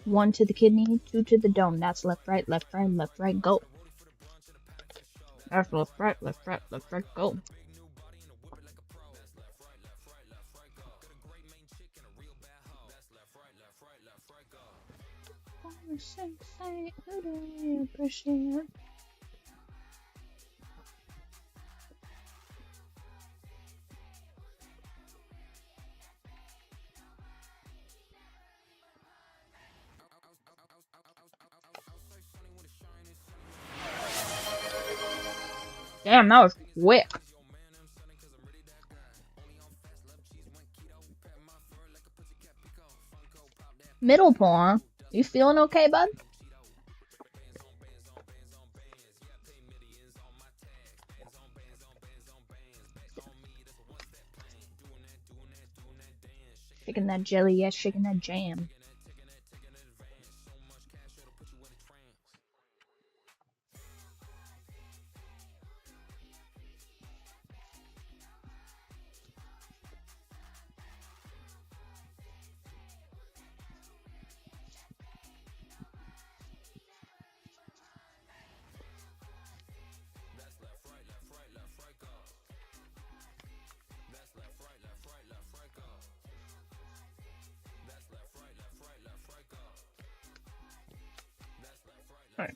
One to the kidney, two to the dome. That's left, right, left, right, left, right, go. That's left, right, left, right, left, right, go. Who do I appreciate? Damn, that was quick. Middle paw. You feeling okay, bud? Shaking that jelly, yes, shaking that jam. Right.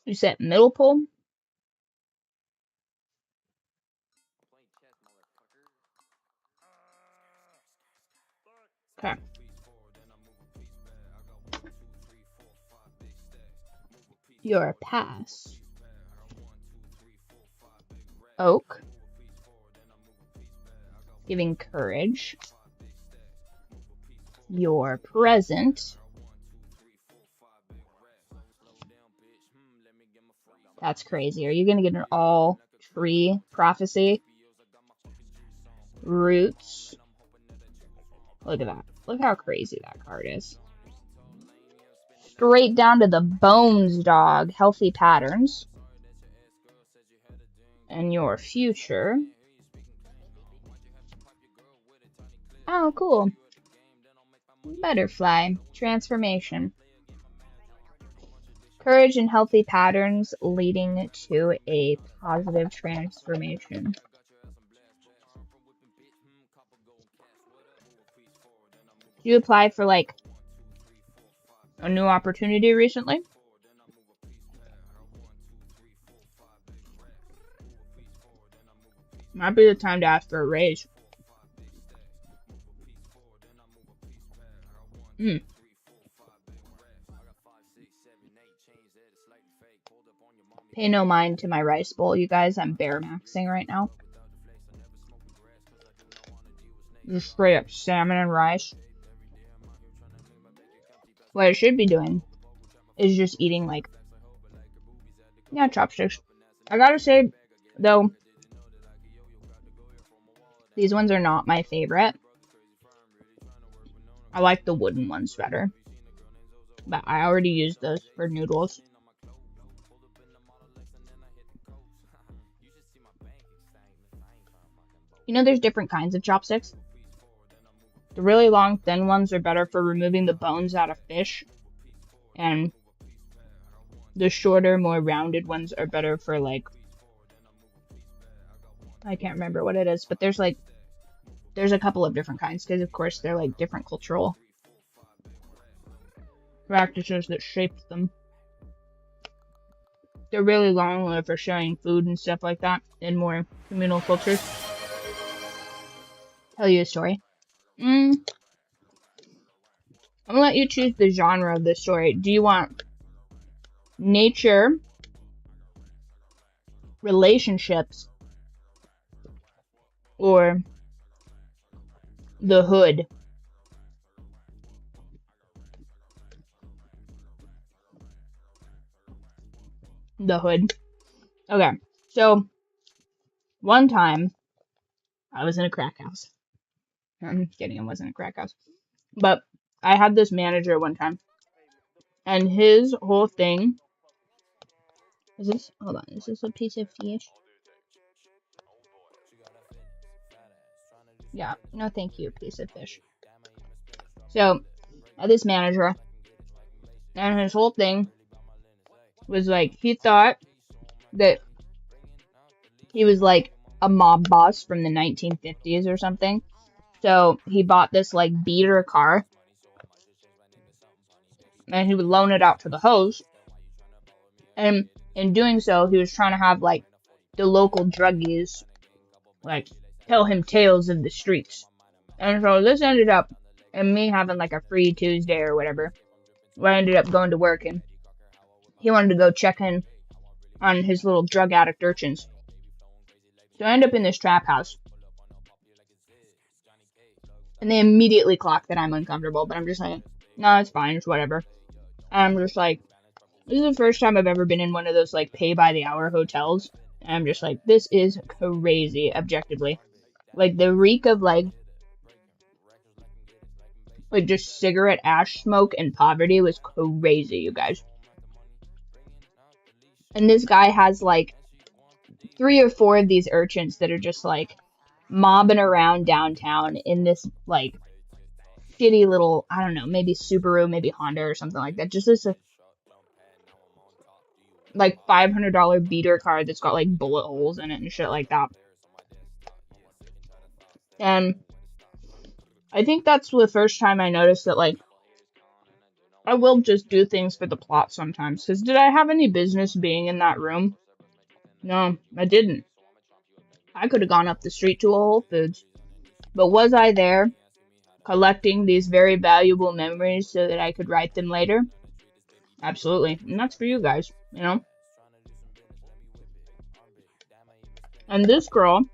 You said middle pull? Okay. Your pass. Oak. Giving courage. Your present. That's crazy. Are you gonna get an all tree prophecy? Roots. Look at that. Look how crazy that card is. Straight down to the bones, dog. Healthy patterns. And your future. Oh, cool. Butterfly. Transformation. Courage and healthy patterns leading to a positive transformation. You applied for like a new opportunity recently? Might be the time to ask for a raise. Pay no mind to my rice bowl, you guys. I'm bear maxing right now. Just straight up salmon and rice. What I should be doing is just eating like, yeah, chopsticks. I gotta say, though, these ones are not my favorite. I like the wooden ones better. But I already used those for noodles. You know, there's different kinds of chopsticks. The really long, thin ones are better for removing the bones out of fish. And the shorter, more rounded ones are better for, like, I can't remember what it is, but there's a couple of different kinds, because of course they're like different cultural practices that shaped them. They're really long for sharing food and stuff like that in more communal cultures. Tell you a story. I'm gonna let you choose the genre of the story. Do you want nature, relationships, or the hood? The hood. Okay, so one time I was in a crack house. I'm kidding, I wasn't a crack house. But I had this manager one time, and his whole thing is this. Hold on, is this a piece of fish? Yeah, no thank you, piece of fish. So, this manager, and his whole thing was like, he thought that he was like a mob boss from the 1950s or something. So he bought this like beater car, and he would loan it out to the host. And in doing so, he was trying to have like the local druggies like tell him tales of the streets. And so this ended up in me having like a free Tuesday or whatever, where I ended up going to work, and he wanted to go check in on his little drug addict urchins. So I end up in this trap house. And they immediately clock that I'm uncomfortable, but I'm just like, no, it's fine, it's whatever. And I'm just like, this is the first time I've ever been in one of those like pay by the hour hotels. And I'm just like, this is crazy, objectively. Like the reek of like just cigarette ash smoke and poverty was crazy, you guys. And this guy has like 3 or 4 of these urchins that are just like mobbing around downtown in this like shitty little, I don't know, maybe Subaru, maybe Honda or something like that. Just this like $500 beater car that's got like bullet holes in it and shit like that. And I think that's the first time I noticed that like I will just do things for the plot sometimes. Because did I have any business being in that room? No, I didn't. I could have gone up the street to a Whole Foods. But was I there collecting these very valuable memories so that I could write them later? Absolutely. And that's for you guys, you know? And this girl,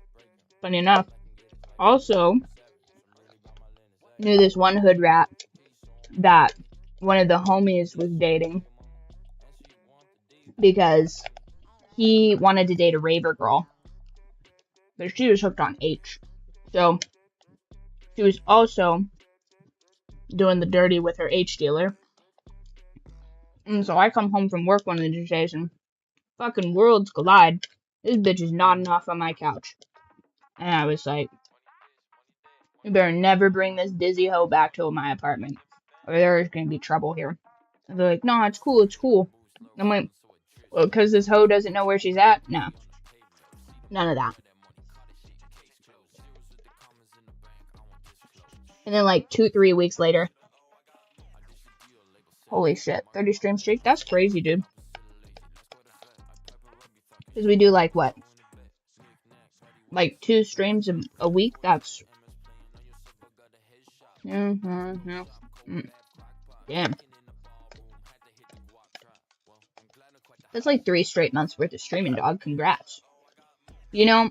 funny enough, also knew this one hood rat that one of the homies was dating because he wanted to date a raver girl, but she was hooked on H. So she was also doing the dirty with her H dealer. And so I come home from work one of these days and fucking worlds collide. This bitch is nodding off on my couch. And I was like, you better never bring this dizzy hoe back to my apartment, or there's gonna be trouble here. And they're like, no, it's cool, it's cool. I'm like, well, because this hoe doesn't know where she's at? No. None of that. And then like 2-3 weeks later, holy shit, 30 stream streak? That's crazy, dude. Because we do like what? Like 2 streams a week? That's... Damn. That's like 3 straight months worth of streaming, dog. Congrats. You know,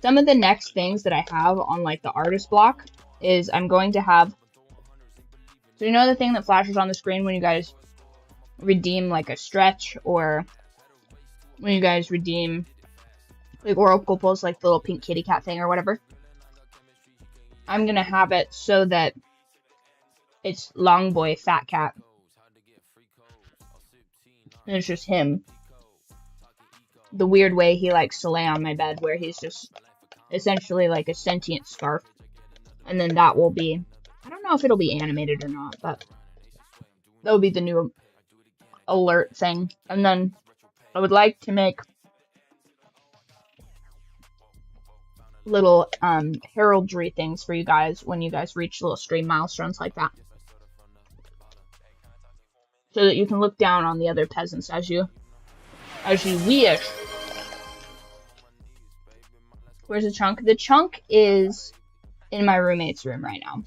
some of the next things that I have on like the artist block is I'm going to have... So you know the thing that flashes on the screen when you guys redeem like a stretch, or when you guys redeem like Oracle Pulse, like the little pink kitty cat thing or whatever? I'm gonna have it so that it's Long Boy Fat Cat. And it's just him. The weird way he likes to lay on my bed, where he's just essentially like a sentient scarf. And then that will be, I don't know if it'll be animated or not, but that will be the new alert thing. And then I would like to make little heraldry things for you guys when you guys reach little stream milestones like that, so that you can look down on the other peasants as you wish. Where's the chunk? The chunk is in my roommate's room right now.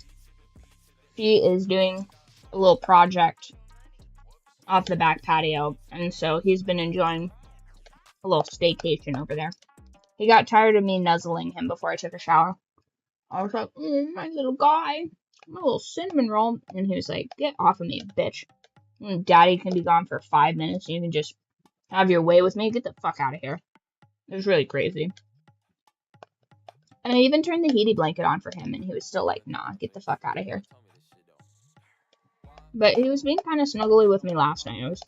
She is doing a little project off the back patio, and so he's been enjoying a little staycation over there. He got tired of me nuzzling him before I took a shower. I was like, my little guy, my little cinnamon roll. And he was like, get off of me, bitch. Daddy can be gone for 5 minutes, and you can just have your way with me. Get the fuck out of here. It was really crazy. And I even turned the heaty blanket on for him, and he was still like, nah, get the fuck out of here. But he was being kind of snuggly with me last night. I was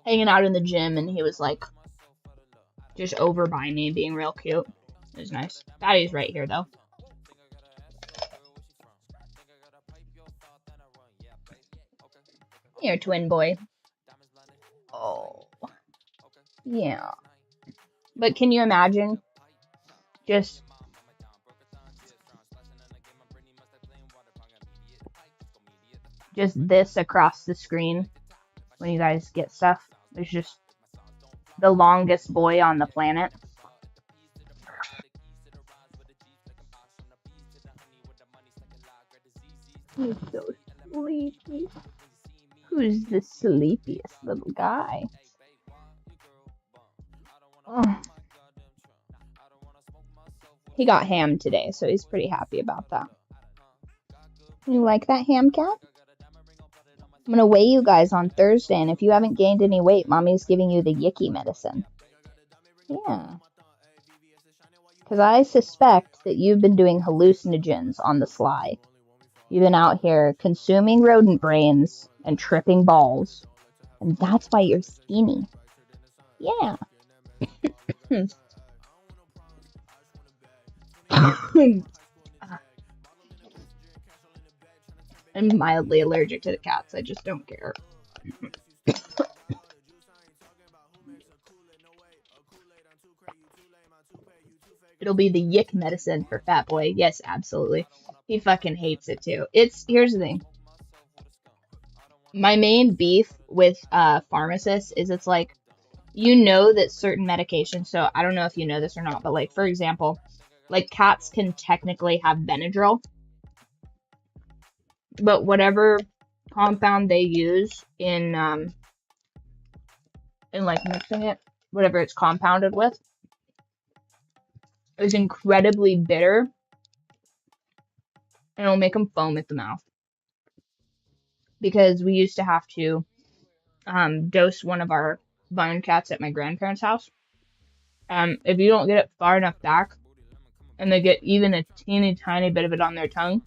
hanging out in the gym, and he was like, just over by me, being real cute. It was nice. Daddy's right here, though. Here, twin boy. Oh. Yeah. But can you imagine just this across the screen when you guys get stuff? It's just the longest boy on the planet. He's so sleepy. Who's the sleepiest little guy? Oh. He got ham today, so he's pretty happy about that. You like that ham, cat? I'm going to weigh you guys on Thursday, and if you haven't gained any weight, Mommy's giving you the yicky medicine. Yeah. Because I suspect that you've been doing hallucinogens on the sly. You've been out here consuming rodent brains and tripping balls. And that's why you're skinny. Yeah. I'm mildly allergic to the cats. I just don't care. It'll be the yick medicine for Fat Boy. Yes, absolutely. He fucking hates it too. Here's the thing. My main beef with pharmacists is it's like, you know that certain medications, so I don't know if you know this or not, but like, for example, like cats can technically have Benadryl, but whatever compound they use in like mixing it, whatever it's compounded with, is incredibly bitter, and it'll make them foam at the mouth. Because we used to have to dose one of our barn cats at my grandparents' house. If you don't get it far enough back, and they get even a teeny tiny bit of it on their tongue,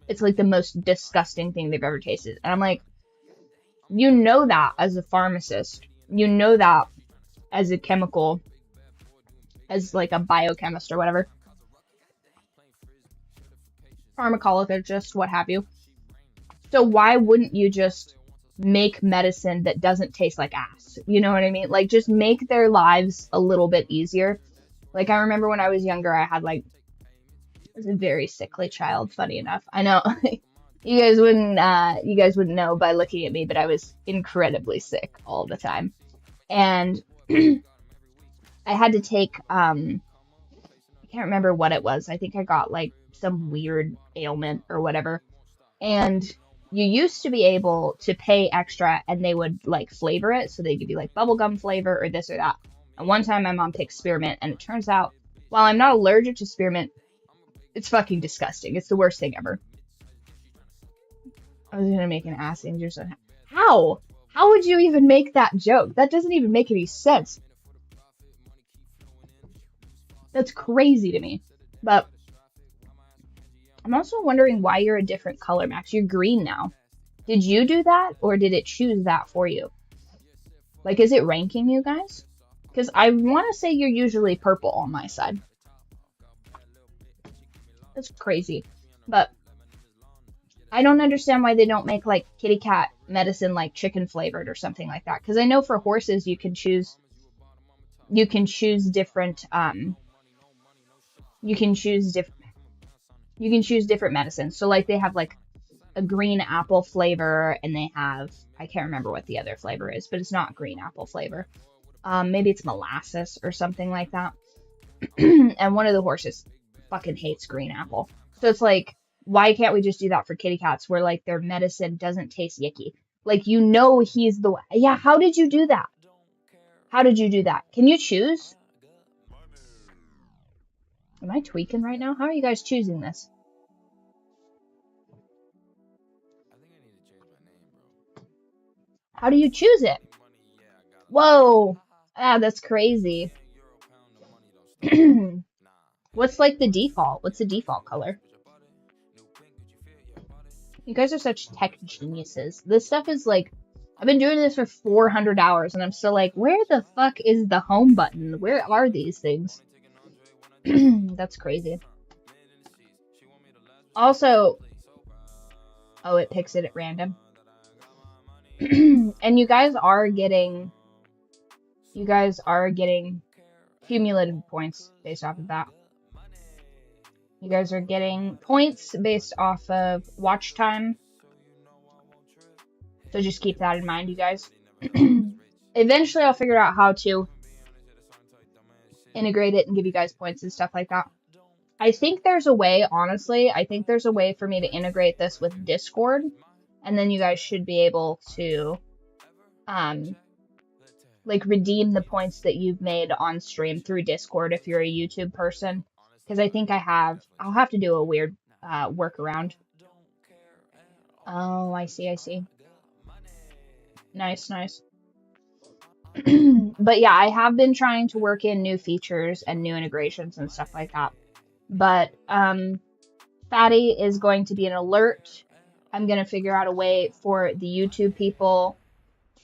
it's like the most disgusting thing they've ever tasted. And I'm like, you know that as a pharmacist. You know that as a chemical, as like a biochemist or whatever. Pharmacologist, what have you. So why wouldn't you just make medicine that doesn't taste like ass? You know what I mean? Like, just make their lives a little bit easier. Like, I remember when I was younger, I was a very sickly child, funny enough. I know you guys wouldn't know by looking at me, but I was incredibly sick all the time. And I had to take, I can't remember what it was. I think I got like some weird ailment or whatever. And you used to be able to pay extra and they would like flavor it. So they give you like bubblegum flavor or this or that. And one time my mom picked spearmint, and it turns out, while I'm not allergic to spearmint, it's fucking disgusting. It's the worst thing ever. I was gonna make an ass injury. How? How would you even make that joke? That doesn't even make any sense. That's crazy to me. But I'm also wondering why you're a different color, Max. You're green now. Did you do that, or did it choose that for you? Like, is it ranking you guys? Because I want to say you're usually purple on my side. That's crazy. But I don't understand why they don't make like kitty cat medicine like chicken flavored or something like that. Because I know for horses you can choose different different medicines. So like they have like a green apple flavor, and they have, I can't remember what the other flavor is, but it's not green apple flavor. Maybe it's molasses or something like that. And one of the horses fucking hates green apple. So it's like, why can't we just do that for kitty cats where like their medicine doesn't taste yicky? Like, you know, he's the one. Yeah, how did you do that? How did you do that? Can you choose? Am I tweaking right now? How are you guys choosing this? How do you choose it? Whoa. Ah, that's crazy. What's like the default? What's the default color? You guys are such tech geniuses. This stuff is like, I've been doing this for 400 hours and I'm still like, where the fuck is the home button? Where are these things? That's crazy. Also, oh, it picks it at random. And you guys are getting cumulative points based off of that. You guys are getting points based off of watch time. So just keep that in mind, you guys. Eventually I'll figure out how to integrate it and give you guys points and stuff like that. I think there's a way, honestly, I think there's a way for me to integrate this with Discord, and then you guys should be able to like redeem the points that you've made on stream through Discord if you're a YouTube person, because I think I'll have to do a weird workaround. Oh, I see. Nice. But yeah, I have been trying to work in new features and new integrations and stuff like that. But Fatty is going to be an alert. I'm going to figure out a way for the YouTube people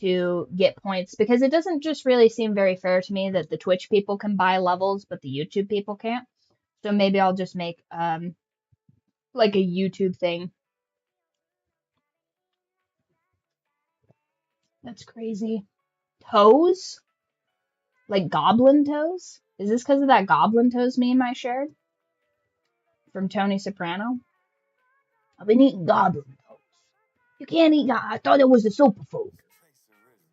to get points, because it doesn't just really seem very fair to me that the Twitch people can buy levels, but the YouTube people can't. So maybe I'll just make like a YouTube thing. That's crazy. Toes? Like goblin toes? Is this because of that goblin toes meme I shared? From Tony Soprano? I've been eating goblin toes. You can't eat goblin. I thought it was a superfood.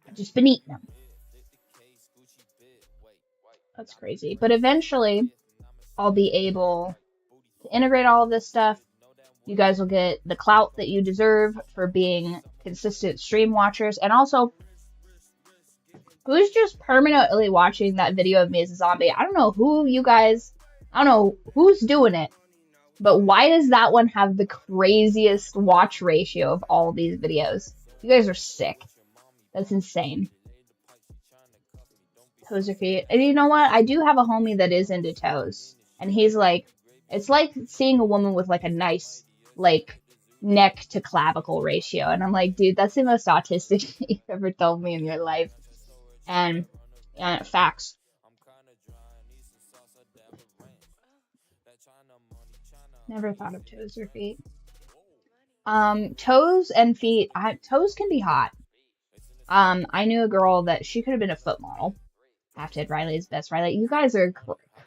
I've just been eating them. That's crazy. But eventually, I'll be able to integrate all of this stuff. You guys will get the clout that you deserve for being consistent stream watchers. And also, who's just permanently watching that video of me as a zombie? I don't know who's doing it. But why does that one have the craziest watch ratio of all of these videos? You guys are sick. That's insane. Toes or feet. And you know what? I do have a homie that is into toes. And he's like, it's like seeing a woman with like a nice, like, neck to clavicle ratio. And I'm like, dude, that's the most autistic thing you've ever told me in your life. And facts. Never thought of toes or feet. Toes and feet. Toes can be hot. I knew a girl that she could have been a foot model. Half-Dead Riley's best Riley. You guys are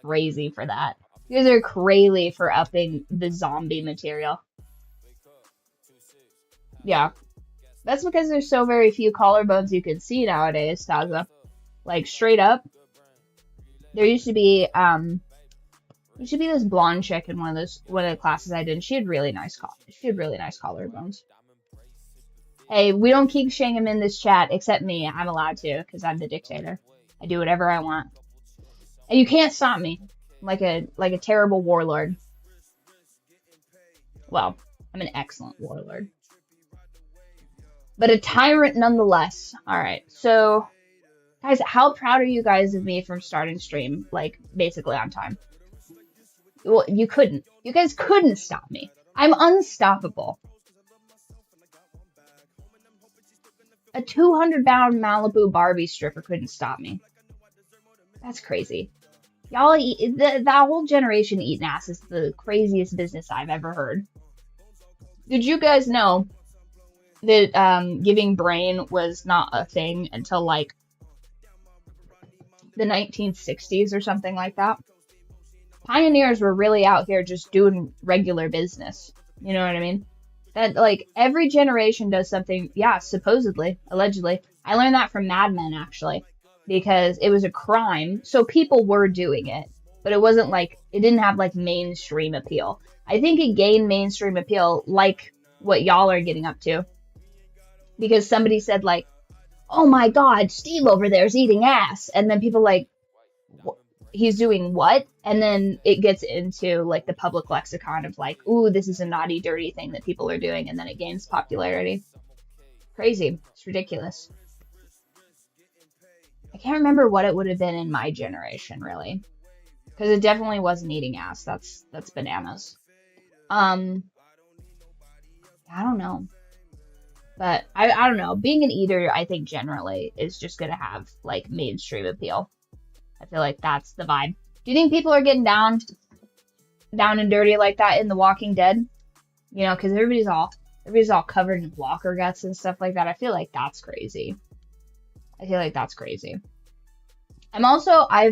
crazy for that. You guys are crazy for upping the zombie material. Yeah. That's because there's so very few collarbones you can see nowadays, Taza. Like, straight up. There used to be this blonde chick in one of the classes I did, and she had really nice collarbones. Hey, we don't kink shame him in this chat, except me. I'm allowed to, because I'm the dictator. I do whatever I want. And you can't stop me. Like a terrible warlord. Well, I'm an excellent warlord. But a tyrant nonetheless. Alright, so guys, how proud are you guys of me from starting stream, like, basically on time? Well, you guys couldn't stop me. I'm unstoppable. A 200-pound Malibu Barbie stripper couldn't stop me. That's crazy. Y'all eat, that whole generation eating ass is the craziest business I've ever heard. Did you guys know that giving brain was not a thing until like the 1960s or something like that? Pioneers were really out here just doing regular business. You know what I mean? That, like, every generation does something, yeah, supposedly, allegedly. I learned that from Mad Men, actually, because it was a crime, so people were doing it, but it wasn't like, it didn't have, like, mainstream appeal. I think it gained mainstream appeal, like what y'all are getting up to, because somebody said, like, oh my god, Steve over there is eating ass, and then people like, he's doing what? And then it gets into like the public lexicon of like, ooh, this is a naughty, dirty thing that people are doing, and then it gains popularity. Crazy. It's ridiculous. I can't remember what it would have been in my generation, really. Because it definitely wasn't eating ass. That's bananas. I don't know. But I don't know. Being an eater, I think generally is just going to have like mainstream appeal. I feel like that's the vibe. Do you think people are getting down and dirty like that in The Walking Dead? You know, because everybody's all covered in walker guts and stuff like that. I feel like that's crazy. I've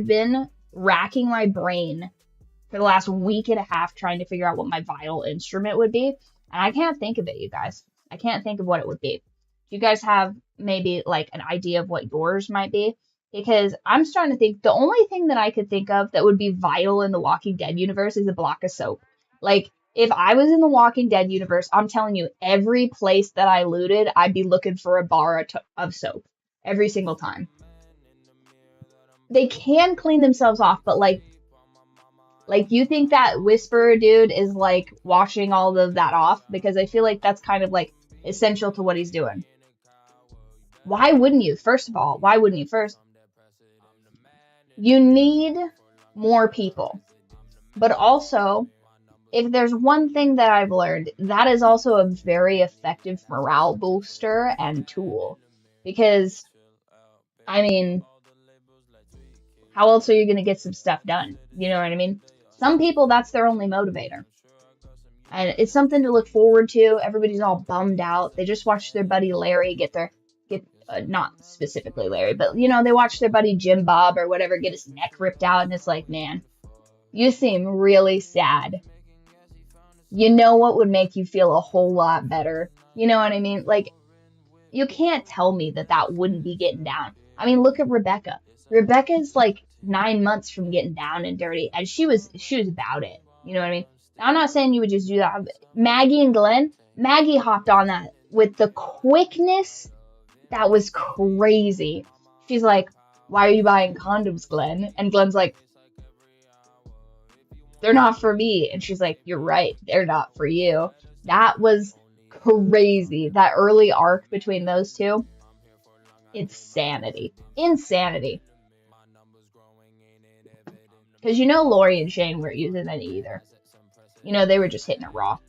been racking my brain for the last week and a half trying to figure out what my vital instrument would be. And I can't think of it, you guys. I can't think of what it would be. Do you guys have maybe like an idea of what yours might be? Because I'm starting to think the only thing that I could think of that would be vital in the Walking Dead universe is a block of soap. Like, if I was in the Walking Dead universe, I'm telling you, every place that I looted, I'd be looking for a bar of soap. Every single time. They can clean themselves off, but like you think that Whisperer dude is like washing all of that off? Because I feel like that's kind of like essential to what he's doing. Why wouldn't you? First of all, why wouldn't you? First, you need more people. But also, if there's one thing that I've learned, that is also a very effective morale booster and tool. Because, I mean, how else are you going to get some stuff done? You know what I mean? Some people, that's their only motivator. And it's something to look forward to. Everybody's all bummed out. They just watched their buddy Larry not specifically Larry, but, you know, they watched their buddy Jim Bob or whatever get his neck ripped out. And it's like, man, you seem really sad. You know what would make you feel a whole lot better? You know what I mean? Like, you can't tell me that wouldn't be getting down. I mean, look at Rebecca. Rebecca's like 9 months from getting down and dirty, and she was about it. You know what I mean? Now, I'm not saying you would just do that. Maggie and Glenn, Maggie hopped on that with the quickness that was crazy. She's like, "Why are you buying condoms, Glenn?" And Glenn's like, "They're not for me." And she's like, "You're right, they're not for you." That was crazy. That early arc between those two. Insanity. Because you know Lori and Shane weren't using any either. You know, they were just hitting it raw.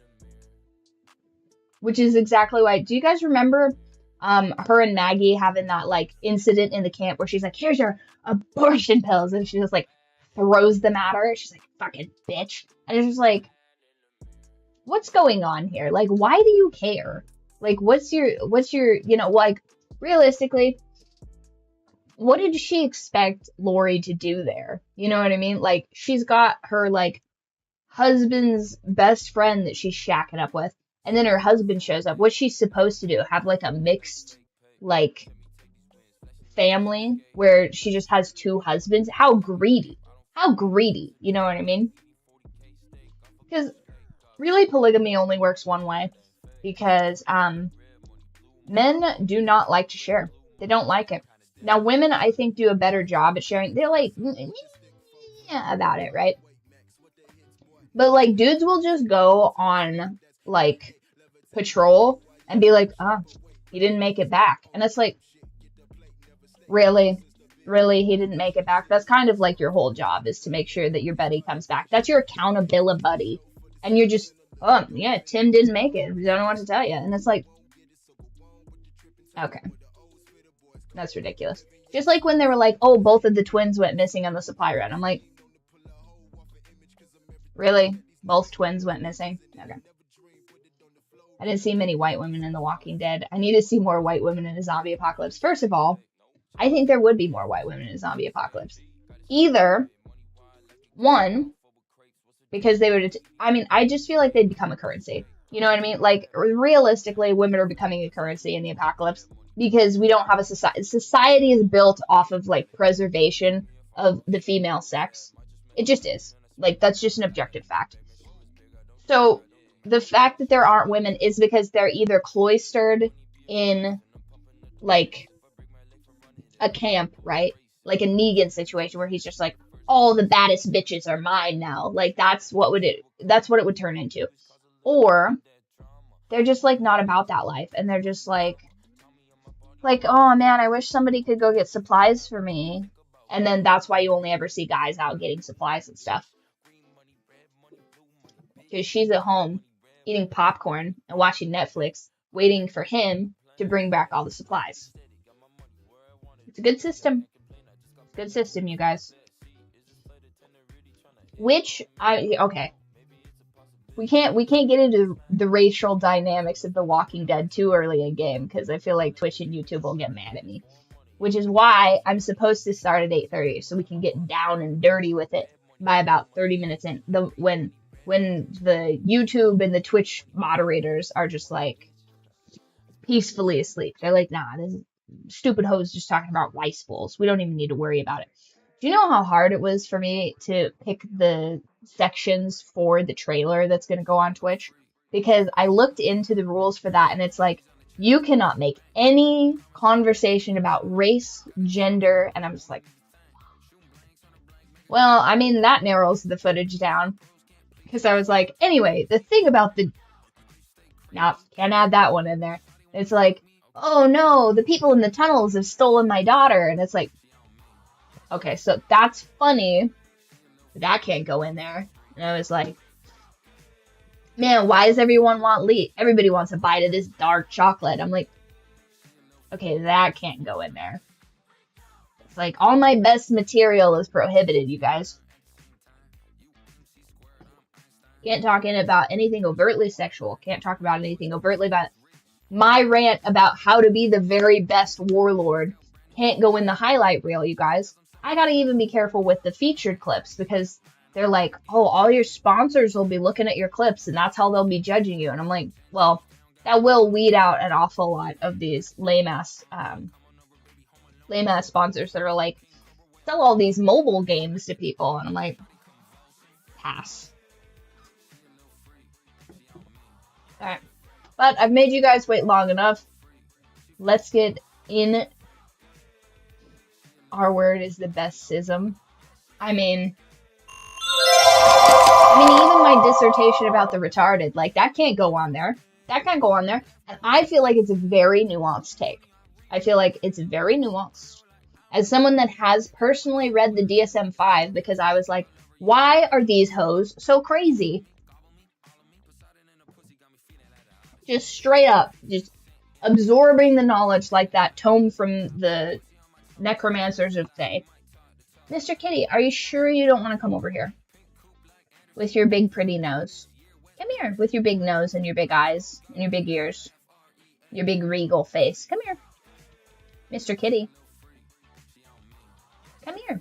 Which is exactly why. Do you guys remember her and Maggie having that like incident in the camp where she's like, "Here's your abortion pills," and she just like throws them at her. She's like, "Fucking bitch." And it's just like, what's going on here? Like, why do you care? Like, what's your, you know, like, realistically, what did she expect Lori to do there? You know what I mean? Like, she's got her, like, husband's best friend that she's shacking up with, and then her husband shows up. What's she supposed to do? Have, like, a mixed, like, family where she just has two husbands? How greedy. You know what I mean? Because really, polygamy only works one way. Because men do not like to share. They don't like it. Now, women, I think, do a better job at sharing. They're like, about it, right? But, like, dudes will just go on, like, patrol and be like, "Oh, he didn't make it back." And it's like, really, he didn't make it back? That's kind of like your whole job, is to make sure that your buddy comes back. That's your accountability buddy. And you're just, "Oh, yeah, Tim didn't make it. I don't know what to tell you." And it's like, okay. That's ridiculous. Just like when they were like, "Oh, both of the twins went missing on the supply run." I'm like, really? Both twins went missing? Okay. I didn't see many white women in The Walking Dead. I need to see more white women in a zombie apocalypse. First of all, I think there would be more white women in a zombie apocalypse. Either, one, because they would, I just feel like they'd become a currency. You know what I mean? Like, realistically, women are becoming a currency in the apocalypse because we don't have a society. Society is built off of, like, preservation of the female sex. It just is. Like, that's just an objective fact. So, the fact that there aren't women is because they're either cloistered in, like, a camp, right? Like a Negan situation where he's just like, "All the baddest bitches are mine now." Like, that's what it would turn into. Or they're just like not about that life, and they're just like, "Oh man, I wish somebody could go get supplies for me." And then that's why you only ever see guys out getting supplies and stuff. Because she's at home eating popcorn and watching Netflix, waiting for him to bring back all the supplies. It's a good system. Good system, you guys. Okay. We can't get into the racial dynamics of The Walking Dead too early in game, because I feel like Twitch and YouTube will get mad at me. Which is why I'm supposed to start at 8:30, so we can get down and dirty with it by about 30 minutes in. When the YouTube and the Twitch moderators are just like peacefully asleep. They're like, nah, this stupid hoe's just talking about rice bowls. We don't even need to worry about it. Do you know how hard it was for me to pick the sections for the trailer that's going to go on Twitch? Because I looked into the rules for that, and it's like, you cannot make any conversation about race, gender, and I'm just like, well, I mean, that narrows the footage down. Because I was like, anyway, the thing about now, can't add that one in there. It's like, oh no, the people in the tunnels have stolen my daughter, and it's like, okay, so that's funny. That can't go in there. And I was like, man, why does everyone want everybody wants a bite of this dark chocolate? I'm like, okay, that can't go in there. It's like, all my best material is prohibited, you guys. Can't talk about anything overtly sexual. Can't talk about anything overtly about my rant about how to be the very best warlord. Can't go in the highlight reel, you guys. I gotta even be careful with the featured clips, because they're like, oh, all your sponsors will be looking at your clips and that's how they'll be judging you. And I'm like, well, that will weed out an awful lot of these lame-ass sponsors that are like, sell all these mobile games to people. And I'm like, pass. Alright. But I've made you guys wait long enough. Let's get in. Our word is the best sism. I mean, even my dissertation about the retarded, like, that can't go on there. That can't go on there. And I feel like it's a very nuanced take. I feel like it's very nuanced. As someone that has personally read the DSM-5, because I was like, why are these hoes so crazy? Just straight up, just absorbing the knowledge like that tome from the necromancers of Thay. Mr. Kitty, are you sure you don't want to come over here? With your big pretty nose. Come here, with your big nose and your big eyes and your big ears. Your big regal face. Come here. Mr. Kitty. Come here.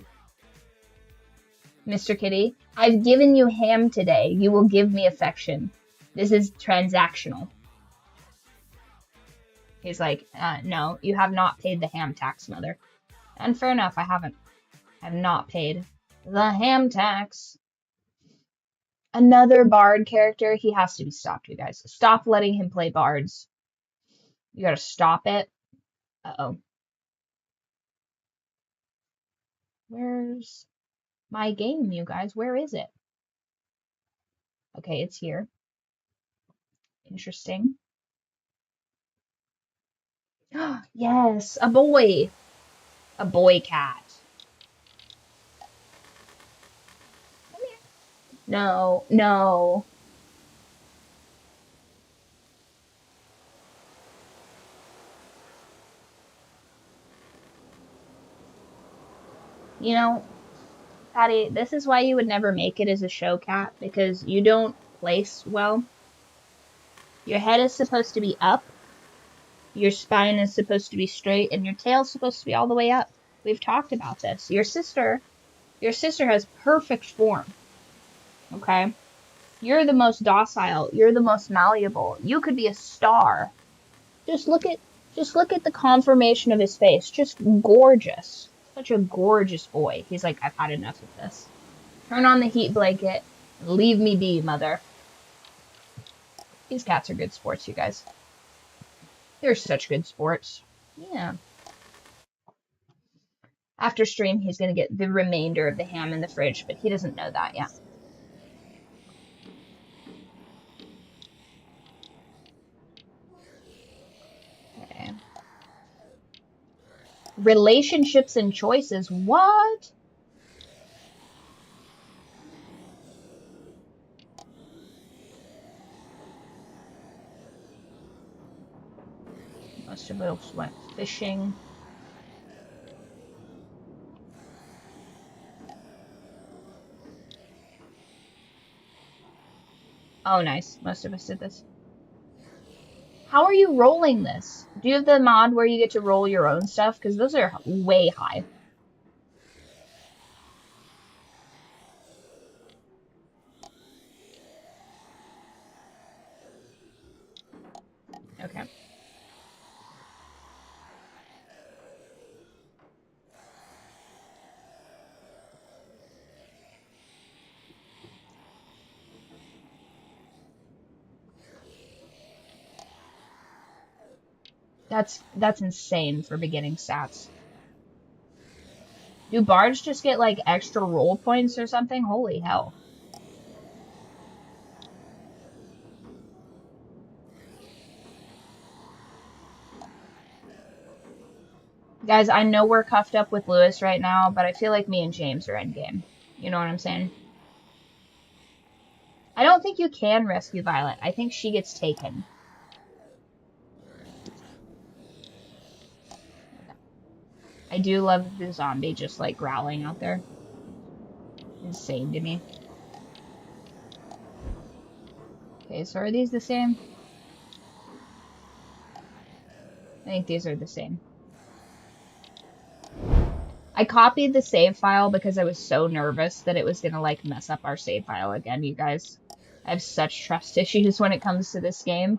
Mr. Kitty, I've given you ham today. You will give me affection. This is transactional. He's like, no, you have not paid the ham tax, mother. And fair enough, I haven't. I have not paid the ham tax. Another Bard character. He has to be stopped, you guys. Stop letting him play Bards. You gotta stop it. Uh-oh. Where's my game, you guys? Where is it? Okay, it's here. Interesting. Yes, a boy. A boy cat. Come here. No, no. You know, Patty, this is why you would never make it as a show cat, because you don't place well. Your head is supposed to be up. Your spine is supposed to be straight, and your tail's supposed to be all the way up. We've talked about this. Your sister has perfect form. Okay? You're the most docile. You're the most malleable. You could be a star. Just look at the conformation of his face. Just gorgeous. Such a gorgeous boy. He's like, I've had enough of this. Turn on the heat blanket and leave me be, mother. These cats are good sports, you guys. They're such good sports. Yeah. After stream, he's going to get the remainder of the ham in the fridge, but he doesn't know that yet. Okay. Relationships and choices. What? Most of us went fishing. Oh, nice. Most of us did this. How are you rolling this? Do you have the mod where you get to roll your own stuff? Because those are way high. Okay. That's insane for beginning stats. Do bards just get like extra roll points or something? Holy hell. Guys, I know we're cuffed up with Lewis right now, but I feel like me and James are endgame. You know what I'm saying? I don't think you can rescue Violet. I think she gets taken. I do love the zombie just like growling out there. Insane to me. Okay, so are these the same? I think these are the same. I copied the save file because I was so nervous that it was gonna like mess up our save file again, you guys. I have such trust issues when it comes to this game.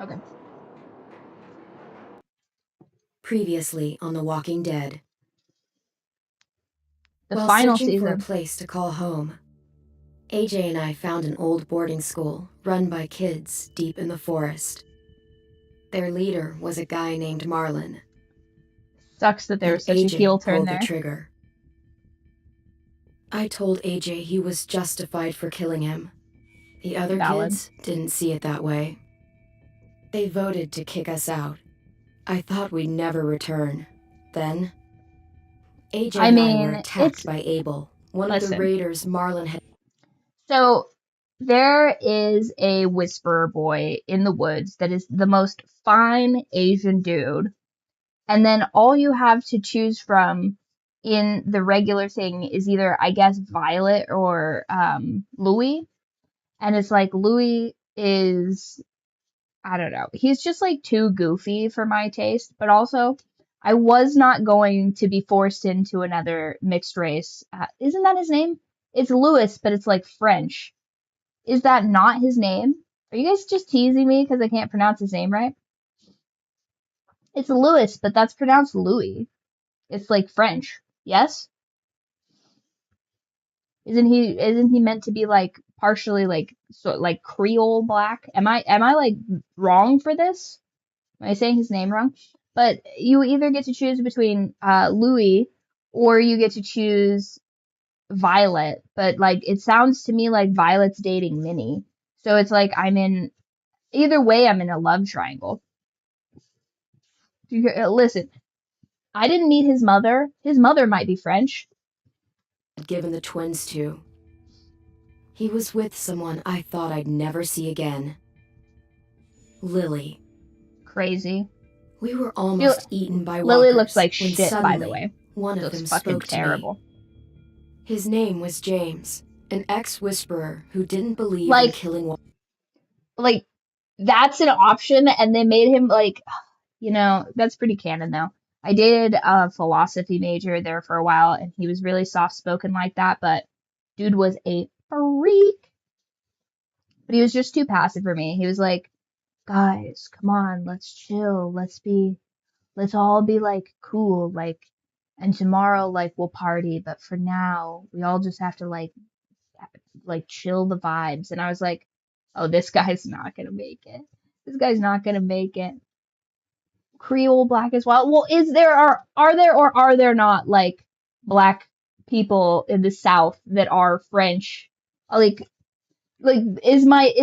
Okay. Previously on The Walking Dead. The While final searching for a season. place to call home, AJ and I found an old boarding school run by kids deep in the forest. Their leader was a guy named Marlin. Sucks that there And was such a AJ heel turn pulled there. the trigger. I told AJ he was justified for killing him. The other Valid. kids didn't see it that way. They voted to kick us out. I thought we'd never return. Then, AJ and I were attacked by Abel, one of the raiders Marlin had. So there is a whisperer boy in the woods that is the most fine Asian dude. And then all you have to choose from in the regular thing is either, I guess, Violet or Louis. And it's like Louis is, I don't know, he's just like too goofy for my taste. But also, I was not going to be forced into another mixed race. Isn't that his name? It's Louis, but it's like French. Is that not his name? Are you guys just teasing me because I can't pronounce his name right? It's Louis, but that's pronounced Louis. It's like French. Yes? Isn't he meant to be like partially like like Creole black? Am I like wrong for this? Am I saying his name wrong? But you either get to choose between Louis or you get to choose Violet. But like it sounds to me like Violet's dating Minnie. So it's like either way I'm in a love triangle. Listen, I didn't meet his mother. His mother might be French. Given the twins to. He was with someone I thought I'd never see again. Lilly. Crazy. We were almost eaten by walkers. Lilly looks like when shit, suddenly, by the way. One of them spoke terrible. to me. His name was James, an ex-whisperer who didn't believe in killing. Like, that's an option, and they made him like, that's pretty canon though. I dated a philosophy major there for a while, and he was really soft-spoken like that, but dude was a freak. But he was just too passive for me. He was like, guys, come on, let's chill, let's all be like cool, like, and tomorrow like we'll party, but for now we all just have to like chill the vibes. And I was like, oh, this guy's not gonna make it. This guy's not gonna make it. Creole black as well. Well, are there or are there not like black people in the South that are French? Like is my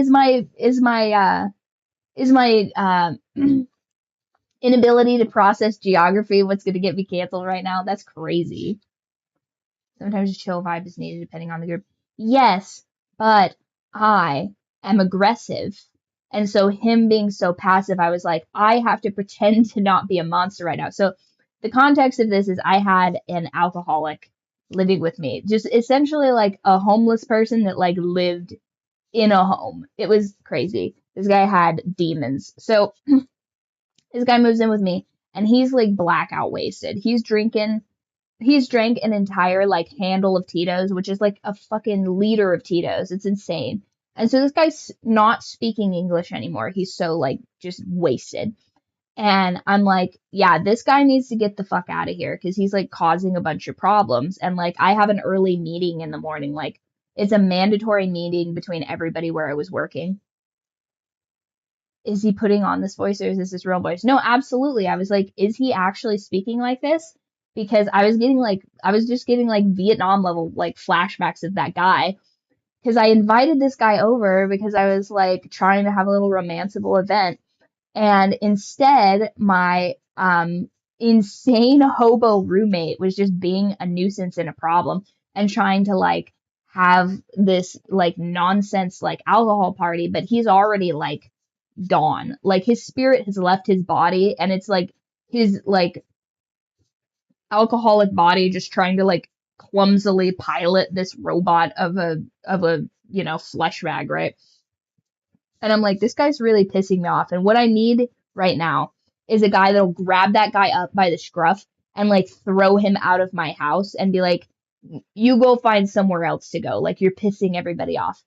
inability to process geography what's going to get me canceled right now? That's crazy. Sometimes a chill vibe is needed depending on the group. Yes, but I am aggressive. And so him being so passive, I was like, I have to pretend to not be a monster right now. So the context of this is I had an alcoholic living with me, just essentially like a homeless person that like lived in a home. It was crazy. This guy had demons. So this guy moves in with me and he's like blackout wasted. He's drank an entire like handle of Tito's, which is like a fucking liter of Tito's. It's insane. And so this guy's not speaking English anymore. He's so like just wasted. And I'm like, yeah, this guy needs to get the fuck out of here because he's like causing a bunch of problems. And like, I have an early meeting in the morning. Like, it's a mandatory meeting between everybody where I was working. Is he putting on this voice or is this his real voice? No, absolutely. I was like, is he actually speaking like this? Because I was just getting like Vietnam level like flashbacks of that guy. Because I invited this guy over because I was like trying to have a little romanceable event. And instead, my insane hobo roommate was just being a nuisance and a problem and trying to like have this like nonsense like alcohol party, but he's already like gone. Like his spirit has left his body and it's like his like alcoholic body just trying to like clumsily pilot this robot of a flesh bag, right? And I'm like, this guy's really pissing me off. And what I need right now is a guy that'll grab that guy up by the scruff and like throw him out of my house and be like, you go find somewhere else to go. Like you're pissing everybody off.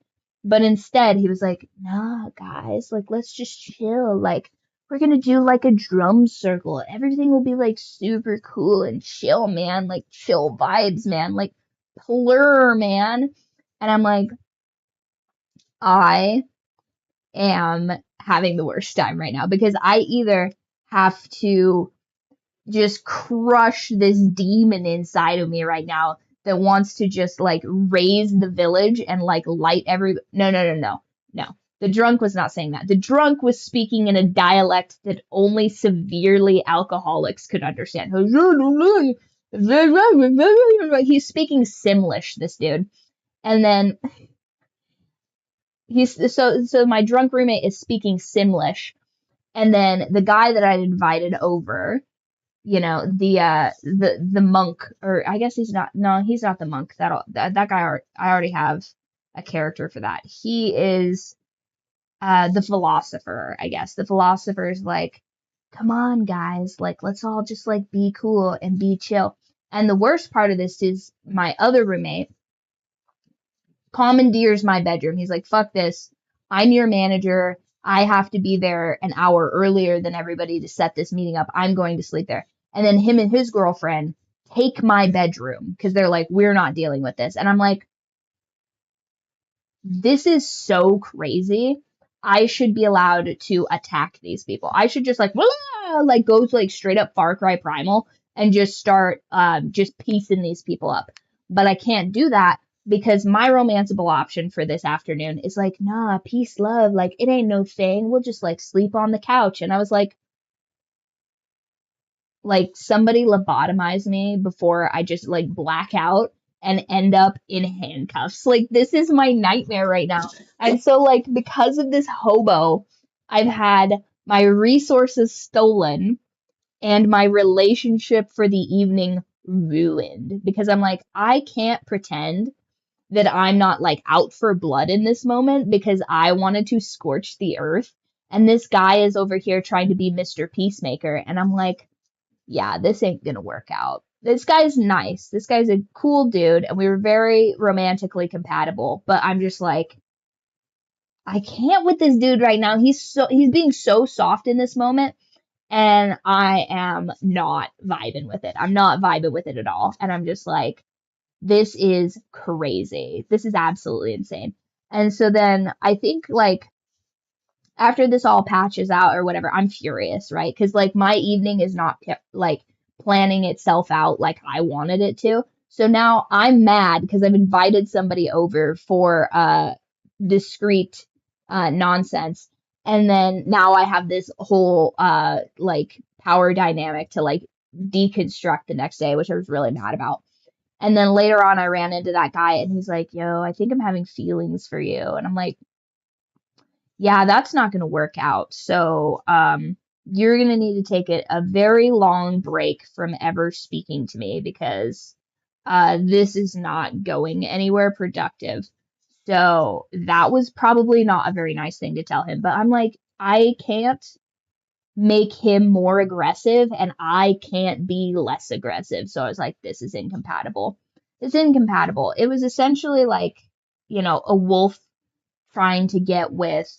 But instead he was like, nah, guys, like let's just chill. Like we're gonna do like a drum circle. Everything will be like super cool and chill, man. Like chill vibes, man. Like plur, man. And I'm like, I am having the worst time right now because I either have to just crush this demon inside of me right now that wants to just like raise the village and like light every no. The drunk was not saying that. The drunk was speaking in a dialect that only severely alcoholics could understand. He's speaking Simlish, this dude. And then so my drunk roommate is speaking Simlish, and then the guy that I'd invited over, the monk, or I guess he's not. No, he's not the monk. That guy. I already have a character for that. He is the philosopher. I guess the philosopher is like, come on, guys, like let's all just like be cool and be chill. And the worst part of this is my other roommate commandeers my bedroom. He's like, fuck this. I'm your manager. I have to be there an hour earlier than everybody to set this meeting up. I'm going to sleep there. And then him and his girlfriend take my bedroom because they're like, we're not dealing with this. And I'm like, this is so crazy. I should be allowed to attack these people. I should just like go to like straight up Far Cry Primal and just start just piecing these people up. But I can't do that because my romanceable option for this afternoon is like, nah, peace, love, like it ain't no thing. We'll just like sleep on the couch. And I was like somebody lobotomize me before I just like black out and end up in handcuffs. Like this is my nightmare right now. And so like because of this hobo, I've had my resources stolen and my relationship for the evening ruined because I'm like, I can't pretend that I'm not like out for blood in this moment because I wanted to scorch the earth. And this guy is over here trying to be Mr. Peacemaker. And I'm like, yeah, this ain't gonna work out. This guy's nice. This guy's a cool dude. And we were very romantically compatible. But I'm just like, I can't with this dude right now. He's being so soft in this moment. And I am not vibing with it. I'm not vibing with it at all. And I'm just like, this is crazy. This is absolutely insane. And so then I think like after this all patches out or whatever, I'm furious, right? Because like my evening is not like planning itself out like I wanted it to. So now I'm mad because I've invited somebody over for discreet nonsense. And then now I have this whole like power dynamic to like deconstruct the next day, which I was really mad about. And then later on, I ran into that guy and he's like, yo, I think I'm having feelings for you. And I'm like, yeah, that's not going to work out. So, you're going to need to take a very long break from ever speaking to me because this is not going anywhere productive. So that was probably not a very nice thing to tell him. But I'm like, I can't make him more aggressive and I can't be less aggressive. So I was like, this is incompatible. It's incompatible. It was essentially like, a wolf trying to get with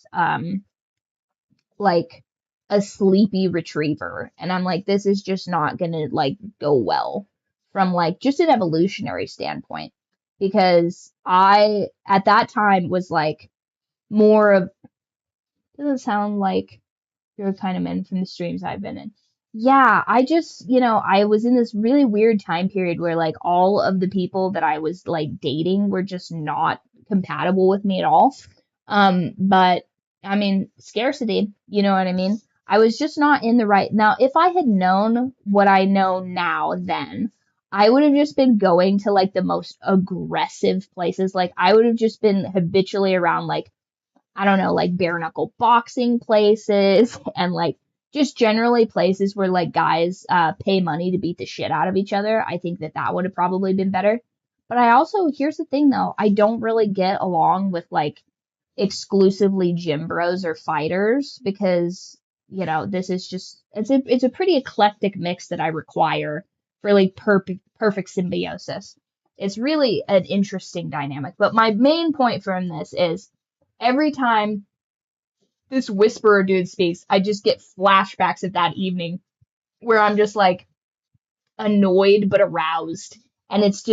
like a sleepy retriever. And I'm like, this is just not gonna like go well from like just an evolutionary standpoint. Because I at that time was like more of, doesn't sound like you're the kind of men from the streams I've been in. Yeah, I just, I was in this really weird time period where like all of the people that I was like dating were just not compatible with me at all. But I mean, scarcity, you know what I mean? I was just not in the right. Now, if I had known what I know now then, I would have just been going to like the most aggressive places. Like I would have just been habitually around like, I don't know, like bare knuckle boxing places and like just generally places where like guys pay money to beat the shit out of each other. I think that would have probably been better. But I also, here's the thing though, I don't really get along with like exclusively gym bros or fighters because, this is just, it's a pretty eclectic mix that I require for like perfect symbiosis. It's really an interesting dynamic. But my main point from this is every time this whisperer dude speaks, I just get flashbacks of that evening where I'm just like annoyed but aroused. And it's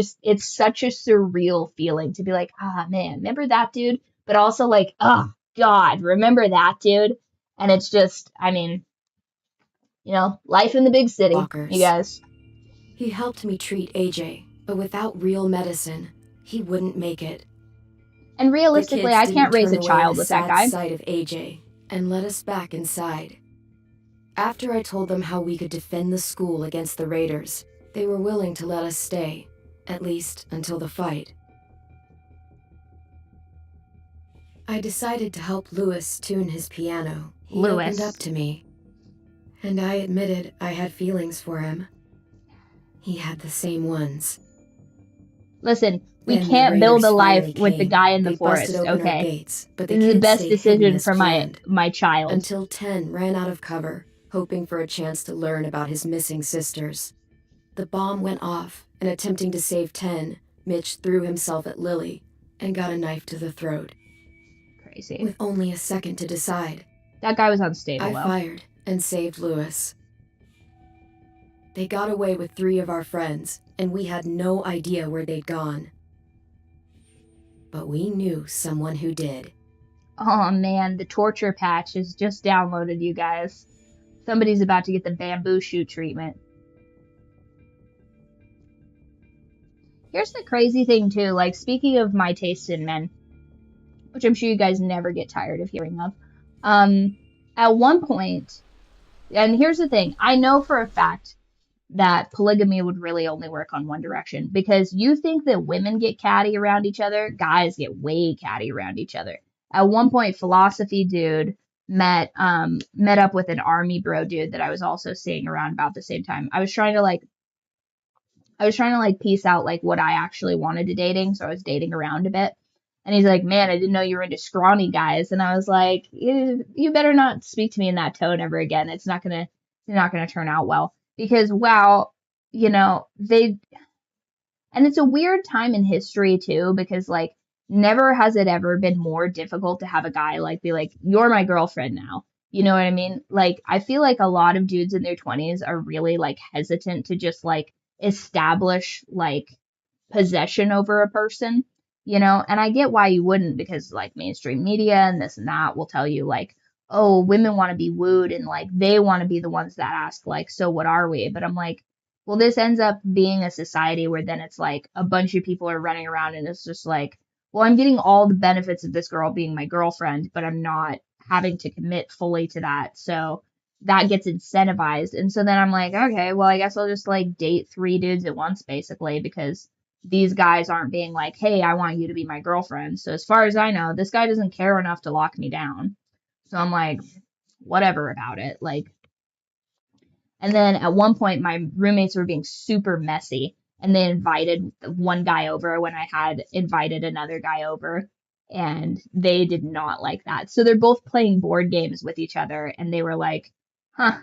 such a surreal feeling to be like, ah, man, remember that dude? But also like, oh, God, remember that dude? And it's just, I mean, life in the big city, Walkers. you guys. He helped me treat AJ, but without real medicine, he wouldn't make it. And realistically, I can't raise a child with that guy. Sight of AJ and let us back inside. After I told them how we could defend the school against the raiders, they were willing to let us stay, at least until the fight. I decided to help Lewis tune his piano. He opened up to me, and I admitted I had feelings for him. He had the same ones. Listen, we can't build a life with the guy in the forest, okay? Gates, but this is the best decision for my child. Until 10 ran out of cover, hoping for a chance to learn about his missing sisters. The bomb went off, and attempting to save 10, Mitch threw himself at Lilly and got a knife to the throat. Crazy. With only a second to decide. That guy was unstable, I fired and saved Lewis. They got away with 3 of our friends, and we had no idea where they'd gone. But we knew someone who did. Oh man, the torture patch is just downloaded, you guys. Somebody's about to get the bamboo shoot treatment. Here's the crazy thing too, like speaking of my taste in men, which I'm sure you guys never get tired of hearing of. At one point, and here's the thing, I know for a fact that polygamy would really only work on one direction because you think that women get catty around each other, guys get way catty around each other. At one point, philosophy dude met up with an army bro dude that I was also seeing around about the same time. I was trying to piece out like what I actually wanted to dating, so I was dating around a bit. And he's like, man, I didn't know you were into scrawny guys. And I was like, you better not speak to me in that tone ever again. It's not gonna turn out well. Because, wow, and it's a weird time in history too, because like never has it ever been more difficult to have a guy like be like, you're my girlfriend now. You know what I mean? Like, I feel like a lot of dudes in their 20s are really like hesitant to just like establish like possession over a person, and I get why you wouldn't because like mainstream media and this and that will tell you like, oh, women want to be wooed and like they want to be the ones that ask like, so what are we? But I'm like, well, this ends up being a society where then it's like a bunch of people are running around and it's just like, well, I'm getting all the benefits of this girl being my girlfriend, but I'm not having to commit fully to that. So that gets incentivized. And so then I'm like, okay, well, I guess I'll just like date 3 dudes at once basically because these guys aren't being like, hey, I want you to be my girlfriend. So as far as I know, this guy doesn't care enough to lock me down. So I'm like, whatever about it. Like, And then at one point, my roommates were being super messy, and they invited one guy over when I had invited another guy over, and they did not like that. So they're both playing board games with each other, and they were like, huh,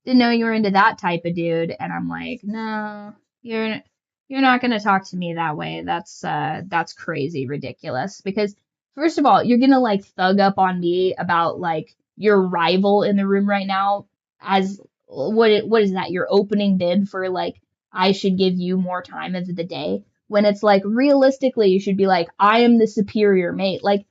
didn't know you were into that type of dude. And I'm like, no, you're not going to talk to me that way. That's crazy ridiculous. Because first of all, you're going to like thug up on me about like your rival in the room right now as what is that? Your opening bid for like I should give you more time of the day, when it's like realistically you should be like, I am the superior mate. Like,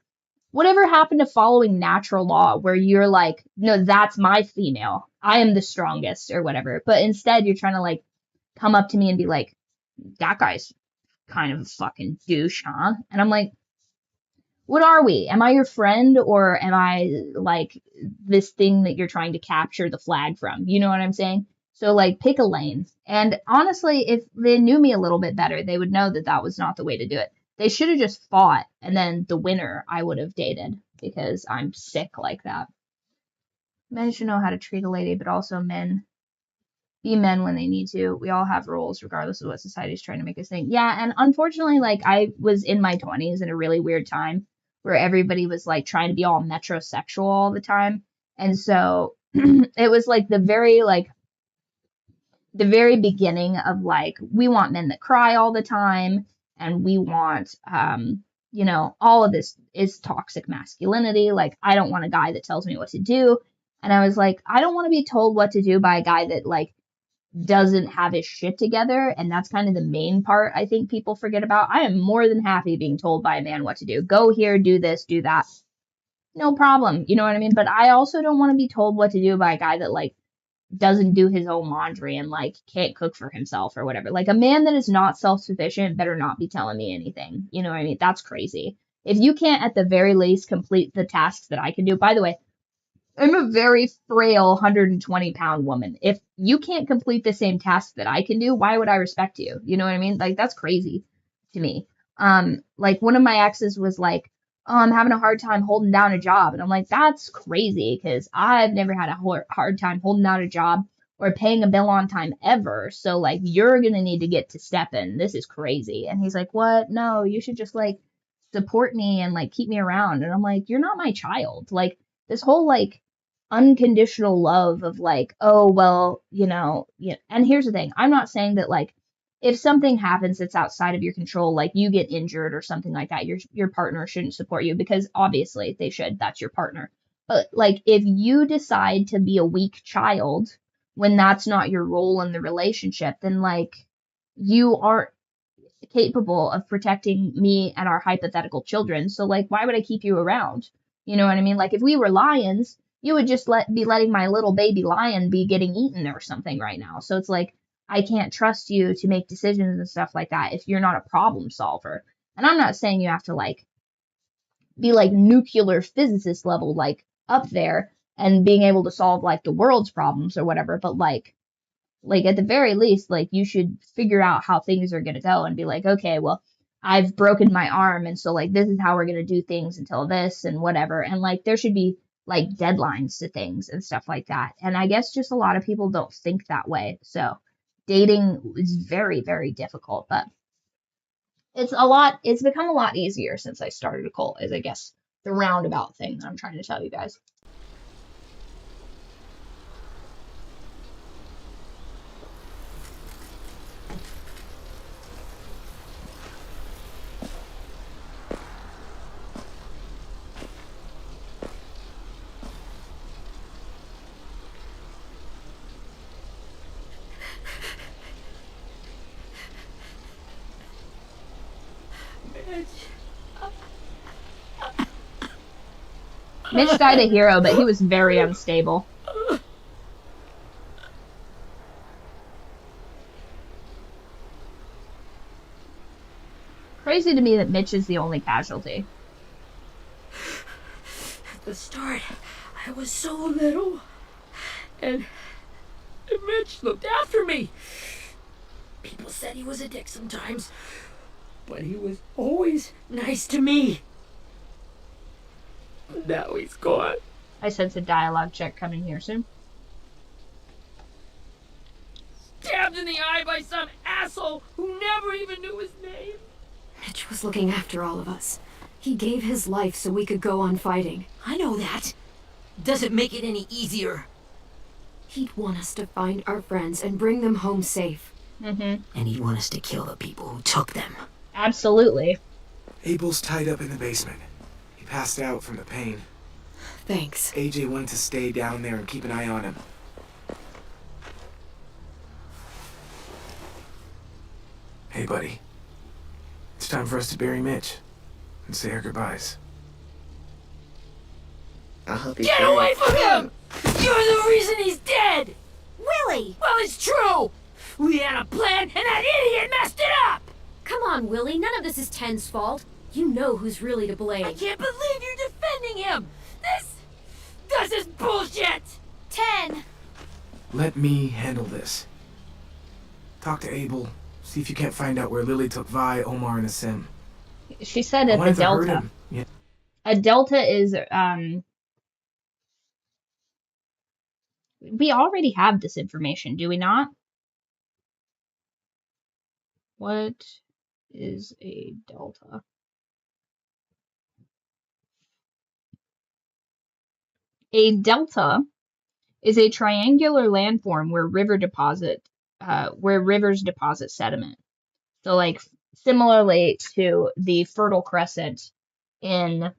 whatever happened to following natural law where you're like, no, that's my female, I am the strongest or whatever. But instead you're trying to like come up to me and be like, that guy's kind of a fucking douche, huh? And I'm like, what are we? Am I your friend, or am I like this thing that you're trying to capture the flag from? You know what I'm saying? So like pick a lane. And honestly, if they knew me a little bit better, they would know that that was not the way to do it. They should have just fought, and then the winner I would have dated, because I'm sick like that. Men should know how to treat a lady, but also men be men when they need to. We all have roles regardless of what society's trying to make us think. Yeah, and unfortunately, like I was in my 20s in a really weird time where everybody was like trying to be all metrosexual all the time. And so it was like the very beginning of like, we want men that cry all the time, and we want all of this is toxic masculinity. Like, I don't want a guy that tells me what to do. And I was like, I don't want to be told what to do by a guy that like doesn't have his shit together. And that's kind of the main part I think people forget about. I am more than happy being told by a man what to do. Go here, do this, do that. No problem. You know what I mean? But I also don't want to be told what to do by a guy that like doesn't do his own laundry and like can't cook for himself or whatever. Like, a man that is not self-sufficient better not be telling me anything. You know what I mean? That's crazy. If you can't at the very least complete the tasks that I can do, by the way, I'm a very frail 120-pound woman. If you can't complete the same task that I can do, why would I respect you? You know what I mean? Like, that's crazy to me. Like one of my exes was like, oh, I'm having a hard time holding down a job. And I'm like, that's crazy, because I've never had a hard time holding down a job or paying a bill on time ever. So like, you're going to need to get to stepping. This is crazy. And he's like, what? No, you should just like support me and like keep me around. And I'm like, you're not my child. Like, this whole like unconditional love of like, oh, well, yeah. And here's the thing. I'm not saying that like, if something happens that's outside of your control, like you get injured or something like that, your partner shouldn't support you, because obviously they should. That's your partner. But like, if you decide to be a weak child when that's not your role in the relationship, then like, you aren't capable of protecting me and our hypothetical children. So like, why would I keep you around? You know what I mean? Like, if we were lions, you would just be letting my little baby lion be getting eaten or something right now. So it's like, I can't trust you to make decisions and stuff like that if you're not a problem solver. And I'm not saying you have to like be like nuclear physicist level, like up there and being able to solve like the world's problems or whatever, but like at the very least, like, you should figure out how things are going to go and be like, okay, well, I've broken my arm, and so like, this is how we're going to do things until this and whatever. And like, there should be like deadlines to things and stuff like that. And I guess just a lot of people don't think that way. So dating is very, very difficult, but it's become a lot easier since I started a cult, is I guess the roundabout thing that I'm trying to tell you guys. Mitch died a hero, but he was very unstable. Crazy to me that Mitch is the only casualty. At the start, I was so little, and Mitch looked after me. People said he was a dick sometimes, but he was always nice to me. Now he's gone. I sense a dialogue check coming here soon. in the eye by some asshole who never even knew his name. Mitch was looking after all of us. He gave his life so we could go on fighting. I know that. Doesn't make it any easier. He'd want us to find our friends and bring them home safe. And he'd want us to kill the people who took them. Absolutely. Abel's tied up in the basement. He passed out from the pain. Thanks. AJ wanted to stay down there and keep an eye on him. Hey, buddy. It's time for us to bury Mitch and say our goodbyes. I'll help you. Get away from him! You're the reason he's dead! Willie! Well, it's true! We had a plan and that idiot messed it up! Come on, Willie. None of this is Ten's fault. You know who's really to blame. I can't believe you're defending him! This is bullshit! 10! Let me handle this. Talk to Abel. See if you can't find out where Lilly took Vi, Omar, and Asim. She said I at the wanted to hurt Delta. him. Yeah. A Delta is, we already have this information, do we not? What is a Delta? A delta is a triangular landform where rivers deposit sediment. So, like, similarly to the Fertile Crescent in,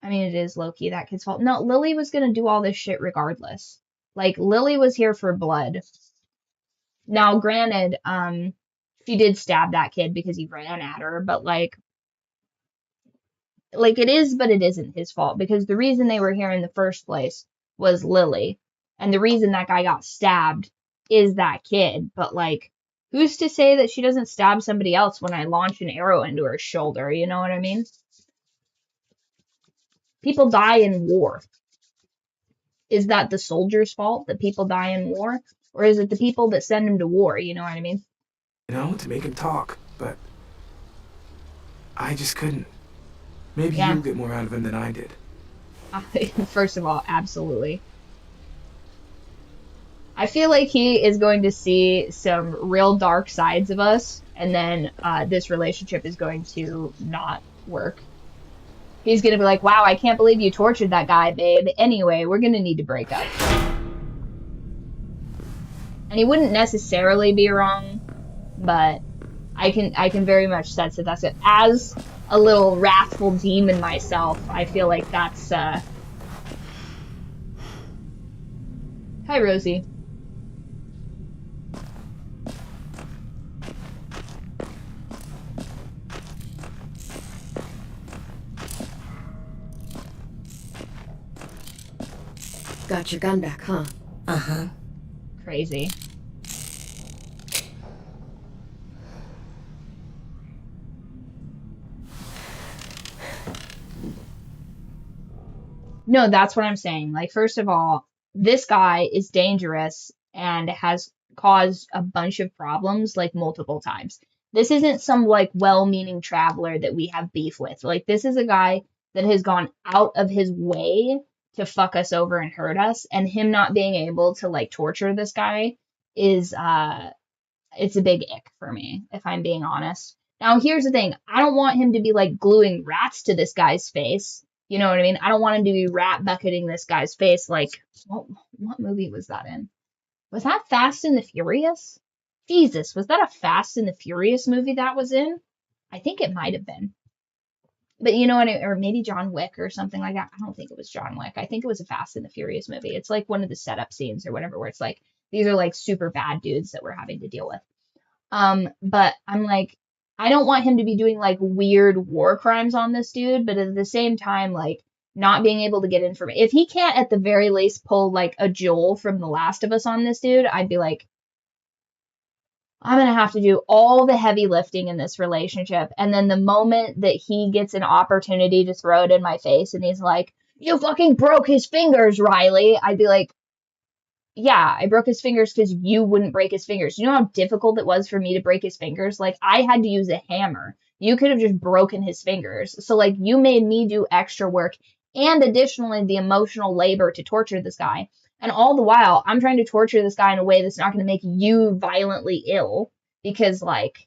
I mean, it is low-key that kid's fault. No, Lilly was gonna do all this shit regardless. Like, Lilly was here for blood. Now, granted, she did stab that kid because he ran at her, but like it is, but it isn't his fault, because the reason they were here in the first place was Lilly, and the reason that guy got stabbed is that kid. But like, who's to say that she doesn't stab somebody else when I launch an arrow into her shoulder? You know what I mean? People die in war. Is that the soldier's fault that people die in war? Or is it the people that send him to war? You know what I mean? You know, to make him talk, but I just couldn't. Maybe Yeah. you'll get more out of him than I did. First of all, absolutely. I feel like he is going to see some real dark sides of us, and then this relationship is going to not work. He's going to be like, wow, I can't believe you tortured that guy, babe. Anyway, we're going to need to break up. And he wouldn't necessarily be wrong, but I can very much sense that that's it. As a little wrathful demon myself, I feel like that's Hi, Rosie. Got your gun back, huh? Uh-huh. Crazy. No, that's what I'm saying. Like, first of all, this guy is dangerous and has caused a bunch of problems, like, multiple times. This isn't some, like, well-meaning traveler that we have beef with. Like, this is a guy that has gone out of his way to fuck us over and hurt us, and him not being able to, like, torture this guy is, it's a big ick for me, if I'm being honest. Now, here's the thing. I don't want him to be, like, gluing rats to this guy's face. You know what I mean? I don't want him to be rat bucketing this guy's face. Like, what movie was that in? Was that Fast and the Furious? Jesus, was that a Fast and the Furious movie that was in? I think it might have been. But you know what? Or maybe John Wick or something like that. I don't think it was John Wick. I think it was a Fast and the Furious movie. It's like one of the setup scenes or whatever, where it's like, these are like super bad dudes that we're having to deal with. But I'm like, I don't want him to be doing like weird war crimes on this dude, but at the same time, like, not being able to get information. If he can't at the very least pull like a Joel from The Last of Us on this dude, I'd be like, I'm gonna have to do all the heavy lifting in this relationship. And then the moment that he gets an opportunity to throw it in my face and he's like, you fucking broke his fingers, Riley, I'd be like, yeah, I broke his fingers because you wouldn't break his fingers. You know how difficult it was for me to break his fingers? Like, I had to use a hammer. You could have just broken his fingers. So, like, you made me do extra work and additionally the emotional labor to torture this guy. And all the while, I'm trying to torture this guy in a way that's not going to make you violently ill because, like,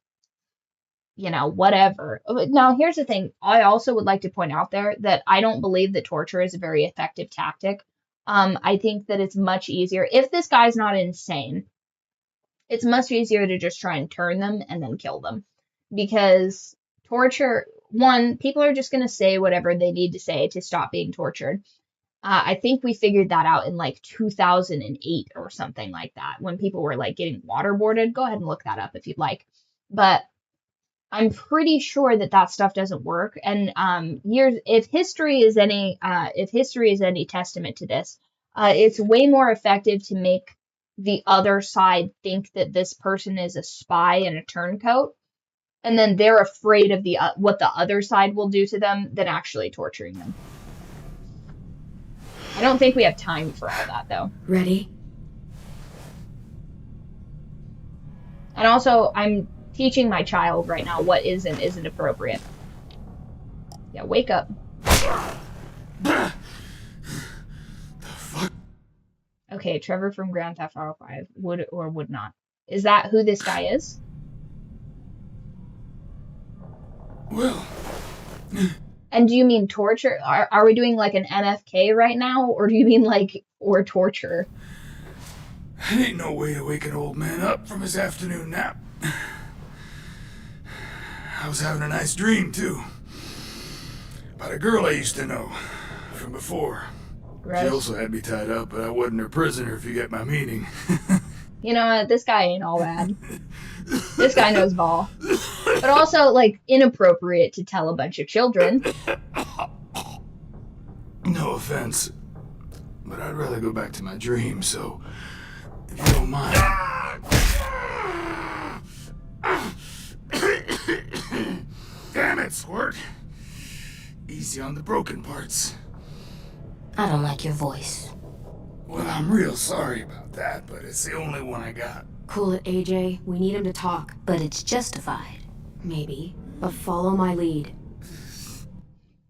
whatever. Now, here's the thing. I also would like to point out there that I don't believe that torture is a very effective tactic. I think that it's much easier. If this guy's not insane, it's much easier to just try and turn them and then kill them. Because torture, one, people are just going to say whatever they need to say to stop being tortured. I think we figured that out in like 2008 or something like that, when people were like getting waterboarded. Go ahead and look that up if you'd like. But I'm pretty sure that stuff doesn't work. And if history is any testament to this, it's way more effective to make the other side think that this person is a spy and a turncoat, and then they're afraid of what the other side will do to them than actually torturing them. I don't think we have time for all that, though. Ready? And also, I'm teaching my child right now what is and isn't appropriate. Yeah, wake up. The fuck? Okay, Trevor from Grand Theft Auto 5 would or would not. Is that who this guy is? Well. And do you mean torture? Are we doing like an MFK right now? Or do you mean like, or torture? Ain't no way to wake an old man up from his afternoon nap. I was having a nice dream, too. About a girl I used to know from before. Gross. She also had me tied up, but I wasn't her prisoner, if you get my meaning. You know what? This guy ain't all bad. This guy knows ball. But also, like, inappropriate to tell a bunch of children. No offense, but I'd rather go back to my dream, so if you don't mind. Damn it, Squirt. Easy on the broken parts. I don't like your voice. Well, I'm real sorry about that, but it's the only one I got. Cool it, AJ. We need him to talk. But it's justified. Maybe. But follow my lead.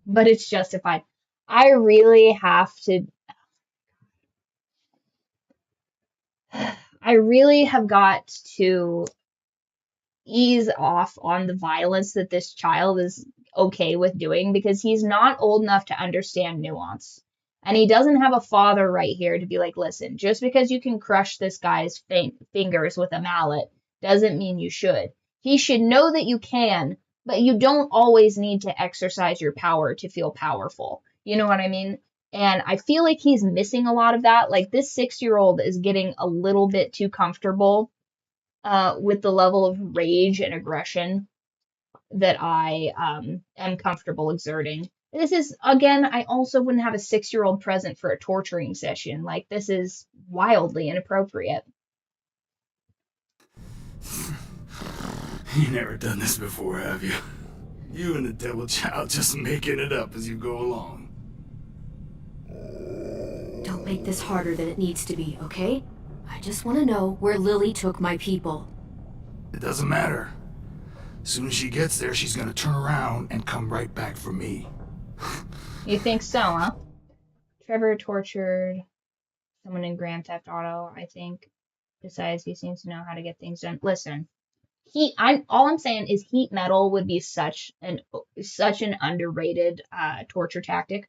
But it's justified. I really have to... I really have got to ease off on the violence that this child is okay with doing, because he's not old enough to understand nuance. And he doesn't have a father right here to be like, listen, just because you can crush this guy's fingers with a mallet doesn't mean you should. He should know that you can, but you don't always need to exercise your power to feel powerful. You know what I mean? And I feel like he's missing a lot of that. Like, this 6-year-old is getting a little bit too comfortable with the level of rage and aggression that I am comfortable exerting. This is, again, I also wouldn't have a 6-year-old present for a torturing session. Like, this is wildly inappropriate. You never done this before, have you? You and the devil child just making it up as you go along. Don't make this harder than it needs to be, okay? I just want to know where Lilly took my people. It doesn't matter. As soon as she gets there, she's gonna turn around and come right back for me. You think so, huh? Trevor tortured someone in Grand Theft Auto, I think. Besides, he seems to know how to get things done. Listen, all I'm saying is heat metal would be such an underrated torture tactic.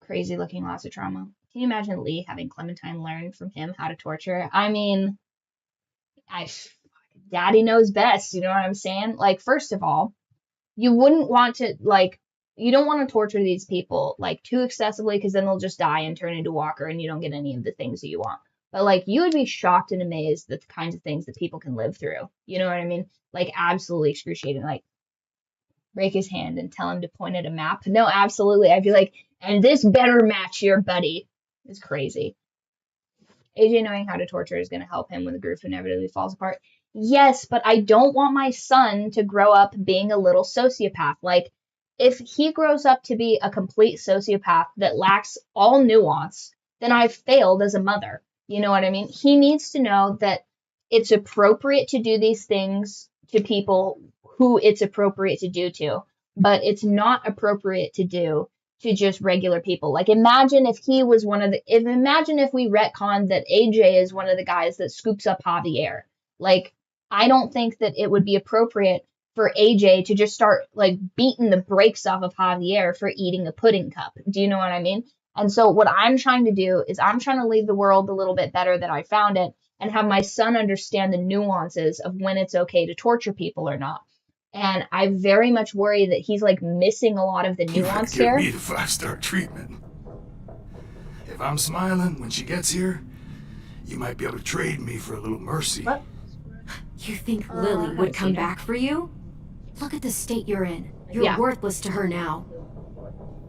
Crazy looking, lots of trauma. Can you imagine Lee having Clementine learn from him how to torture? I mean, Daddy knows best, you know what I'm saying? Like, first of all, you wouldn't want to, like, you don't want to torture these people, like, too excessively, because then they'll just die and turn into Walker and you don't get any of the things that you want. But, like, you would be shocked and amazed at the kinds of things that people can live through. You know what I mean? Like, absolutely excruciating. Like, break his hand and tell him to point at a map. No, absolutely. I'd be like, and this better match your buddy. It's crazy. AJ knowing how to torture is going to help him when the group inevitably falls apart. Yes, but I don't want my son to grow up being a little sociopath. Like, if he grows up to be a complete sociopath that lacks all nuance, then I've failed as a mother. You know what I mean? He needs to know that it's appropriate to do these things to people who it's appropriate to do to, but it's not appropriate to do to just regular people. Like, imagine if he was imagine if we retconned that AJ is one of the guys that scoops up Javier. Like, I don't think that it would be appropriate for AJ to just start, like, beating the brakes off of Javier for eating a pudding cup. Do you know what I mean? And so what I'm trying to do is I'm trying to leave the world a little bit better than I found it and have my son understand the nuances of when it's okay to torture people or not. And I very much worry that he's, like, missing a lot of the nuance here. You might give me the 5-star treatment. If I'm smiling when she gets here, you might be able to trade me for a little mercy. What? You think Lilly would come back for you? Look at the state you're in. You're worthless to her now.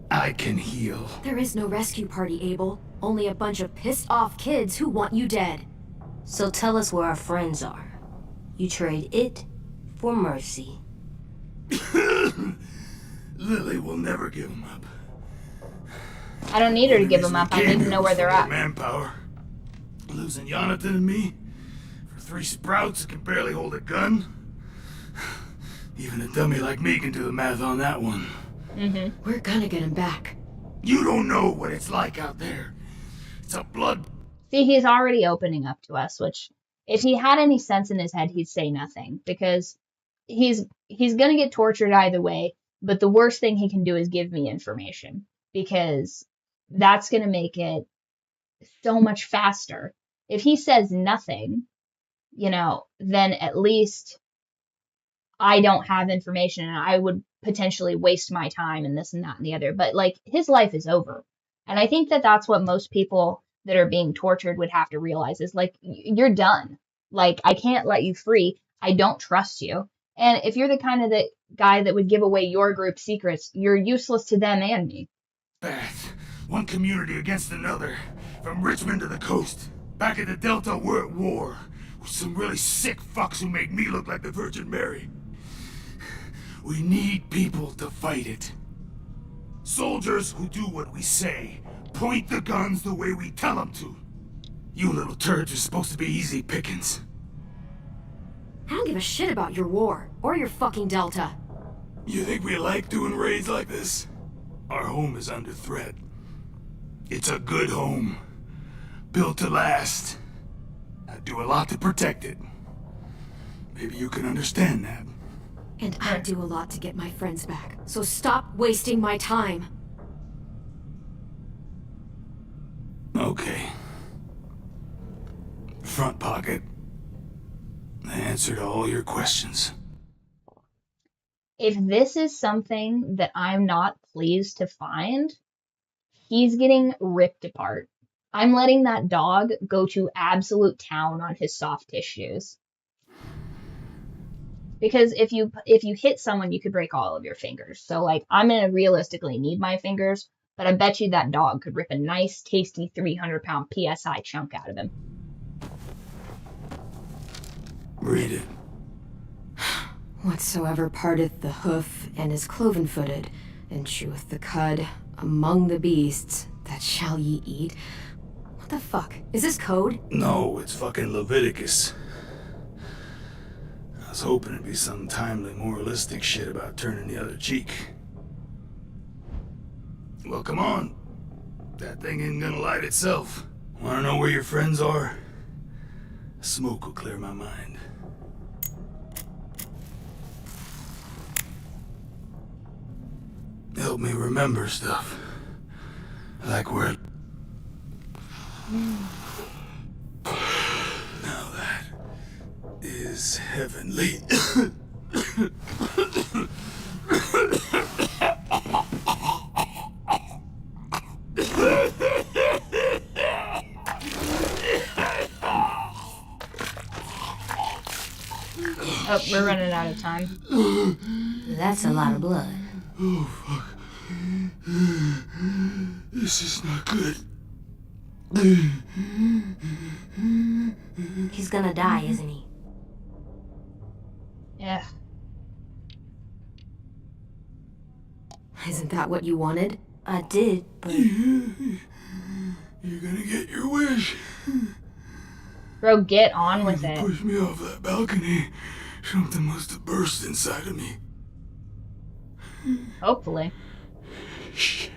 I can heal. There is no rescue party, Abel. Only a bunch of pissed off kids who want you dead. So tell us where our friends are. You trade it for mercy. Lilly will never give him up. I don't need her to give them up. I need to know where they're at. Manpower. Losing Jonathan and me for 3 sprouts who can barely hold a gun. Even a dummy like me can do the math on that one. Mm-hmm. We're gonna get him back. You don't know what it's like out there. It's a blood... See, he's already opening up to us, which, if he had any sense in his head, he'd say nothing, because he's gonna get tortured either way, but the worst thing he can do is give me information, because that's gonna make it so much faster. If he says nothing, you know, then at least I don't have information and I would potentially waste my time and this and that and the other. But, like, his life is over. And I think that that's what most people that are being tortured would have to realize is, like, you're done. Like, I can't let you free. I don't trust you. And if you're the kind of the guy that would give away your group secrets, you're useless to them and me. Beth, one community against another. From Richmond to the coast. Back at the Delta, we're at war. With some really sick fucks who make me look like the Virgin Mary. We need people to fight it. Soldiers who do what we say. Point the guns the way we tell them to. You little turds are supposed to be easy pickings. I don't give a shit about your war, or your fucking Delta. You think we like doing raids like this? Our home is under threat. It's a good home. Built to last. I do a lot to protect it. Maybe you can understand that. And I do a lot to get my friends back. So stop wasting my time. Okay. Front pocket. The answer to all your questions. If this is something that I'm not pleased to find, he's getting ripped apart. I'm letting that dog go to absolute town on his soft tissues. Because if you hit someone, you could break all of your fingers. So, like, I'm going to realistically need my fingers, but I bet you that dog could rip a nice, tasty 300-pound PSI chunk out of him. Read it. Whatsoever parteth the hoof and is cloven-footed, and cheweth the cud among the beasts, that shall ye eat. What the fuck? Is this code? No, it's fucking Leviticus. I was hoping it'd be some timely moralistic shit about turning the other cheek. Well, come on. That thing ain't gonna light itself. Wanna know where your friends are? Smoke will clear my mind. Help me remember stuff. Like where... Now that is heavenly. Oh, we're running out of time. That's a lot of blood. Oh, fuck. This is not good. He's gonna die, isn't he? Yeah. Isn't that what you wanted? I did, but... You're gonna get your wish. Bro, get on with You it. pushed me off that balcony. Something must have burst inside of me. Hopefully. Shit.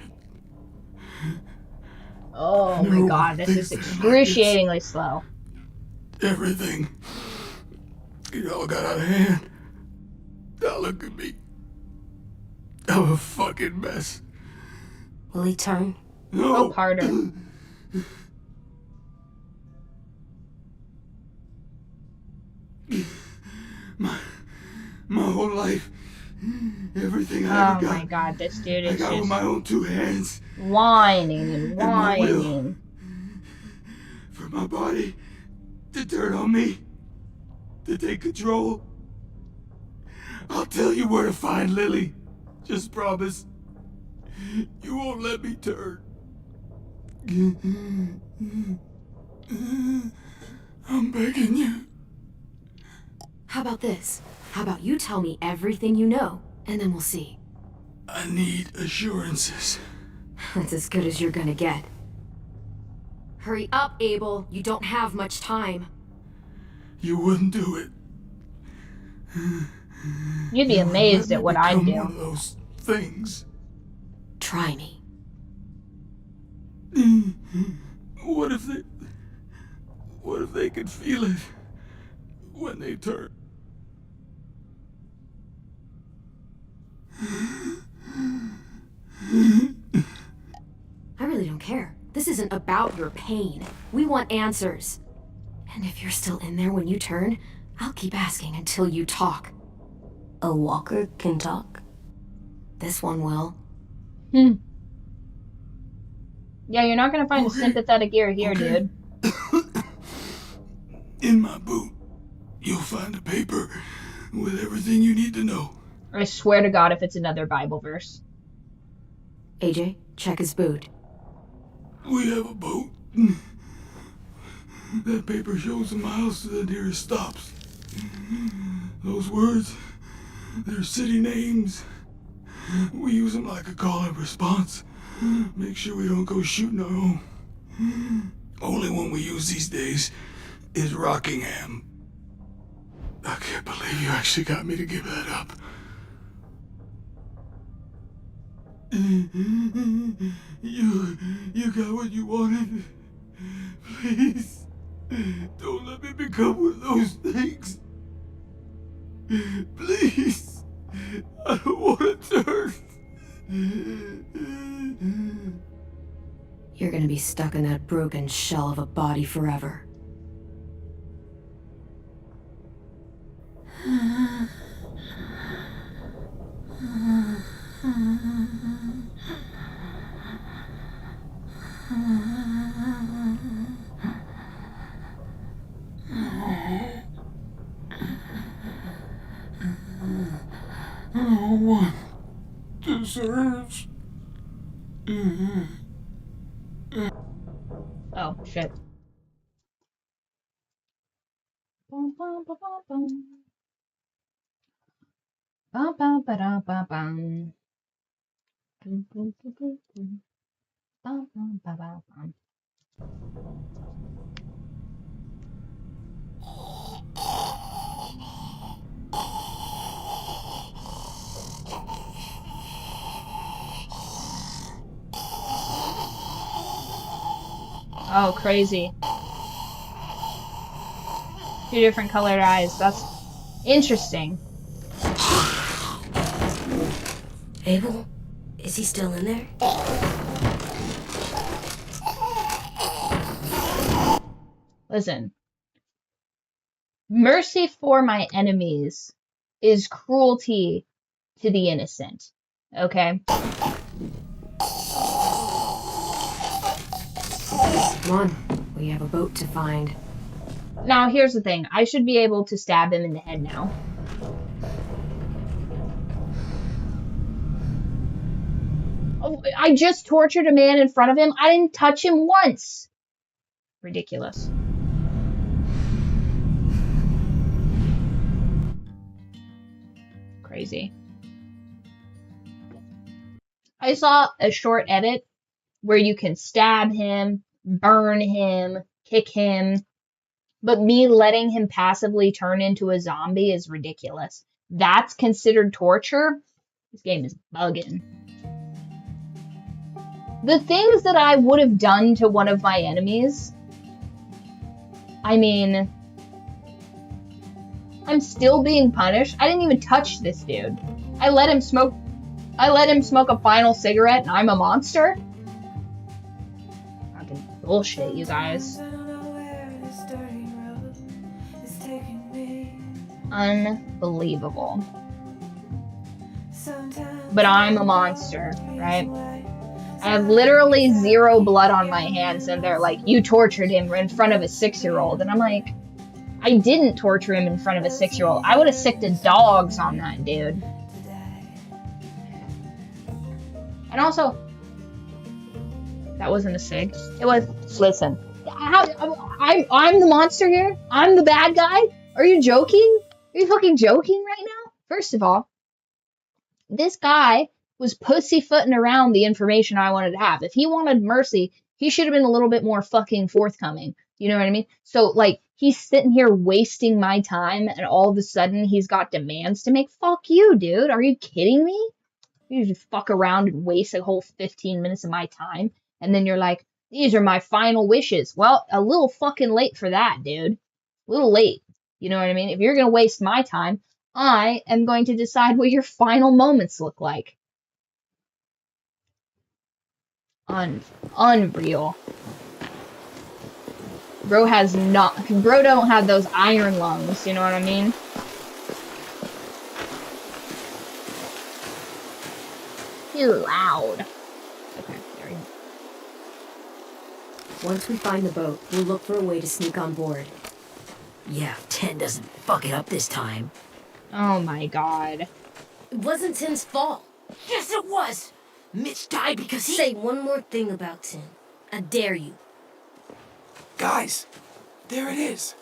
Oh my god, this is excruciatingly slow. Everything. It all got out of hand. Now look at me. I'm a fucking mess. Will he turn? No. Hope harder. My whole life, everything I ever got. Oh my god, this dude I is got with just my own 2 hands. whining and my will. whining. For my body to turn on me, to take control. I'll tell you where to find Lilly. Just promise. You won't let me turn. I'm begging you. How about this? How about you tell me everything you know, and then we'll see. I need assurances. That's as good as you're gonna get. Hurry up, Abel. You don't have much time. You wouldn't do it. You'd be amazed at what I'd One do. of those things. Try me. What if they could feel it when they turn? I really don't care. This isn't about your pain. We want answers. And if you're still in there when you turn, I'll keep asking until you talk. A walker can talk? This one will. Yeah, you're not gonna find a sympathetic ear here, dude. In my boot, you'll find a paper with everything you need to know. I swear to God if it's another Bible verse. AJ, check his boot. We have a boat. That paper shows the miles to the nearest stops. Those words, they're city names. We use them like a call and response. Make sure we don't go shooting our own. Only one we use these days is Rockingham. I can't believe you actually got me to give that up. You got what you wanted. Please, don't let me become one of those things. Please, I don't want to turn. You're gonna be stuck in that broken shell of a body forever. No one deserves. Oh, shit. Bum, bum, ba, bum, bum. Bum, bum, ba, da, ba, bum. Boom, boom, boom, boom, boom. Bum, bum, ba, ba, bum. Oh, crazy. 2 different colored eyes. That's interesting. Abel? Is he still in there? Listen. Mercy for my enemies is cruelty to the innocent. Okay? Come on, we have a boat to find. Now, here's the thing. I should be able to stab him in the head now. Oh, I just tortured a man in front of him. I didn't touch him once. Ridiculous. Crazy. I saw a short edit where you can stab him, burn him, kick him, but me letting him passively turn into a zombie is ridiculous. That's considered torture? This game is bugging. The things that I would have done to one of my enemies, I mean, I'm still being punished. I didn't even touch this dude. I let him smoke a final cigarette and I'm a monster? Fucking bullshit, you guys. Unbelievable. But I'm a monster, right? I have literally 0 blood on my hands and they're like, you tortured him in front of a 6-year-old. And I'm like, I didn't torture him in front of a 6-year-old. I would have sicked the dogs on that dude. And also, that wasn't a sig. It was, listen, I'm the monster here? I'm the bad guy? Are you joking? Are you fucking joking right now? First of all, this guy was pussyfooting around the information I wanted to have. If he wanted mercy, he should have been a little bit more fucking forthcoming. You know what I mean? So, like, he's sitting here wasting my time, and all of a sudden he's got demands to make. Fuck you, dude. Are you kidding me? You just fuck around and waste a whole 15 minutes of my time, and then you're like, these are my final wishes. Well, a little fucking late for that, dude. A little late. You know what I mean? If you're gonna waste my time, I am going to decide what your final moments look like. Unreal. Bro don't have those iron lungs, you know what I mean? Too loud. Okay, there we go. Once we find the boat, we'll look for a way to sneak on board. Yeah, 10 doesn't fuck it up this time. Oh my god. It wasn't Tim's fault. Yes, it was! Mitch died because he... Say one more thing about Tim. I dare you. Guys, there it is.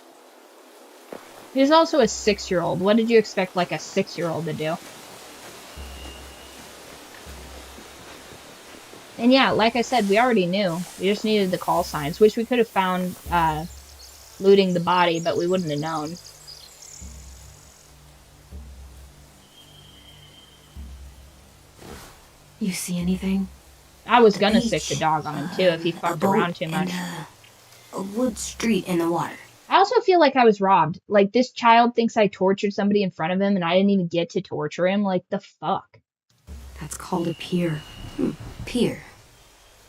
He's also a 6-year-old. What did you expect, like, a 6-year-old to do? And yeah, like I said, we already knew. We just needed the call signs, which we could have found looting the body, but we wouldn't have known. You see anything? I was gonna sick the dog on him too if he fucked around too much. A wood street in the water. I also feel like I was robbed. Like, this child thinks I tortured somebody in front of him and I didn't even get to torture him. Like, the fuck? That's called a pier. Pier.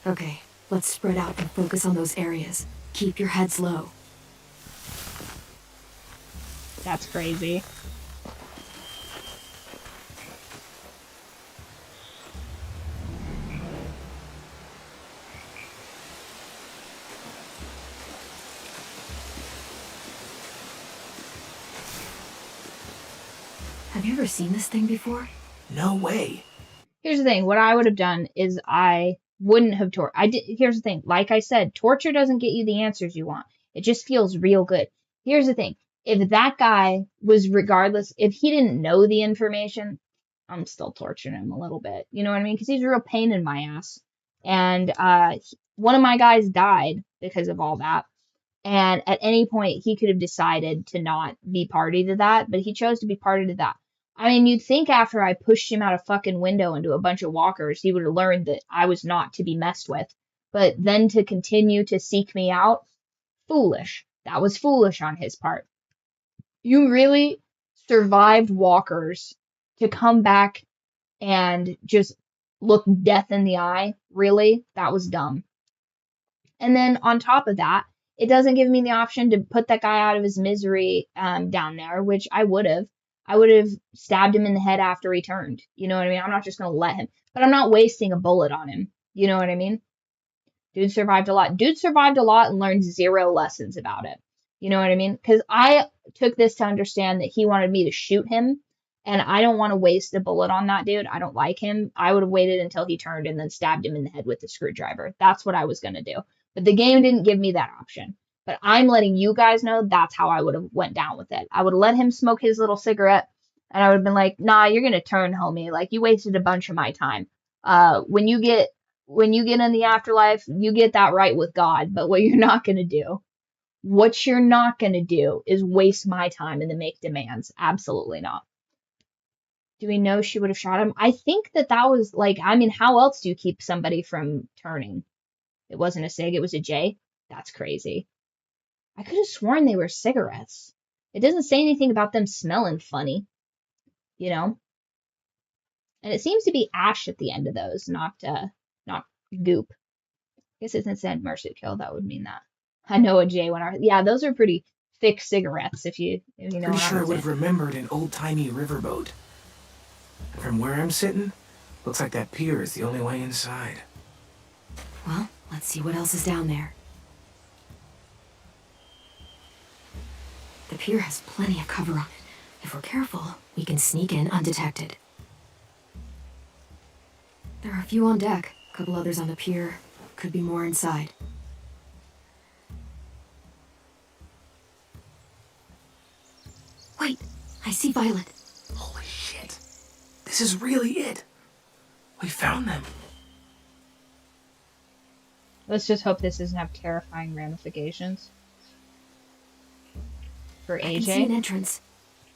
Okay, let's spread out and focus on those areas. Keep your heads low. That's crazy. Have you ever seen this thing before? No way. Here's the thing. What I would have done is I wouldn't have here's the thing. Like I said, torture doesn't get you the answers you want. It just feels real good. Here's the thing. If that guy was if he didn't know the information, I'm still torturing him a little bit. You know what I mean? Because he's a real pain in my ass. And one of my guys died because of all that. And at any point, he could have decided to not be party to that, but he chose to be party to that. I mean, you'd think after I pushed him out a fucking window into a bunch of walkers, he would have learned that I was not to be messed with. But then to continue to seek me out, foolish. That was foolish on his part. You really survived walkers to come back and just look death in the eye? Really? That was dumb. And then on top of that, it doesn't give me the option to put that guy out of his misery down there, which I would have. I would have stabbed him in the head after he turned. You know what I mean? I'm not just going to let him. But I'm not wasting a bullet on him. You know what I mean? Dude survived a lot. Dude survived a lot and learned 0 lessons about it. You know what I mean? Because I took this to understand that he wanted me to shoot him. And I don't want to waste a bullet on that dude. I don't like him. I would have waited until he turned and then stabbed him in the head with a screwdriver. That's what I was going to do. But the game didn't give me that option. But I'm letting you guys know that's how I would have went down with it. I would have let him smoke his little cigarette, and I would have been like, nah, you're going to turn, homie. Like, you wasted a bunch of my time. When you get in the afterlife, you get that right with God. But what you're not going to do is waste my time and then make demands. Absolutely not. Do we know she would have shot him? I think that was like, I mean, how else do you keep somebody from turning? It wasn't a cig, it was a J? That's crazy. I could have sworn they were cigarettes. It doesn't say anything about them smelling funny, you know? And it seems to be ash at the end of those, not goop. I guess it said mercy kill, that would mean that. I know a J when yeah, those are pretty thick cigarettes if you know Pretty what sure I I'm would have saying. remembered an old-timey riverboat. And from where I'm sitting, looks like that pier is the only way inside. Well, let's see what else is down there. The pier has plenty of cover on it. If we're careful, we can sneak in undetected. There are a few on deck, a couple others on the pier. Could be more inside. Wait, I see Violet. Holy shit. This is really it. We found them. Let's just hope this doesn't have terrifying ramifications. For AJ. I can see an entrance.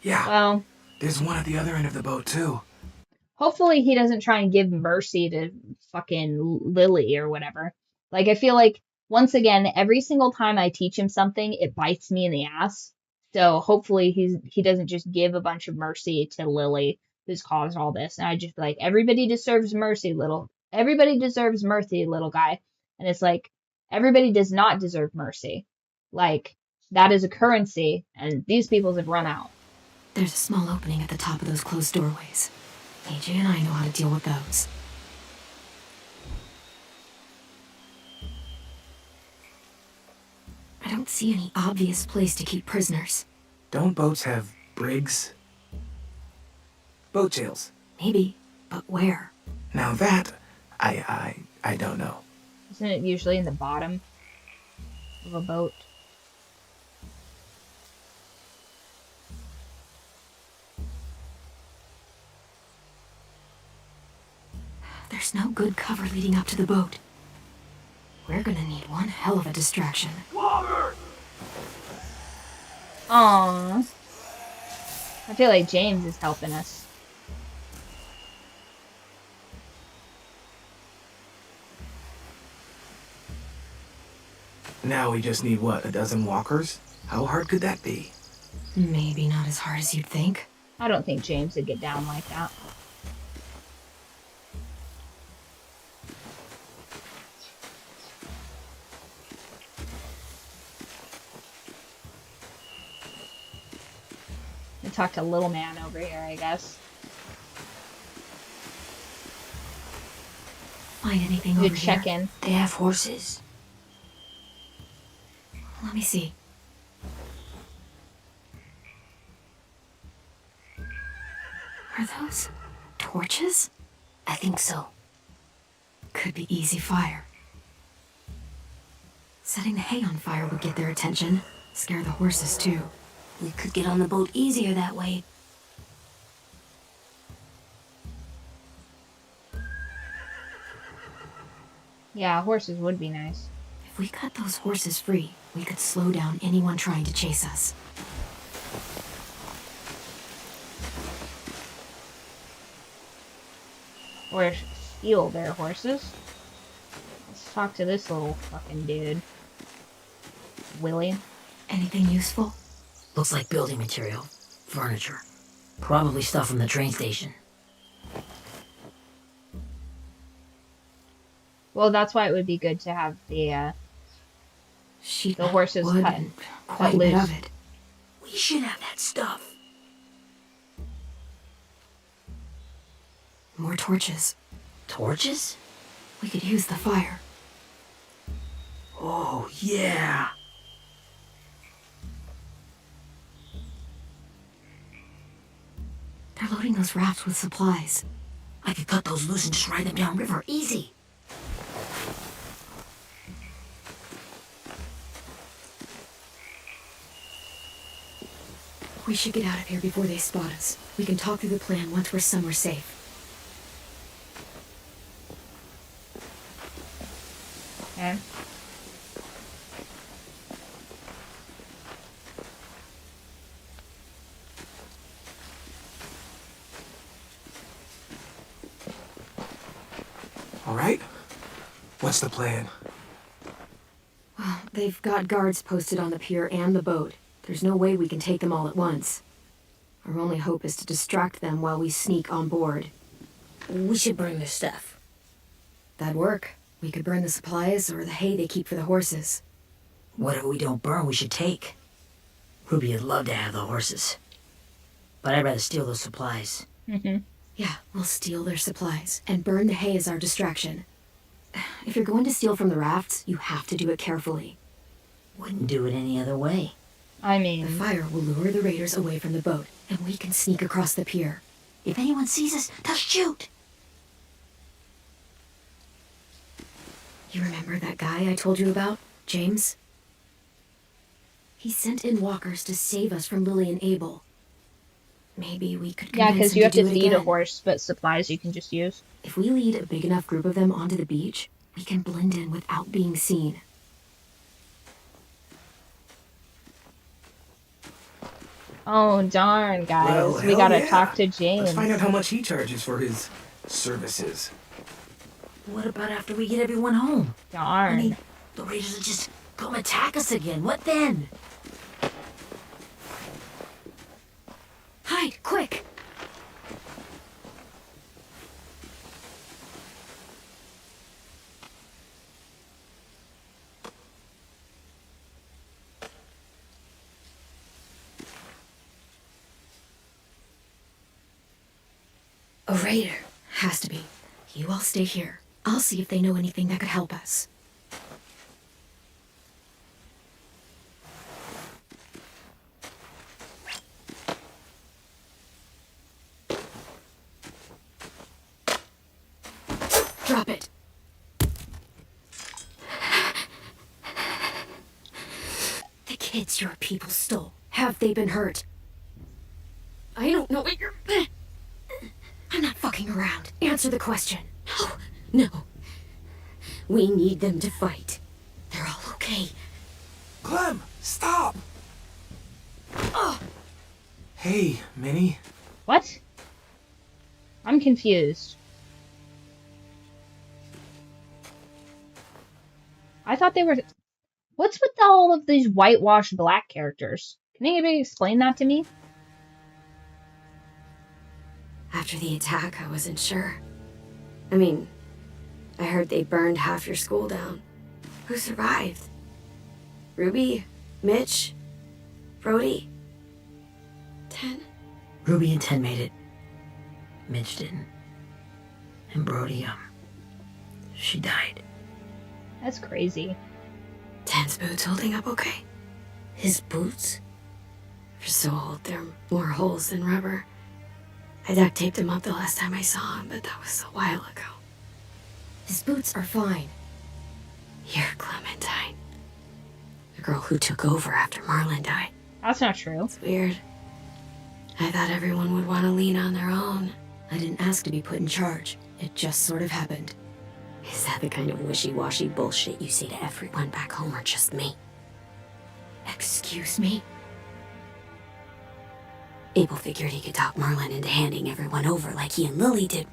Yeah. Well, There's one at the other end of the boat, too. hopefully he doesn't try and give mercy to fucking Lilly or whatever. Like, I feel like, once again, every single time I teach him something, it bites me in the ass. So hopefully he doesn't just give a bunch of mercy to Lilly, who's caused all this. And I just be like, everybody deserves mercy, little guy. And it's like, everybody does not deserve mercy. Like, that is a currency, and these peoples have run out. There's a small opening at the top of those closed doorways. AJ and I know how to deal with those. I don't see any obvious place to keep prisoners. Don't boats have brigs? Boat jails. Maybe, but where? Now that, I don't know. Isn't it usually in the bottom of a boat? There's no good cover leading up to the boat. We're gonna need one hell of a distraction. Water! Aww. I feel like James is helping us. Now we just need, what, a dozen walkers? How hard could that be? Maybe not as hard as you'd think. I don't think James would get down like that. We'll talk to little man over here, I guess. Find anything Good over check here? in. They have horses. Let me see. Are those torches? I think so. Could be easy fire. Setting the hay on fire would get their attention. Scare the horses, too. We could get on the boat easier that way. Yeah, horses would be nice. If we cut those horses free, we could slow down anyone trying to chase us. Or steal their horses. Let's talk to this little fucking dude. Willie. Anything useful? Looks like building material. Furniture. Probably stuff from the train station. Well, that's why it would be good to have the Sheet the horses wood cut, and cut quite a bit loose. of it. We should have that stuff. More torches. Torches? We could use the fire. Oh, yeah. They're loading those rafts with supplies. I could cut those loose and just ride them downriver. Easy. We should get out of here before they spot us. We can talk through the plan once we're somewhere safe. Okay. what's the plan? Well, they've got guards posted on the pier and the boat. There's no way we can take them all at once. Our only hope is to distract them while we sneak on board. We should burn their stuff. That'd work. We could burn the supplies or the hay they keep for the horses. Whatever we don't burn, we should take. Ruby would love to have the horses. But I'd rather steal those supplies. Yeah, we'll steal their supplies and burn the hay as our distraction. If you're going to steal from the rafts, you have to do it carefully. Wouldn't do it any other way. I mean... The fire will lure the raiders away from the boat, and we can sneak across the pier. If anyone sees us, they'll shoot. You remember that guy I told you about, James? He sent in walkers to save us from Lilly and Abel. Maybe we could Yeah, convince because him you have do to it feed a again. horse, but supplies you can just use. If we lead a big enough group of them onto the beach, we can blend in without being seen. Oh, darn, guys. Well, We hell gotta yeah. talk to James. Let's find out how much he charges for his services. What about after we get everyone home? Darn. I mean, the raiders will just come attack us again. What then? Hide, quick! A raider. Has to be. You all stay here. I'll see if they know anything that could help us. Drop it. The kids your people stole. Have they been hurt? I don't know what you're... I'm not fucking around. Answer the question. No. We need them to fight. They're all okay. Clem, stop! Hey, Minnie. What? I'm confused. I thought they were... What's with all of these whitewashed black characters? Can anybody explain that to me? After the attack, I wasn't sure. I mean, I heard they burned half your school down. Who survived? Ruby? Mitch? Brody? 10? Ruby and 10 made it. Mitch didn't. And Brody, she died. That's crazy. 10's boots holding up okay? His boots? They're so old, there are more holes than rubber. I duct taped him up the last time I saw him, but that was a while ago. His boots are fine. You're Clementine. The girl who took over after Marlon died. That's not true. It's weird. I thought everyone would want to lean on their own. I didn't ask to be put in charge. It just sort of happened. Is that the kind of wishy-washy bullshit you say to everyone back home or just me? Excuse me? Abel figured he could talk Marlon into handing everyone over like he and Lilly did,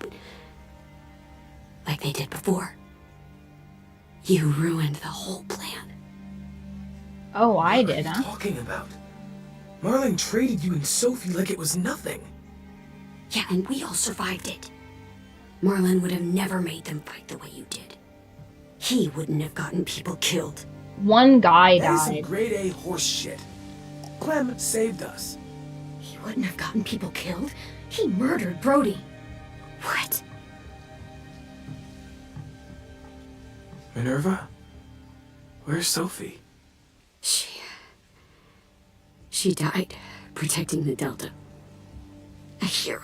like they did before. You ruined the whole plan. Oh, I What are did, you huh? talking about? Marlon traded you and Sophie like it was nothing. Yeah, and we all survived it. Marlon would have never made them fight the way you did. He wouldn't have gotten people killed. One guy That is some died. grade A horse shit. Clem saved us. He wouldn't have gotten people killed. He murdered Brody. What? Minerva? Where's Sophie? She died protecting the Delta. A hero.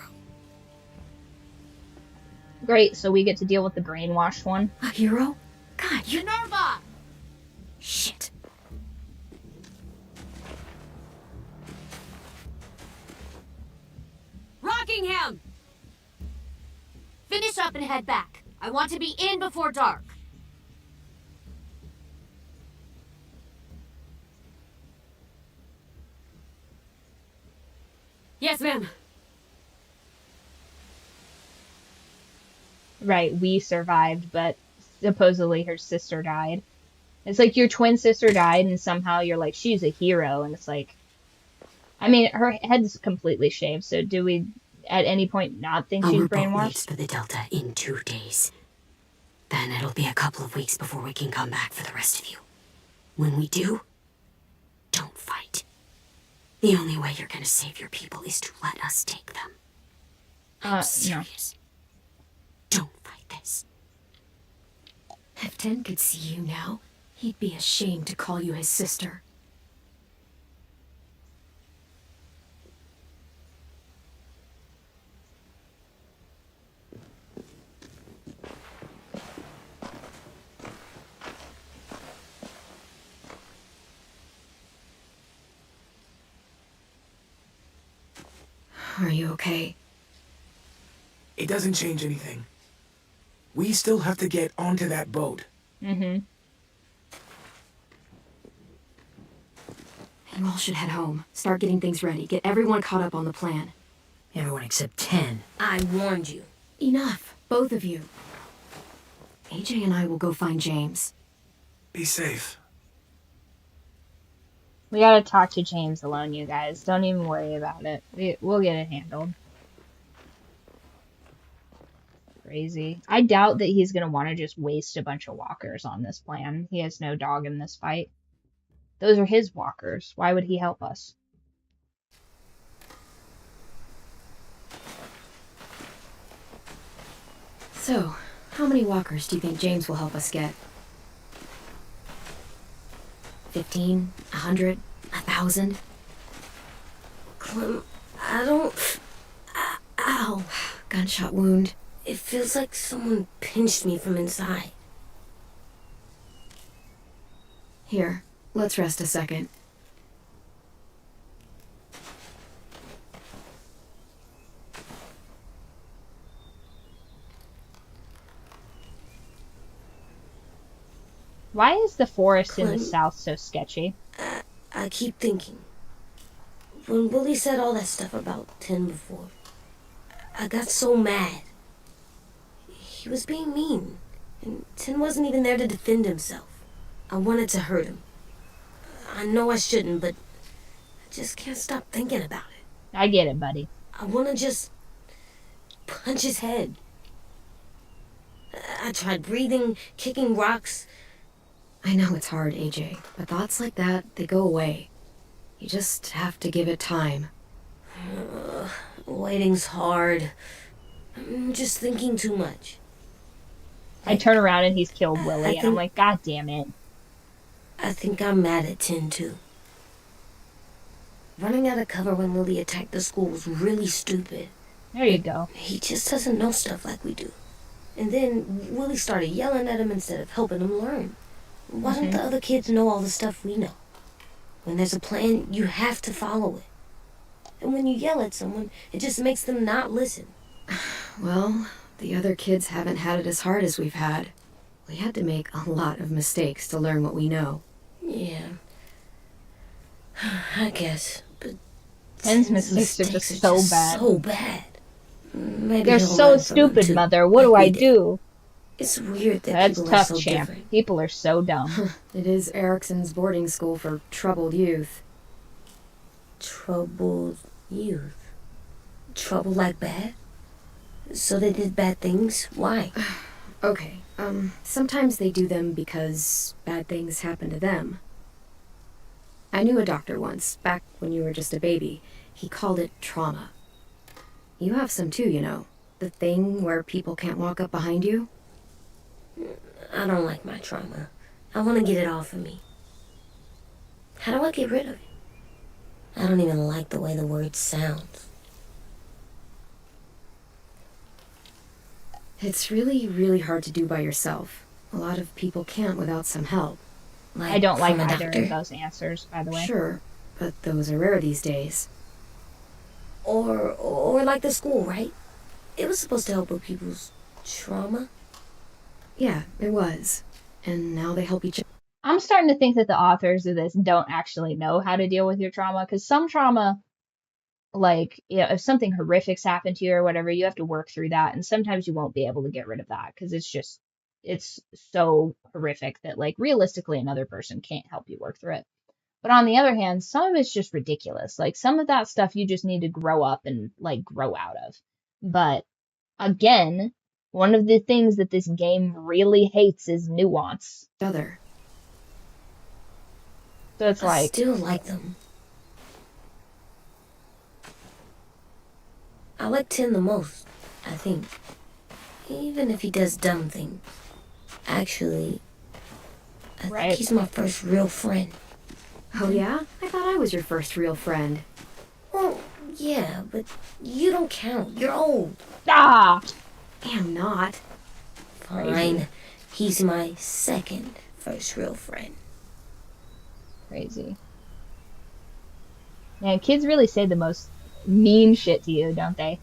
Great, so we get to deal with the brainwashed one. A hero? God, you're... Minerva! Shit. Rockingham! Finish up and head back. I want to be in before dark. Yes, ma'am. Right, we survived, but supposedly her sister died. It's like your twin sister died and somehow you're like, she's a hero. And it's like, I mean, her head's completely shaved. So do we at any point not think she's Our boat brainwashed? leaves for the Delta in 2 days. Then it'll be a couple of weeks before we can come back for the rest of you. When we do, don't fight. The only way you're gonna save your people is to let us take them. I'm serious. Don't fight this. If Ten could see you now, he'd be ashamed to call you his sister. Are you okay? It doesn't change anything. We still have to get onto that boat. Mm-hmm. You all should head home. Start getting things ready. Get everyone caught up on the plan. Everyone except 10. I warned you. Enough, both of you. AJ and I will go find James. Be safe. We gotta talk to James alone, you guys. Don't even worry about it. We'll get it handled. Crazy. I doubt that he's gonna want to just waste a bunch of walkers on this plan. He has no dog in this fight. Those are his walkers. Why would he help us? So, how many walkers do you think James will help us get? 15? 100? 1,000? Clem, I don't... Ow. Gunshot wound. It feels like someone pinched me from inside. Here, let's rest a second. Why is the forest in the Clem, south so sketchy? I keep thinking. When Willie said all that stuff about 10 before, I got so mad. He was being mean, and 10 wasn't even there to defend himself. I wanted to hurt him. I know I shouldn't, but I just can't stop thinking about it. I get it, buddy. I want to just punch his head. I tried breathing, kicking rocks. I know it's hard, AJ, but thoughts like that, they go away. You just have to give it time. Waiting's hard. I'm just thinking too much. I turn around and he's killed Willie, and I'm like, God damn it. I think I'm mad at 10 too. Running out of cover when Lilly attacked the school was really stupid. There you go. He just doesn't know stuff like we do. And then Willie started yelling at him instead of helping him learn. Why don't the other kids know all the stuff we know? When there's a plan, you have to follow it. And when you yell at someone, it just makes them not listen. Well, the other kids haven't had it as hard as we've had. We had to make a lot of mistakes to learn what we know. Yeah. I guess, but... 10's mistakes are just so bad. So bad. Maybe They're he'll so learn from them, stupid, too, Mother. What do like I we did. do? It's weird that That's people tough, are so champ. different. People are so dumb. It is Erickson's boarding school for troubled youth. Troubled youth. Trouble like bad? So they did bad things? Why? Okay, sometimes they do them because bad things happen to them. I knew a doctor once, back when you were just a baby. He called it trauma. You have some too, you know. The thing where people can't walk up behind you. I don't like my trauma. I want to get it off of me. How do I get rid of it? I don't even like the way the word sounds. It's really, really hard to do by yourself. A lot of people can't without some help. Like I don't like from a either doctor. of those answers, by the way. Sure, but those are rare these days. Or like the school, right? It was supposed to help with people's trauma. Yeah, it was. And now they help each other. I'm starting to think that the authors of this don't actually know how to deal with your trauma, because some trauma, like, you know, if something horrific's happened to you or whatever, you have to work through that, and sometimes you won't be able to get rid of that because it's just it's so horrific that, like, realistically another person can't help you work through it. But on the other hand, some of it's just ridiculous. Like, some of that stuff you just need to grow up and, like, grow out of. But again, one of the things that this game really hates is nuance. Other. So it's I like, still like them. I like Tin the most, I think. Even if he does dumb things. Actually, I think he's my first real friend. Oh yeah? I thought I was your first real friend. Well, yeah, but you don't count. You're old. ah! Am not. Fine. He's my second first real friend. Crazy. Man, kids really say the most mean shit to you, don't they?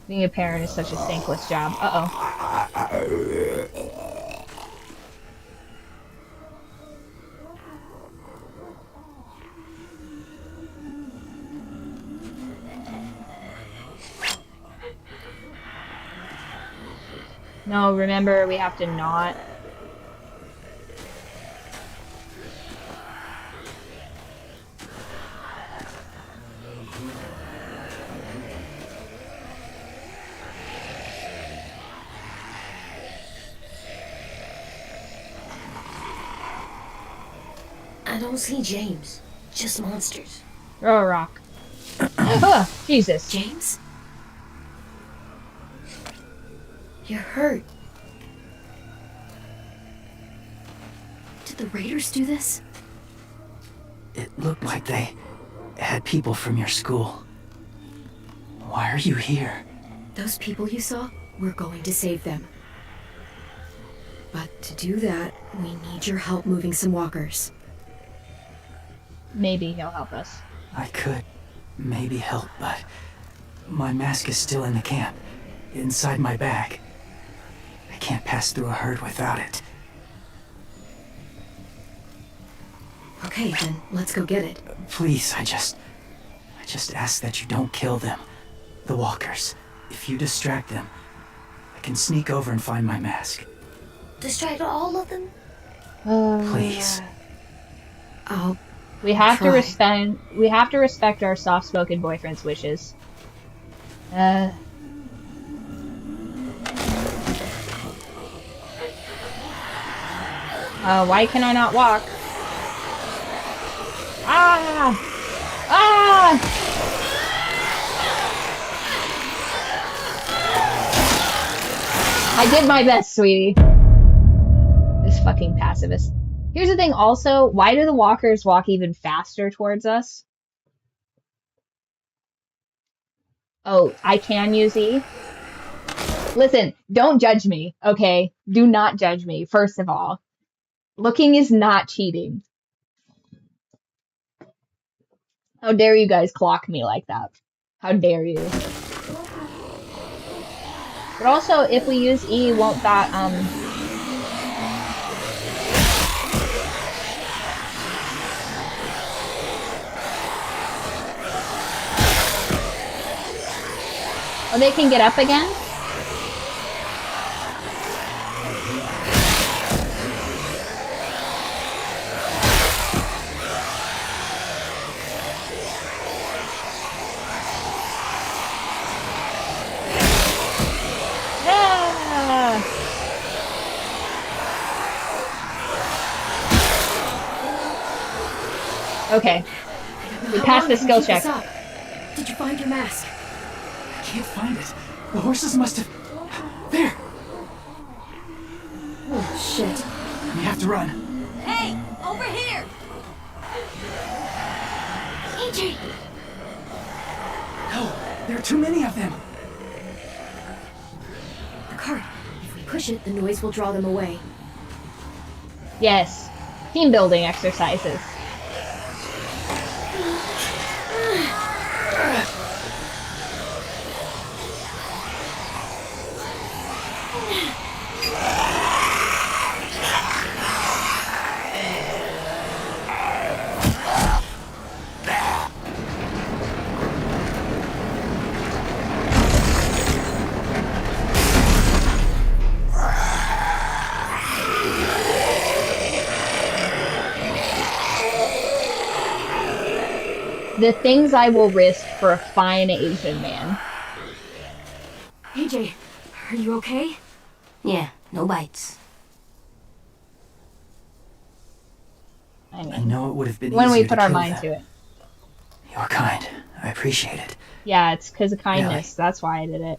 Being a parent is such a thankless job. Uh-oh. No, remember, we have to not. I don't see James. Just monsters. Throw a rock. Oh, Jesus. James? You're hurt. Did the Raiders do this? It looked like they had people from your school. Why are you here? Those people you saw, we're going to save them. But to do that, we need your help moving some walkers. Maybe he'll help us. I could maybe help, but my mask is still in the camp, inside my bag. I can't pass through a herd without it. Okay, then let's go get it. Please, I just ask that you don't kill them. The walkers. If you distract them, I can sneak over and find my mask. Distract all of them? Please. We have to respect our soft-spoken boyfriend's wishes. Why can I not walk? Ah! Ah! I did my best, sweetie. This fucking pacifist. Here's the thing also, why do the walkers walk even faster towards us? Oh, I can use E? Listen, don't judge me, okay? Do not judge me, first of all. Looking is not cheating. How dare you guys clock me like that? How dare you? But also, if we use E, won't that, oh, they can get up again? Okay. We passed the skill check. Did you find your mask? I can't find it. The horses must have... There! Oh, shit. We have to run. Hey, over here! AJ! No, there are too many of them. The cart. If we push it, the noise will draw them away. Yes. Team building exercises. The things I will risk for a fine Asian man. AJ, are you okay? Yeah, no bites. I I know it would have been when easier we put to our kill mind them. to it. You're kind. I appreciate it. Yeah, it's because of kindness. That's why I did it.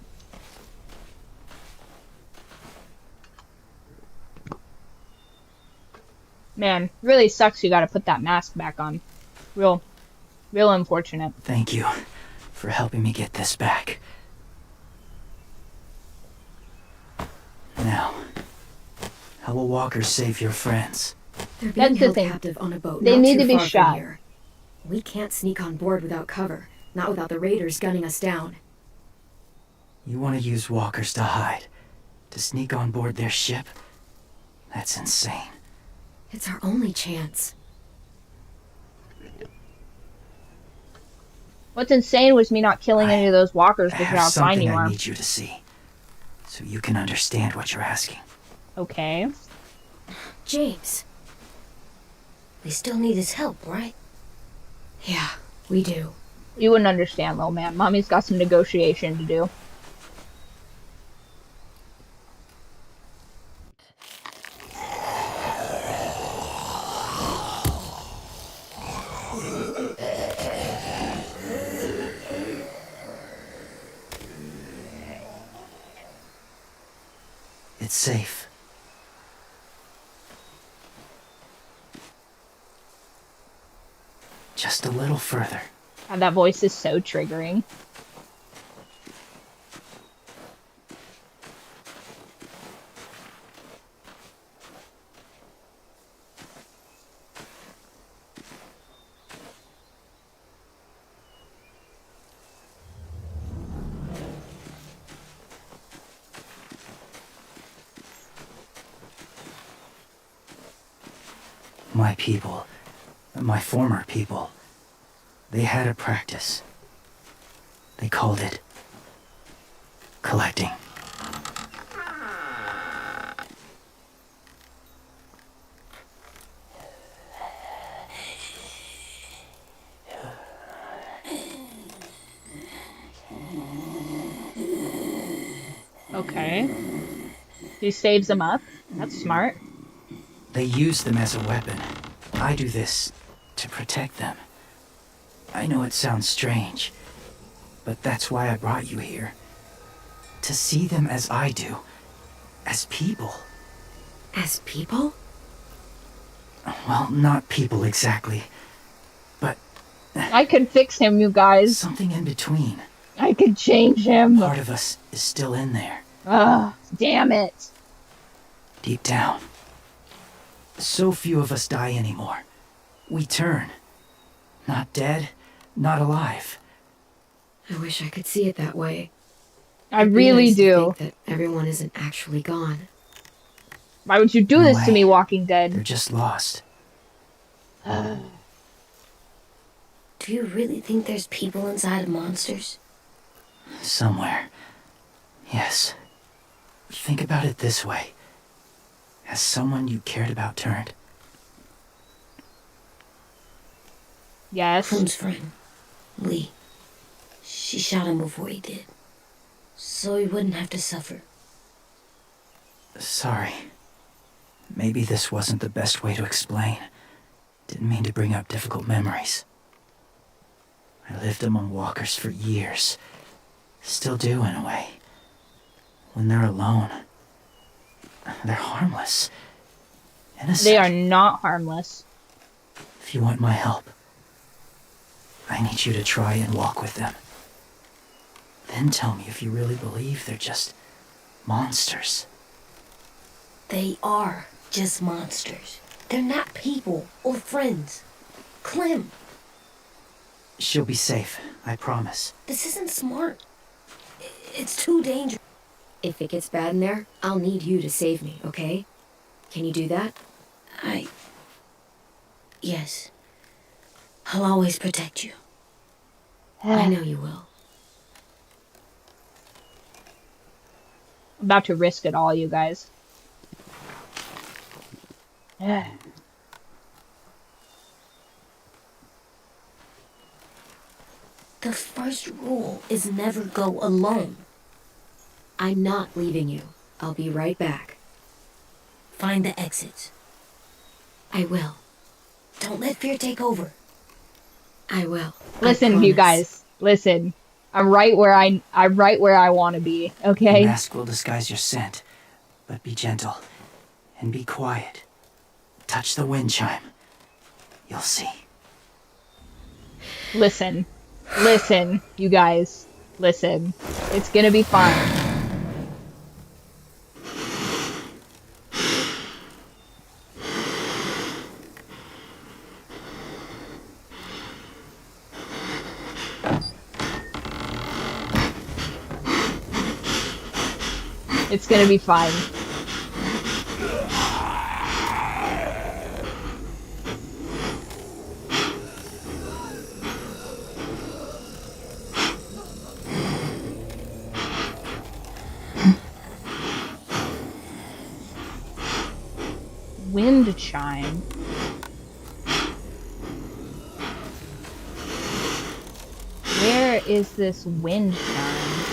Man, really sucks you gotta put that mask back on. Real unfortunate. Thank you for helping me get this back. Now, how will walkers save your friends? They're being That's the held thing. captive on a boat. They not need too to be far from shot. here. We can't sneak on board without cover. Not without the raiders gunning us down. You want to use walkers to hide? To sneak on board their ship? That's insane. It's our only chance. What's insane was me not killing any of those walkers I because have how fine something you I are. need you to see, so you can understand what you're asking. Okay. James. We still need his help, right? Yeah, we do. You wouldn't understand, little man. Mommy's got some negotiation to do. It's safe. Just a little further. God, that voice is so triggering. My people, my former people, they had a practice. They called it collecting. Okay. He saves them up. That's smart. They use them as a weapon. I do this to protect them. I know it sounds strange, but that's why I brought you here. To see them as I do. As people. As people? Well, not people exactly, but I could fix him, you guys. something in between. I could change him. Part of us is still in there, Ugh, damn it. deep down. So few of us die anymore. We turn. Not dead, not alive. I wish I could see it that way. I It'd be really nice to do. think that everyone isn't actually gone. Why would you do No this to way. me, Walking They're Dead? just lost. Do you really think there's people inside of monsters? Somewhere. Yes. Think about it this way. Has someone you cared about turned? Yes. Clem's friend, Lee. She shot him before he did. So he wouldn't have to suffer. Sorry. Maybe this wasn't the best way to explain. Didn't mean to bring up difficult memories. I lived among walkers for years. Still do, in a way. When they're alone, they're harmless. Innocent. They are not harmless. If you want my help, I need you to try and walk with them. Then tell me if you really believe they're just monsters. They are just monsters. They're not people or friends. Clem, She'll be safe, I promise. this isn't smart. It's too dangerous. If it gets bad in there, I'll need you to save me, okay? Can you do that? Yes. I'll always protect you. I know you will. I'm about to risk it all, you guys. The first rule is never go alone. I'm not leaving you. I'll be right back. Find the exit. I will. Don't let fear take over. I will. Listen, you guys. Listen. I'm right where I want to be, okay? The mask will disguise your scent, but be gentle and be quiet. Touch the wind chime. You'll see. Listen. Listen, you guys. Listen. It's gonna be fine. It's gonna be fine. Wind chime. Where is this wind chime?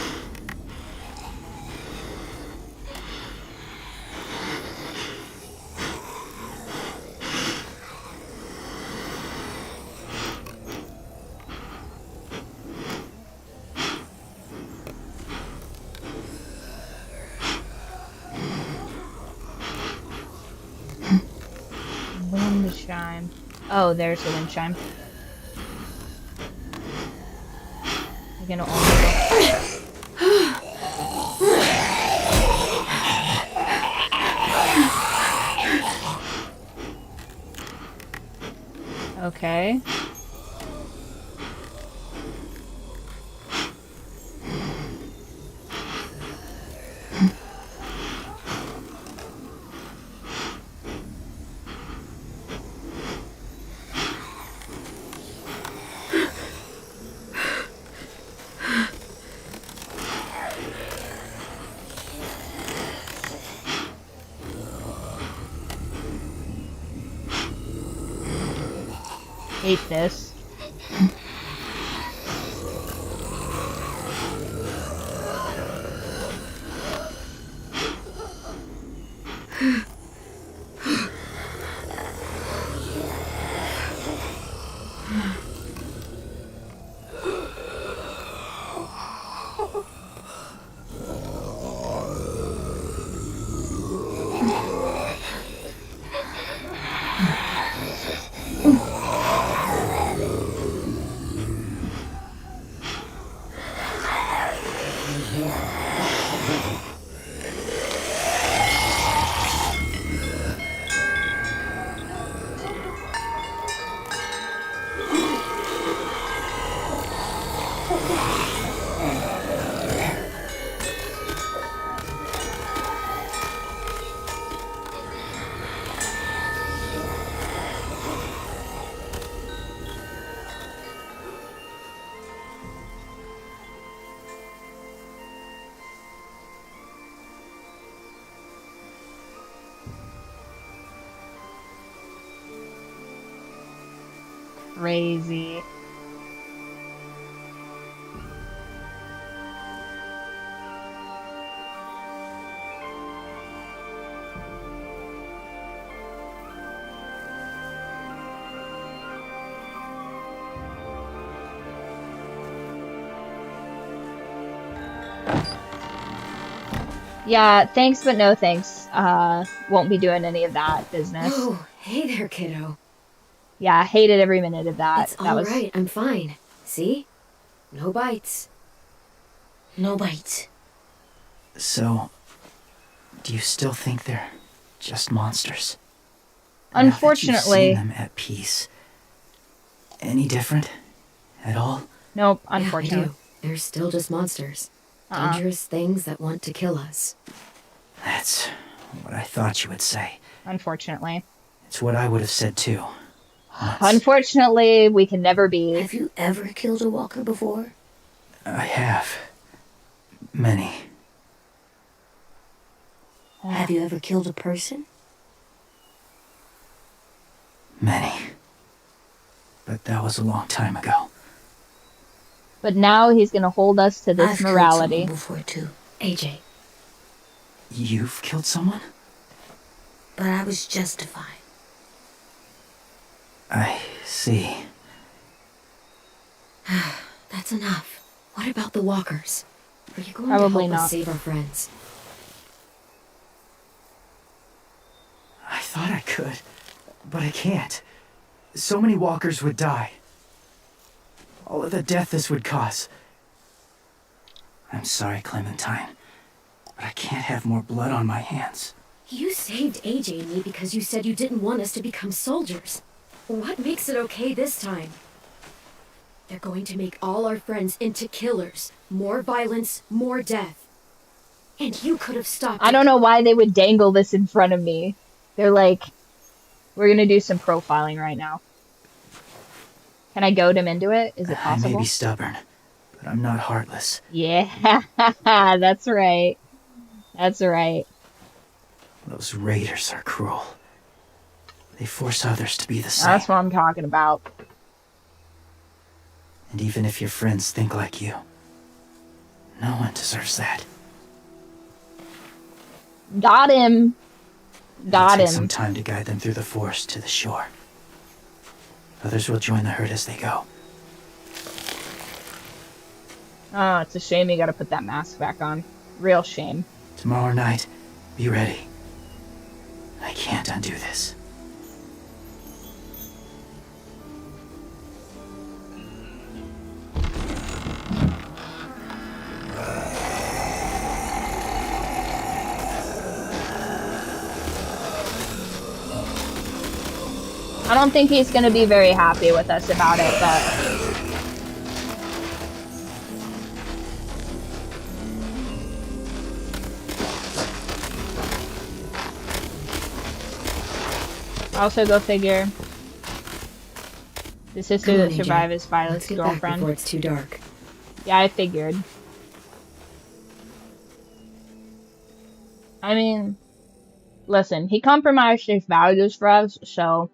Wind chime. Oh, there's the wind chime. You're gonna Okay. Hate this. Crazy. Yeah, thanks but no thanks. Won't be doing any of that business. Oh, hey there, kiddo. Yeah, I hated every minute of that. It's That all was right. I'm fine. See? No bites. No bites. So, do you still think they're just monsters? Unfortunately. Now that you've seen them at peace. Any different? At all? Nope, Yeah, I unfortunately. do. They're still just monsters. Dangerous things that want to kill us. That's what I thought you would say. Unfortunately. It's what I would have said too. Once. Unfortunately, we can never be. Have you ever killed a walker before? I have. Many. Have you ever killed a person? Many. But that was a long time ago. But now he's gonna hold us to this I've killed morality. someone before too, AJ, You've killed someone? but I was justified. I see. that's enough. What about the walkers? Are you going Probably to help not. us save our friends? I thought I could, but I can't. So many walkers would die. All of the death this would cause. I'm sorry, Clementine, but I can't have more blood on my hands. You saved AJ and me because you said you didn't want us to become soldiers. What makes it okay this time? They're going to make all our friends into killers. More violence, more death. And you could have stopped it. I don't know why they would dangle this in front of me. They're like, we're gonna do some profiling right now. Can I goad him into it? Is it I may possible? be stubborn, but I'm not heartless. Yeah, that's right. That's right. Those raiders are cruel. They force others to be the same. That's what I'm talking about. And even if your friends think like you, no one deserves that. Got him. Got It'll take some him. time to guide them through the forest to the shore. Others will join the herd as they go. Oh, it's a shame you gotta put that mask back on. Real shame. Tomorrow night, be ready. I can't undo this. I don't think he's gonna be very happy with us about it, but... Also, go figure. The sister Come that on, AJ. survived is Let's Violet's get back girlfriend. before it's too dark. Yeah, I figured. I mean, listen, he compromised his values for us, so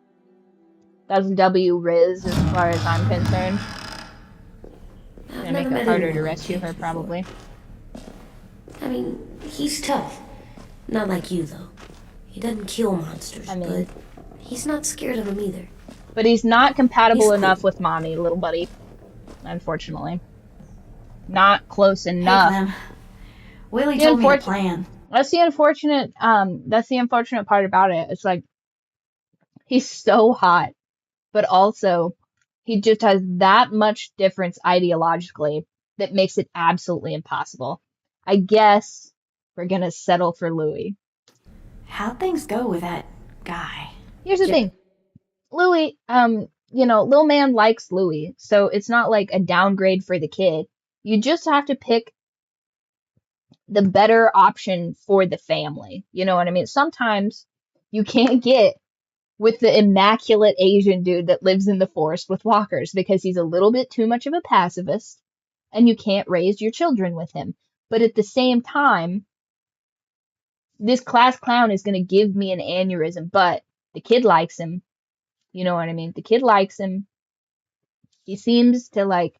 that's W Riz as far as I'm concerned. I've Gonna make never it met harder anyone to like rescue her, James probably. before. I mean, he's tough. Not like you, though. He doesn't kill monsters, I mean- but he's not scared of them either. But he's not compatible He's cool. enough with mommy, little buddy. Unfortunately. Not close Hey, enough. Clem. Willie The told me the unfortunate- plan. That's the unfortunate part about it. It's like, he's so hot, but also, he just has that much difference ideologically that makes it absolutely impossible. I guess we're gonna settle for Louis. How'd things go with that guy? Here's the thing. Louis, Lil Man likes Louis, so it's not like a downgrade for the kid. You just have to pick the better option for the family. You know what I mean? Sometimes you can't get with the immaculate Asian dude that lives in the forest with walkers because he's a little bit too much of a pacifist and you can't raise your children with him. But at the same time, this class clown is going to give me an aneurysm, but the kid likes him. You know what I mean? The kid likes him. He seems to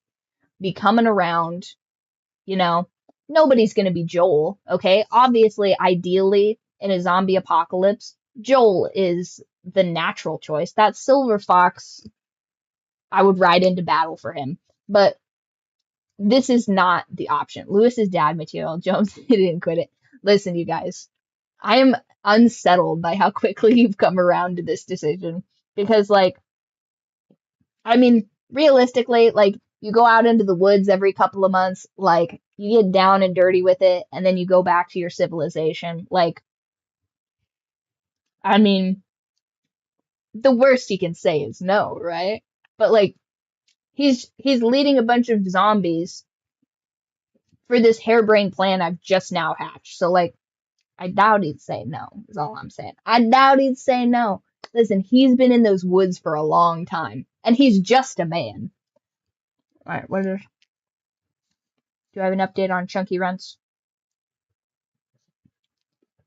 be coming around, Nobody's going to be Joel, okay? Obviously, ideally, in a zombie apocalypse, Joel is the natural choice. That Silver Fox, I would ride into battle for him. But this is not the option. Lewis's dad material. Jones didn't quit it. Listen, you guys, I am unsettled by how quickly you've come around to this decision. Because, realistically, you go out into the woods every couple of months, you get down and dirty with it, and then you go back to your civilization. The worst he can say is no, right? But, he's leading a bunch of zombies for this harebrained plan I've just now hatched. So, I doubt he'd say no, is all I'm saying. I doubt he'd say no. Listen, he's been in those woods for a long time, and he's just a man. Alright, do I have an update on Chunky Runts?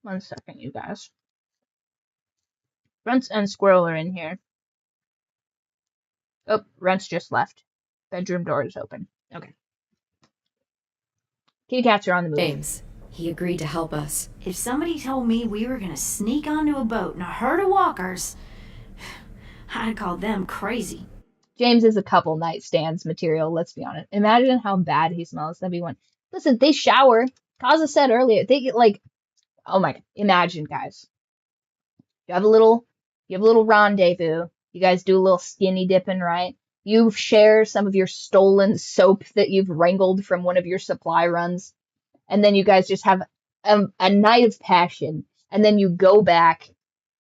1 second, you guys. Runts and Squirrel are in here. Oh, Runts just left. Bedroom door is open. Okay. Kitty cats are on the move. James, he agreed to help us. If somebody told me we were gonna sneak onto a boat and a herd of walkers, I'd call them crazy. James is a couple nightstands material, let's be honest. Imagine how bad he smells. That'd be one. Listen, they shower. Kaza said earlier, they get like, oh my, imagine, guys. You have a little rendezvous. You guys do a little skinny dipping, right? You share some of your stolen soap that you've wrangled from one of your supply runs. And then you guys just have a night of passion. And then you go back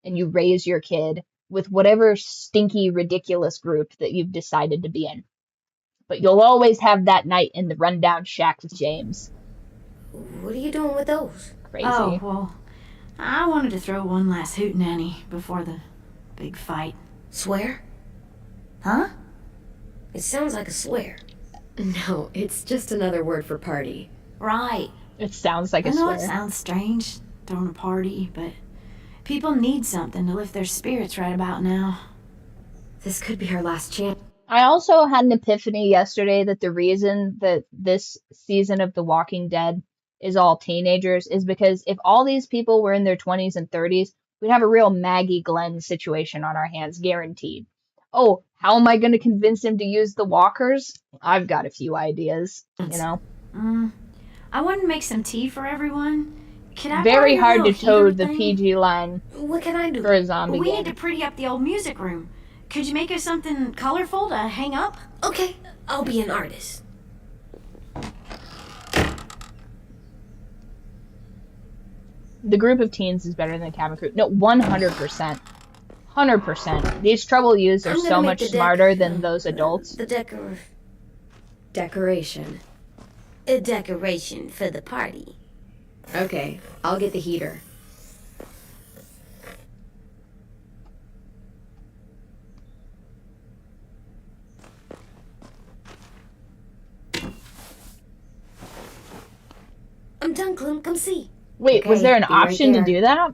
and you raise your kid with whatever stinky, ridiculous group that you've decided to be in. But you'll always have that night in the rundown shack with James. What are you doing with those? Crazy. Oh, well, I wanted to throw one last hootenanny before the big fight. Swear? Huh? It sounds like a swear. No, it's just another word for party. Right. It sounds like a I know swear. it sounds strange, throwing a party, but people need something to lift their spirits right about now. This could be our last chance. I also had an epiphany yesterday that the reason that this season of The Walking Dead is all teenagers is because if all these people were in their 20s and 30s, we'd have a real Maggie Glenn situation on our hands, guaranteed. Oh, how am I going to convince him to use the walkers? I've got a few ideas, you know. I want to make some tea for everyone. Can I Very borrow your hard to little toe heater the thing? PG line What can I do? for a zombie We need game. to pretty up the old music room. Could you make us something colorful to hang up? Okay, I'll be an artist. The group of teens is better than the cabin crew. No, 100%. 100%. These trouble youths are I'm gonna so make much the smarter than those adults. The Decoration. a decoration for the party. Okay, I'll get the heater. I'm done, Clem. Come see. Wait, was Okay, there an be right option to there. do that?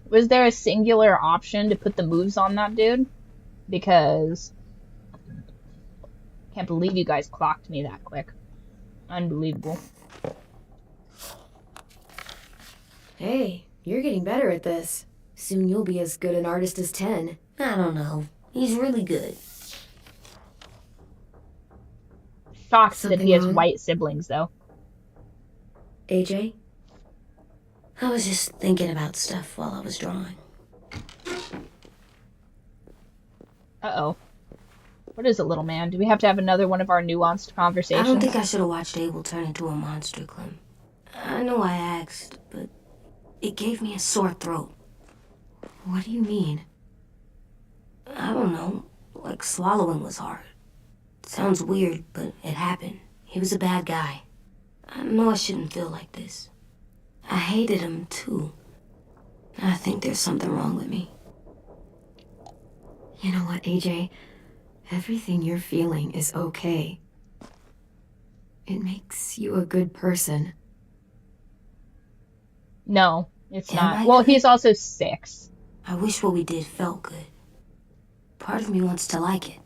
Was there a singular option to put the moves on that dude? Because can't believe you guys clocked me that quick. Unbelievable. Hey, you're getting better at this. Soon you'll be as good an artist as 10. I don't know. He's really good. Shocked that Something he has wrong? white siblings, though. AJ? I was just thinking about stuff while I was drawing. Uh-oh. What is it, little man? Do we have to have another one of our nuanced I conversations? don't think I should have watched Abel turn into a monster, Clem. I know I asked, but it gave me a sore throat. What do you mean? I don't know. Like swallowing was hard. Sounds weird, but it happened. He was a bad guy. I know I shouldn't feel like this. I hated him, too. I think there's something wrong with me. You know what, AJ? Everything you're feeling is okay. It makes you a good person. No, it's Am not. I Well, good? he's also 6. I wish what we did felt good. Part of me wants to like it.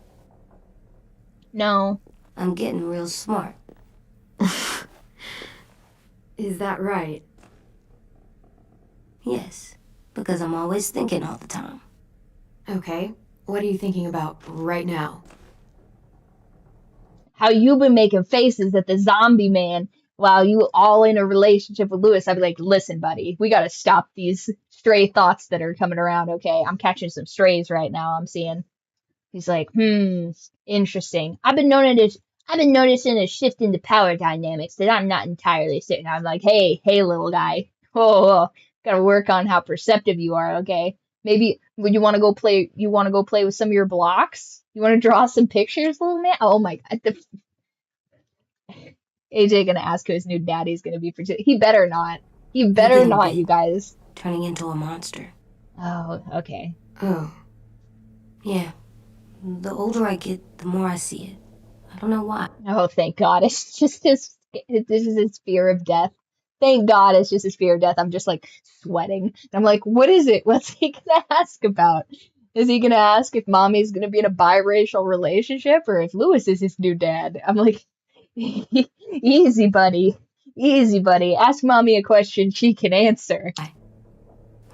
No. I'm getting real smart. Is that right? Yes, because I'm always thinking all the time. Okay, what are you thinking about right now? How you been making faces at the zombie man while you all in a relationship with Lewis. I'd be like, listen, buddy, we gotta stop these stray thoughts that are coming around, okay? I'm catching some strays right now, I'm seeing. He's like, interesting. I've been noticing a shift in the power dynamics that I'm not entirely certain. I'm like, hey, little guy. Oh, gotta work on how perceptive you are, okay? Maybe would you want to go play with some of your blocks? You want to draw some pictures, little man? Oh my god. AJ gonna ask who his new daddy's gonna be for He better not. He better didn't not, be. you guys. Turning into a monster. Oh, okay. Oh, Yeah. The older I get, the more I see it. I don't know why. Oh, thank God. It's just this is his fear of death. Thank God it's just his fear of death. I'm just like sweating. And I'm like, what is it? What's he gonna ask about? Is he gonna ask if mommy's gonna be in a biracial relationship or if Lewis is his new dad? I'm like, Easy, buddy. Easy, buddy. Ask mommy a question she can answer.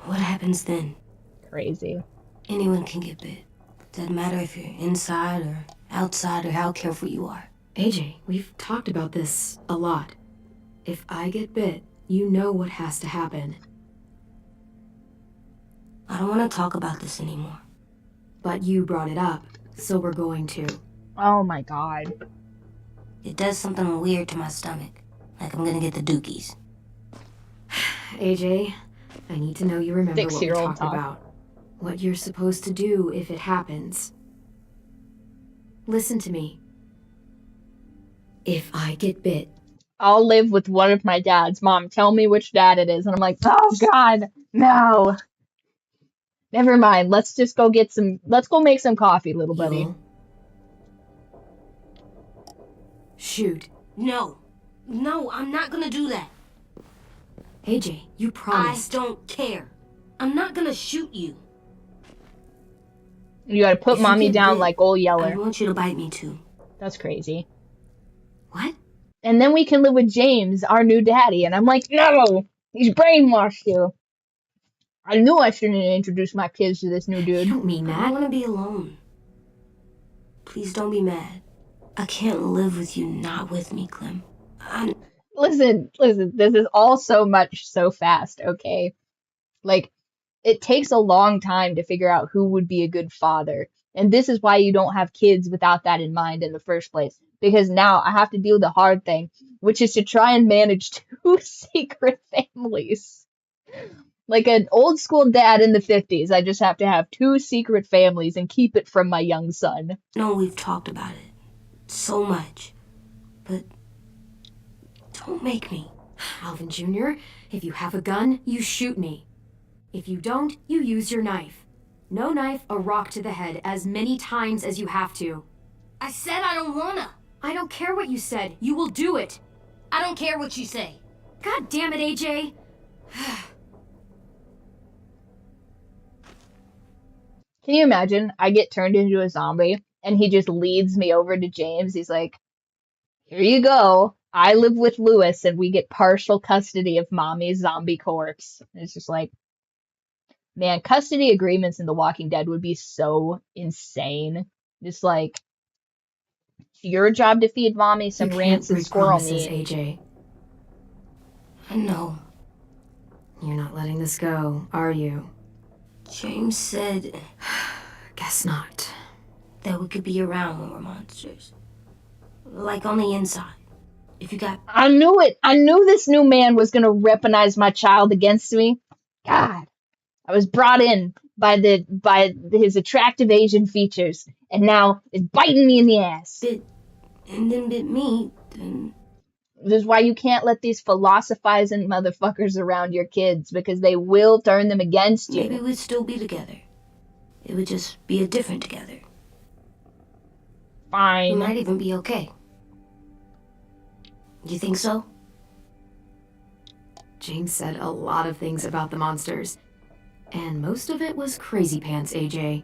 What happens then? Crazy. Anyone can get bit. Doesn't matter if you're inside or outside or how careful you are. AJ, we've talked about this a lot. If I get bit, you know what has to happen. I don't want to talk about this anymore. But you brought it up, so we're going to. Oh my god. It does something weird to my stomach. Like I'm gonna get the dookies. AJ, I need to know you remember what we 6-year-old talked talk. about. What you're supposed to do if it happens. Listen to me. If I get bit, I'll live with one of my dads. Mom, tell me which dad it is. And I'm like, oh god, no. Never mind. Let's just go let's go make some coffee, little buddy. You'll shoot. No. No, I'm not gonna do that. AJ, you promised. I don't care. I'm not gonna shoot you. You gotta put If you mommy get down bit, like old I Yeller. want you to bite me too. That's crazy. What? And then we can live with James, our new daddy. And I'm like, no! He's brainwashed you. I knew I shouldn't introduce my kids to this new You dude. don't mean I that. want to be alone. Please don't be mad. I can't live with you not with me, Clem. Listen, this is all so much so fast, okay? Like, it takes a long time to figure out who would be a good father. And this is why you don't have kids without that in mind in the first place. Because now I have to deal with the hard thing, which is to try and manage 2 secret families. Like an old school dad in the 50s, I just have to have 2 secret families and keep it from my young son. No, we've talked about it so much. But don't make me. Alvin Jr., if you have a gun, you shoot me. If you don't, you use your knife. No knife, a rock to the head as many times as you have to. I said I don't wanna. I don't care what you said. You will do it. I don't care what you say. God damn it, AJ. Can you imagine? I get turned into a zombie and he just leads me over to James. He's like, here you go. I live with Lewis and we get partial custody of mommy's zombie corpse. And it's just like, man, custody agreements in The Walking Dead would be so insane. Just like, it's your job to feed mommy some You can't rancid break squirrel promises, meat. AJ. I know. You're not letting this go, are you? James said Guess not. that we could be around when we're monsters. Like on the inside. If you got... I knew it. I knew this new man was going to weaponize my child against me. God. I was brought in by his attractive Asian features, and now it's biting me in the ass. bit and then bit me, then... This is why you can't let these philosophizing motherfuckers around your kids, because they will turn them against you. Maybe we'd still be together. It would just be a different together. We Fine. might even be okay. You think so? James said a lot of things about the monsters. And most of it was crazy pants, AJ.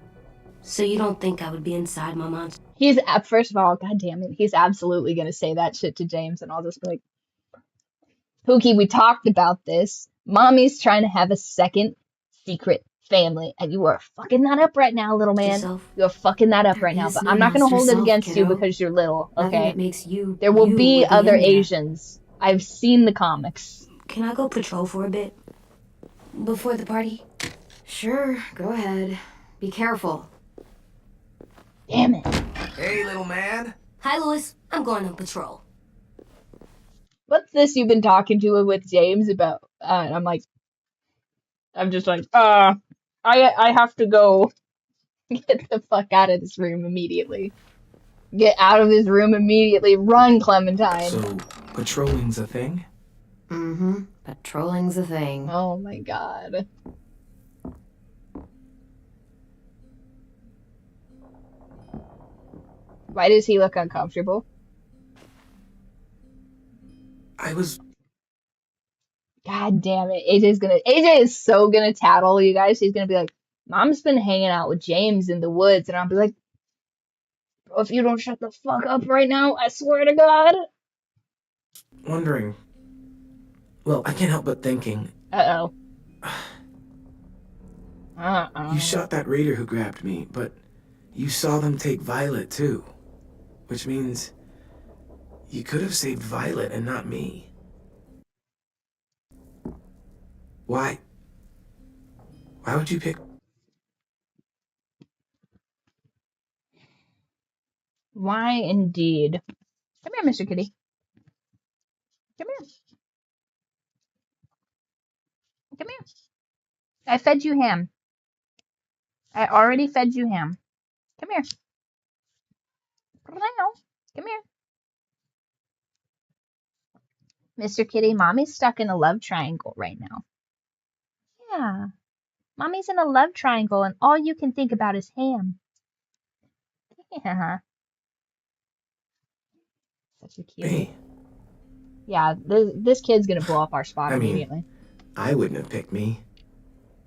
So you don't think I would be inside my monster? He's, first of all, god damn it, he's absolutely going to say that shit to James, and I'll just be like, Pookie, we talked about this. Mommy's trying to have a second secret family, and you are fucking that up right now, little man. Yourself? You're fucking that up There right now, is but no I'm not going to monster hold it self, against you kiddo. because you're little, Nothing okay? that makes you. There will you be would other in there. Asians. I've seen the comics. Can I go patrol for a bit? Before the party? Sure, go ahead. Be careful. Damn it. Hey, little man. Hi, Louis. I'm going on patrol. What's this you've been talking to with James about? And I'm just like, I have to go get the fuck out of this room immediately. Get out of this room immediately. Run, Clementine. So, patrolling's a thing? Mm-hmm. Patrolling's a thing. Oh my god. Why does he look uncomfortable? I was... God damn it. AJ is so gonna tattle you guys. He's gonna be like, Mom's been hanging out with James in the woods, and I'll be like, bro, if you don't shut the fuck up right now, I swear to God. wondering... Well, I can't help but thinking... Uh-oh. You shot that raider who grabbed me, but you saw them take Violet too. Which means you could have saved Violet and not me. Why? Why would you pick... Why indeed? Come here, Mr. Kitty. Come here. Come here. I fed you ham. I already fed you ham. Come here. Come here. Mr. Kitty, Mommy's stuck in a love triangle right now. Yeah. Mommy's in a love triangle and all you can think about is ham. Yeah. Such a cutie. Hey. Yeah, this kid's gonna blow up our spot immediately. I wouldn't have picked me.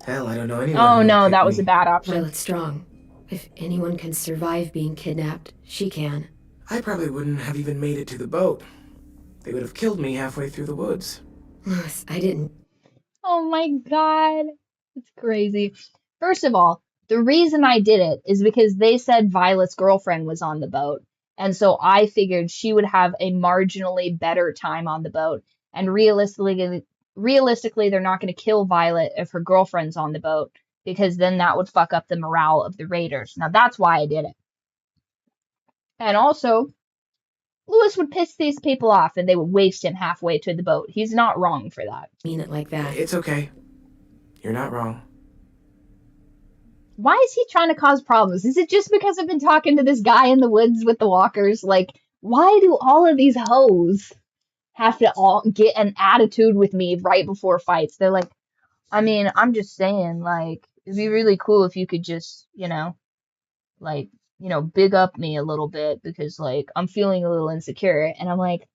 Hell, I don't know anyone. Oh no, that was a bad option. Violet's strong. If anyone can survive being kidnapped, she can. I probably wouldn't have even made it to the boat. They would have killed me halfway through the woods. Louis, I didn't. Oh my god. It's crazy. First of all, the reason I did it is because they said Violet's girlfriend was on the boat. And so I figured she would have a marginally better time on the boat. And realistically, they're not going to kill Violet if her girlfriend's on the boat, because then that would fuck up the morale of the raiders. Now that's why I did it. And also, Louis would piss these people off and they would waste him halfway to the boat. He's not wrong for that. Mean it like that. It's okay. You're not wrong. Why is he trying to cause problems? Is it just because I've been talking to this guy in the woods with the walkers? Like, why do all of these hoes have to all get an attitude with me right before fights? They're like, I mean, I'm just saying, like, it'd be really cool if you could just, big up me a little bit because, like, I'm feeling a little insecure. And I'm like,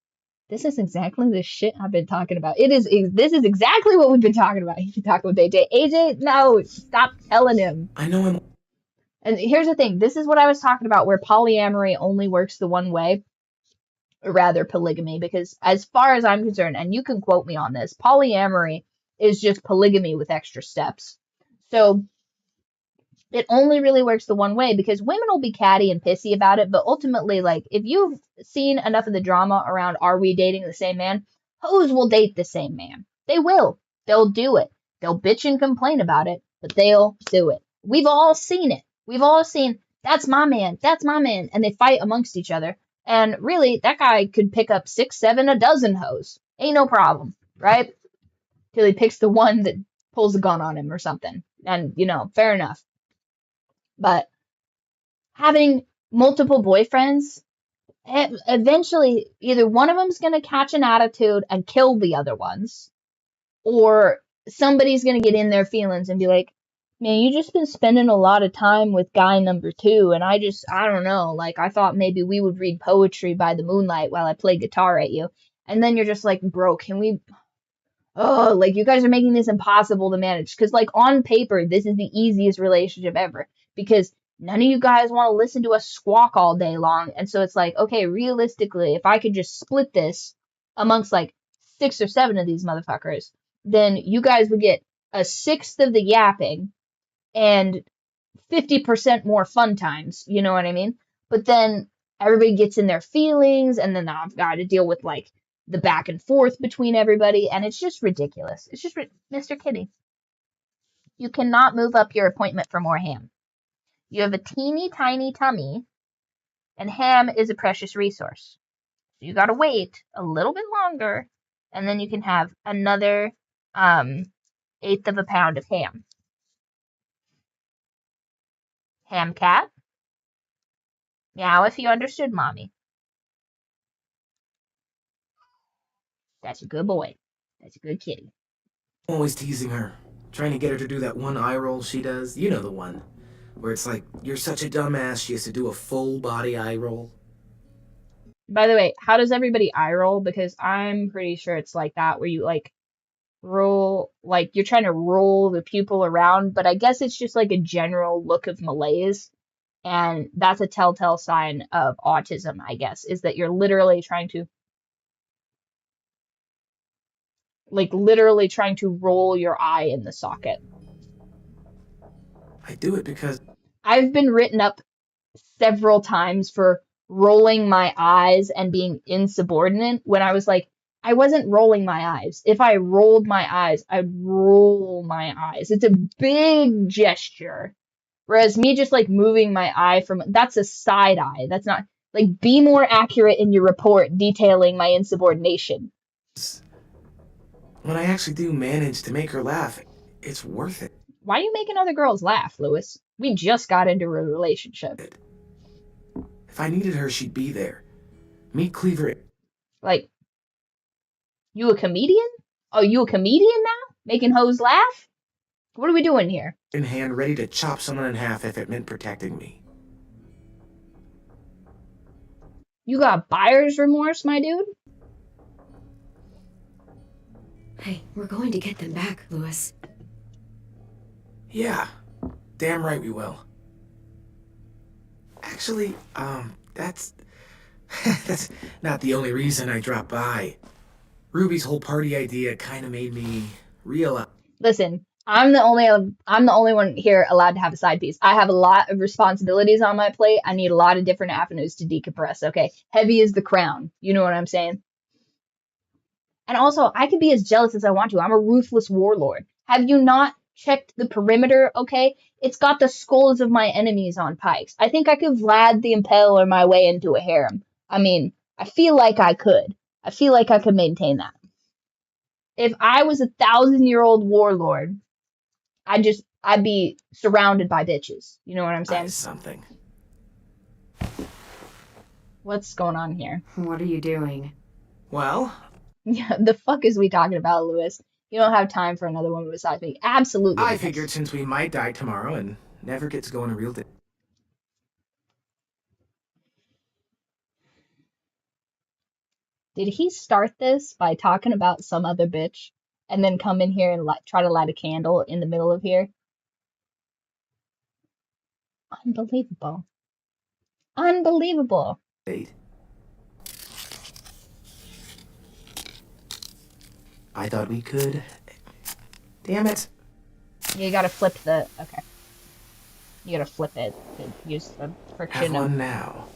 this is exactly the shit I've been talking about. This is exactly what we've been talking about. You've been talking with AJ. AJ, no, stop telling him. I know him. And here's the thing. This is what I was talking about, where polyamory only works the one way, or rather polygamy, because as far as I'm concerned, and you can quote me on this, polyamory is just polygamy with extra steps. So it only really works the one way, because women will be catty and pissy about it, but ultimately, like, if you've seen enough of the drama around are we dating the same man, hoes will date the same man. They will. They'll do it. They'll bitch and complain about it, but they'll do it. We've all seen it. We've all seen, that's my man, and they fight amongst each other. And really, that guy could pick up 6, 7, a dozen hoes. Ain't no problem, right? Till he picks the one that pulls a gun on him or something. And, fair enough. But having multiple boyfriends, eventually either one of them's going to catch an attitude and kill the other ones, or somebody's going to get in their feelings and be like, man, you just been spending a lot of time with guy number 2, and I don't know, like, I thought maybe we would read poetry by the moonlight while I play guitar at you. And then you're just like, bro, can we... Oh, like, you guys are making this impossible to manage. Because, like, on paper, this is the easiest relationship ever. Because none of you guys want to listen to us squawk all day long. And so it's like, okay, realistically, if I could just split this amongst, like, 6 or 7 of these motherfuckers, then you guys would get a sixth of the yapping and 50% more fun times. You know what I mean? But then everybody gets in their feelings, and then I've got to deal with, like, the back and forth between everybody, and it's just ridiculous. It's just, Mr. Kitty, you cannot move up your appointment for more ham. You have a teeny tiny tummy, and ham is a precious resource. So you gotta wait a little bit longer, and then you can have another 1/8 of a pound of ham. Ham cat? Meow if you understood, mommy. That's a good boy. That's a good kitty. Always teasing her. Trying to get her to do that one eye roll she does. You know the one. Where it's like, you're such a dumbass, she has to do a full body eye roll. By the way, how does everybody eye roll? Because I'm pretty sure it's like that, where you, like, roll, like, you're trying to roll the pupil around, but I guess it's just, like, a general look of malaise. And that's a telltale sign of autism, I guess, is that you're literally trying to Like, literally trying to roll your eye in the socket. I do it because... I've been written up several times for rolling my eyes and being insubordinate when I was like, I wasn't rolling my eyes. If I rolled my eyes, I'd roll my eyes. It's a big gesture. Whereas me just like moving my eye from, that's a side eye. That's not, like, be more accurate in your report detailing my insubordination. When I actually do manage to make her laugh, it's worth it. Why are you making other girls laugh, Lewis? We just got into a relationship. If I needed her, she'd be there. Meet Cleaver. Like, you a comedian? Oh, you a comedian now? Making hoes laugh? What are we doing here? In hand, ready to chop someone in half if it meant protecting me. You got buyer's remorse, my dude? Hey, we're going to get them back, Lewis. Yeah, damn right we will. Actually, that's not the only reason I dropped by. Ruby's whole party idea kind of made me realize. Listen, I'm the only one here allowed to have a side piece. I have a lot of responsibilities on my plate. I need a lot of different avenues to decompress, okay? Heavy is the crown. You know what I'm saying? And also, I could be as jealous as I want to. I'm a ruthless warlord. Have you not checked the perimeter, okay? It's got the skulls of my enemies on pikes. I think I could Vlad the Impaler my way into a harem. I mean, I feel like I could. I feel like I could maintain that. If I was a 1,000-year-old warlord, I'd be surrounded by bitches. You know what I'm saying? Something. What's going on here? What are you doing? Well? Yeah, the fuck is we talking about, Lewis? You don't have time for another woman besides me. Absolutely. I figured since we might die tomorrow and never get to go on a real date. Did he start this by talking about some other bitch and then come in here and try to light a candle in the middle of here? Unbelievable. Unbelievable. Date. I thought we could. Damn it. You gotta flip the... Okay. You gotta flip it to use the friction. Have one now.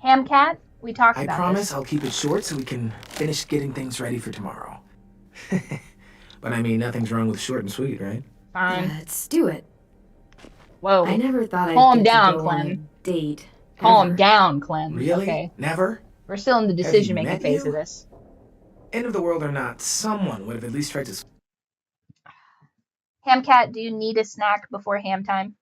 Hamcat, we talked about this. I promise this. I'll keep it short so we can finish getting things ready for tomorrow. But I mean, nothing's wrong with short and sweet, right? Fine. Let's do it. Whoa. I never thought I'd Calm get down, to go Clem. on a date. Calm down, Clem. Really? Okay. Never? We're still in the decision-making phase of this. End of the world or not, someone would have at least tried to... Hamcat, do you need a snack before ham time?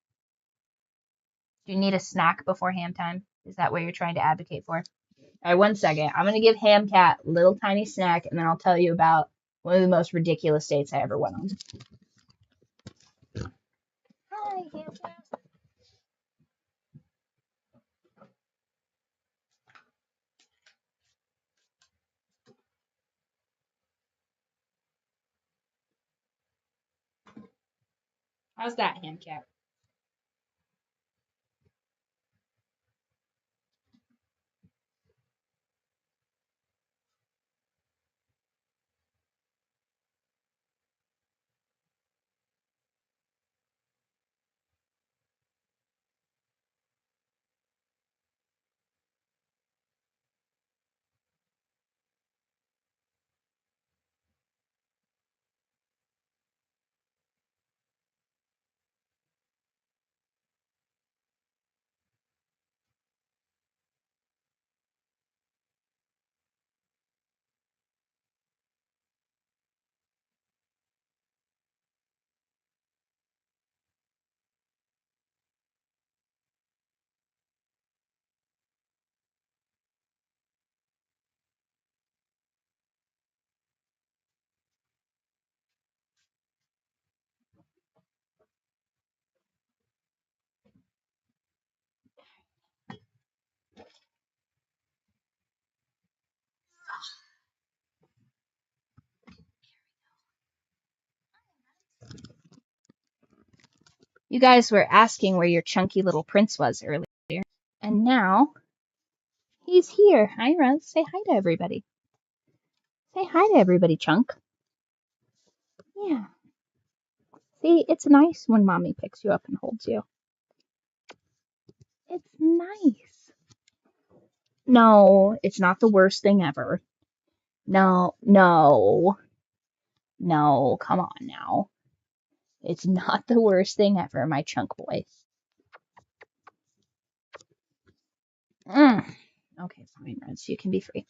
Do you need a snack before ham time? Is that what you're trying to advocate for? All right, 1 second. I'm going to give Hamcat a little tiny snack, and then I'll tell you about one of the most ridiculous dates I ever went on. Hi, Hamcat. How's that, Hamcat? You guys were asking where your chunky little prince was earlier, and now he's here. Hi, Rose. Say hi to everybody. Say hi to everybody, Chunk. Yeah. See, it's nice when Mommy picks you up and holds you. It's nice. No, it's not the worst thing ever. No, come on now. It's not the worst thing ever, my Chunk boy. Okay, fine, Reds, you can be free.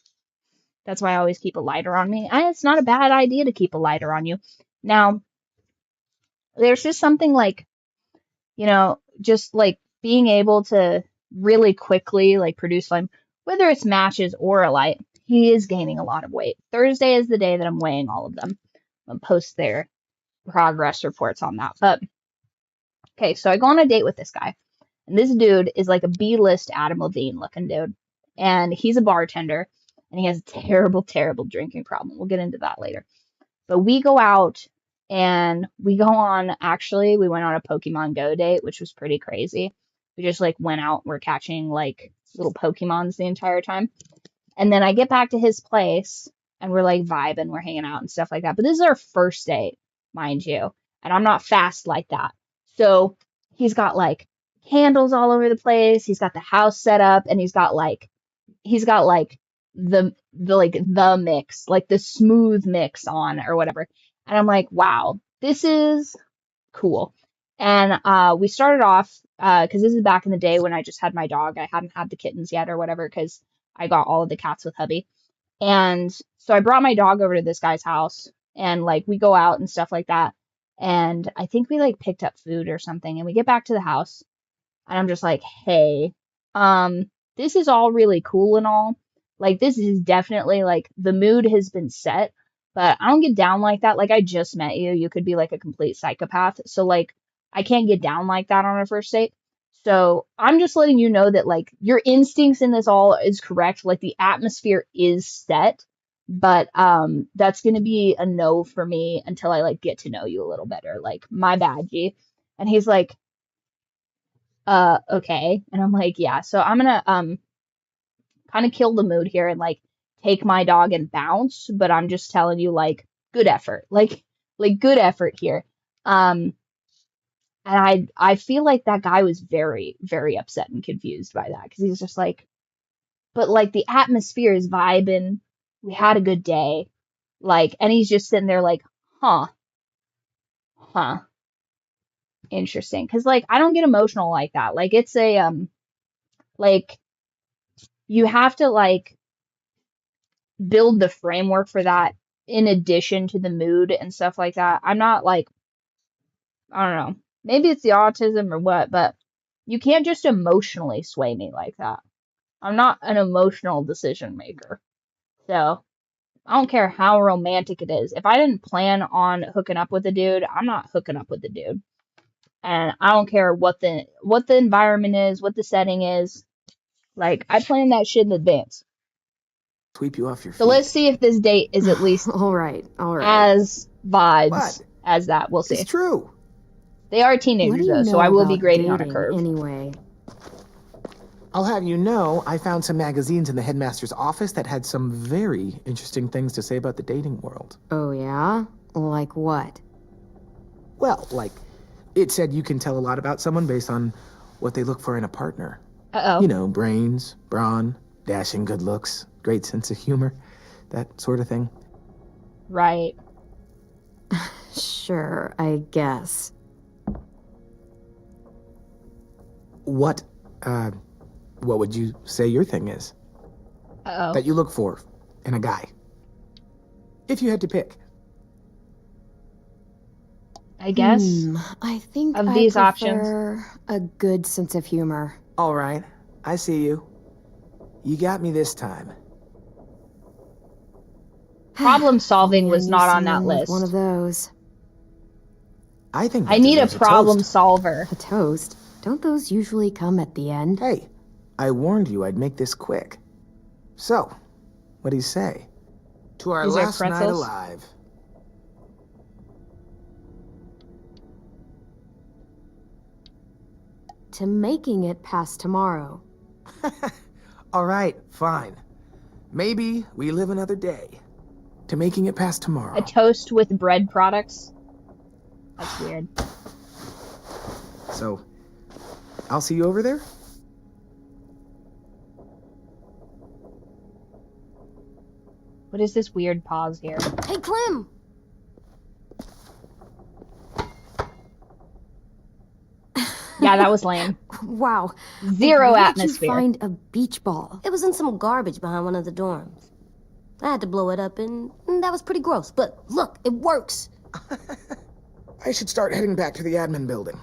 That's why I always keep a lighter on me. It's not a bad idea to keep a lighter on you. Now, there's just something like, just like being able to really quickly like produce slime, whether it's matches or a light. He is gaining a lot of weight. Thursday is the day that I'm weighing all of them. I'll post their progress reports on that. But okay, so I go on a date with this guy. And this dude is like a B-list Adam Levine looking dude. And he's a bartender. And he has a terrible, terrible drinking problem. We'll get into that later. But we go out and we went on a Pokemon Go date, which was pretty crazy. We just like went out, we're catching like little Pokemons the entire time. And then I get back to his place and we're like vibing, we're hanging out and stuff like that. But this is our first date, mind you. And I'm not fast like that. So he's got like candles all over the place. He's got the house set up and he's got like the mix, like the smooth mix on or whatever. And I'm like, wow, this is cool. And we started off, because this is back in the day when I just had my dog. I hadn't had the kittens yet or whatever, because I got all of the cats with hubby. And so I brought my dog over to this guy's house and like we go out and stuff like that. And I think we like picked up food or something and we get back to the house and I'm just like, hey, this is all really cool and all. Like, this is definitely like the mood has been set, but I don't get down like that. Like, I just met you. You could be like a complete psychopath. So, like, I can't get down like that on a first date. So I'm just letting you know that like your instincts in this all is correct. Like, the atmosphere is set, but that's gonna be a no for me until I like get to know you a little better. Like, my bad, G. And he's like, okay. And I'm like, yeah. So I'm gonna kind of kill the mood here and like take my dog and bounce, but I'm just telling you, like, good effort. Like good effort here. And I feel like that guy was very, very upset and confused by that because he's just like, but like the atmosphere is vibing. We had a good day. Like, and he's just sitting there like, huh. Interesting. Cause like, I don't get emotional like that. Like, it's a, like, you have to like build the framework for that in addition to the mood and stuff like that. I'm not like, I don't know, maybe it's the autism or what, but you can't just emotionally sway me like that. I'm not an emotional decision maker. So I don't care how romantic it is. If I didn't plan on hooking up with a dude, I'm not hooking up with the dude. And I don't care what the environment is, what the setting is. Like, I plan that shit in advance. Sweep you off your feet. So let's see if this date is at least all right. as vibes What? as that. We'll see. It's true. They are teenagers though, so I will be grading on a curve. Anyway, I'll have you know, I found some magazines in the headmaster's office that had some very interesting things to say about the dating world. oh yeah? Like what? Well, like, it said you can tell a lot about someone based on what they look for in a partner. Uh-oh. You know, brains, brawn, dashing good looks, great sense of humor, that sort of thing. Right. Sure, I guess. What would you say your thing is? Uh-oh. That you look for in a guy? If you had to pick. I guess. I think Of I these prefer options. a good sense of humor. All right, I see you. You got me this time. Problem solving was I not knew on that someone with list. One of those. I think I that need a deserves problem toast. solver. A toast? Don't those usually come at the end? Hey, I warned you I'd make this quick. So, what do you say? To our These are last night pretzels? alive. To making it past tomorrow. All right, fine. Maybe we live another day. to making it past tomorrow. A toast with bread products? That's weird. So, I'll see you over there? What is this weird pause here? Hey, Clem! Yeah, that was lame. Wow. Zero Where atmosphere. Did you find a beach ball? It was in some garbage behind one of the dorms. I had to blow it up, and that was pretty gross. But look, it works. I should start heading back to the admin building.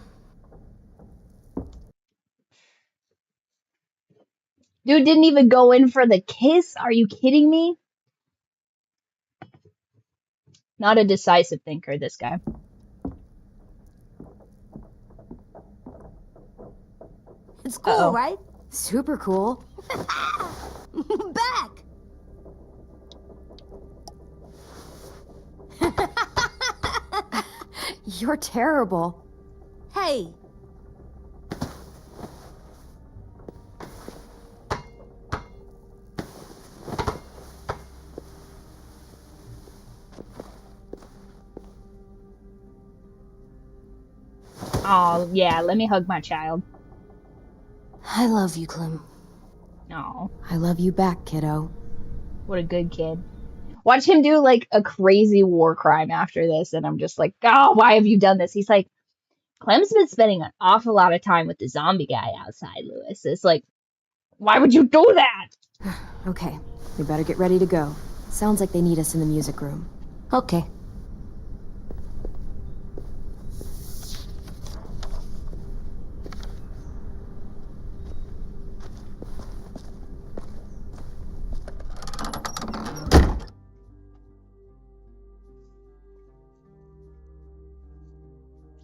Dude didn't even go in for the kiss? Are you kidding me? Not a decisive thinker, this guy. It's cool, right? Super cool. Back! You're terrible. Hey! Oh, yeah, let me hug my child. I love you, Clem. Oh, I love you back, kiddo. what a good kid. Watch him do, like, a crazy war crime after this, and I'm just like, oh, why have you done this? He's like, Clem's been spending an awful lot of time with the zombie guy outside, Lewis. It's like, why would you do that? Okay, we better get ready to go. Sounds like they need us in the music room. Okay.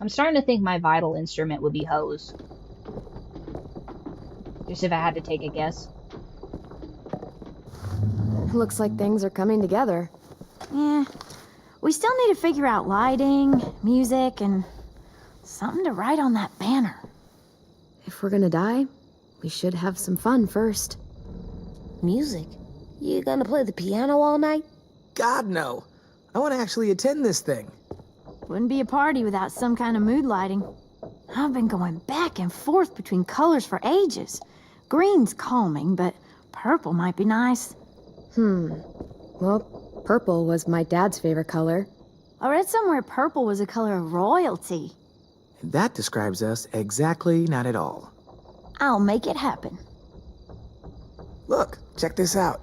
I'm starting to think my vital instrument would be hose. Just if I had to take a guess. Looks like things are coming together. Yeah. We still need to figure out lighting, music, and something to write on that banner. If we're gonna die, we should have some fun first. Music? You gonna play the piano all night? God, no. I want to actually attend this thing. Wouldn't be a party without some kind of mood lighting. I've been going back and forth between colors for ages. Green's calming, but purple might be nice. Well, purple was my dad's favorite color. I read somewhere purple was a color of royalty. That describes us exactly not at all. I'll make it happen. Look, check this out.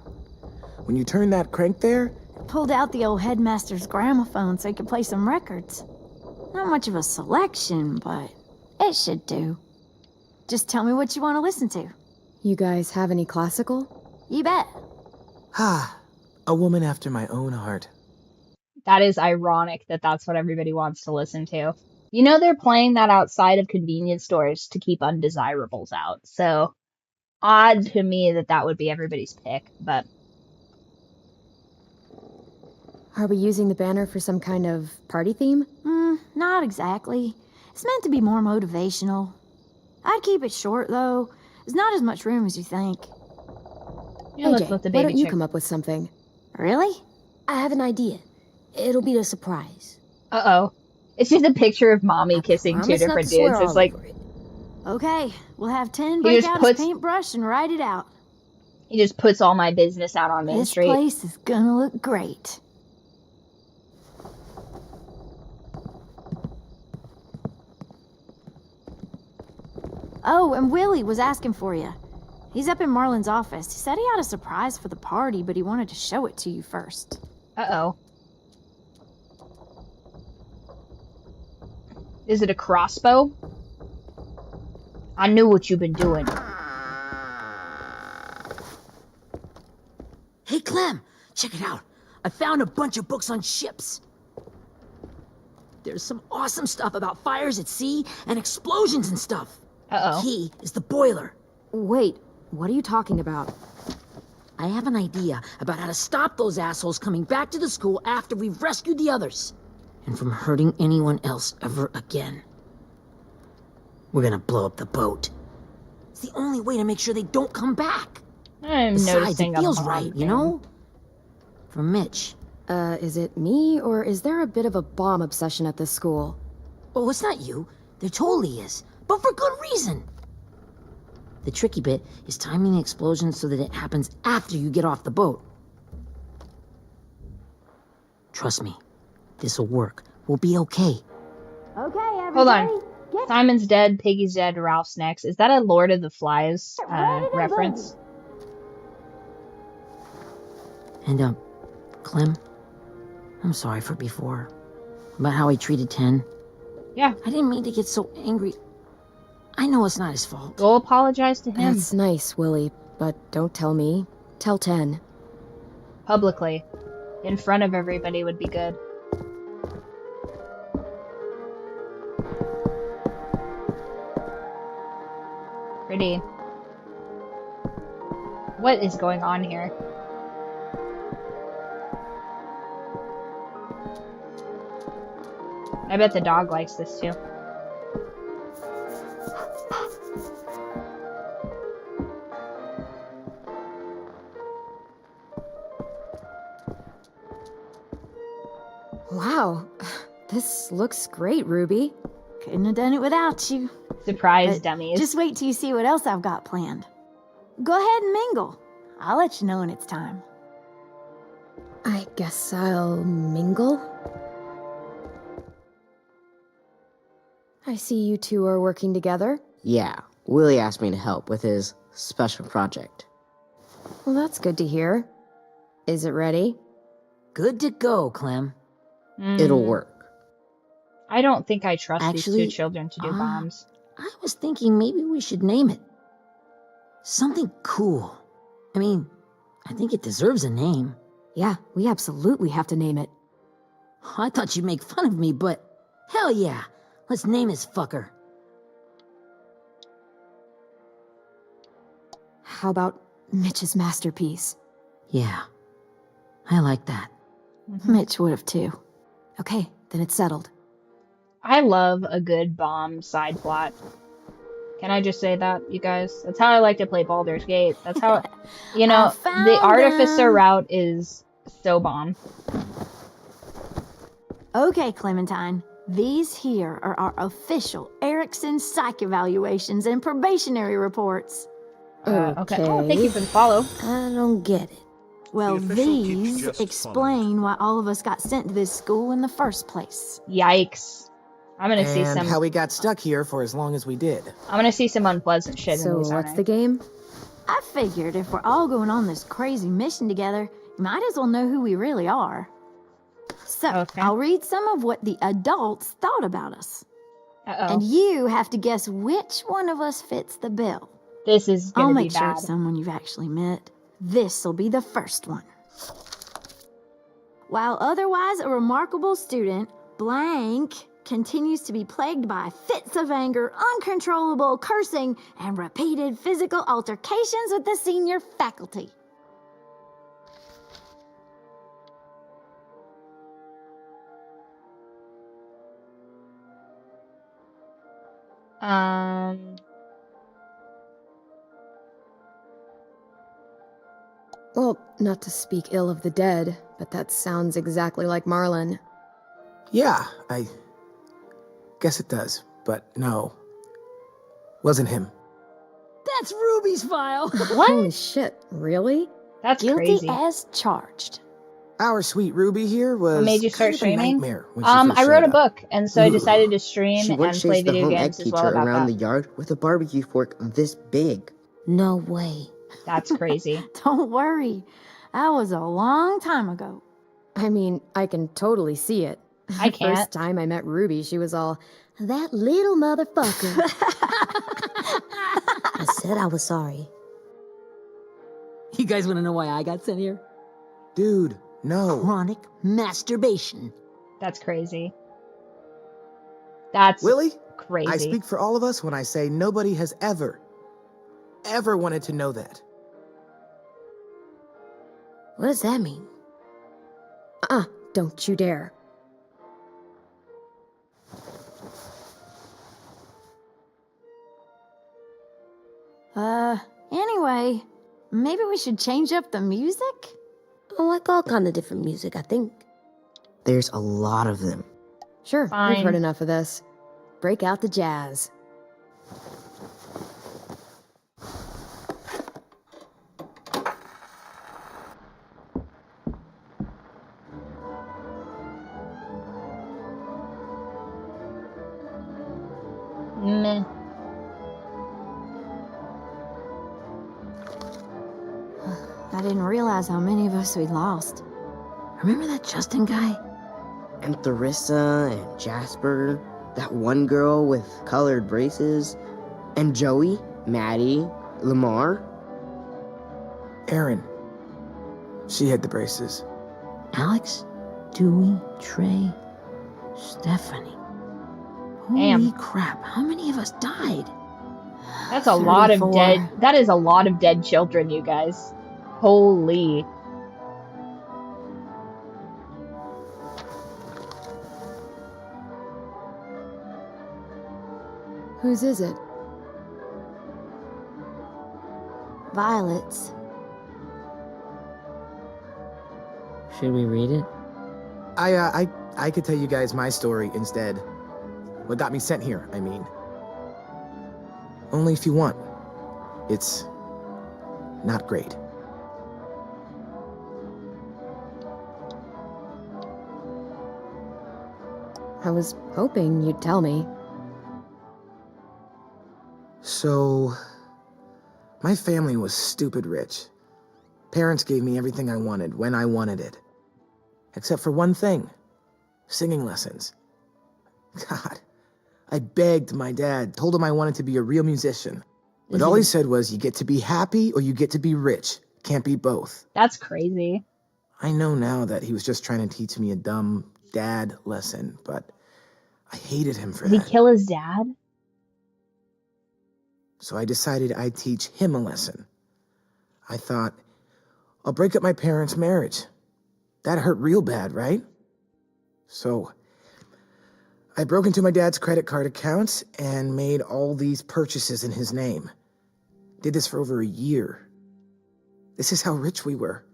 When you turn that crank there, Pulled out the old headmaster's gramophone so he could play some records. Not much of a selection, but it should do. Just tell me what you want to listen to. You guys have any classical? You bet. a woman after my own heart. That is ironic that that's what everybody wants to listen to. You know they're playing that outside of convenience stores to keep undesirables out. So, odd to me that that would be everybody's pick, but... Are we using the banner for some kind of party theme? Not exactly. It's meant to be more motivational. I'd keep it short, though. There's not as much room as you think. Yeah, AJ, let's let the why baby don't you check. come up with something? Really? I have an idea. It'll be a surprise. Uh-oh. It's just a picture of mommy kissing two Promise not different to swear dudes. It's all like, over it. Okay, we'll have 10 He break just out puts- his paintbrush and write it out. he just puts all my business out on Main This Street. place is gonna look great. Oh, and Willie was asking for you. He's up in Marlin's office. He said he had a surprise for the party, but he wanted to show it to you first. Uh-oh. Is it a crossbow? I knew what you've been doing. Hey, Clem, check it out. I found a bunch of books on ships. There's some awesome stuff about fires at sea and explosions and stuff. Uh-oh. Key is the boiler. Wait, what are you talking about? I have an idea about how to stop those assholes coming back to the school after we've rescued the others. And from hurting anyone else ever again. We're gonna blow up the boat. It's the only way to make sure they don't come back. I'm Besides, noticing it a feels bomb right, you thing. know? For Mitch, Is it me, or is there a bit of a bomb obsession at this school? Oh, it's not you. There totally is. But for good reason. The tricky bit is timing the explosion so that it happens after you get off the boat. Trust me, this'll work. We'll be okay. Okay, everybody. Hold on. Get Simon's dead, Piggy's dead, Ralph's next. Is that a Lord of the Flies ready to reference? And, Clem, I'm sorry for before. About how he treated Ten. Yeah. I didn't mean to get so angry. I know it's not his fault. Go apologize to him. That's nice, Willie, but don't tell me. Tell 10. Publicly. In front of everybody would be good. Pretty. What is going on here? I bet the dog likes this too. Wow, this looks great, Ruby. Couldn't have done it without you. Surprise But dummies. Just wait till you see what else I've got planned. Go ahead and mingle. I'll let you know when it's time. I guess I'll mingle? I see you two are working together. Yeah, Willie asked me to help with his special project. Well, that's good to hear. Is it ready? Good to go, Clem. It'll work. I don't think I trust Actually, these two children to do bombs. I was thinking maybe we should name it. Something cool. I mean, I think it deserves a name. Yeah, we absolutely have to name it. I thought you'd make fun of me, but hell yeah. Let's name this fucker. How about Mitch's masterpiece? Yeah, I like that. Mitch would have too. Okay, then it's settled. I love a good bomb side plot. Can I just say that, you guys? That's how I like to play Baldur's Gate. That's how, you know, I found the Artificer them. route is so bomb. Okay, Clementine. These here are our official Erickson psych evaluations and probationary reports. Okay. Oh, thank you for the follow. I don't get it. Well, The official keeps these just explain why all of us got sent to this school in the first place. Yikes. I'm gonna see And some. how we got stuck here for as long as we did. I'm gonna see some unpleasant shit in So these. what's aren't the game? I figured if we're all going on this crazy mission together, you might as well know who we really are. So, Okay. I'll read some of what the adults thought about us. Uh-oh. And you have to guess which one of us fits the bill. This is gonna I'll be make sure bad. it's someone you've actually met. This'll be the first one. While otherwise a remarkable student, blank continues to be plagued by fits of anger, uncontrollable cursing, and repeated physical altercations with the senior faculty. Well, not to speak ill of the dead, but that sounds exactly like Marlon. Yeah, I guess it does, but no. Wasn't him. That's Ruby's file. Holy shit, really? That's Guilty crazy. as charged. Our sweet Ruby here was What made you start kind of a streaming? nightmare when she first I wrote showed a up. book, and so I decided to stream She and once play chased the video home ec games as teacher well about around that. the yard with a barbecue fork this big. No way. That's crazy. Don't worry. That was a long time ago. I mean, I can totally see it. I The can't. first time I met Ruby, she was all, that little motherfucker. I said I was sorry. You guys want to know why I got sent here? Dude, no. Chronic masturbation. That's crazy. That's Willie, crazy. I speak for all of us when I say nobody has ever wanted to know that. What does that mean? Don't you dare. Anyway, maybe we should change up the music? I like all kind of different music, I think. There's a lot of them. Sure, Fine. we've heard enough of this. Break out the jazz. Meh. I didn't realize how many of us we'd lost. Remember that Justin guy? And Theresa and Jasper, that one girl with colored braces, and Joey, Maddie, Lamar. Erin. She had the braces. Alex, Dewey, Trey, Stephanie. Holy Damn. crap, how many of us died? That's a lot of 34. dead. That is a lot of dead children, you guys. Holy. Whose is it? Violet's. Should we read it? I could tell you guys my story instead. What got me sent here, I mean. Only if you want. It's not great. I was hoping you'd tell me. So, my family was stupid rich. Parents gave me everything I wanted when I wanted it. Except for one thing. Singing lessons. God, I begged my dad, told him I wanted to be a real musician. But all he said was, you get to be happy or you get to be rich. Can't be both. That's crazy. I know now that he was just trying to teach me a dumb dad lesson, but I hated him for Did he that. kill his dad? So I decided I'd teach him a lesson. I thought, I'll break up my parents' marriage. That hurt real bad, right? So I broke into my dad's credit card accounts and made all these purchases in his name. Did this for over a year. This is how rich we were.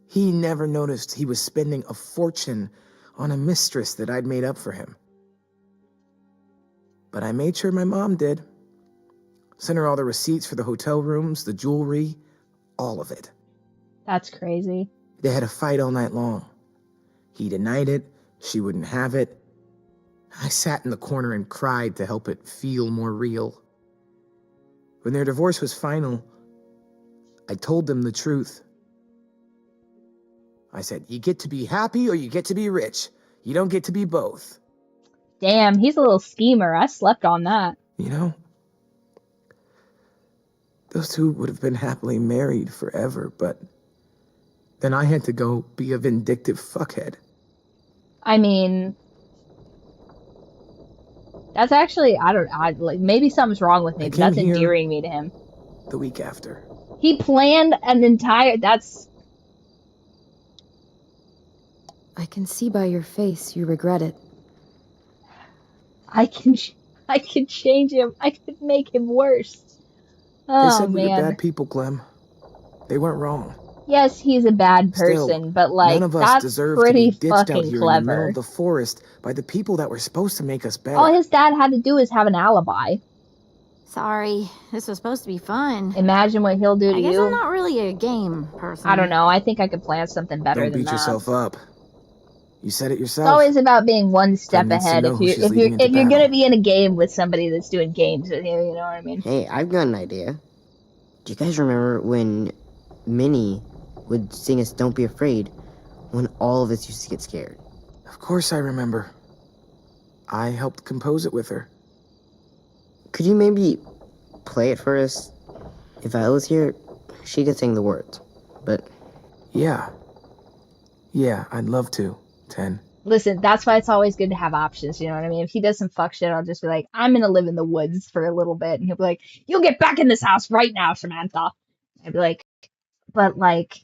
He never noticed he was spending a fortune on a mistress that I'd made up for him. But I made sure my mom did. Sent her all the receipts for the hotel rooms, the jewelry, all of it. That's crazy. They had a fight all night long. He denied it, she wouldn't have it. I sat in the corner and cried to help it feel more real. When their divorce was final, I told them the truth. I said, you get to be happy or you get to be rich. You don't get to be both. Damn, he's a little schemer. I slept on that. You know, those two would have been happily married forever, but then I had to go be a vindictive fuckhead. I mean, that's actually, like, maybe something's wrong with me, I but came that's here endearing me to him. The week after. He planned an entire, I can see by your face you regret it. I can change him. I could make him worse. They Oh, said we were man. bad people, Clem. They weren't wrong. Yes, he's a bad person, Still, but, like, none of us that's deserve to pretty be ditched out fucking here in the middle clever. of the forest by the people that were supposed to make us better. All his dad had to do is have an alibi. Sorry, this was supposed to be fun. Imagine what he'll do to I guess you. I'm not really a game person. I don't know. I think I could plan something better Don't than beat that. yourself up. You said it It's yourself. always about being one step needs to ahead. know If who you she's if leading you're into if you're battle. gonna be in a game with somebody that's doing games with you, you know what I mean? Hey, I've got an idea. Do you guys remember when Minnie would sing us Don't Be Afraid when all of us used to get scared? Of course I remember. I helped compose it with her. Could you maybe play it for us? If I was here, she could sing the words, but... Yeah. Yeah, I'd love to, 10. Listen, that's why it's always good to have options, you know what I mean? If he does some fuck shit, I'll just be like, I'm gonna live in the woods for a little bit. And he'll be like, you'll get back in this house right now, Samantha. I'd be like, but like,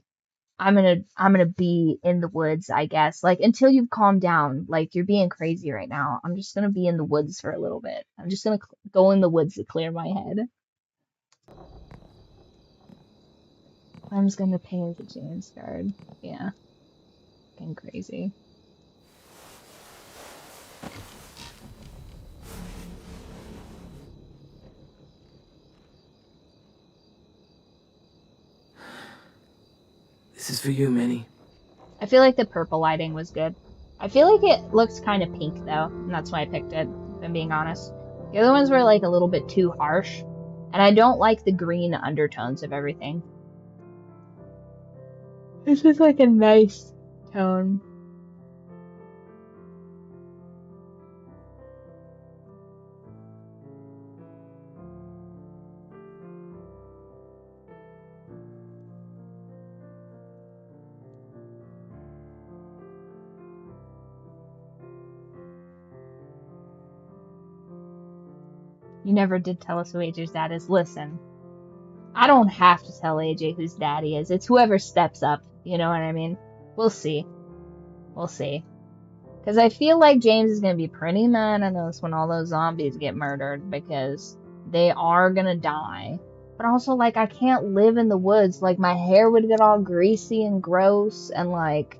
I'm gonna be in the woods, I guess. Like, until you've calmed down. Like, you're being crazy right now. I'm just gonna be in the woods for a little bit. I'm just gonna go in the woods to clear my head. I'm just gonna pay as a James card. Yeah, fucking crazy. This is for you, Minnie. I feel like the purple lighting was good. I feel like it looks kind of pink though, and that's why I picked it, if I'm being honest. The other ones were like a little bit too harsh, and I don't like the green undertones of everything. This is like a nice tone. You never did tell us who AJ's dad is. Listen, I don't have to tell AJ whose daddy is. It's whoever steps up. You know what I mean? We'll see. We'll see. Because I feel like James is going to be pretty mad at us when all those zombies get murdered. Because they are going to die. But also, like, I can't live in the woods. Like, my hair would get all greasy and gross. And, like,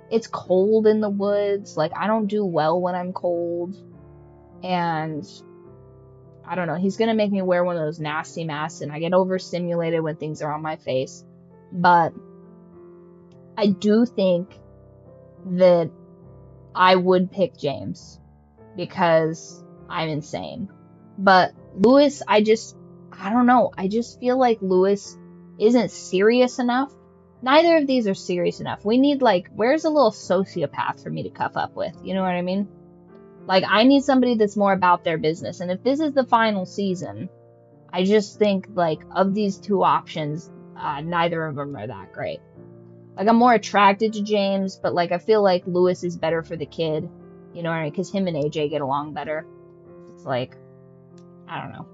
it's cold in the woods. Like, I don't do well when I'm cold. And I don't know, he's gonna make me wear one of those nasty masks, and I get overstimulated when things are on my face. But I do think that I would pick James because I'm insane. But Lewis, I don't know. I just feel like Lewis isn't serious enough. Neither of these are serious enough. We need, like, where's a little sociopath for me to cuff up with? You know what I mean? Like, I need somebody that's more about their business. And if this is the final season, I just think, like, of these two options, neither of them are that great. Like, I'm more attracted to James, but, like, I feel like Lewis is better for the kid. You know what I mean? Because him and AJ get along better. It's like, I don't know.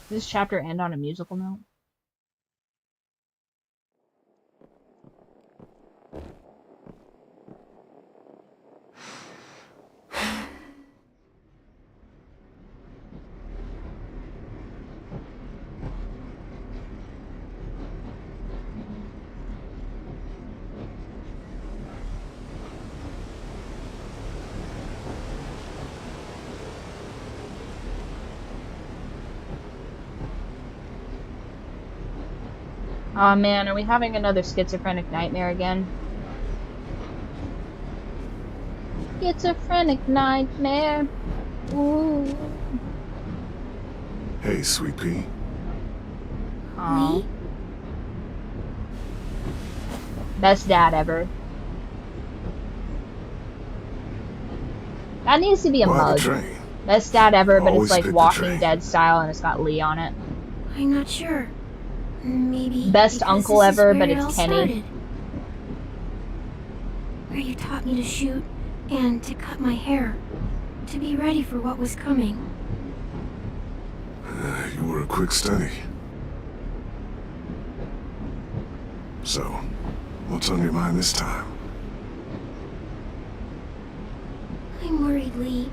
Does this chapter end on a musical note? Oh man, are we having another schizophrenic nightmare again? Schizophrenic nightmare. Ooh. Hey, Sweet Pea. Aww. Best dad ever. That needs to be a mug. Best dad ever, but it's like Walking Dead style and it's got Lee on it. I'm not sure. Maybe best uncle ever, but it's Kenny. Started. Where you taught me to shoot and to cut my hair, to be ready for what was coming. You were a quick study. So, what's on your mind this time? I'm worried, Lee.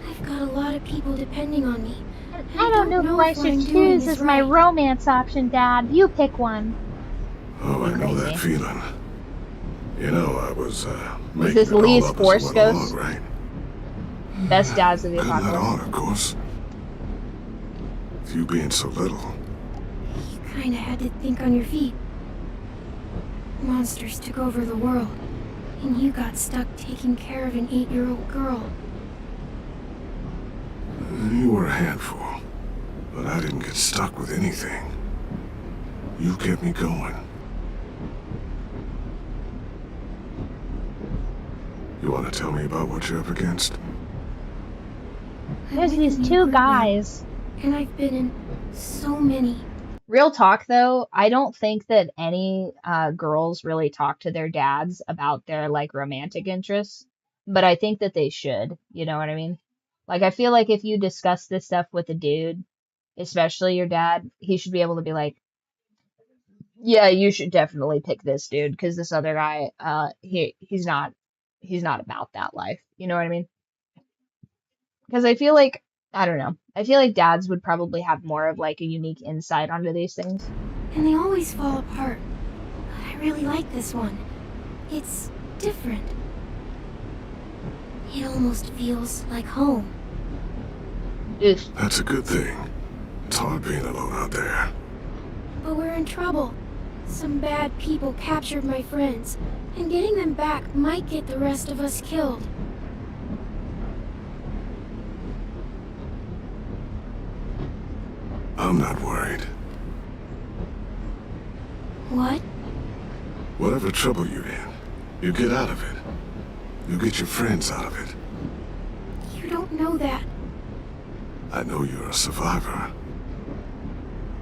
I've got a lot of people depending on me. I don't know who I should choose as my romance option, Dad. You pick one. Oh, I know that feeling. You know, I was, Is this Lee's Force Ghost? Right? Best dads of the Putting that apocalypse. on, of course. With you being so little. You kinda had to think on your feet. Monsters took over the world, and you got stuck taking care of an 8-year-old girl. You were a handful, but I didn't get stuck with anything. You kept me going. You want to tell me about what you're up against? There's these two guys. And I've been in so many. Real talk, though, I don't think that any girls really talk to their dads about their, like, romantic interests. But I think that they should. You know what I mean? Like, I feel like if you discuss this stuff with a dude, especially your dad, he should be able to be like, Yeah, you should definitely pick this dude because this other guy, he's not about that life. You know what I mean? Because I feel like, I don't know. I feel like dads would probably have more of like a unique insight onto these things. And they always fall apart. But I really like this one. It's different. It almost feels like home. Ugh. That's a good thing. It's hard being alone out there. But we're in trouble. Some bad people captured my friends, and getting them back might get the rest of us killed. I'm not worried. What? Whatever trouble you're in, you get out of it. You get your friends out of it. You don't know that. I know you're a survivor.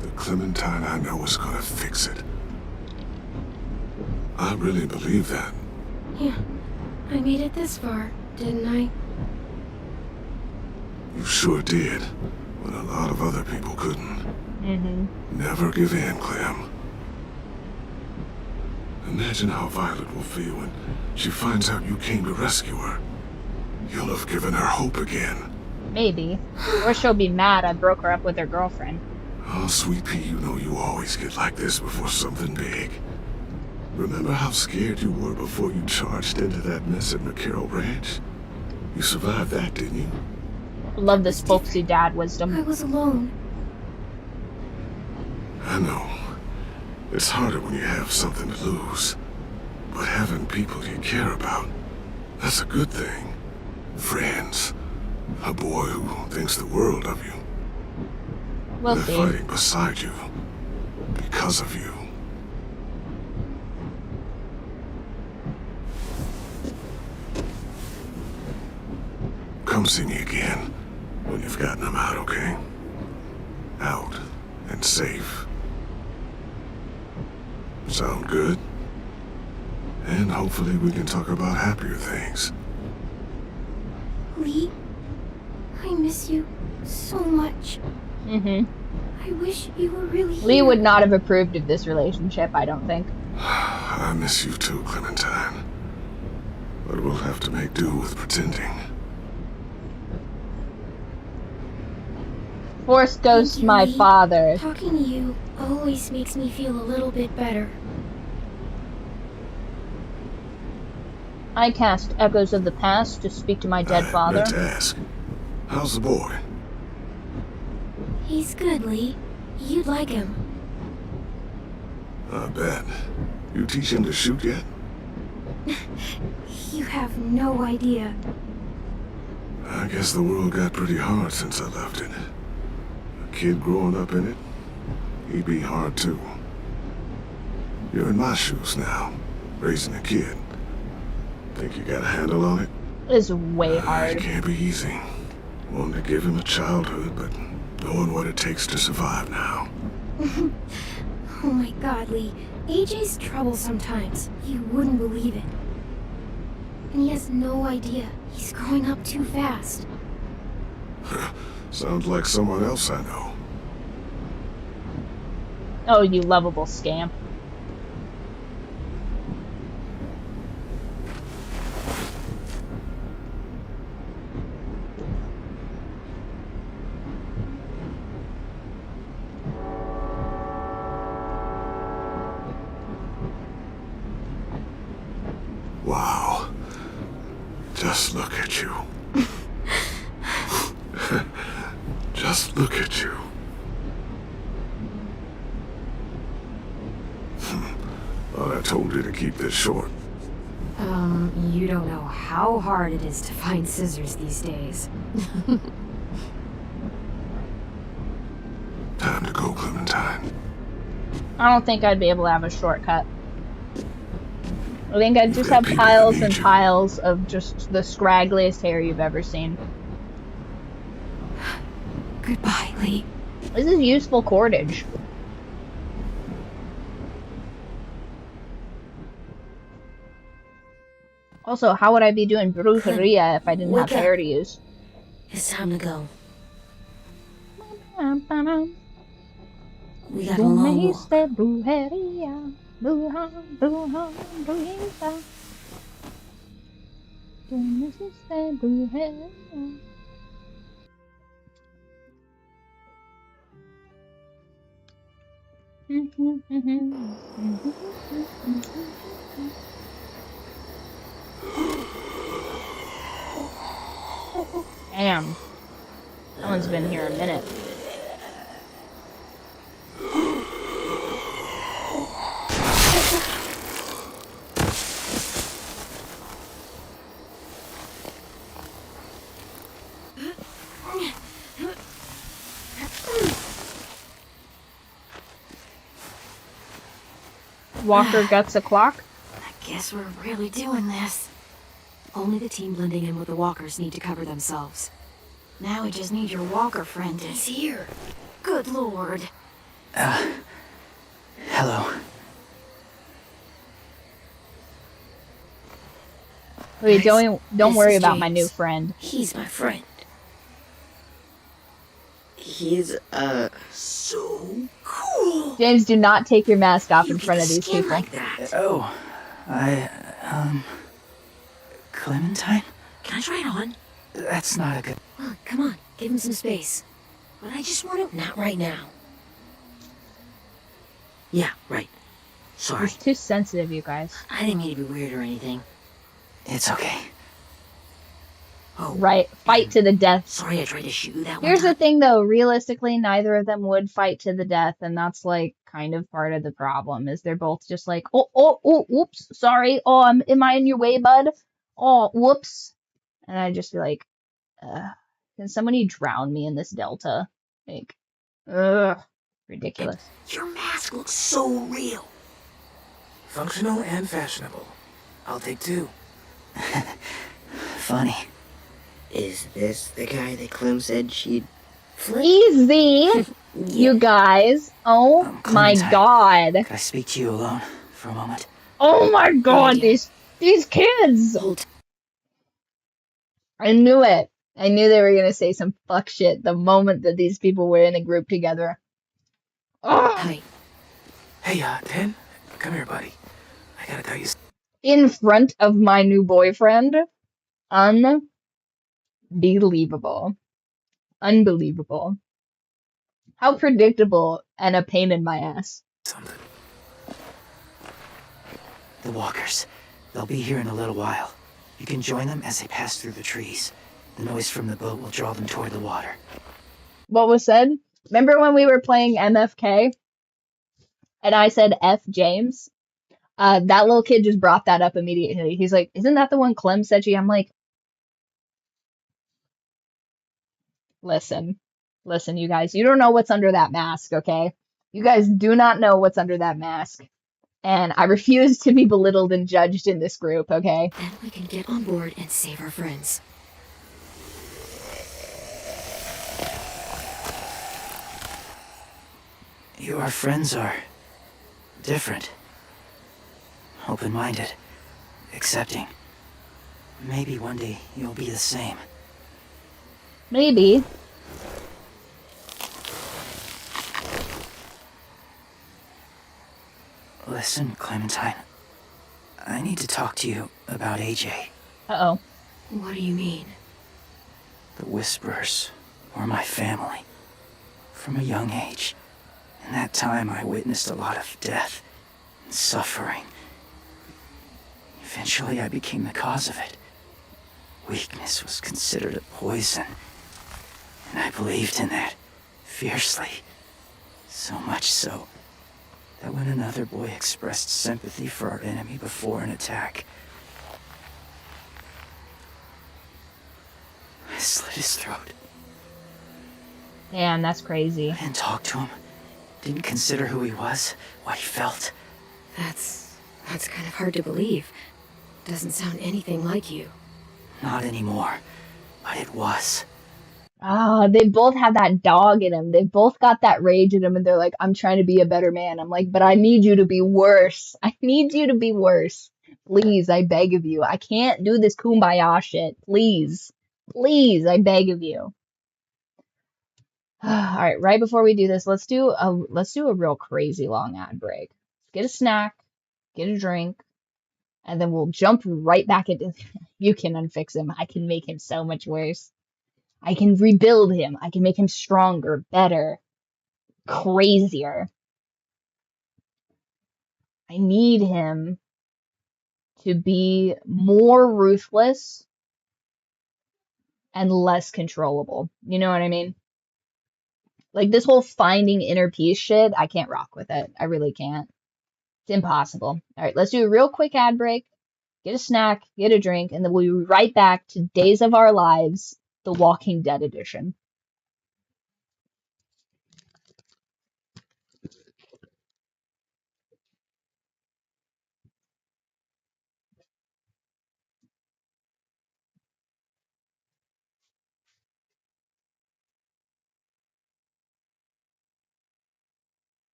The Clementine I know is gonna fix it. I really believe that. Yeah, I made it this far, didn't I? You sure did, when a lot of other people couldn't. Mm-hmm. Never give in, Clem. Imagine how Violet will feel when she finds out you came to rescue her. You'll have given her hope again. Maybe. Or she'll be mad I broke her up with her girlfriend. Oh, Sweet Pea, you know you always get like this before something big. Remember how scared you were before you charged into that mess at McCarroll Ranch? You survived that, didn't you? Love this folksy dad I wisdom. was alone. I know. It's harder when you have something to lose. But having people you care about, that's a good thing. Friends. A boy who thinks the world of you. We'll They're see. fighting beside you. Because of you. Come see me again when you've gotten them out, okay? Out and safe. Sound good? And hopefully we can talk about happier things. Lee, I miss you so much. Mm-hmm. I wish you were really here. Lee would not have approved of this relationship, I don't think. I miss you too, Clementine. But we'll have to make do with pretending. Force ghost Thank you, my Lee. father. Talking to you always makes me feel a little bit better. I cast echoes of the past to speak to my dead I father. meant to ask. How's the boy? He's good, Lee. You'd like him. I bet. You teach him to shoot yet? You have no idea. I guess the world got pretty hard since I left it. A kid growing up in it, he'd be hard too. You're in my shoes now, raising a kid. Think you got a handle on it? It's way It hard. can't be easy. Wanting to give him a childhood, but knowing what it takes to survive now. Oh my god, Lee. AJ's trouble sometimes. You wouldn't believe it. And he has no idea. He's growing up too fast. Sounds like someone else I know. Oh, you lovable scamp. Wow. Just look at you. Just look at you. Thought I told you to keep this short. You don't know how hard it is to find scissors these days. Time to go, Clementine. I don't think I'd be able to have a shortcut. I think I'd just got have people that piles need and you. piles of just the scraggliest hair you've ever seen. Goodbye, Lee. This is useful cordage. Also, how would I be doing brujeria if I didn't have Wake up. hair to use? It's time to go. We got a long walk. brujería, bruja, bruja, brujita. Tú me hiciste brujería. Damn. Someone's been here a minute. Walker guts a clock? I guess we're really doing this. Only the team blending in with the walkers need to cover themselves. Now we just need your walker friend. He's here. Good lord. Hello. Wait, don't worry is about my James. new friend. He's my friend. He's, so cool. James, do not take your mask off You in get front the of these skin people. like that. Oh, Clementine? Can I try it on? That's not a good... Well, come on, give him some space. But I just want to... Not right now. Yeah, right. Sorry. It's too sensitive, you guys. I didn't mean to be weird or anything. It's okay. Oh, Right, fight to the death. sorry I tried to shoot you that one Here's the time. thing, though. Realistically, neither of them would fight to the death, and that's like kind of part of the problem. Is they're both just like, oh, whoops, sorry. Oh, am I in your way, bud? Oh, whoops. And I just be like, can somebody drown me in this delta? Like, ridiculous. Your mask looks so real. Functional and fashionable. I'll take two. Funny. Is this the guy that Clem said she'd... Easy, you guys. Oh my Clementine, god. Could I speak to you alone for a moment? Oh my god, these kids. I knew it. I knew they were gonna say some fuck shit the moment that these people were in a group together. Oh, Hi. Hey, Ten, come here, buddy. I gotta tell you. in front of my new boyfriend. Unbelievable. Unbelievable. How predictable and a pain in my ass. Something. The walkers. They'll be here in a little while. You can join them as they pass through the trees. The noise from the boat will draw them toward the water. What was said? Remember when we were playing MFK? And I said F James? That little kid just brought that up immediately. He's like, isn't that the one Clem said she? I'm like, listen, you guys, you don't know what's under that mask, okay? You guys do not know what's under that mask. And I refuse to be belittled and judged in this group, okay? Then we can get on board and save our friends. Your friends are different. Open-minded. Accepting. Maybe one day you'll be the same. Maybe. Listen, Clementine. I need to talk to you about AJ. Uh-oh. What do you mean? The Whisperers were my family. From a young age. In that time, I witnessed a lot of death and suffering. Eventually, I became the cause of it. Weakness was considered a poison. And I believed in that fiercely. So much so that when another boy expressed sympathy for our enemy before an attack, I slit his throat. Damn, that's crazy. I didn't talk to him. Didn't consider who he was, what he felt. That's kind of hard to believe. Doesn't sound anything like you. Not anymore, but it was. Ah, they both have that dog in them. They both got that rage in them, and they're like, I'm trying to be a better man. I'm like, but I need you to be worse. I need you to be worse. Please, I beg of you. I can't do this kumbaya shit. Please. Please, I beg of you. All right, right before we do this, let's do a real crazy long ad break. Get a snack, get a drink, and then we'll jump right back into. You can unfix him. I can make him so much worse. I can rebuild him. I can make him stronger, better, crazier. I need him to be more ruthless and less controllable. You know what I mean? Like this whole finding inner peace shit, I can't rock with it. I really can't. It's impossible. All right, let's do a real quick ad break. Get a snack, get a drink, and then we'll be right back to Days of Our Lives, The Walking Dead edition.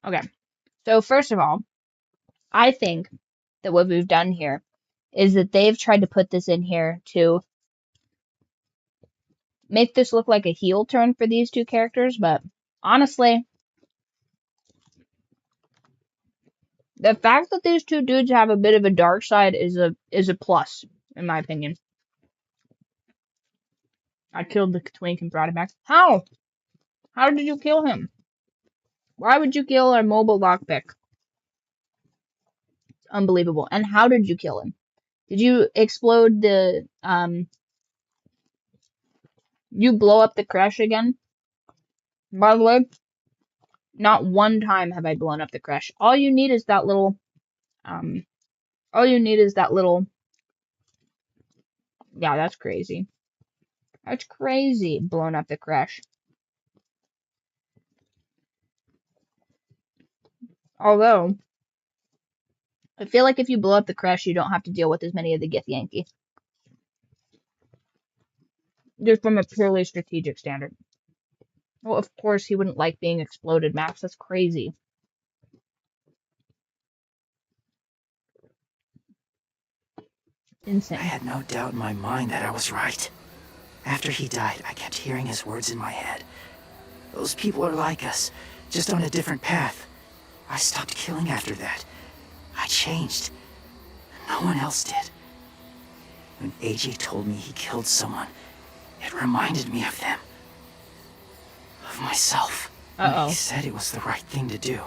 Okay, so first of all, I think that what we've done here is that they've tried to put this in here to make this look like a heel turn for these two characters, but honestly, The fact that these two dudes have a bit of a dark side is a plus, in my opinion. I killed the twink and brought him back. How? How did you kill him? Why would you kill a mobile lockpick? It's unbelievable. And how did you kill him? Did you explode the, you blow up the crash again? By the way, not one time have I blown up the crash. All you need is that little, yeah, that's crazy. That's crazy, blowing up the crash. Although, I feel like if you blow up the crash, you don't have to deal with as many of the Githyanki. Just from a purely strategic standard. Well, of course, he wouldn't like being exploded, Max. That's crazy. Insane. I had no doubt in my mind that I was right. After he died, I kept hearing his words in my head. Those people are like us, just on a different path. I stopped killing after that. I changed. No one else did. When AJ told me he killed someone, it reminded me of them. Of myself. Uh-oh. He said it was the right thing to do.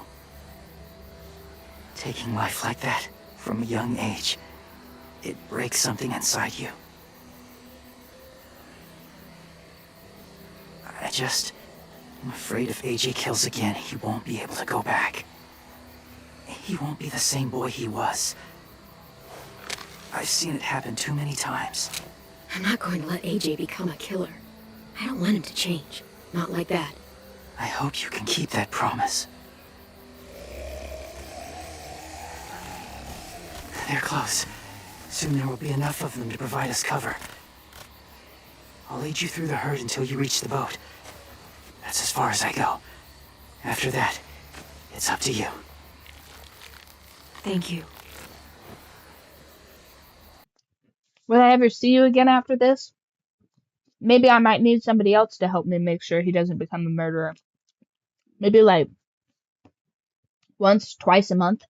Taking life like that, from a young age, it breaks something inside you. I'm afraid if AJ kills again, he won't be able to go back. He won't be the same boy he was. I've seen it happen too many times. I'm not going to let AJ become a killer. I don't want him to change. Not like that. I hope you can keep that promise. They're close. Soon there will be enough of them to provide us cover. I'll lead you through the herd until you reach the boat. That's as far as I go. After that, it's up to you. Thank you. Will I ever see you again after this? Maybe I might need somebody else to help me make sure he doesn't become a murderer. Maybe like once, twice a month.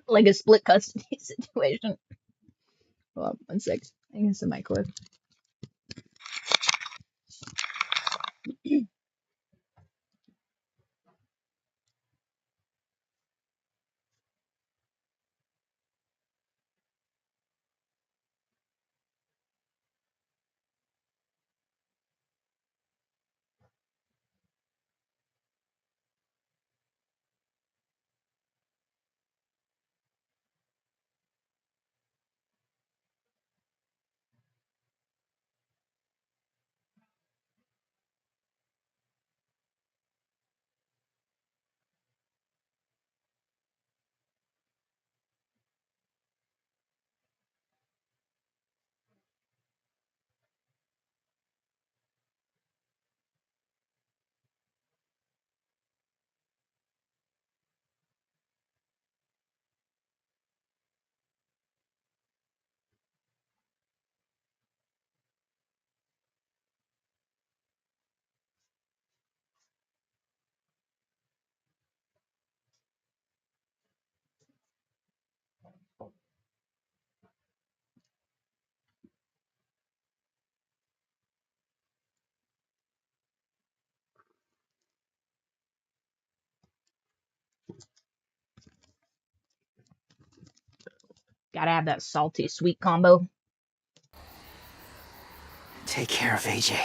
Like a split custody situation. Hold on, 1 sec. I think it's the microwave. Gotta have that salty sweet combo. Take care of AJ.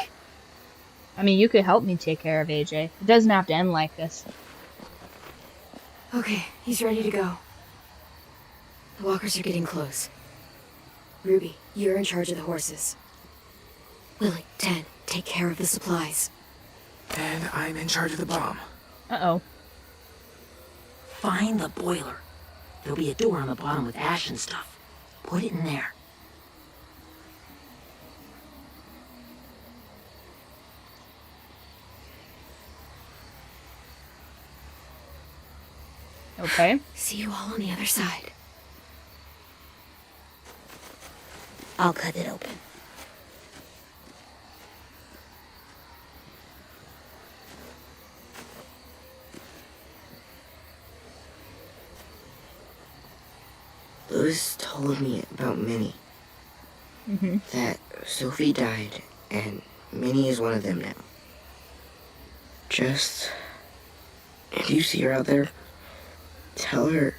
I mean, you could help me take care of AJ. It doesn't have to end like this. Okay, he's ready to go. The walkers are getting close. Ruby, you're in charge of the horses. Lilly, Ted, take care of the supplies. And I'm in charge of the bomb. Uh-oh. Find the boiler. There'll be a door on the bottom with ash and stuff. Put it in there. Okay. See you all on the other side. I'll cut it open. Louis told me about Minnie. That Sophie died, and Minnie is one of them now. Just, if you see her out there, tell her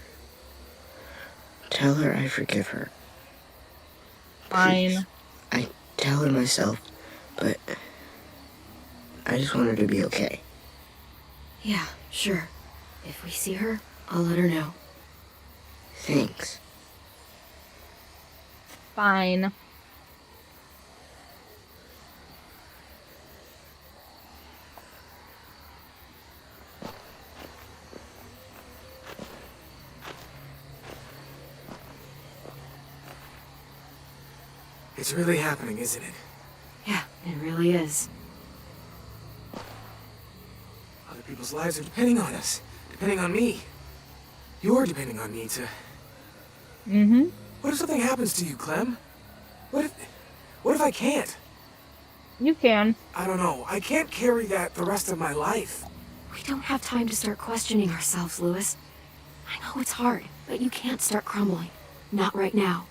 I forgive her. Fine. Please. I tell her myself, but I just want her to be okay. Yeah, sure. If we see her, I'll let her know. Thanks. Fine. It's really happening, isn't it? Yeah, it really is. Other people's lives are depending on us. Depending on me. You're depending on me to... What if something happens to you, Clem? What if I can't? You can. I don't know. I can't carry that the rest of my life. We don't have time to start questioning ourselves, Louis. I know it's hard, but you can't start crumbling. Not right now.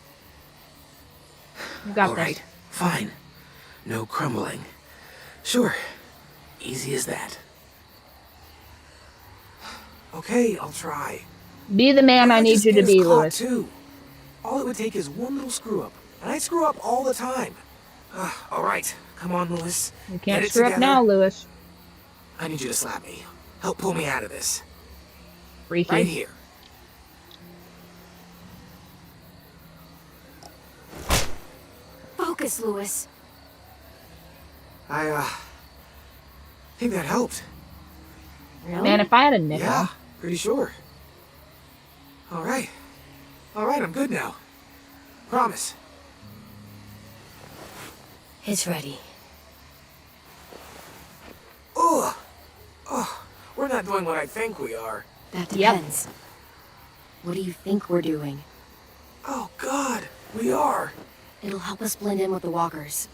You got All this. right, fine. No crumbling. Sure. Easy as that. Okay, I'll try. Be the man I need you to be, Louis. Too. All it would take is one little screw up, and I screw up all the time. All right, come on, Louis. You can't screw up now, Louis. I need you to slap me. Help pull me out of this. Freaky. Right here. Focus, Louis. I think that helped. Really? Man, if I had a nickel. Yeah, pretty sure. All right, I'm good now. Promise. It's ready. Ugh. Oh, we're not doing what I think we are. That depends. What do you think we're doing? Oh, God, we are. It'll help us blend in with the walkers.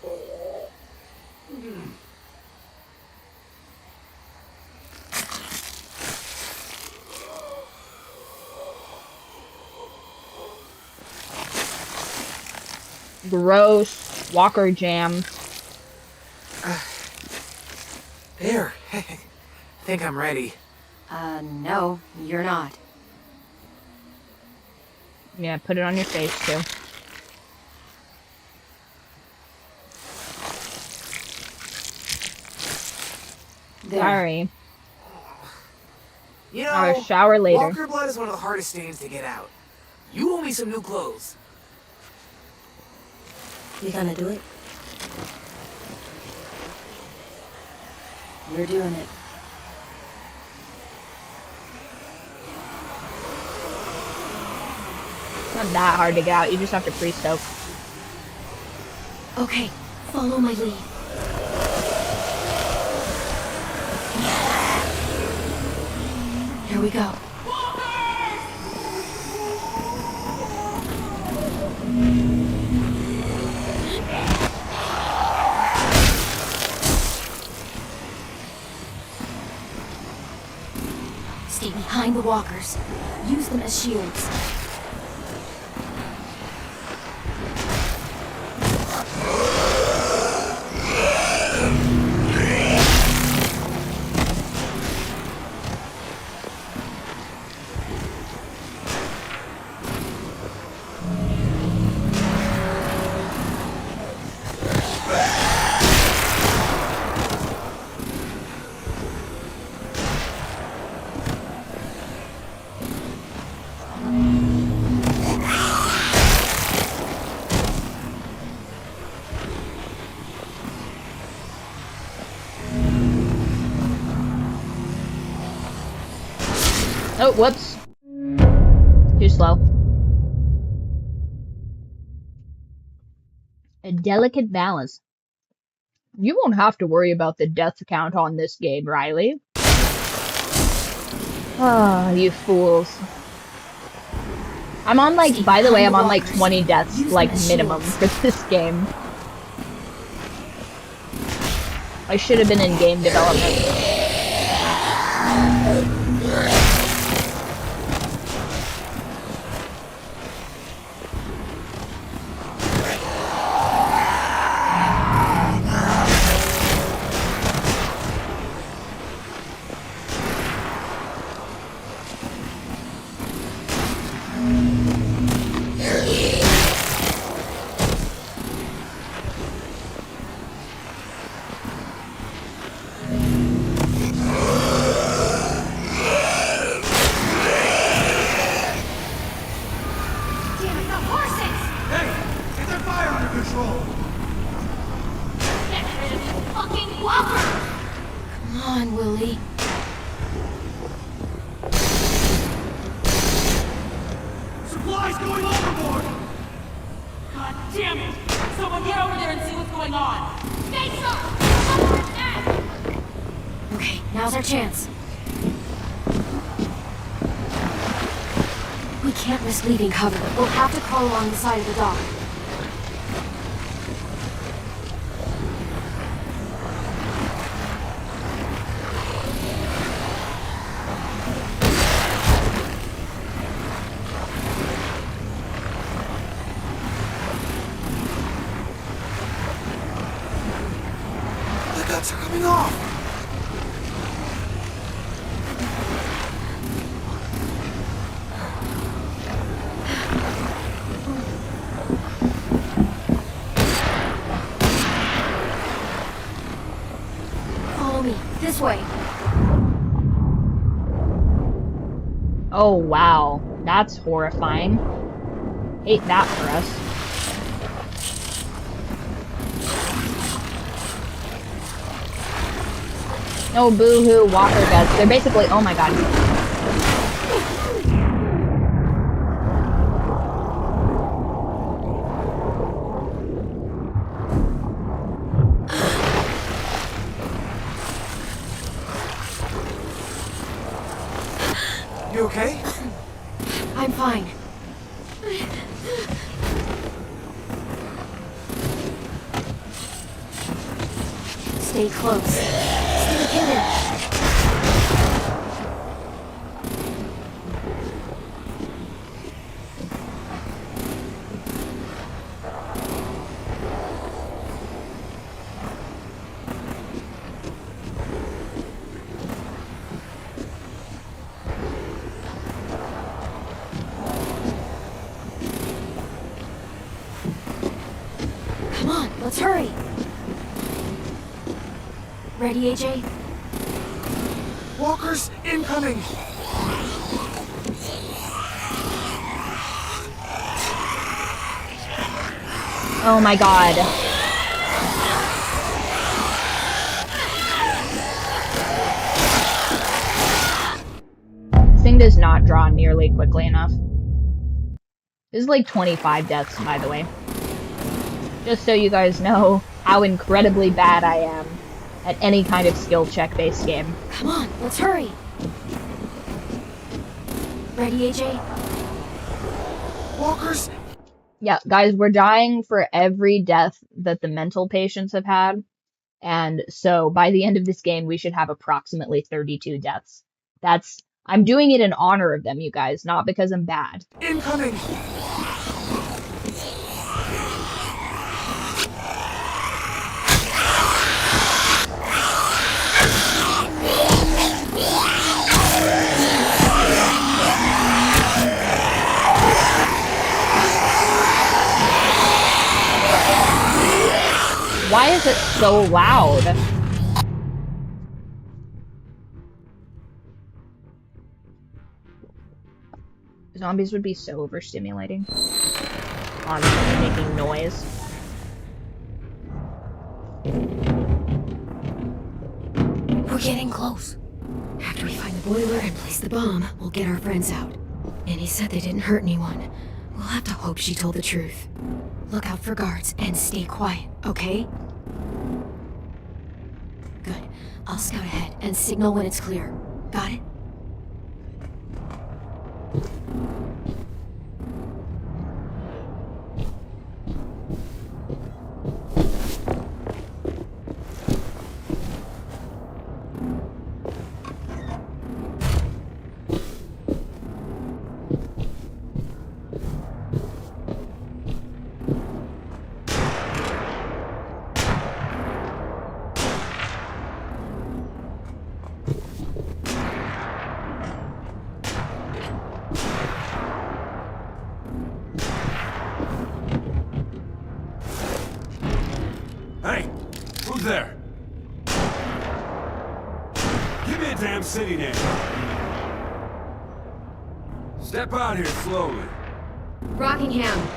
Gross. Walker jam. There. I think I'm ready. No, you're not. Yeah, put it on your face, too. There. Sorry. You know, I'll shower later. Walker blood is one of the hardest stains to get out. You owe me some new clothes. You gonna do it? We're doing it. It's not that hard to get out. You just have to pre-soak. Okay, follow my lead. Here we go. Stay behind the walkers. Use them as shields. Oh, whoops. Too slow. A delicate balance. You won't have to worry about the death count on this game, Riley. Ah, you fools. I'm on like, by the way, I'm on like 20 deaths, like minimum for this game. I should have been in game development. horses! Hey! Get their fire under control! Get rid of this fucking walker! Come on, Willie. Supplies going overboard! God damn it! Someone get over there and see what's going on! Face up! Okay, now's our chance. We can't risk leaving cover. We'll have to crawl along the side of the dock. The guts are coming off! Follow me. This way. Oh wow, that's horrifying. Hate that for us. No boo-hoo walker guts. They're basically, oh my god. You okay? I'm fine. Stay close. Stay hidden. Come on, let's hurry. Ready, AJ? Walkers incoming! Oh my god. This thing does not draw nearly quickly enough. This is like 25 deaths, by the way. Just so you guys know how incredibly bad I am at any kind of skill check-based game. Come on, let's hurry. Ready, AJ? Walkers! Yeah, guys, we're dying for every death that the mental patients have had. And so by the end of this game, we should have approximately 32 deaths. I'm doing it in honor of them, you guys, not because I'm bad. Incoming! Why is it so loud? Zombies would be so overstimulating. Constantly making noise. We're getting close. After we find the boiler and place the bomb, we'll get our friends out. And he said they didn't hurt anyone. We'll have to hope she told the truth. Look out for guards and stay quiet, okay? Good. I'll scout ahead and signal when it's clear. Got it? Hey! Who's there? Give me a damn city name. Step out here slowly. Rockingham.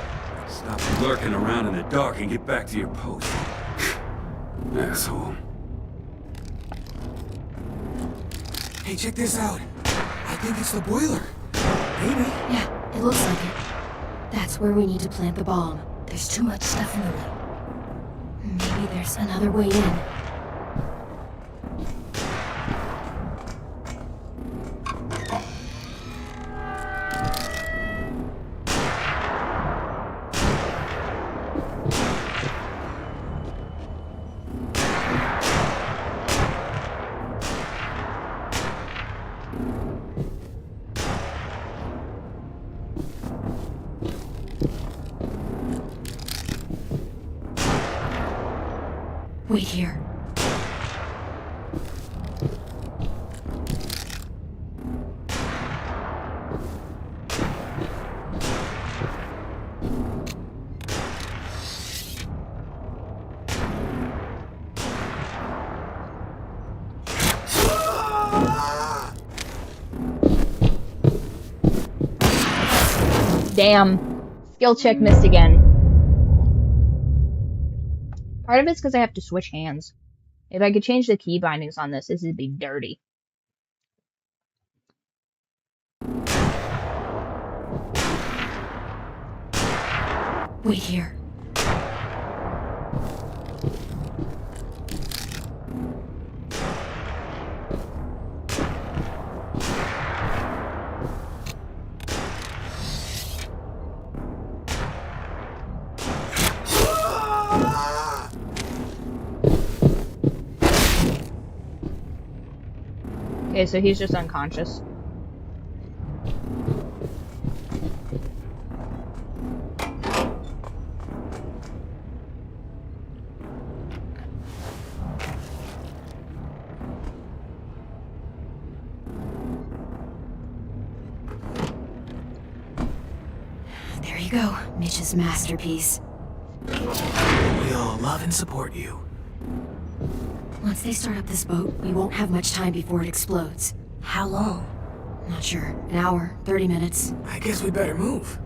Stop lurking around in the dark and get back to your post. Asshole. Hey, check this out. I think it's the boiler. Maybe. Yeah, it looks like it. That's where we need to plant the bomb. There's too much stuff in the way. Maybe there's another way in. Wait here. Damn. Skill check missed again. Part of it's because I have to switch hands. If I could change the key bindings on this would be dirty. Wait here. Okay, so he's just unconscious. There you go, Mitch's masterpiece. We all love and support you. Once they start up this boat, we won't have much time before it explodes. How long? Not sure. An hour, 30 minutes. I guess we better move.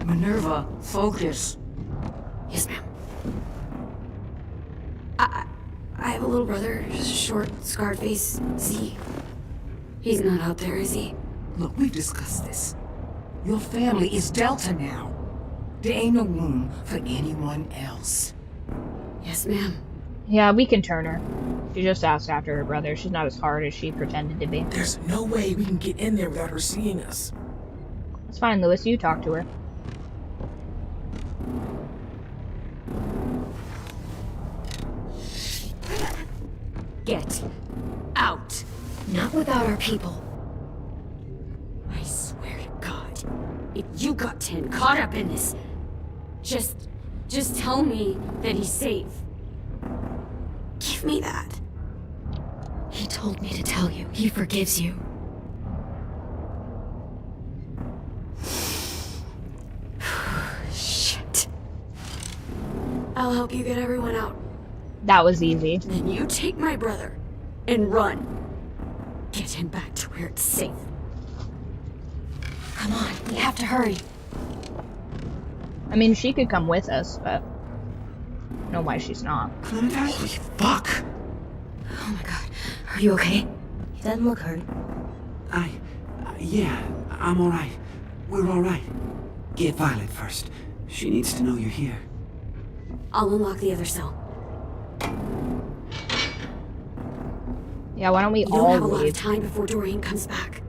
Minerva, focus. Yes, ma'am. I have a little brother, short, scarred face. See? He's not out there, is he? Look, we've discussed this. Your family is Delta now. There ain't no room for anyone else. Yes, ma'am. Yeah, we can turn her. She just asked after her brother. She's not as hard as she pretended to be. There's no way we can get in there without her seeing us. It's fine, Lewis. You talk to her. Get out. Not without our people. I swear to God, if you got 10 caught up in this, just tell me that he's safe. Give me that. He told me to tell you. He forgives you. Shit. I'll help you get everyone out. That was easy. Then you take my brother and run. Get him back to where it's safe. Come on, we have to hurry. I mean, she could come with us, but I don't know why she's not. Holy fuck! Oh my God, are you okay? He doesn't look hurt. Yeah, I'm alright. We're alright. Get Violet first. She needs to know you're here. I'll unlock the other cell. Yeah, why don't we You don't all have a lot of leave? time before Doreen comes back.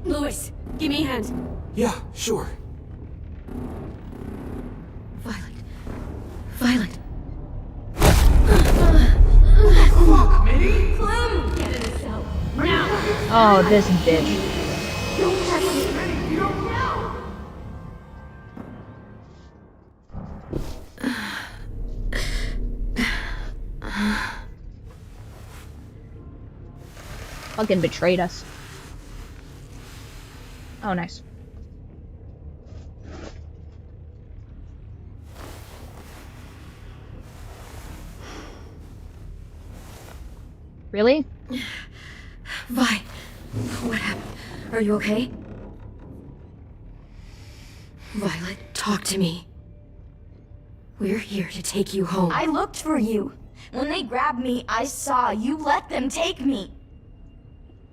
Lewis, give me a hand. Yeah, sure. Violet. Violet. Fuck, Minnie! Clem! Get in the cell. Now! Oh, this bitch. Don't touch me! You don't know! Fucking betrayed us. Oh, nice. Really? Vi, what happened? Are you okay? Violet, talk to me. We're here to take you home. I looked for you. When they grabbed me, I saw you let them take me.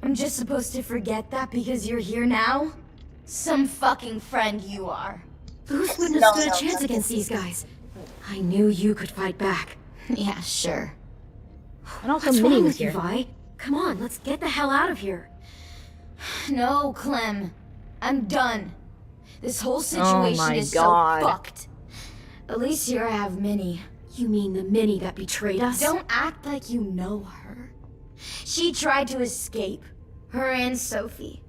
I'm just supposed to forget that because you're here now? Some fucking friend you are. Lewis wouldn't have stood a chance against these guys. I knew you could fight back. Yeah, sure. And also, What's Minnie wrong was with you, here. Vi? Come on, let's get the hell out of here. No, Clem. I'm done. This whole Oh situation my is God. so fucked. At least here I have Minnie. You mean the Minnie that betrayed us? Don't act like you know her. She tried to escape. Her and Sophie.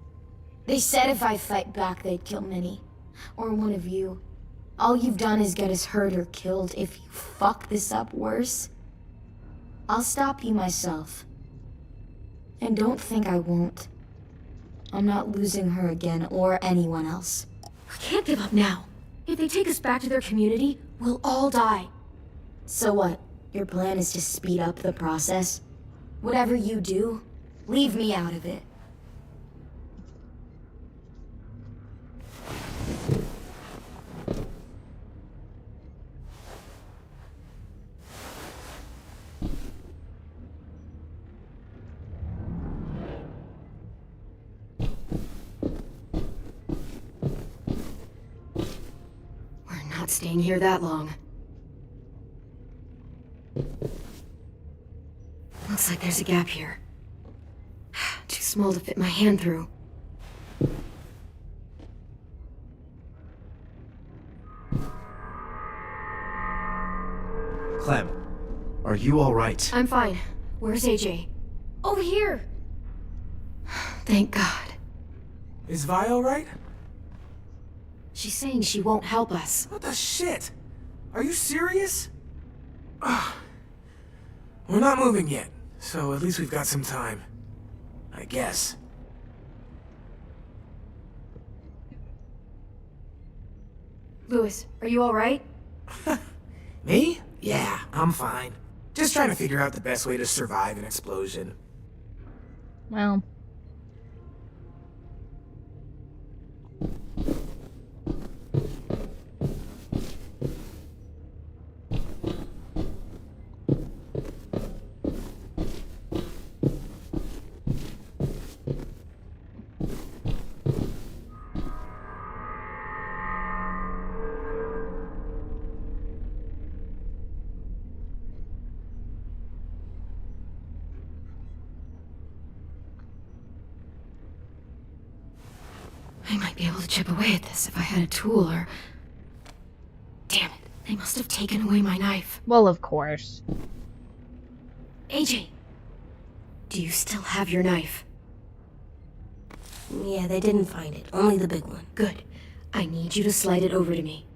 They said if I fight back, they'd kill Minnie. Or one of you. All you've done is get us hurt or killed. If you fuck this up worse, I'll stop you myself. And don't think I won't. I'm not losing her again or anyone else. We can't give up now. If they take us back to their community, we'll all die. So what? Your plan is to speed up the process? Whatever you do, leave me out of it. We're not staying here that long. Looks like there's a gap here. Too small to fit my hand through. Clem, are you alright? I'm fine. Where's AJ? Over here! Thank God. Is Vi alright? She's saying she won't help us. What the shit? Are you serious? We're not moving yet, so at least we've got some time. I guess. Lewis, are you alright? Me? Yeah, I'm fine. Just trying to figure out the best way to survive an explosion. Well. I might be able to chip away at this if I had a tool or... Damn it, they must have taken away my knife. Well, of course. AJ, do you still have your knife? Yeah, they didn't find it. Only the big one. Good. I need you to slide it over to me.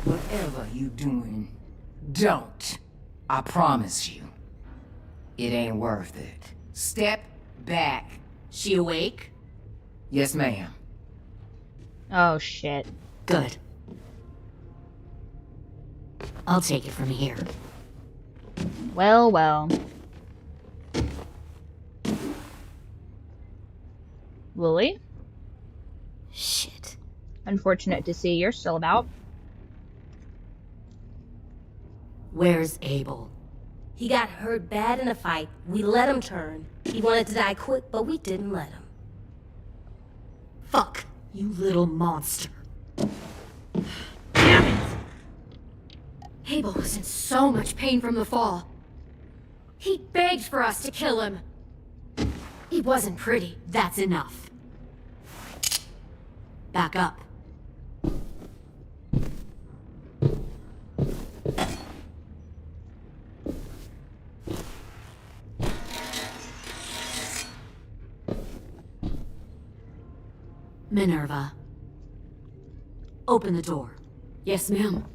Whatever you doing, don't. I promise you. It ain't worth it. Step back. She awake? Yes, ma'am. Oh, shit. Good. I'll take it from here. Well, well. Lily? Shit. Unfortunate to see you're still about. Where's Abel? He got hurt bad in a fight. We let him turn. He wanted to die quick, but we didn't let him. Fuck, you little monster. Damn it! Abel was in so much pain from the fall. He begged for us to kill him. He wasn't pretty, that's enough. Back up. Minerva. Open the door. Yes, ma'am.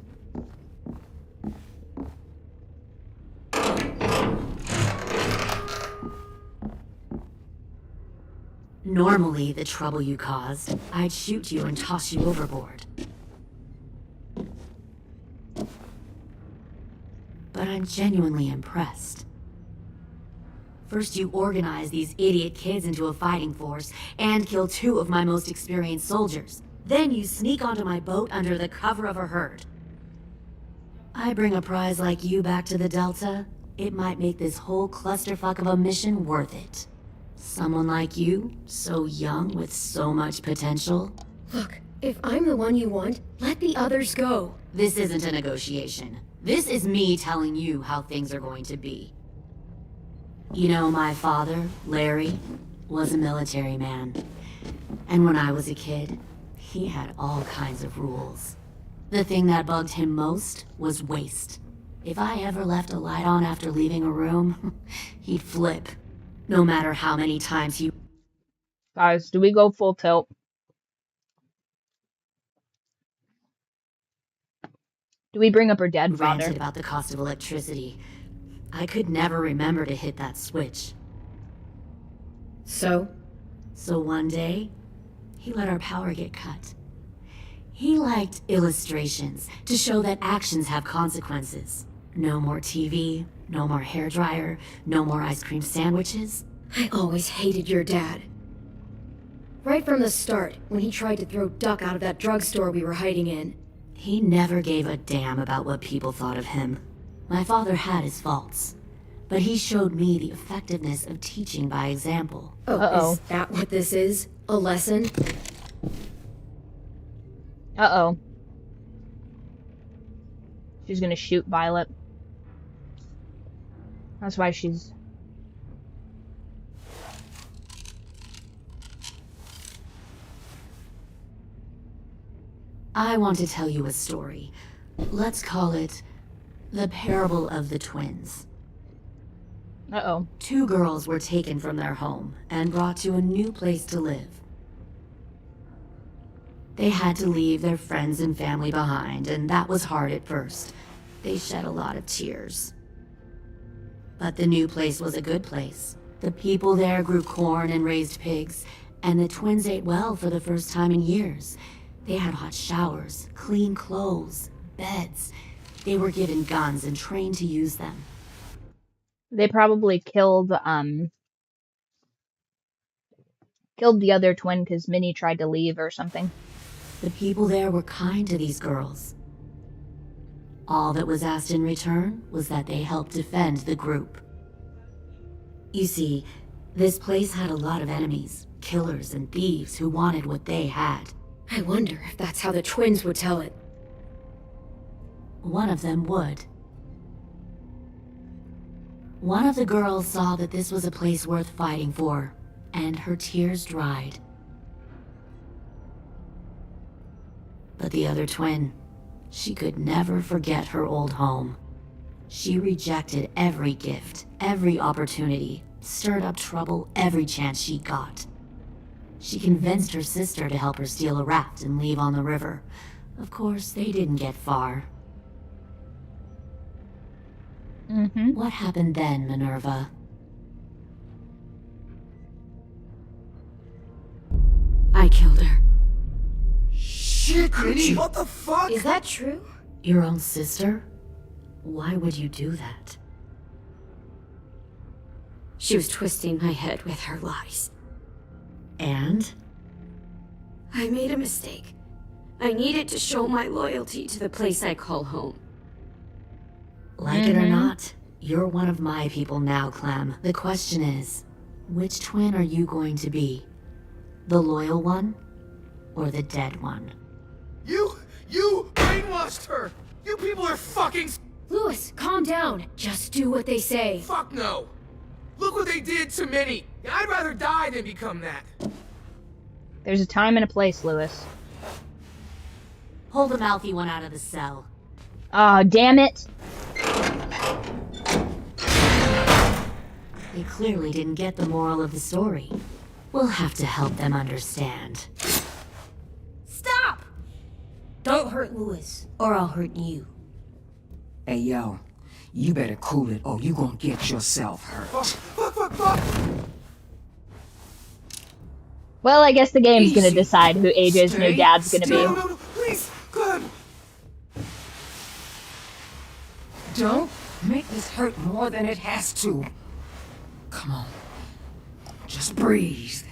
Normally, the trouble you caused, I'd shoot you and toss you overboard. But I'm genuinely impressed. First you organize these idiot kids into a fighting force and kill 2 of my most experienced soldiers. Then you sneak onto my boat under the cover of a herd. I bring a prize like you back to the Delta, it might make this whole clusterfuck of a mission worth it. Someone like you, so young with so much potential. Look, if I'm the one you want, let the others go. This isn't a negotiation. This is me telling you how things are going to be. You know, my father, Larry, was a military man. And when I was a kid, he had all kinds of rules. The thing that bugged him most was waste. If I ever left a light on after leaving a room, he'd flip. No matter how many times he... Guys, do we go full tilt? Do we bring up her dead father? Ranted about the cost of electricity. I could never remember to hit that switch. So? So one day, he let our power get cut. He liked illustrations to show that actions have consequences. No more TV, no more hairdryer, no more ice cream sandwiches. I always hated your dad. Right from the start, when he tried to throw Duck out of that drugstore we were hiding in. He never gave a damn about what people thought of him. My father had his faults, but he showed me the effectiveness of teaching by example. Oh, is that what this is? A lesson? Uh-oh. She's gonna shoot Violet. That's why she's... I want to tell you a story. Let's call it the Parable of the Twins. Uh-oh. 2 girls were taken from their home and brought to a new place to live. They had to leave their friends and family behind, and that was hard at first. They shed a lot of tears. But the new place was a good place. The people there grew corn and raised pigs, and the twins ate well for the first time in years. They had hot showers, clean clothes, beds. They were given guns and trained to use them. They probably killed the other twin because Minnie tried to leave or something. The people there were kind to these girls. All that was asked in return was that they help defend the group. You see, this place had a lot of enemies, killers and thieves who wanted what they had. I wonder if that's how the twins would tell it. One of them would. One of the girls saw that this was a place worth fighting for, and her tears dried. But the other twin, she could never forget her old home. She rejected every gift, every opportunity, stirred up trouble every chance she got. She convinced her sister to help her steal a raft and leave on the river. Of course, they didn't get far. What happened then, Minerva? I killed her. Shit, Minnie, what the fuck? Is that true? Your own sister? Why would you do that? She was twisting my head with her lies. And? I made a mistake. I needed to show my loyalty to the place I call home. Like it or not, You're one of my people now, Clem. The question is, which twin are you going to be? The loyal one? Or the dead one? You brainwashed her! You people are fucking... Lewis, calm down. Just do what they say. Fuck no! Look what they did to Minnie! I'd rather die than become that! There's a time and a place, Lewis. Pull the mouthy one out of the cell. Aw, damn it! They clearly didn't get the moral of the story. We'll have to help them understand. Stop! Don't hurt Lewis, or I'll hurt you. Hey, yo. You better cool it, or you gonna get yourself hurt. Fuck! Well, I guess the game's gonna decide who AJ's new dad's gonna be. No, please, Clem! Don't make this hurt more than it has to. Come on. Just breathe.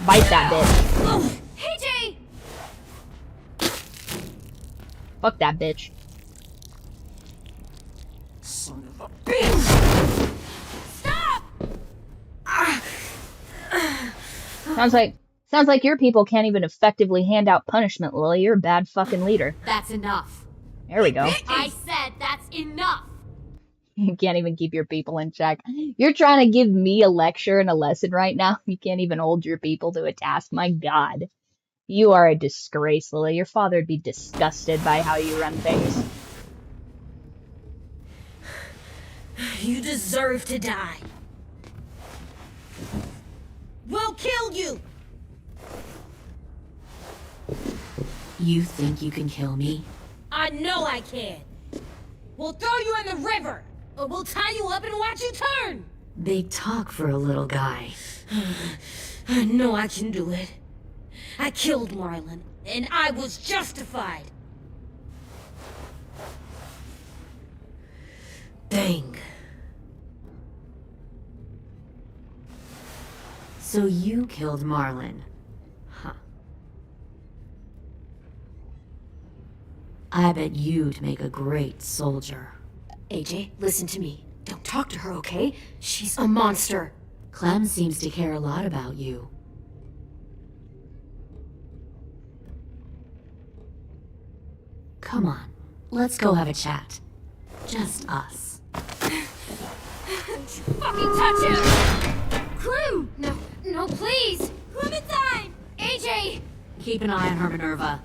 Bite that bitch. Oh, AJ! Fuck that bitch. Son of a bitch! Stop! Sounds like your people can't even effectively hand out punishment, Lily. You're a bad fucking leader. That's enough. There we go. I said that's enough! You can't even keep your people in check. You're trying to give me a lecture and a lesson right now. You can't even hold your people to a task. My God. You are a disgrace, Lily. Your father would be disgusted by how you run things. You deserve to die. We'll kill you! You think you can kill me? I know I can. We'll throw you in the river, or we'll tie you up and watch you turn. Big talk for a little guy. I know I can do it. I killed Marlon, and I was justified. Dang. So you killed Marlon. Huh. I bet you'd make a great soldier. AJ, listen to me. Don't talk to her, okay? She's a monster. Clem seems to care a lot about you. Come on, let's go have a chat. Just us. Fucking touch him! Clem! No, please! Clementine! AJ! Keep an eye on her, Minerva.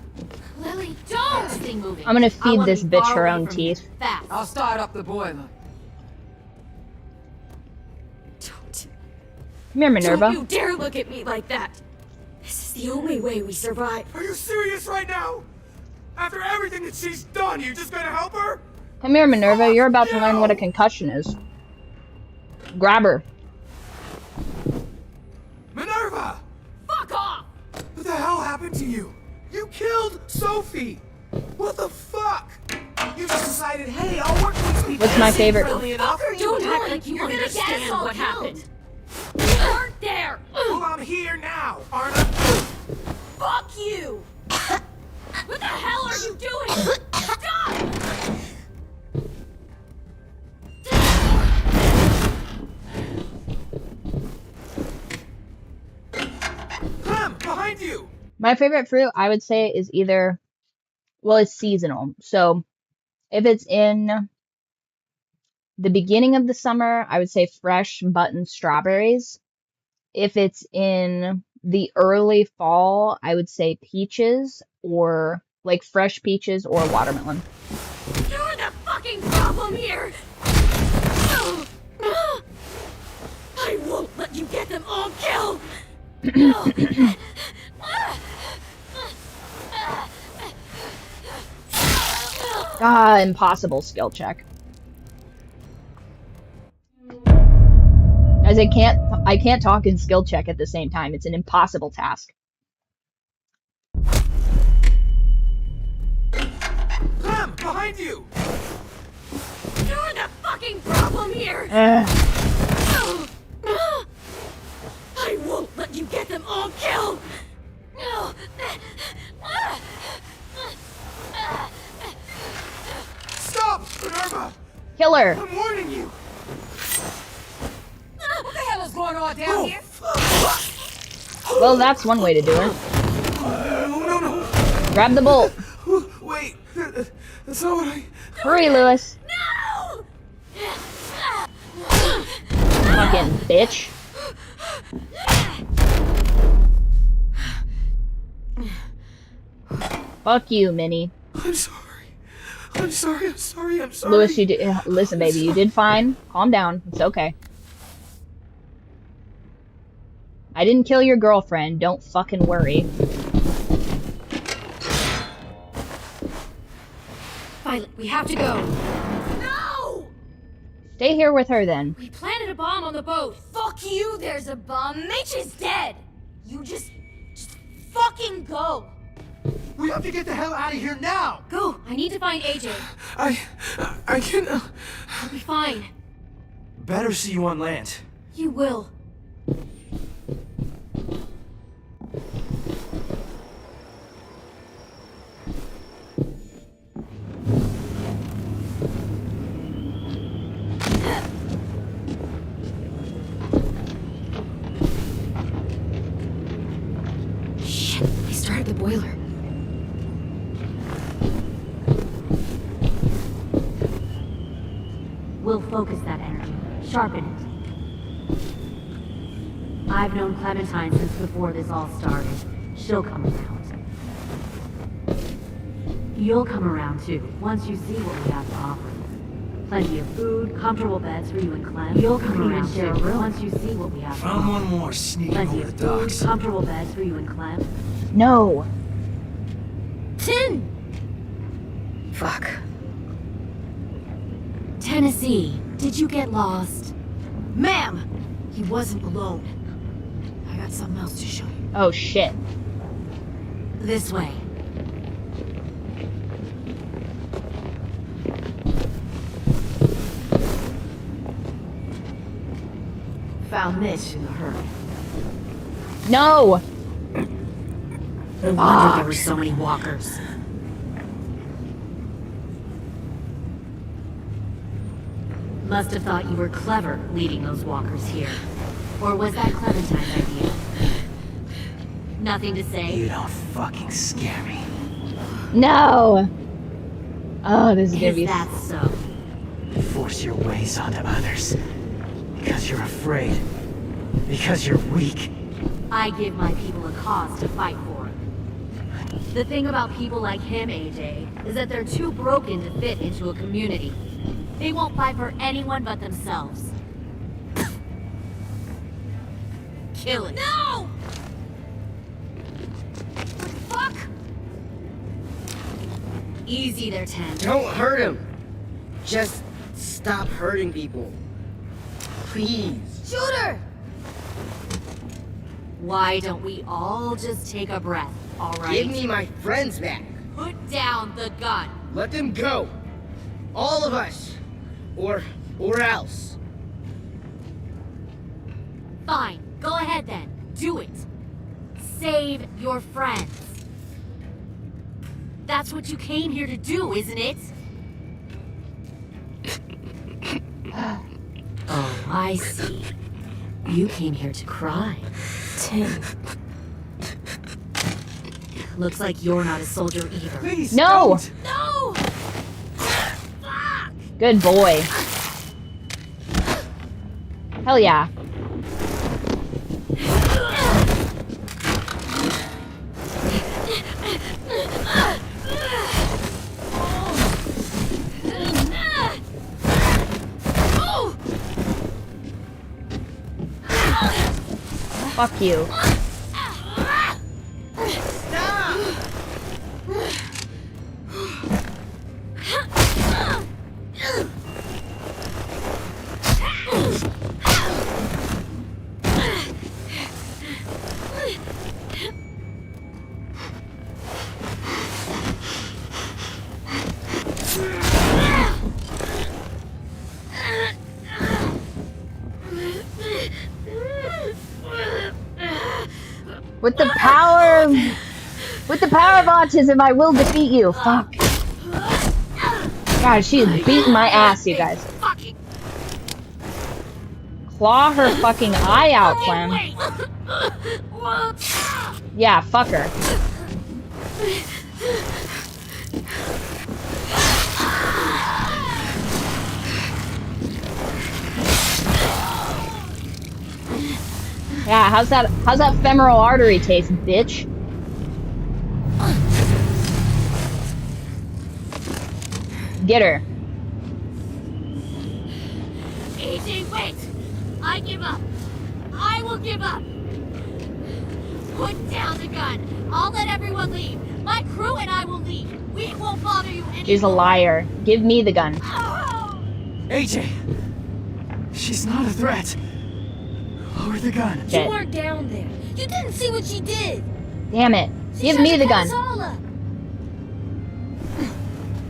Lily, don't! Thing moving. I'm gonna feed this bitch her own teeth. Fast. I'll start up the boiler. Don't. Come here, Minerva. Don't you dare look at me like that! This is the only way we survive. Are you serious right now? After everything that she's done, you're just gonna help her? Come here, Minerva. You're about to learn what a concussion is. Grab her. Minerva! Fuck off! What the hell happened to you? You killed Sophie! What the fuck? You just decided, hey, I'll work with these people. What's my favorite? Don't act like you understand what happened. You weren't there! Well, I'm here now, aren't I? Fuck you! What the hell are you doing? Stop! Clem, behind you! My favorite fruit, I would say, is either, well, it's seasonal. So if it's in the beginning of the summer, I would say fresh button strawberries. If it's in the early fall, I would say peaches, or like fresh peaches or watermelon. You're the fucking problem here! I won't let you get them all killed! Ah, impossible skill check. As I can't talk and skill check at the same time. It's an impossible task. Clem, behind you! You're the fucking problem here! I won't let you get them all killed! going on down here? Well, that's one way to do it. No. Grab the bolt. Wait, that's not what I... Hurry, Lewis. No! Fucking bitch. Fuck you, Minnie. I'm sorry. Lewis, you did. Listen, baby, you did fine. Calm down. It's okay. I didn't kill your girlfriend. Don't fucking worry. Violet, we have to go. No! Stay here with her then. We planted a bomb on the boat. Fuck you, there's a bomb. Mitch is dead. You just fucking go. We have to get the hell out of here now! Go! I need to find AJ. I can... I'll be fine. Better see you on land. You will. Shit, they started the boiler. We'll focus that energy, sharpen it. I've known Clementine since before this all started. She'll come around. You'll come around too, once you see what we have to offer. Plenty of food, comfortable beds for you and Clem. You'll come around too, once you see what we have to offer. Found one more sneaking Plenty over of the food, docks. comfortable beds for you and Clem. No. Tin! Fuck. Tennessee, did you get lost? Ma'am! He wasn't alone. I got something else to show you. Oh shit. This way. Found this in a hurry. No. No wonder there were so many walkers. Must have thought you were clever leading those walkers here. Or was that Clementine's idea? Nothing to say? You don't fucking scare me. No. Oh, this is gonna Is be. that so? You force your ways onto others. Because you're afraid. Because you're weak. I give my people a cause to fight for. The thing about people like him, AJ, is that they're too broken to fit into a community. They won't fight for anyone but themselves. Kill it. No! Fuck! Easy there, Ten. Don't hurt him. Just stop hurting people. Please. Shoot her! Why don't we all just take a breath, alright? Give me my friends back. Put down the gun. Let them go. All of us. Or else. Fine, go ahead then. Do it. Save your friends. That's what you came here to do, isn't it? Oh, I see. You came here to cry. Tim. Looks like you're not a soldier either. Please, No. don't. No! Good boy. Hell yeah. Fuck you. With the power of autism, I will defeat you. Fuck. God, she is beating my ass, you guys. claw her fucking eye out, Clem. Yeah, fuck her. Yeah, how's that femoral artery taste, bitch? Get her. AJ, wait! I give up. I will give up. Put down the gun. I'll let everyone leave. My crew and I will leave. We won't bother you anymore. She's a liar. Give me the gun. AJ! She's not a threat. Lower the gun. You weren't down there. You didn't see what she did. Damn it. Give me the gun.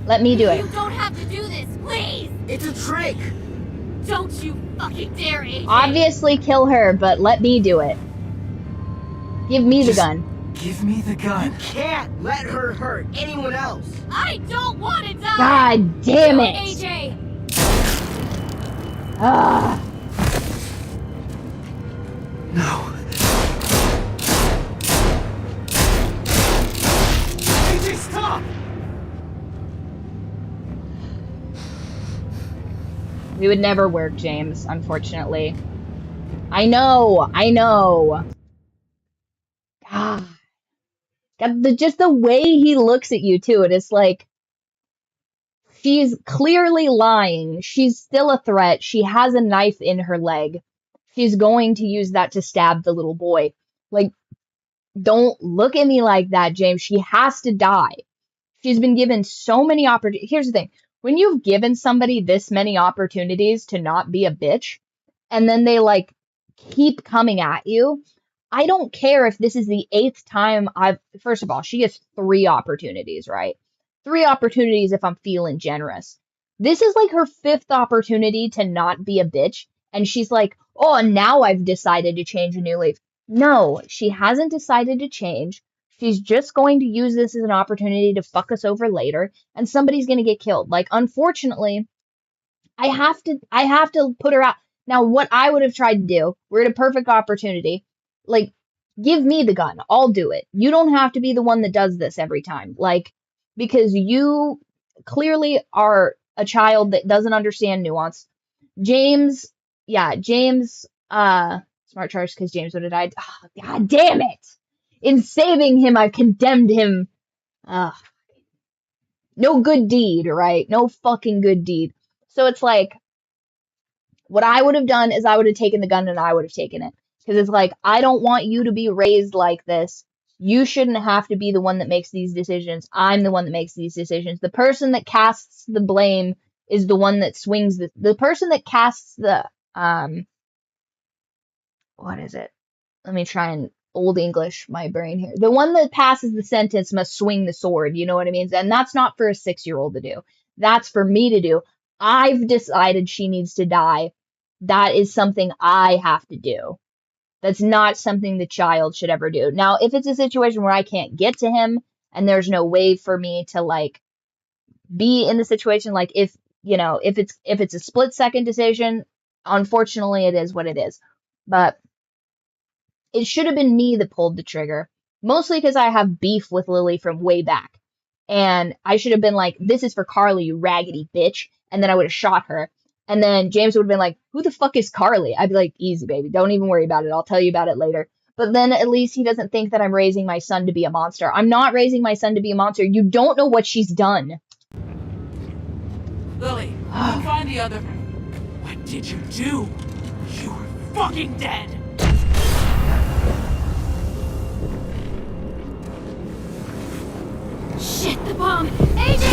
Let me do it. You don't have to do this, please! It's a trick! Don't you fucking dare, AJ! Obviously kill her, but let me do it. Give me the gun. Give me the gun. You can't let her hurt anyone else. I don't want to die! God damn it! AJ! Ah. No. AJ, stop! We would never work, James, unfortunately. I know. God. Just the way he looks at you, too. It is like, she's clearly lying. She's still a threat. She has a knife in her leg. She's going to use that to stab the little boy. Like, don't look at me like that, James. She has to die. She's been given so many opportunities. Here's the thing. When you've given somebody this many opportunities to not be a bitch, and then they, like, keep coming at you, I don't care if this is the 8th time first of all, she gets 3 opportunities, right? 3 opportunities if I'm feeling generous. This is, like, her 5th opportunity to not be a bitch, and she's like, oh, now I've decided to change a new leaf. No, she hasn't decided to change. She's just going to use this as an opportunity to fuck us over later, and somebody's going to get killed. Like, unfortunately, I have to put her out. Now, what I would have tried to do, we're at a perfect opportunity. Like, give me the gun. I'll do it. You don't have to be the one that does this every time. Like, because you clearly are a child that doesn't understand nuance. James, smart charge because James would have died. Oh, God damn it. In saving him, I've condemned him. No good deed, right? No fucking good deed. So it's like, what I would have done is I would have taken the gun and I would have taken it. Because it's like, I don't want you to be raised like this. You shouldn't have to be the one that makes these decisions. I'm the one that makes these decisions. The person that casts the blame is the one that swings the person that casts the, what is it? Let me try and old English my brain here. The one that passes the sentence must swing the sword, you know what I mean? And that's not for a 6-year-old to do. That's for me to do. I've decided she needs to die. That is something I have to do. That's not something the child should ever do. Now, if it's a situation where I can't get to him and there's no way for me to, like, be in the situation, like, if it's a split-second decision, unfortunately it is what it is. But it should have been me that pulled the trigger. Mostly because I have beef with Lilly from way back. And I should have been like, this is for Carly, you raggedy bitch. And then I would have shot her. And then James would have been like, who the fuck is Carly? I'd be like, easy, baby. Don't even worry about it. I'll tell you about it later. But then at least he doesn't think that I'm raising my son to be a monster. I'm not raising my son to be a monster. You don't know what she's done. Lilly, go find the other. What did you do? You were fucking dead. Shit, the bomb! AJ!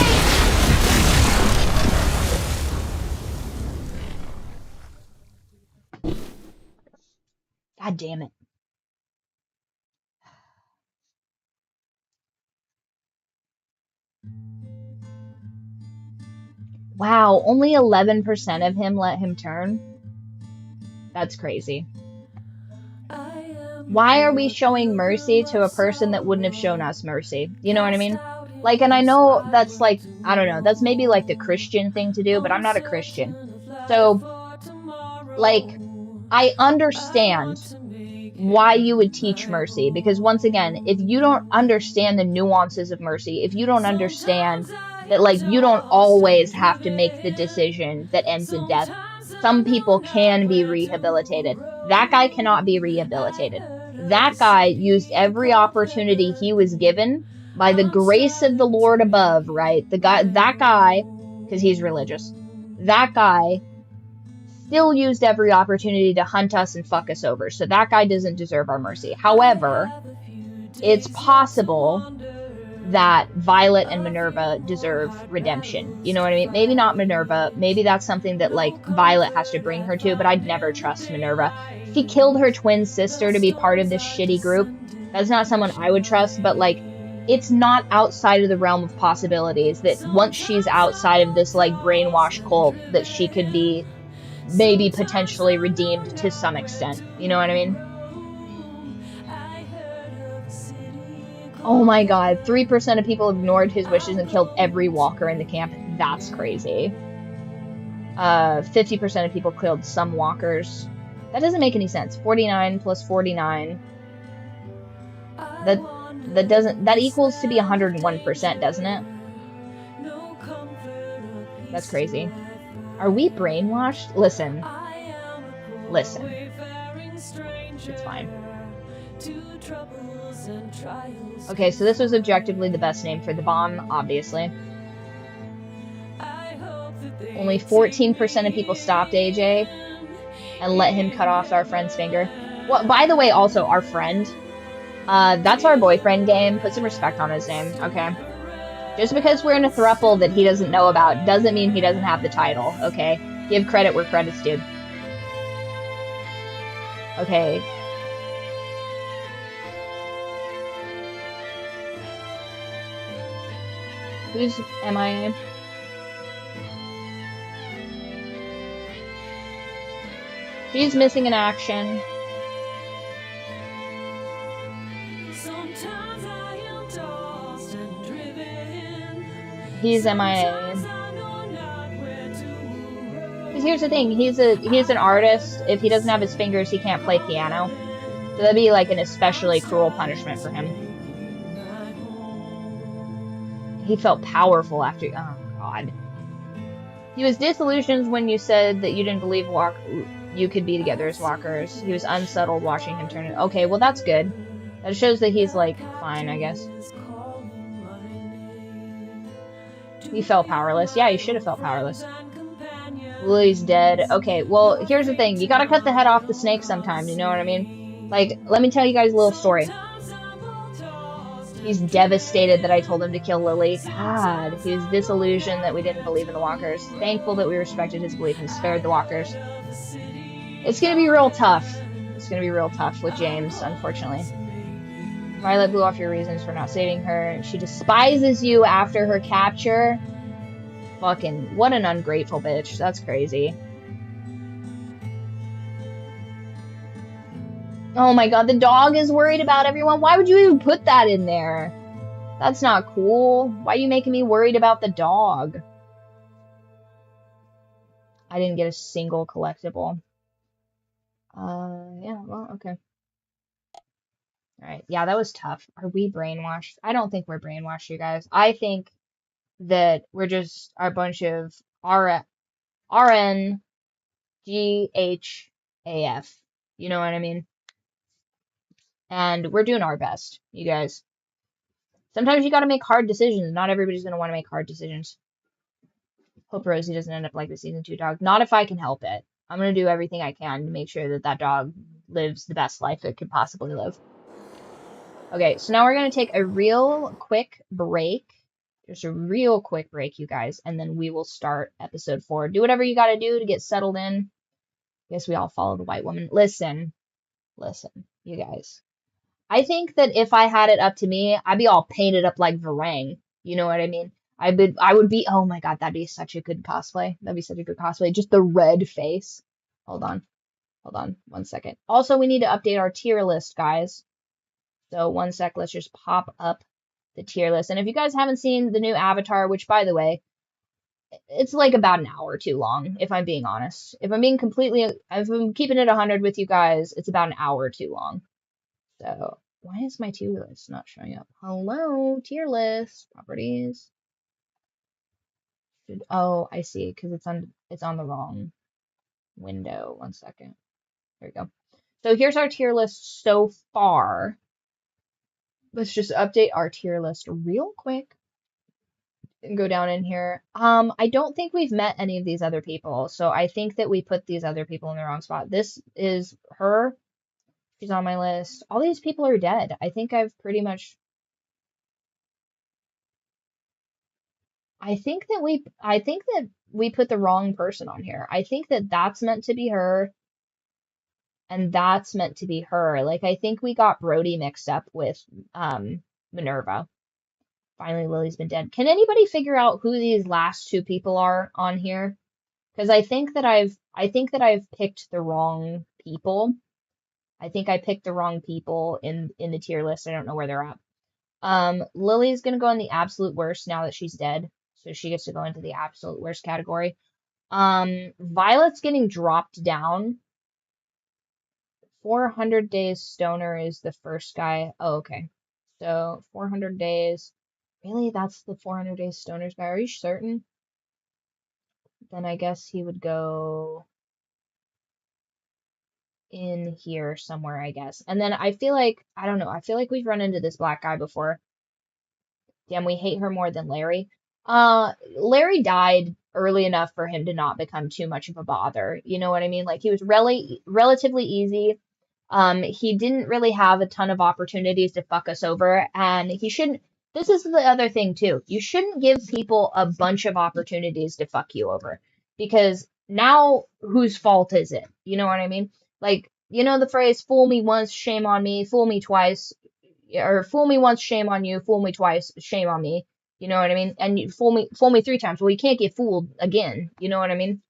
God damn it. Wow, only 11% of him let him turn? That's crazy. Why are we showing mercy to a person that wouldn't have shown us mercy? You know what I mean? Like, and I know that's like, I don't know, that's maybe like the Christian thing to do, but I'm not a Christian. So, like, I understand why you would teach mercy, because once again, if you don't understand the nuances of mercy, if you don't understand that, like, you don't always have to make the decision that ends in death, some people can be rehabilitated. That guy cannot be rehabilitated. That guy used every opportunity he was given by the grace of the Lord above, right? That guy, because he's religious, that guy still used every opportunity to hunt us and fuck us over. So that guy doesn't deserve our mercy. However, it's possible that Violet and Minerva deserve redemption. You know what I mean? Maybe not Minerva. Maybe that's something that, like, Violet has to bring her to, but I'd never trust Minerva. She killed her twin sister to be part of this shitty group. That's not someone I would trust, but, like, it's not outside of the realm of possibilities that once she's outside of this, like, brainwash cult, that she could be maybe potentially redeemed to some extent. You know what I mean? Oh my god, 3% of people ignored his wishes and killed every walker in the camp. That's crazy. 50% of people killed some walkers. That doesn't make any sense. 49 plus 49. That equals to be 101%, doesn't it? That's crazy. Are we brainwashed? Listen. Listen. It's fine. Okay, so this was objectively the best name for the bomb, obviously. Only 14% of people stopped AJ and let him cut off our friend's finger. Well, by the way, also, our friend. That's our boyfriend game. Put some respect on his name, okay? Just because we're in a throuple that he doesn't know about doesn't mean he doesn't have the title, okay? Give credit where credit's due. Okay. Who's MIA? She's missing in action. He's MIA. Because here's the thing, he's an artist. If he doesn't have his fingers, he can't play piano. So that'd be like an especially cruel punishment for him. He felt powerful after. Oh god. He was disillusioned when you said that you didn't believe you could be together as walkers. He was unsettled watching him turn it. Okay, well that's good. That shows that he's like fine, I guess. He felt powerless. Yeah, he should have felt powerless. Lilly's dead. Okay, well here's the thing. You gotta cut the head off the snake sometime. You know what I mean? Like, let me tell you guys a little story. He's devastated that I told him to kill Lilly. God, he was disillusioned that we didn't believe in the walkers. Thankful that we respected his belief and spared the walkers. It's gonna be real tough. It's gonna be real tough with James, unfortunately. Violet blew off your reasons for not saving her. She despises you after her capture. Fucking, what an ungrateful bitch. That's crazy. Oh my god, the dog is worried about everyone. Why would you even put that in there? That's not cool. Why are you making me worried about the dog? I didn't get a single collectible. Yeah, well, okay. Alright, yeah, that was tough. Are we brainwashed? I don't think we're brainwashed, you guys. I think that we're just a bunch of RNGHAF. You know what I mean? And we're doing our best, you guys. Sometimes you gotta make hard decisions. Not everybody's gonna want to make hard decisions. Hope Rosie doesn't end up like the season 2 dog. Not if I can help it. I'm gonna do everything I can to make sure that that dog lives the best life it could possibly live. Okay, so now we're gonna take a real quick break. Just a real quick break, you guys, and then we will start episode 4. Do whatever you gotta do to get settled in. I guess we all follow the white woman. Listen, you guys. I think that if I had it up to me, I'd be all painted up like Varang. You know what I mean? I would be, oh my god, that'd be such a good cosplay. That'd be such a good cosplay. Just the red face. Hold on, 1 second. Also, we need to update our tier list, guys. So 1 sec, let's just pop up the tier list. And if you guys haven't seen the new avatar, which by the way, it's like about an hour too long, if I'm being honest. If I'm keeping it 100 with you guys, it's about an hour too long. So why is my tier list not showing up? Hello, tier list, properties. Oh, I see, because it's on the wrong window. 1 second. There we go. So here's our tier list so far. Let's just update our tier list real quick and go down in here. I don't think we've met any of these other people, so I think that we put these other people in the wrong spot. This is her. She's on my list. All these people are dead. I think that we put the wrong person on here. I think that that's meant to be her, and that's meant to be her. Like, I think we got Brody mixed up with Minerva. Finally, Lily's been dead. Can anybody figure out who these last two people are on here? Because I think that I've picked the wrong people. I think I picked the wrong people in the tier list. I don't know where they're at. Lily's gonna go in the absolute worst now that she's dead, so she gets to go into the absolute worst category. Violet's getting dropped down. 400 Days Stoner is the first guy. Oh, okay. So 400 Days. Really? That's the 400 Days Stoner's guy? Are you certain? Then I guess he would go in here somewhere, I guess. And then I feel like, I don't know, I feel like we've run into this black guy before. Damn, we hate her more than Larry. Larry died early enough for him to not become too much of a bother. You know what I mean? Like, he was relatively easy. He didn't really have a ton of opportunities to fuck us over, and he shouldn't. This is the other thing too. You shouldn't give people a bunch of opportunities to fuck you over, because now whose fault is it? You know what I mean? Like, you know the phrase, fool me once, shame on me, fool me twice, or fool me once, shame on you, fool me twice, shame on me. You know what I mean? And you fool me 3 times. Well, you can't get fooled again. You know what I mean?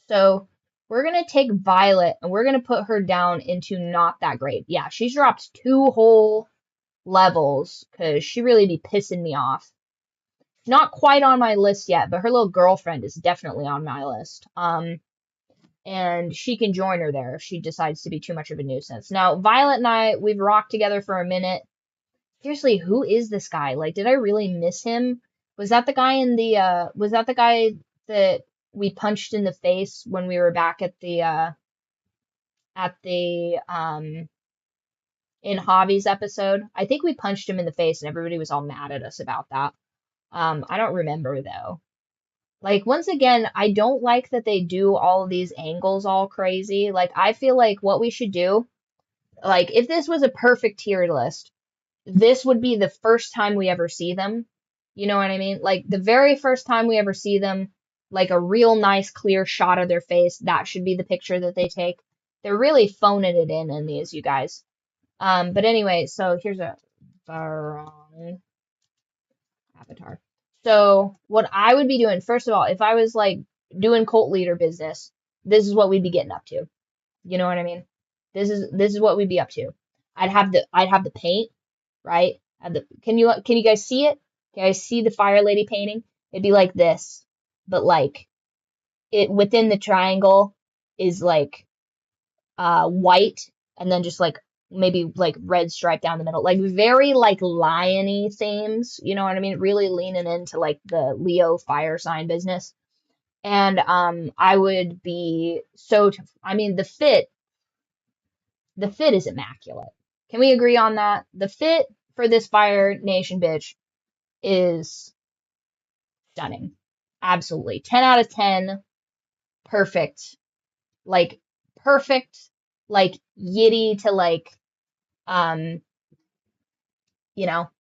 So we're going to take Violet and we're going to put her down into not that great. Yeah, she's dropped 2 whole levels because she really be pissing me off. Not quite on my list yet, but her little girlfriend is definitely on my list. And she can join her there if she decides to be too much of a nuisance. Now, Violet and I, we've rocked together for a minute. Seriously, who is this guy? Like, did I really miss him? Was that the guy that we punched in the face when we were back at the in Javi's episode? I think we punched him in the face and everybody was all mad at us about that. I don't remember though. Like, once again, I don't like that they do all of these angles all crazy. Like, I feel like what we should do, like, if this was a perfect tier list, this would be the first time we ever see them. You know what I mean? Like, the very first time we ever see them, like a real nice clear shot of their face, that should be the picture that they take. They're really phoning it in these, you guys. But anyway, so here's a wrong avatar. So what I would be doing, first of all, if I was like doing cult leader business, this is what we'd be getting up to. You know what I mean? This is what we'd be up to. I'd have the paint, right? Can you guys see it? Can you guys see the Fire Lady painting? It'd be like this, but like it within the triangle is like white, and then just like maybe like red stripe down the middle, like very like lion-y themes, you know what I mean? Really leaning into like the Leo fire sign business. And I would be I mean, the fit is immaculate. Can we agree on that? The fit for this Fire Nation bitch is stunning. Absolutely. 10 out of 10. Perfect. Like, perfect, like, yitty to, like, you know,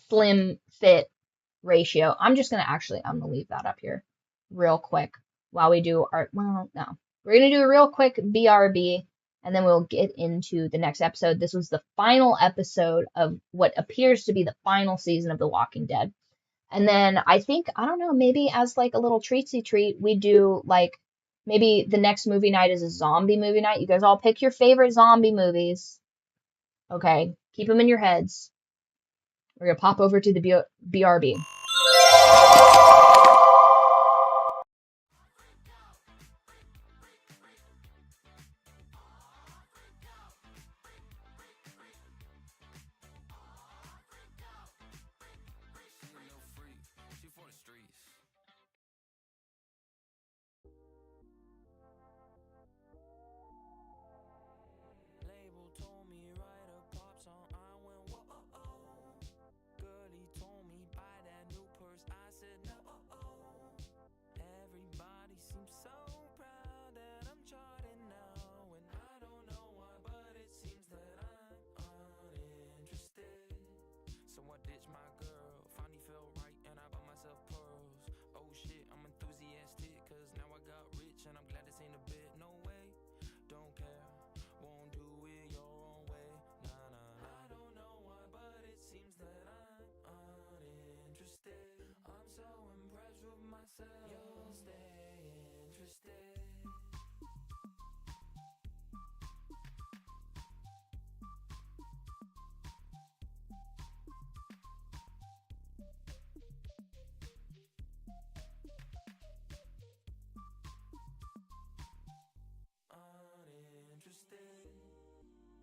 slim fit ratio. I'm gonna leave that up here real quick while we do our, well, no. We're gonna do a real quick BRB, and then we'll get into the next episode. This was the final episode of what appears to be the final season of The Walking Dead. And then I think, I don't know, maybe as like a little treatsy treat, we do like, maybe the next movie night is a zombie movie night. You guys all pick your favorite zombie movies. Okay, keep them in your heads. We're gonna pop over to the BRB. interested.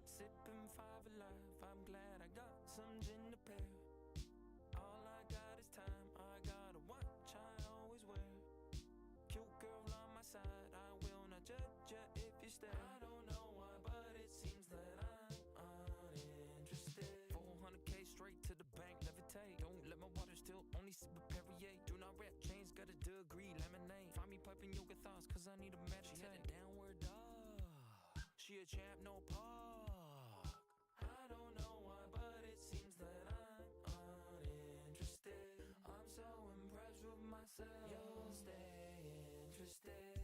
Sipping 5 Alive, I'm glad I got some gin to pair. All I got is time, I got a watch I always wear. Cute girl on my side, I will not judge you if you stare. I don't know why, but it seems that I'm uninterested. 400K straight to the bank, levitate. Don't let my water still, only sip a Perrier. Do not rap, chains, got a degree, lemonade. Find me piping yoga thoughts, cause I need a meditate. She had a downward dog, she a champ, no park. I don't know why, but it seems that I'm uninterested. I'm so impressed with myself, you'll stay interested.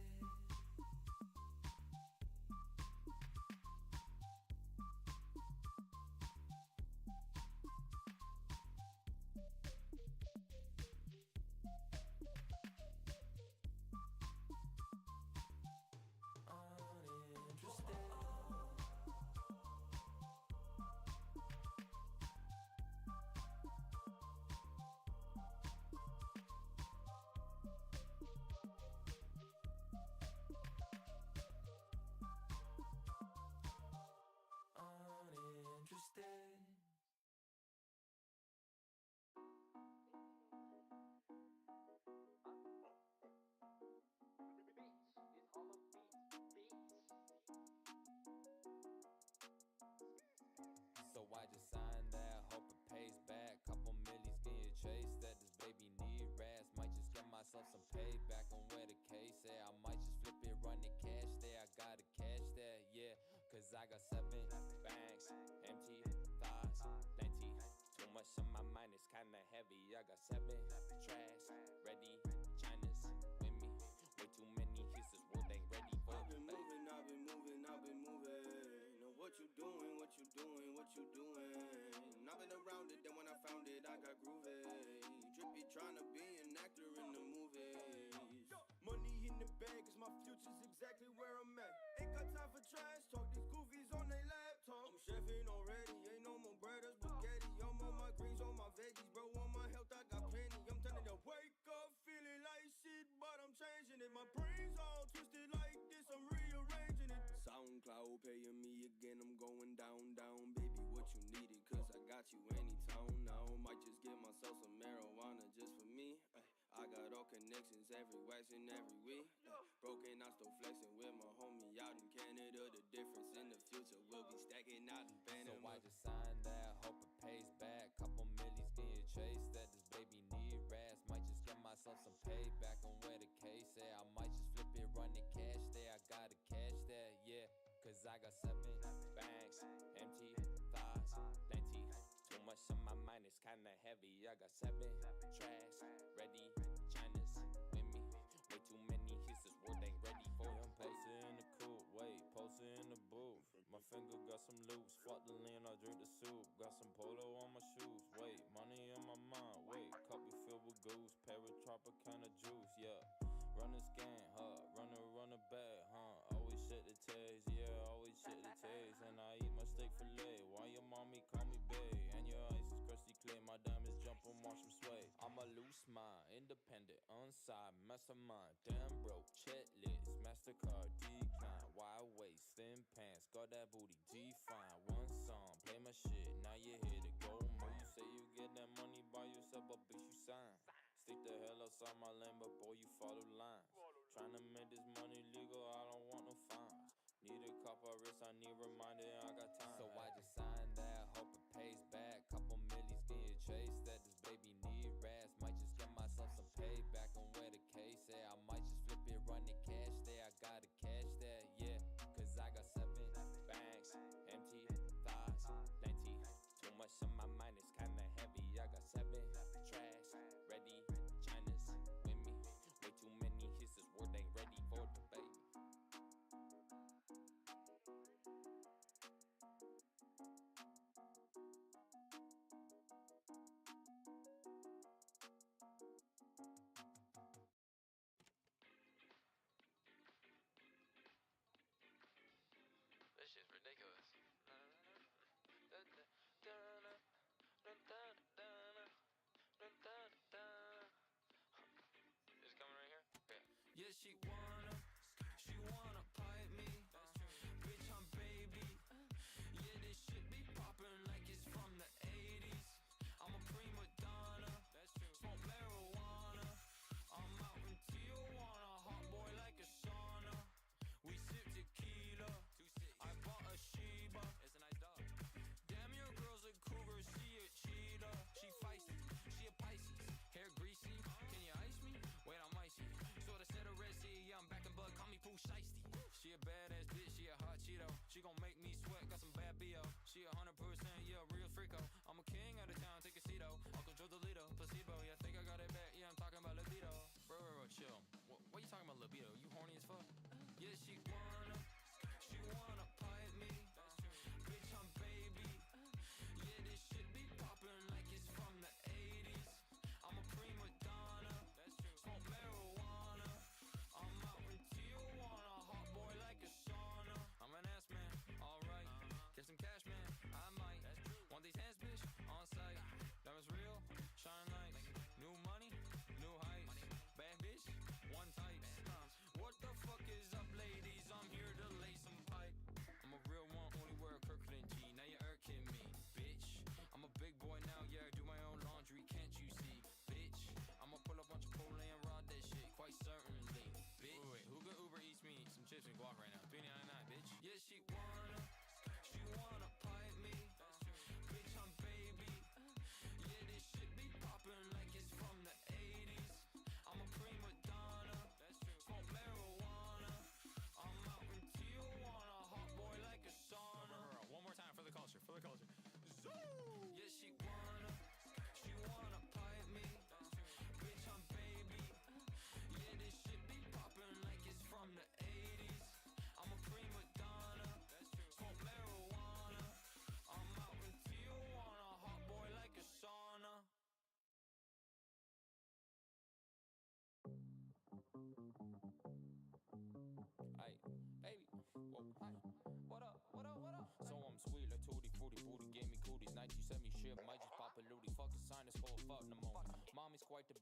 So I just signed that, hope it pays back. Couple millies getting chased, that this baby need rats. Might just get myself some payback on where the case at. I might just flip it, run the cash there. I gotta cash that, yeah. Cause I got 7 banks, empty thoughts, plenty. Too much on my mind, it's kinda heavy. I got 7 trash, ready, China's with me. Way too many hits, this world ain't ready for I've me. been moving, I've been moving, I've been moving. What you doing, what you doing, what you doing? I've been around it, then when I found it, I got groovy. Drippy trying to be an actor in the movies. Money in the bag, cause my future's exactly where I'm at. Ain't got time for trash talk, these goofies on their laptop. I'm chefing already, ain't no more bread or spaghetti. I'm on my greens, on my veggies, bro, on my health, I got plenty. I'm turning to wake up, feeling like shit, but I'm changing it. My brain's all twisted like this, I'm rearranging it. SoundCloud paying me again, I'm going down, down. Baby, what you needed, cause I got you anytime now. Might just get myself some marijuana just for me. I got all connections every wax and every week. Broken, I still flexing with my homie out in Canada. The difference in the future will be stacking out in Panama. So I just signed that, hope it pays back. Couple millies getting chased, that this baby need rats. Might just get myself some payback on where the case at. I might just flip it, run the cash there. I gotta cash that, yeah. Cause I got 7 banks, empty thoughts, plenty. Too much on my mind, it's kinda heavy. I got 7 trash, ready, China's with me. Way too many hits, this world ain't ready for me. I'm posted in the coupe, wait, posted in the booth. My finger got some loops, fuck the lean, I drink the soup. Got some polo on my shoes, wait, money in my mind, wait. Cup be filled with goose, Tropicana juice, yeah. Run the scan, run a bag, always shit the taste, yeah, always shit the taste. And I eat my steak fillet, why your mommy call me bae? And your ice is crusty clay, my diamonds jump and watch them sway. I'm a loose mind, independent, unside, mastermind. Damn broke, checklist, MasterCard, decline. Wide waist, thin pants, got that booty, define. One song, play my shit, now you're here to go more. You say you get that money by yourself, but bitch you sign. Stick the hell outside my lane, but boy you follow lines. Tryna make this money legal, I don't want no fines. Need a couple of wrists, I need reminder, I got time. So I just signed that, hope it pays back. Couple millies getting chased, that this baby need rats. Might just get myself some payback on where the case at. I might just flip it, run the cash there. I gotta cash that, yeah. Cause I got 7 banks, empty thoughts, plenty. Too much on my mind, it's kinda heavy. I got 7 trash, ready, China's with me. Way too many hits, this world ain't ready for the baby. This shit's ridiculous. Is it coming right here? Yeah, she wanna pipe me. Bitch, I'm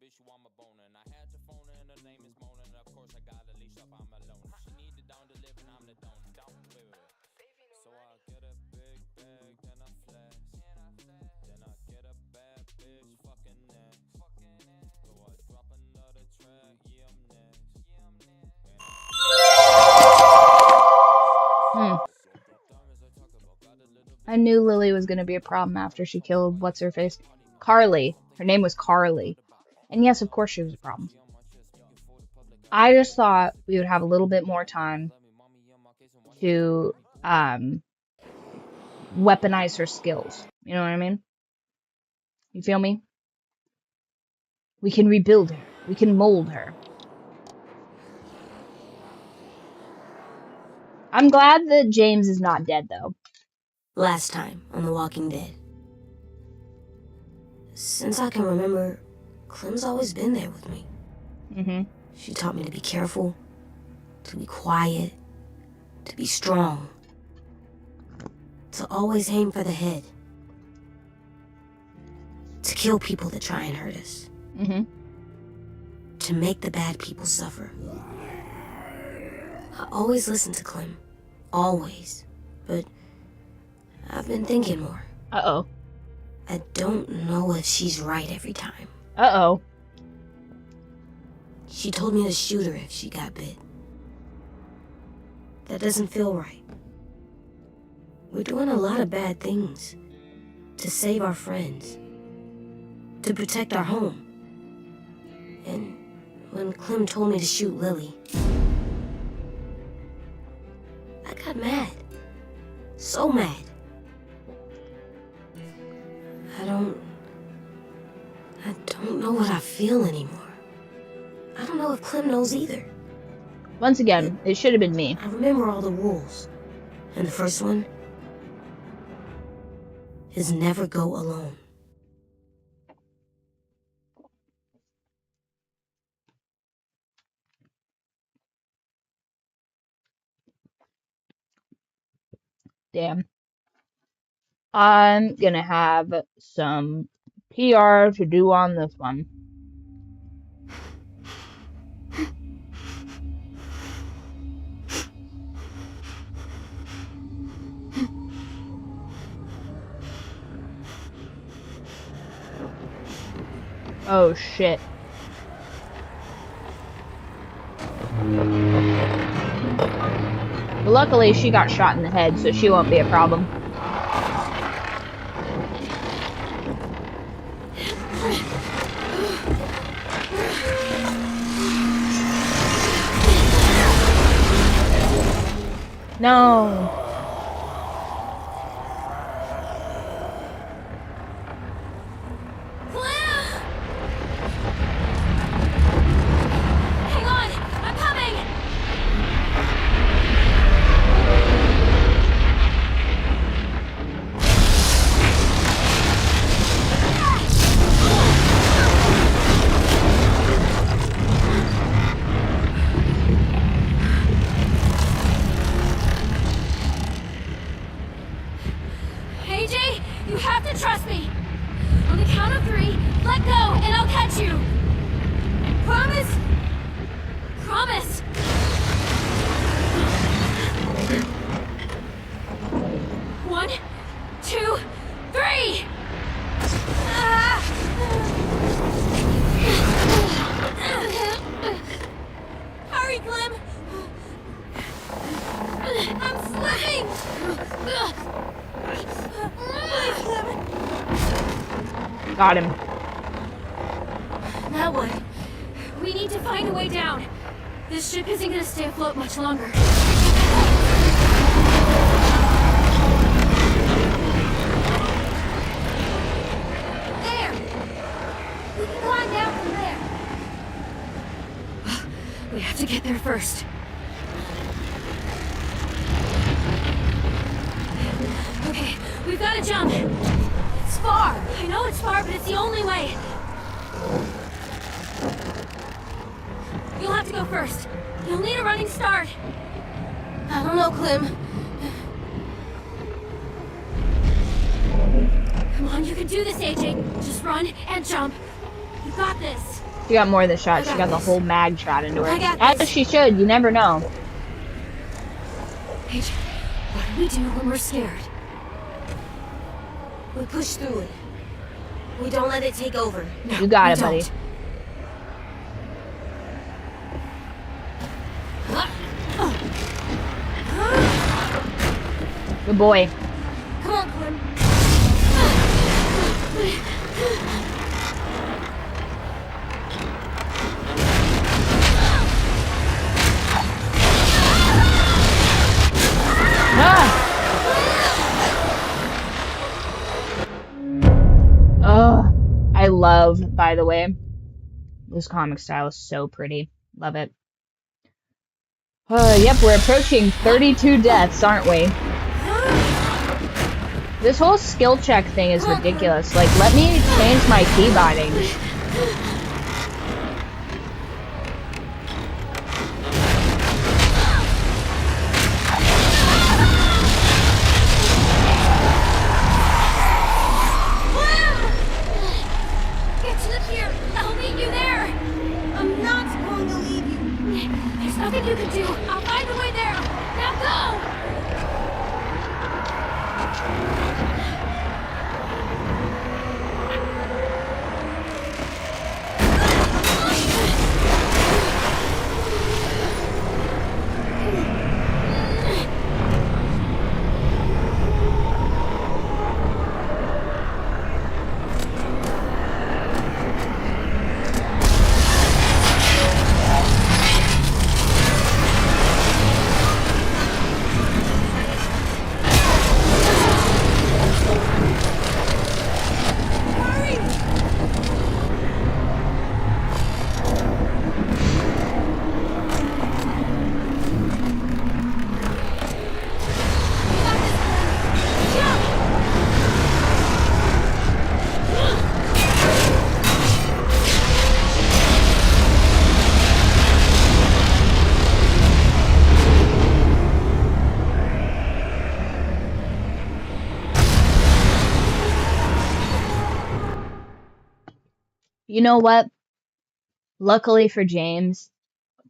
bitch, you want my bone, and I had to phone her, and her name is Mona, and of course I got a leash up, I'm alone. She needed down to live, and I'm the don't. Wait. So I get a big bag, then I flash. Then I get a bad bitch, fucking next. So I drop another track, yeah, I'm next. I knew Lilly was going to be a problem after she killed what's-her-face. Carly. Her name was Carly. And yes, of course she was a problem. I just thought we would have a little bit more time to weaponize her skills. You know what I mean? You feel me? We can rebuild her. We can mold her. I'm glad that James is not dead, though. Last time on The Walking Dead. Since I can remember, Clem's always been there with me. Mm-hmm. She taught me to be careful, to be quiet, to be strong, to always aim for the head, to kill people that try and hurt us, to make the bad people suffer. I always listened to Clem, always, but I've been thinking more. Uh-oh. I don't know if she's right every time. Uh-oh. She told me to shoot her if she got bit. That doesn't feel right. We're doing a lot of bad things to save our friends, to protect our home. And when Clem told me to shoot Lilly, I got mad. So mad. I don't know what I feel anymore. I don't know if Clem knows either. Once again, it should have been me. I remember all the rules. And the first one is never go alone. Damn. I'm gonna have some PR to do on this one. Oh shit. But luckily she got shot in the head, so she won't be a problem. No. Hang on! I'm coming! AJ, you have to trust me! On the count of 3, let go and I'll catch you! Promise? Promise! 1, 2, 3! Hurry, Clem! I'm slipping! Got him. Now what? We need to find a way down. This ship isn't gonna stay afloat much longer. There! We can climb down from there. We have to get there first. Okay, we've got to jump. It's far. I know it's far, but it's the only way. You'll have to go first. You'll need a running start. I don't know, Clem. Come on, you can do this, AJ. Just run and jump. You got this. She got more than shot. She got the whole mag shot into her. As she should. You never know. Paige, what do we do when we're scared? We push through it. We don't let it take over. No, you got it, buddy. Good boy. Come on, Clem. I love, by the way, this comic style is so pretty. Love it. Yep, we're approaching 32 deaths, aren't we? This whole skill check thing is ridiculous. Like, let me change my key bindings. Get to the pier! I'll meet you there! I'm not going to leave you. There's nothing you can do. I'll find a way there. Now go! You know what? Luckily for James,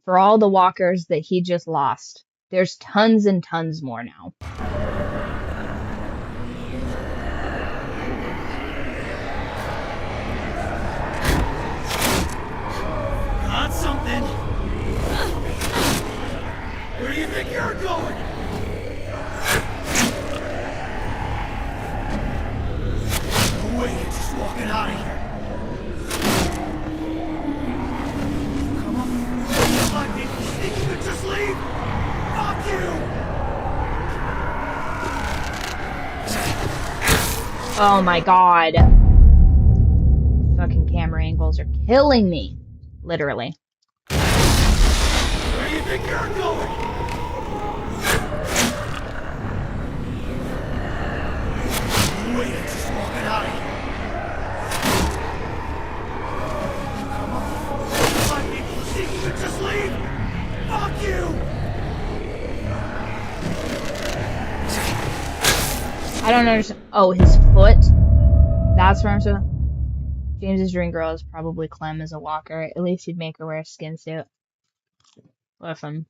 for all the walkers that he just lost, there's tons and tons more now. Got something. Where do you think you're going? No way, you're just walking out of here. Think you could just leave? Fuck you! Oh my god. Fucking camera angles are killing me. Literally. Where do you think you're going? No way, you're just walking out of here. Think you could just leave? Fuck you! I don't understand. Oh, his foot? That's where I'm so... James's dream girl is probably Clem as a walker. At least he'd make her wear a skin suit. Listen.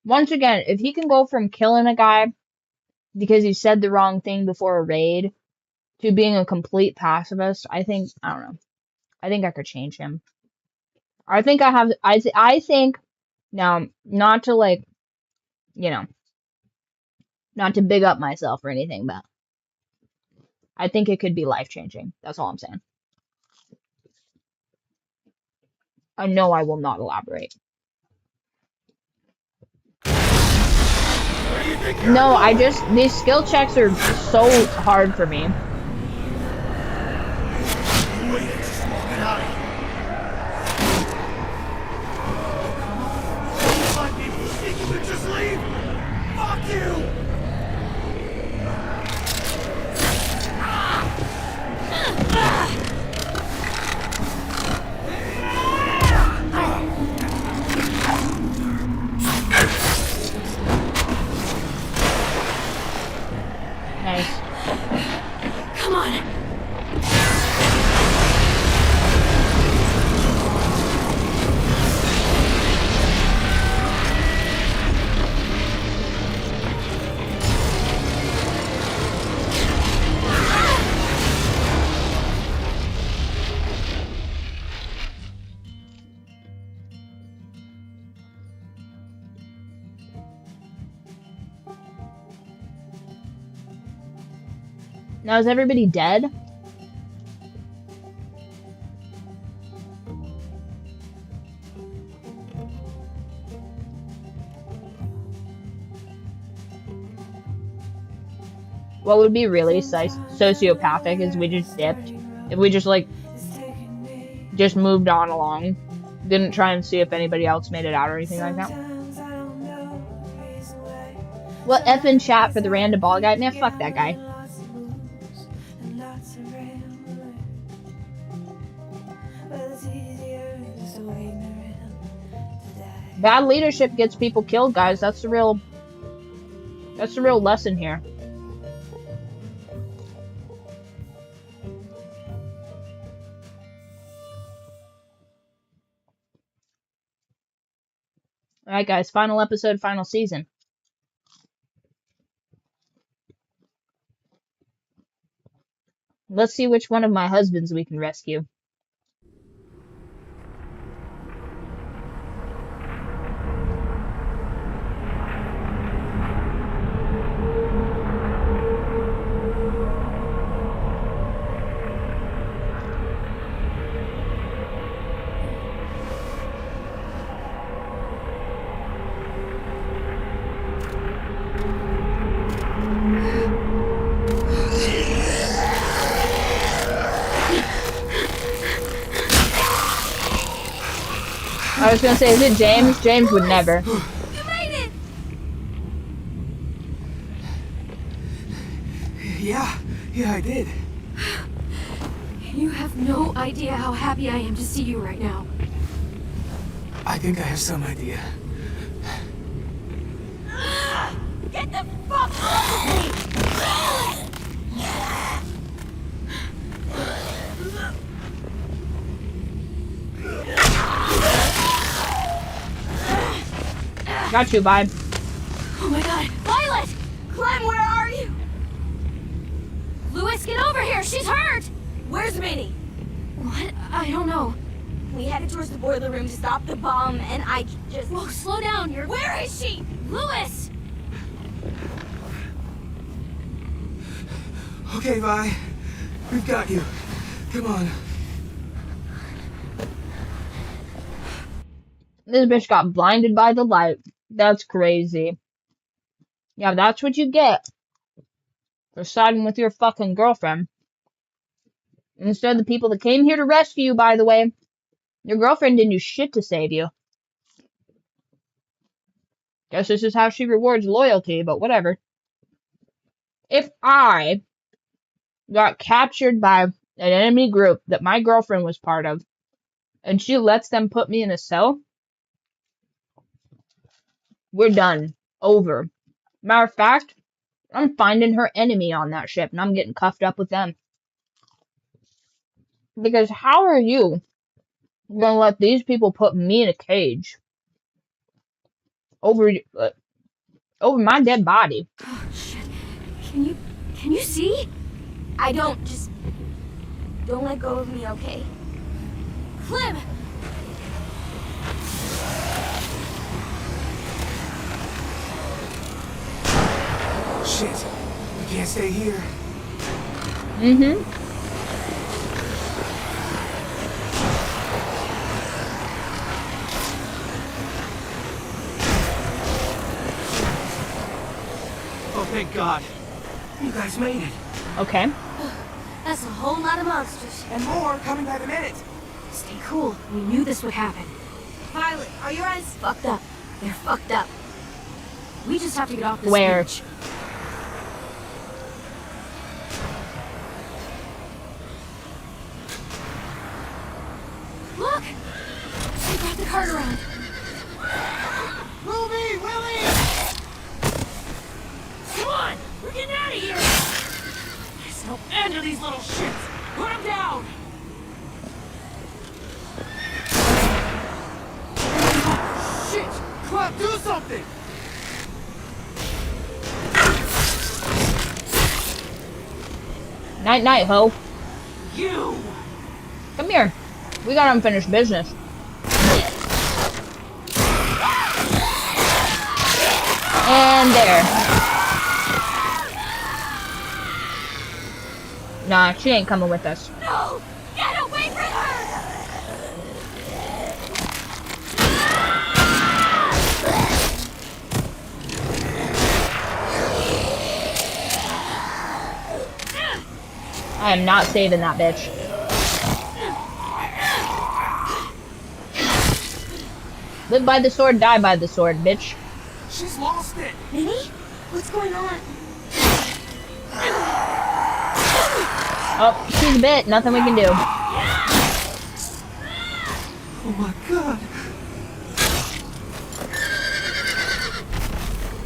Once again, if he can go from killing a guy because he said the wrong thing before a raid to being a complete pacifist, I think, I don't know. I think I could change him. I think I have, I think, now, not to like, you know, not to big up myself or anything, but I think it could be life-changing. That's all I'm saying. I know I will not elaborate. No, I just, these skill checks are so hard for me. Just leave! Fuck you! Nice. Come on! Now, is everybody dead? What would be really sociopathic is we just dipped. If we just, like, just moved on along. Didn't try and see if anybody else made it out or anything like that. What effing chat for the random ball guy? Man, fuck that guy. Bad leadership gets people killed, guys. That's the real lesson here. Alright, guys. Final episode, final season. Let's see which one of my husbands we can rescue. I was gonna say, is it James? James would never. You made it! Yeah, I did. You have no idea how happy I am to see you right now. I think I have some idea. Get the fuck off of me! Got you, Vibe. Oh my god! Violet! Clem, where are you? Louis, get over here! She's hurt! Where's Minnie? What? I don't know. We headed towards the boiler room to stop the bomb, and I just... Whoa, slow down! Where is she? Louis! Okay, Vi. We've got you. Come on. This bitch got blinded by the light. That's crazy. Yeah, that's what you get for siding with your fucking girlfriend. Instead of the people that came here to rescue you, by the way, your girlfriend didn't do shit to save you. Guess this is how she rewards loyalty, but whatever. If I got captured by an enemy group that my girlfriend was part of, and she lets them put me in a cell, we're done. Over. Matter of fact, I'm finding her enemy on that ship, and I'm getting cuffed up with them. Because how are you gonna let these people put me in a cage over my dead body? Oh, shit. Can you see? I don't let go of me, okay? Clem! Shit. We can't stay here. Mm-hmm. Oh, thank God. You guys made it. Okay. That's a whole lot of monsters. And more coming by the minute. Stay cool. We knew this would happen. Violet, are your eyes fucked up? They're fucked up. We just have to get off this Where? beach. Look! They brought the cart around. Ruby, Willie! Come on! We're getting out of here! There's no end to these little shits! Put them down! Shit! Clem, do something! Night night, ho. You! Come here. We got unfinished business. And there. Nah, she ain't coming with us. No! Get away from her! I am not saving that bitch. Live by the sword, die by the sword, bitch. She's lost it. Minnie? What's going on? Oh, she's bit. Nothing we can do. Oh my god.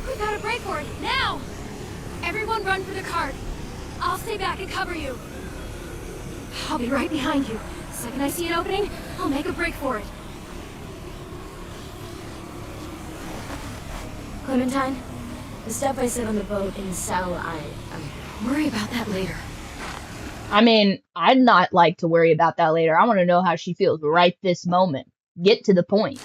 We gotta break for it, now! Everyone run for the cart. I'll stay back and cover you. I'll be right behind you. The second I see an opening, I'll make a break for it. Clementine, the stuff I said on the boat in the cell, worry about that later. I mean, I'd not like to worry about that later. I want to know how she feels right this moment. Get to the point.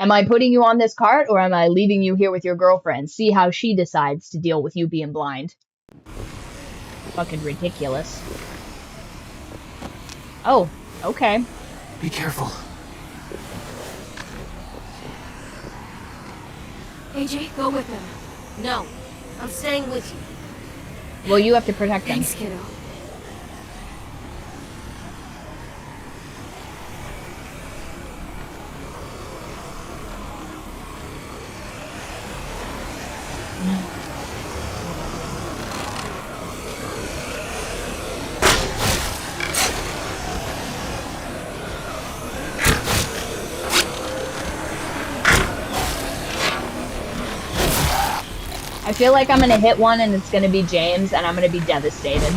Am I putting you on this cart, or am I leaving you here with your girlfriend? See how she decides to deal with you being blind. Fucking ridiculous. Oh, okay. Be careful. AJ, go with them. No, I'm staying with you. Well, you have to protect them. Thanks, kiddo. I feel like I'm gonna hit one and it's gonna be James and I'm gonna be devastated.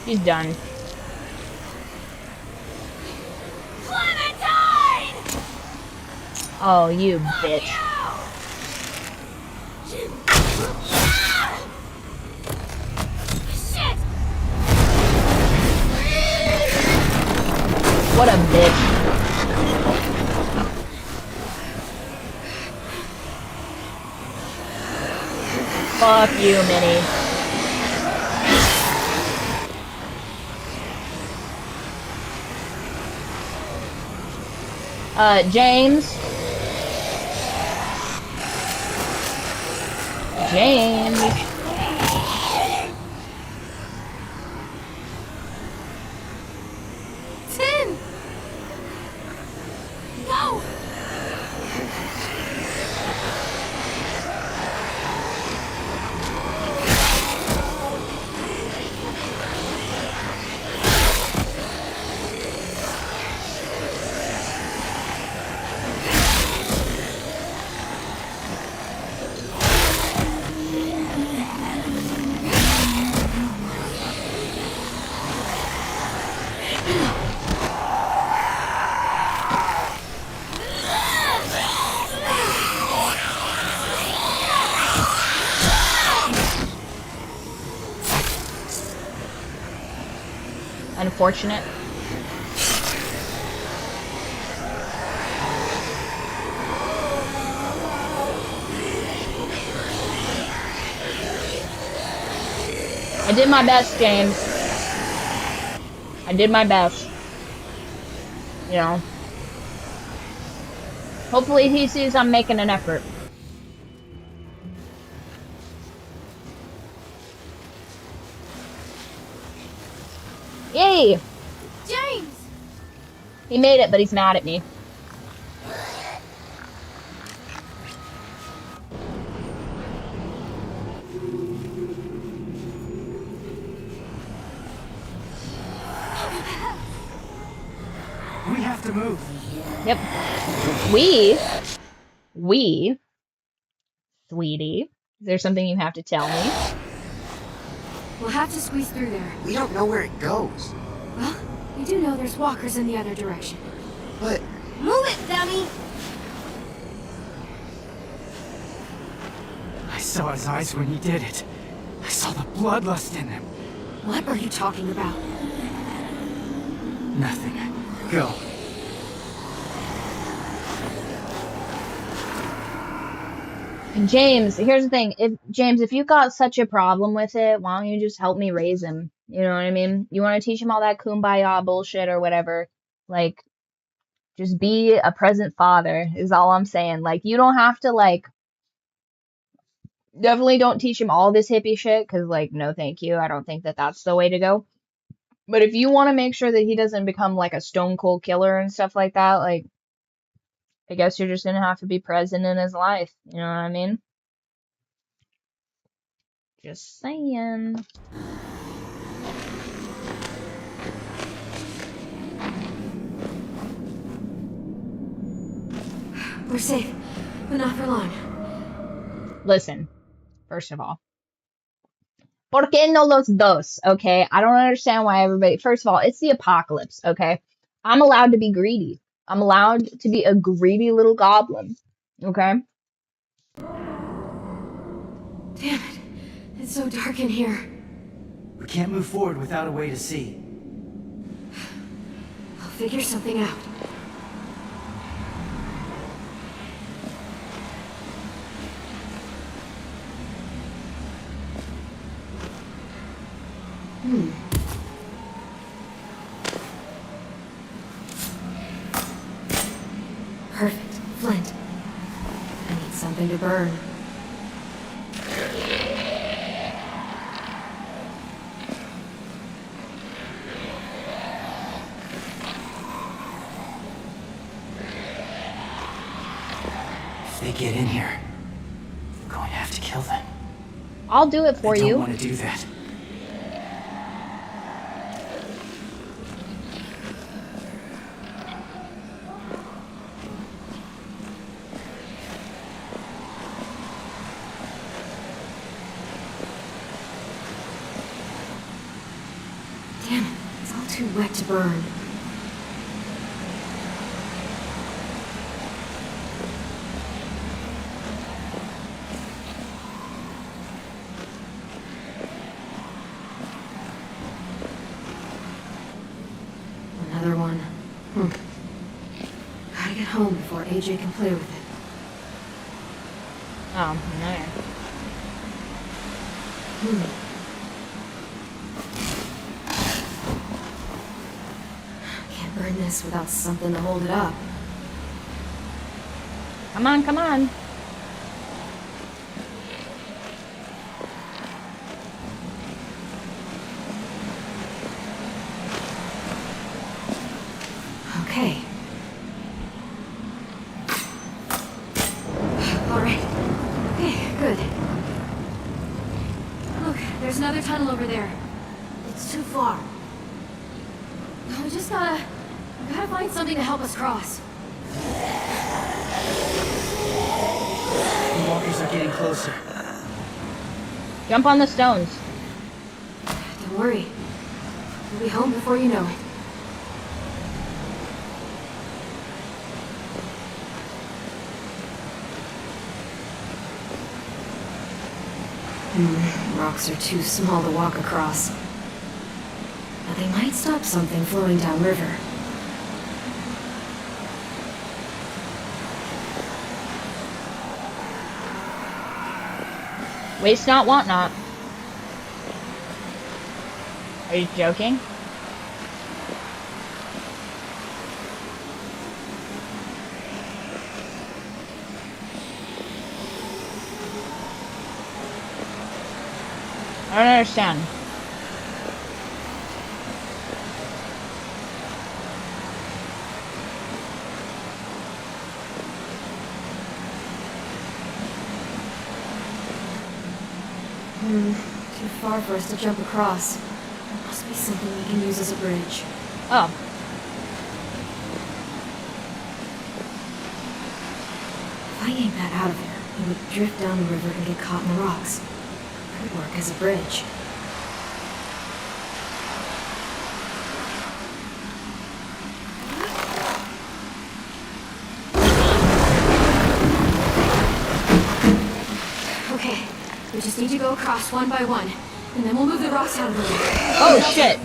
He's done. Clementine! Oh, you bitch. Shit! What a bitch. Fuck you, Minnie. James. James. Tin! No! Unfortunate. I did my best, James. I did my best. You know. Hopefully he sees I'm making an effort. Yay! James! He made it, but he's mad at me. We have to move. Yep. We, sweetie, is there something you have to tell me? We'll have to squeeze through there. We don't know where it goes. Well, we do know there's walkers in the other direction. But Move it, dummy! I saw his eyes when he did it. I saw the bloodlust in them. What are you talking about? Nothing. Go. James, here's the thing. If you got such a problem with it, why don't you just help me raise him? You know what I mean? You want to teach him all that kumbaya bullshit or whatever. Like, just be a present father is all I'm saying. Like, you don't have to, like, definitely don't teach him all this hippie shit, because, like, no thank you. I don't think that that's the way to go. But if you want to make sure that he doesn't become, like, a stone cold killer and stuff like that, like, I guess you're just gonna have to be present in his life. You know what I mean? Just saying. We're safe, but not for long. Listen, first of all. ¿Por qué no los dos? Okay? I don't understand why everybody... First of all, it's the apocalypse, okay? I'm allowed to be greedy. I'm allowed to be a greedy little goblin. Okay? Damn it. It's so dark in here. We can't move forward without a way to see. I'll figure something out. Perfect. Flint. I need something to burn. If they get in here, we're going to have to kill them. I'll do it for you. I don't want to do that. Damn it. It's all too wet to burn. Another one. Gotta get home before AJ can play with it. Oh, no. Can't burn this without something to hold it up. Come on, come on. Okay. All right. Okay, good. Look, there's another tunnel over there. It's too far. We just gotta find something to help us cross. The walkers are getting closer. Jump on the stones. Don't worry. We'll be home before you know it. Rocks are too small to walk across. But they might stop something flowing downriver. Waste not, want not. Are you joking? I don't understand. Too far for us to jump across. There must be something we can use as a bridge. Oh. If I yank that out of there, it would drift down the river and get caught in the rocks. Could work as a bridge. Okay, we just need to go across one by one, and then we'll move the rocks out of the way. Oh shit!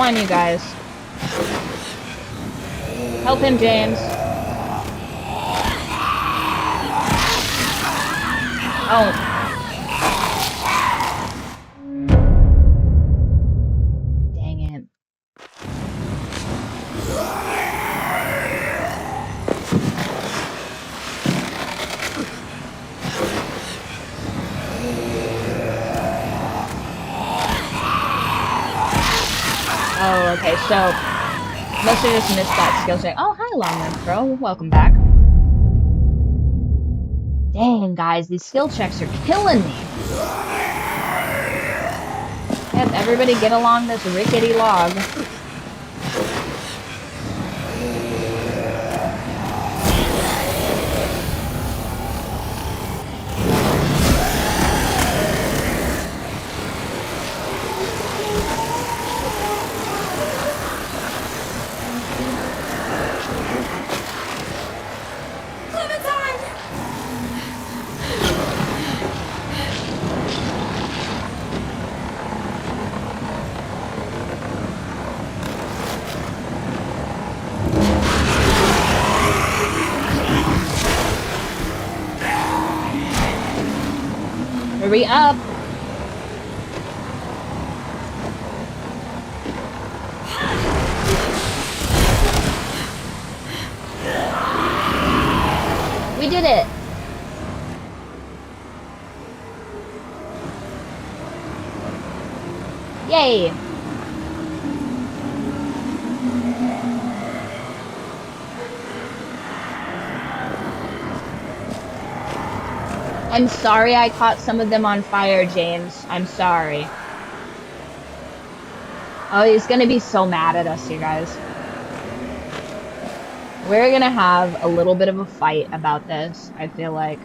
on, you guys. Help him, James. Oh. Dang it. Oh, okay, so must have just missed that skill check. Oh, hi, Long Range Pro. Welcome back. Dang, guys, these skill checks are killing me. Yep, everybody get along this rickety log. Hurry up! We did it! Yay! I'm sorry I caught some of them on fire, James. I'm sorry. Oh, he's gonna be so mad at us, you guys. We're gonna have a little bit of a fight about this, I feel like.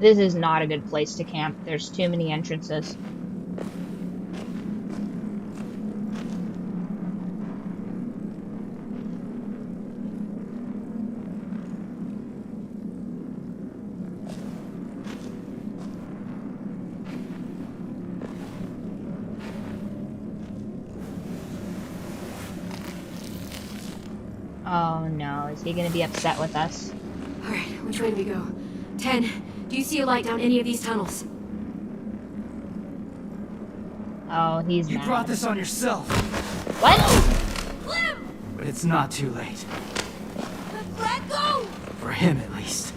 This is not a good place to camp. There's too many entrances. Oh no, is he gonna be upset with us? Alright, which way do we go? 10. Do you see a light down any of these tunnels? Oh, he's mad. You brought this on yourself. What? But it's not too late. Let go! For him, at least.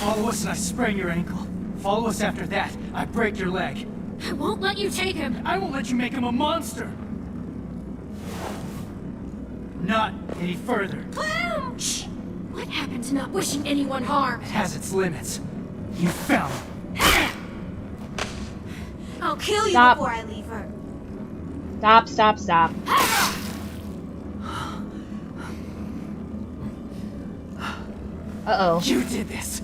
Follow us and I sprain your ankle. Follow us after that, I break your leg. I won't let you take him. I won't let you make him a monster. Not any further. Clem! Shh! What happened to not wishing anyone harm? It has its limits. You found it. I'll kill you Stop. before I leave her. Stop, stop, stop. Uh-oh. You did this.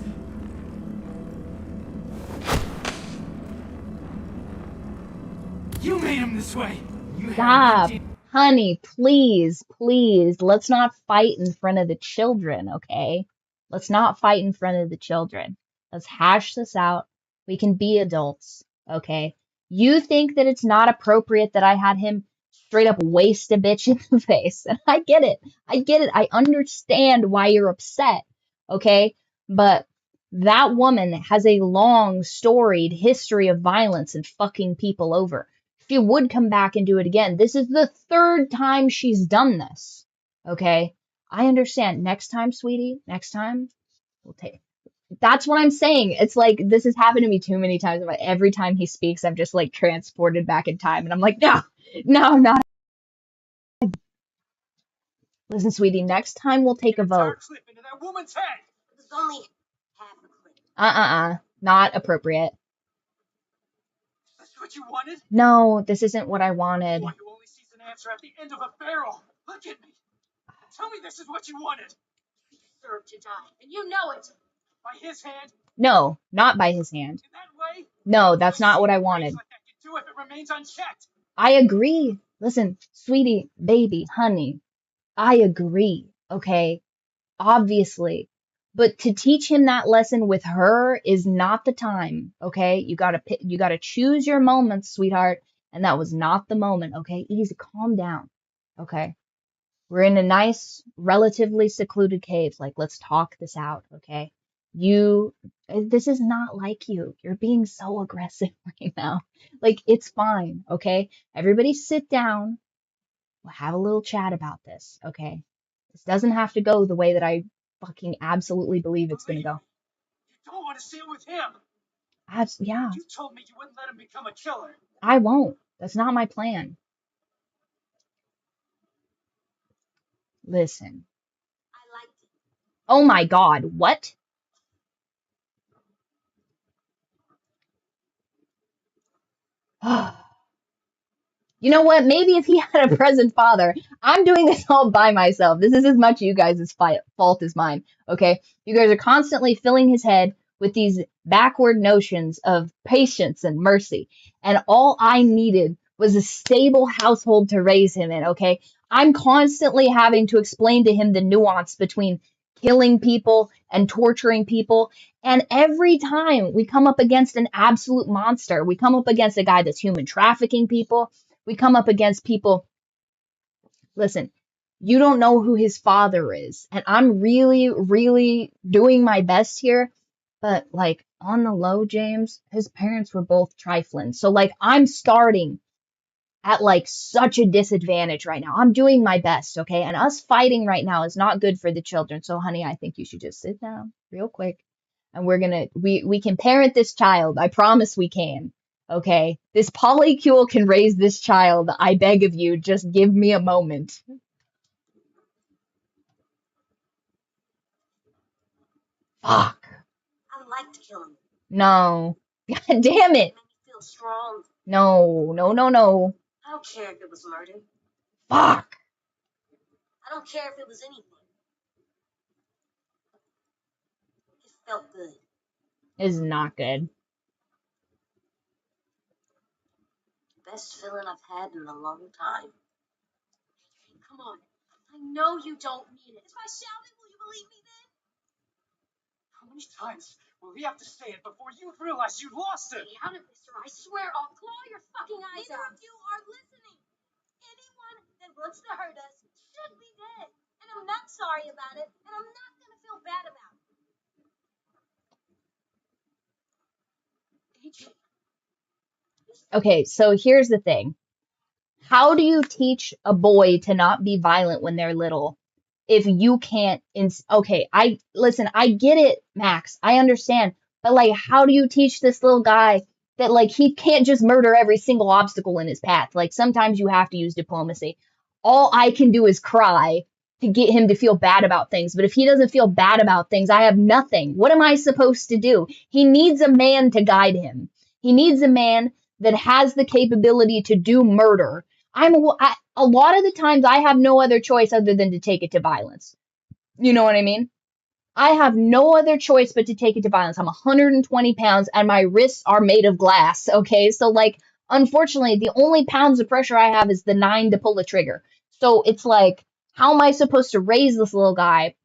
You made him this way. You Stop. Honey, please, please. Let's not fight in front of the children, okay? Let's not fight in front of the children. Let's hash this out. We can be adults, okay? You think that it's not appropriate that I had him straight up waste a bitch in the face. And I get it. I get it. I understand why you're upset, okay? But that woman has a long, storied history of violence and fucking people over. She would come back and do it again. This is the third time she's done this, okay? I understand. Next time, sweetie, next time, we'll take... That's what I'm saying. It's like, this has happened to me too many times. Every time he speaks, I'm just like transported back in time. And I'm like, no, no, not. Listen, sweetie, next time we'll take a vote. Into that woman's head. It's only half a clip. Not appropriate. That's what you wanted? No, this isn't what I wanted. What, you only see an answer at the end of a barrel. Look at me. Tell me this is what you wanted. You deserve to die, and you know it. By his hand? No, not by his hand. In that way? No, that's not what I wanted. Like that can do if it remains unchecked. I agree. Listen, sweetie, baby, honey, I agree, okay? Obviously. But to teach him that lesson with her is not the time, okay? You gotta choose your moments, sweetheart, and that was not the moment, okay? Easy, calm down, okay? We're in a nice, relatively secluded cave. Like, let's talk this out, okay? This is not like you. You're being so aggressive right now. Like, it's fine, okay? Everybody sit down. We'll have a little chat about this, okay? This doesn't have to go the way that I fucking absolutely believe it's gonna go. You don't want to see it with him. Yeah. You told me you wouldn't let him become a killer. I won't. That's not my plan. Listen. I liked it. Oh my god, what? You know what? Maybe if he had a present father, I'm doing this all by myself. This is as much you guys' fault as mine, okay? You guys are constantly filling his head with these backward notions of patience and mercy. And all I needed was a stable household to raise him in, okay? I'm constantly having to explain to him the nuance between killing people and torturing people. And every time we come up against an absolute monster, we come up against a guy that's human trafficking people. We come up against people. Listen, you don't know who his father is. And I'm really, really doing my best here. But, like, on the low, James, his parents were both trifling. So, like, I'm starting at, like, such a disadvantage right now. I'm doing my best, okay? And us fighting right now is not good for the children. So, honey, I think you should just sit down real quick. And we can parent this child. I promise we can. Okay, this polycule can raise this child. I beg of you, just give me a moment. Fuck. I liked killing. No. God damn it. It made me feel strong. No, no, no, no. I don't care if it was murder. Fuck. I don't care if it was anything. It felt good. It's not good. Best feeling I've had in a long time. Come on. I know you don't mean it. If I shouted, will you believe me then? How many times will we have to say it before you realize you lost it? Stay out of this, or I swear I'll claw your fucking eyes out. Neither of you are listening. Anyone that wants to hurt us should be dead. And I'm not sorry about it, and I'm not going to feel bad about it. AJ. Okay, so here's the thing. How do you teach a boy to not be violent when they're little if you can't? Okay, I get it, Max. I understand. But, like, how do you teach this little guy that, like, he can't just murder every single obstacle in his path? Like, sometimes you have to use diplomacy. All I can do is cry to get him to feel bad about things. But if he doesn't feel bad about things, I have nothing. What am I supposed to do? He needs a man to guide him. He needs a man that has the capability to do murder. A lot of the times I have no other choice other than to take it to violence. You know what I mean? I have no other choice but to take it to violence. I'm 120 pounds and my wrists are made of glass. Okay. So, like, unfortunately, the only pounds of pressure I have is the 9 to pull a trigger. So it's like, how am I supposed to raise this little guy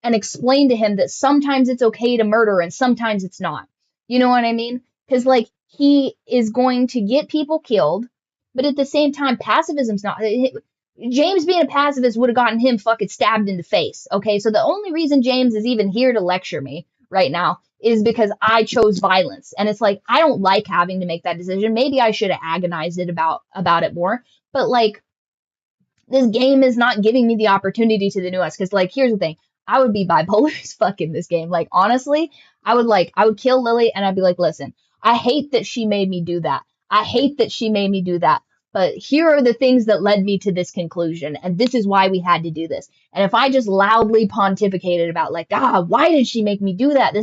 and explain to him that sometimes it's okay to murder and sometimes it's not? You know what I mean? Because, like, he is going to get people killed, but at the same time, pacifism's not. James being a pacifist would have gotten him fucking stabbed in the face. Okay, so the only reason James is even here to lecture me right now is because I chose violence. And it's like, I don't like having to make that decision. Maybe I should have agonized about it more. But, like, this game is not giving me the opportunity to the nuance. Because, like, here's the thing. I would be bipolar as fuck in this game. Like, honestly, I would kill Lilly and I'd be like, listen, I hate that she made me do that. I hate that she made me do that. But here are the things that led me to this conclusion. And this is why we had to do this. And if I just loudly pontificated about, like, why did she make me do that?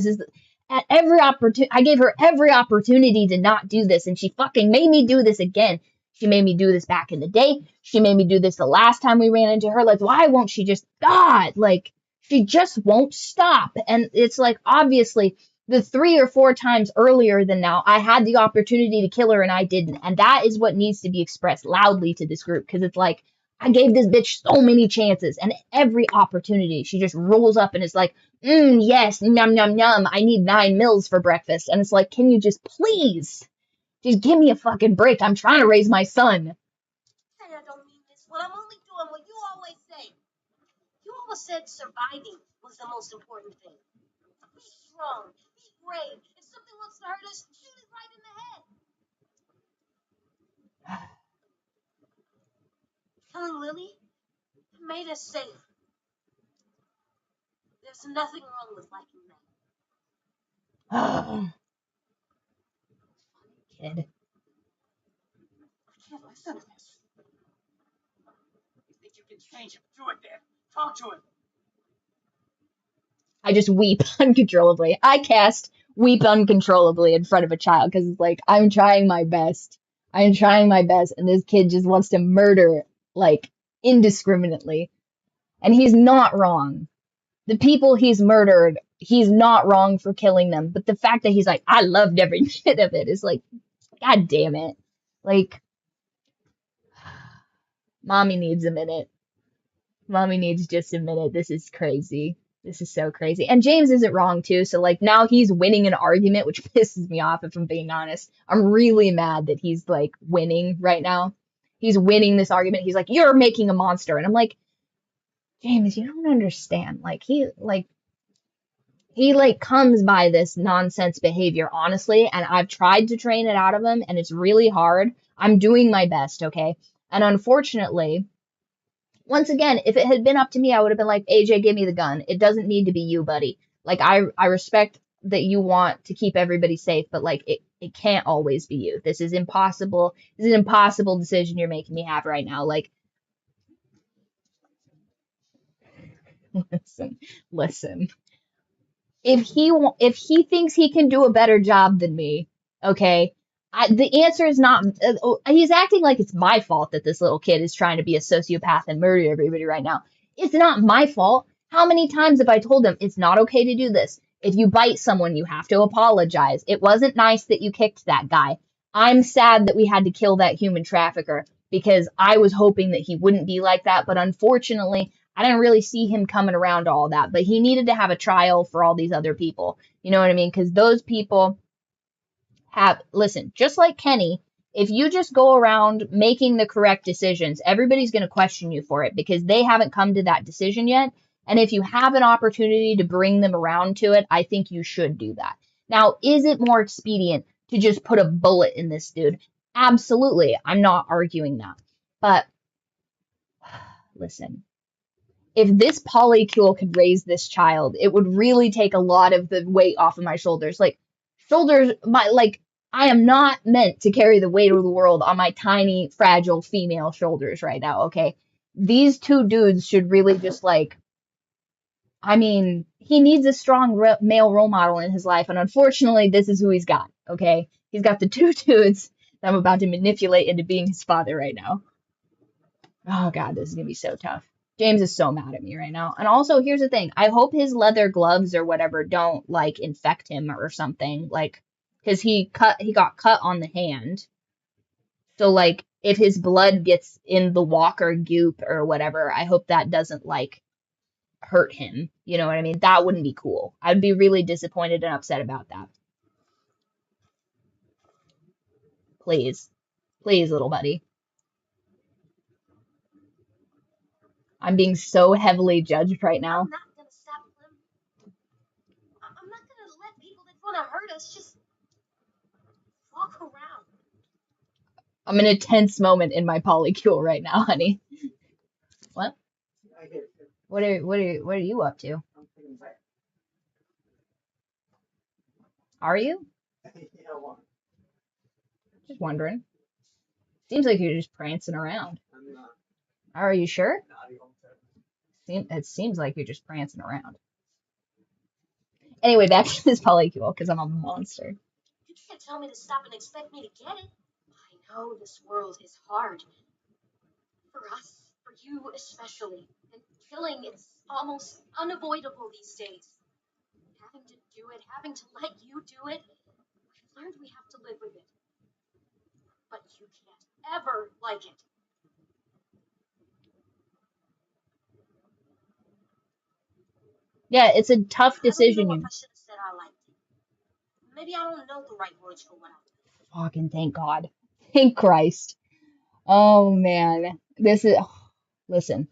At every opportunity, I gave her every opportunity to not do this. And she fucking made me do this again. She made me do this back in the day. She made me do this the last time we ran into her. Like, why won't she just, God, like, she just won't stop. And it's like, obviously, the 3 or 4 times earlier than now, I had the opportunity to kill her and I didn't. And that is what needs to be expressed loudly to this group. Because it's like, I gave this bitch so many chances. And every opportunity, she just rolls up and is like, yes, yum, yum, yum. I need 9 mils for breakfast. And it's like, can you just please? Just give me a fucking break. I'm trying to raise my son. I don't mean this. Well, I'm only doing what you always say. You always said surviving was the most important thing. Be strong. Be brave. If something wants to hurt us, shoot it right in the head. Killing Lilly made us safe. There's nothing wrong with liking that. Kid. I can't listen to this. You think you can change him? Do it, Dan. Talk to him. I just weep uncontrollably. I cast weep uncontrollably in front of a child because it's like, I'm trying my best. I'm trying my best. And this kid just wants to murder, like, indiscriminately. And he's not wrong. The people he's murdered, he's not wrong for killing them. But the fact that he's like, I loved every bit of it is like, God damn it. Like, mommy needs a minute. Mommy needs just a minute. This is crazy. This is so crazy. And James isn't wrong too. So like now he's winning an argument, which pisses me off if I'm being honest. I'm really mad that he's like winning right now. He's winning this argument. He's like, you're making a monster. And I'm like, James, you don't understand. Like he comes by this nonsense behavior, honestly, and I've tried to train it out of him and it's really hard. I'm doing my best, okay? And unfortunately, once again, if it had been up to me, I would have been like, AJ, give me the gun. It doesn't need to be you, buddy. Like, I respect that you want to keep everybody safe, but like, it can't always be you. This is impossible. This is an impossible decision you're making me have right now. Like, listen. If he thinks he can do a better job than me, okay, the answer is not, he's acting like it's my fault that this little kid is trying to be a sociopath and murder everybody right now. It's not my fault. How many times have I told him it's not okay to do this? If you bite someone, you have to apologize. It wasn't nice that you kicked that guy. I'm sad that we had to kill that human trafficker because I was hoping that he wouldn't be like that. But unfortunately, I didn't really see him coming around to all that. But he needed to have a trial for all these other people. You know what I mean? Because those people listen, just like Kenny, if you just go around making the correct decisions, everybody's going to question you for it because they haven't come to that decision yet. And if you have an opportunity to bring them around to it, I think you should do that. Now, is it more expedient to just put a bullet in this dude? Absolutely. I'm not arguing that. But listen, if this polycule could raise this child, it would really take a lot of the weight off of my shoulders. Like, I am not meant to carry the weight of the world on my tiny, fragile female shoulders right now, okay? These two dudes should really just, like, I mean, he needs a strong male role model in his life, and unfortunately, this is who he's got, okay? He's got the two dudes that I'm about to manipulate into being his father right now. Oh, God, this is going to be so tough. James is so mad at me right now. And also, here's the thing. I hope his leather gloves or whatever don't, like, infect him or something, like, because he got cut on the hand. So, like, if his blood gets in the walker goop or whatever, I hope that doesn't, like, hurt him. You know what I mean? That wouldn't be cool. I'd be really disappointed and upset about that. Please. Please, little buddy. I'm being so heavily judged right now. I'm not gonna stop him. I'm not gonna let people that want to hurt us just walk around. I'm in a tense moment in my polycule right now, honey. What? What are you up to? Are you? Just wondering. Seems like you're just prancing around. Are you sure? It seems like you're just prancing around. Anyway, back to this polycule, because I'm a monster. You can't tell me to stop and expect me to get it. know this world is hard. For us, for you especially. And killing, it's almost unavoidable these days. Having to do it, having to let you do it, we've learned we have to live with it. But you can't ever like it. Yeah, it's a tough decision. I don't know if I should have said I liked it. Maybe I don't know the right words for what I do. Fucking thank God. Thank Christ. Oh man. This is listen.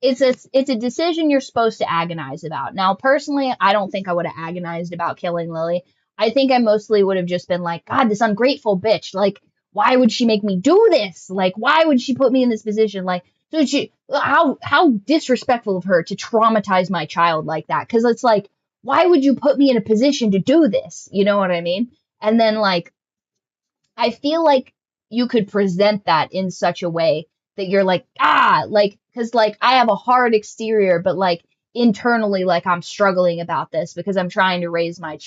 It's a decision you're supposed to agonize about. Now, personally, I don't think I would have agonized about killing Lily. I think I mostly would have just been like, God, this ungrateful bitch. Like, why would she make me do this? Like, why would she put me in this position? Like, so how disrespectful of her to traumatize my child like that? Because it's like, why would you put me in a position to do this? You know what I mean? And then like, I feel like you could present that in such a way that you're like, like, because like I have a hard exterior, but like internally, like I'm struggling about this because I'm trying to raise my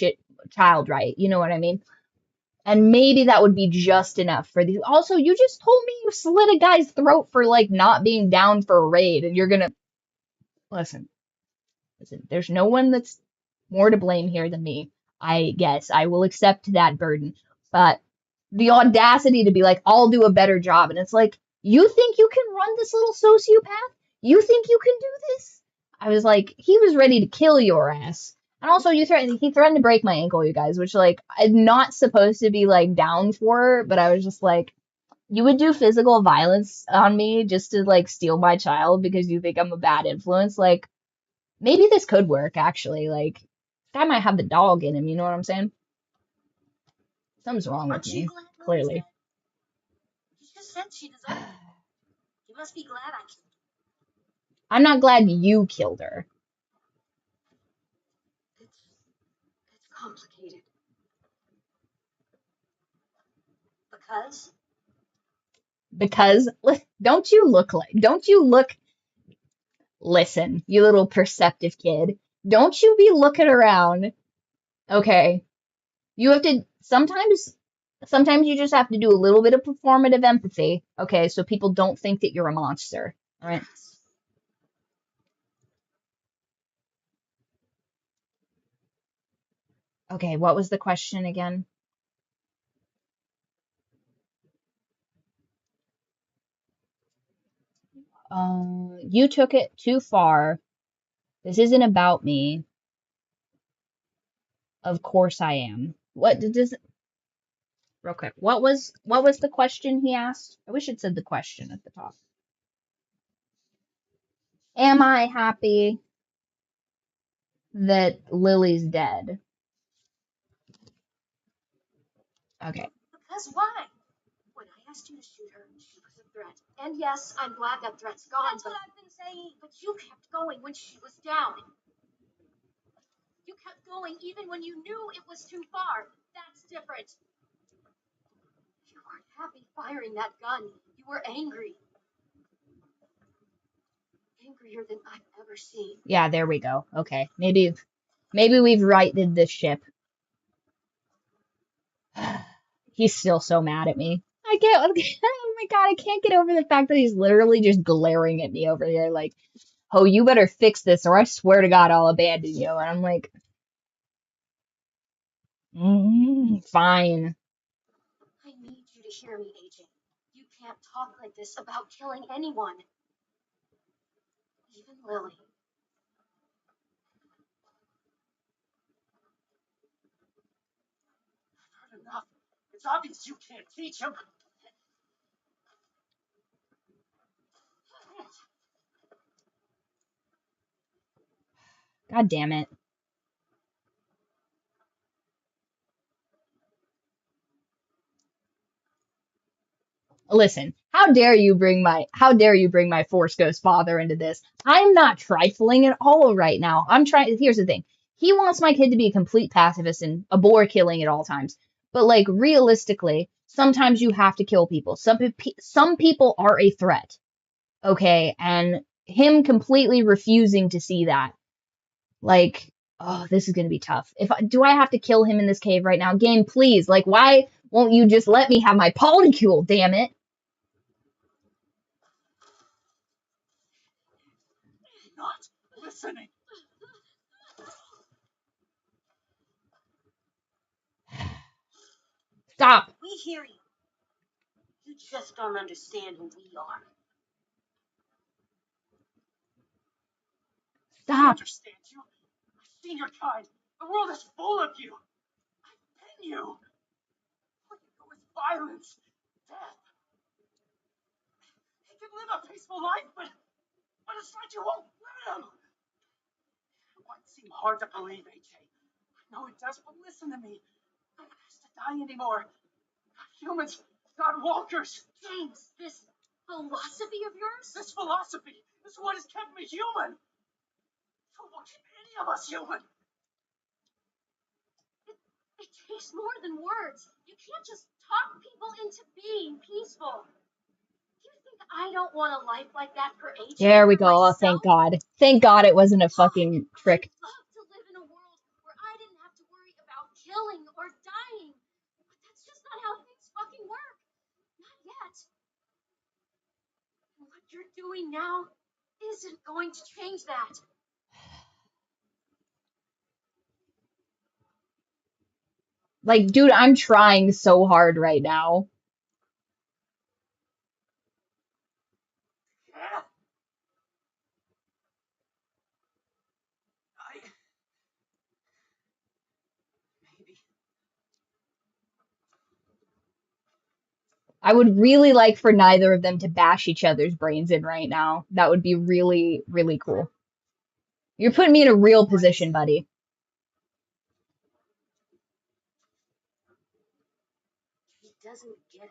child right. You know what I mean? And maybe that would be just enough for these. Also, you just told me you slit a guy's throat for like not being down for a raid, and you're gonna listen. There's no one that's more to blame here than me. I guess I will accept that burden, but the audacity to be like, I'll do a better job. And it's like, you think you can run this little sociopath? You think you can do this? I was like, he was ready to kill your ass. And also, he threatened to break my ankle, you guys, which like I'm not supposed to be like down for, but I was just like, you would do physical violence on me just to like steal my child because you think I'm a bad influence. Like, maybe this could work actually. Like, this guy might have the dog in him, you know what I'm saying? Something's wrong with me, clearly. You just said she deserved it. You must be glad I killed her. I'm not glad you killed her. It's complicated. Because don't you look, listen, you little perceptive kid. Don't you be looking around. Okay. You have to, sometimes you just have to do a little bit of performative empathy. Okay, so people don't think that you're a monster. All right. Okay, what was the question again? You took it too far. This isn't about me. Of course I am. What does real quick? What was the question he asked? I wish it said the question at the top. Am I happy that Lily's dead? Okay. Because why? When I asked you to shoot her, she was a threat. And yes, I'm glad that threat's gone. That's what I've been saying. But you kept going when she was down. You kept going even when you knew it was too far. That's different. You weren't happy firing that gun. You were angry. Angrier than I've ever seen. Yeah, there we go. Okay. Maybe we've righted this ship. He's still so mad at me. I can't, oh my God, I can't get over the fact that he's literally just glaring at me over here like, oh, you better fix this or I swear to God I'll abandon you. And I'm like, fine. I need you to hear me, AJ. You can't talk like this about killing anyone. Even Lily. I've heard enough. It's obvious you can't teach him. God damn it. Listen, how dare you bring my Force Ghost father into this? I'm not trifling at all right now. Here's the thing. He wants my kid to be a complete pacifist and abhor killing at all times. But like realistically, sometimes you have to kill people. Some people are a threat. Okay, and him completely refusing to see that. Like, oh, this is gonna be tough. Do I have to kill him in this cave right now? Game, please. Like, why Won't you just let me have my polycule, damn it? Not listening. Stop. We hear you. You just don't understand who we are. I Stop. understand you. I've seen your kind. The world is full of you. I've been you. All you know is violence, death. He can live a peaceful life, but it's like you won't let him. It might seem hard to believe, AJ. I know it does, but listen to me. No one has to die anymore. Not humans, not walkers. James, this philosophy of yours? This philosophy is what has kept me human. It will keep any of us human. It takes more than words. You can't just talk people into being peaceful. Do you think I don't want a life like that for AJ? There we go. Oh, thank God. Thank God it wasn't a fucking trick. I'd love to live in a world where I didn't have to worry about killing or dying. But that's just not how things fucking work. Not yet. And what you're doing now isn't going to change that. Like, dude, I'm trying so hard right now. Yeah. Maybe. I would really like for neither of them to bash each other's brains in right now. That would be really, really cool. You're putting me in a real position, buddy. He doesn't get it.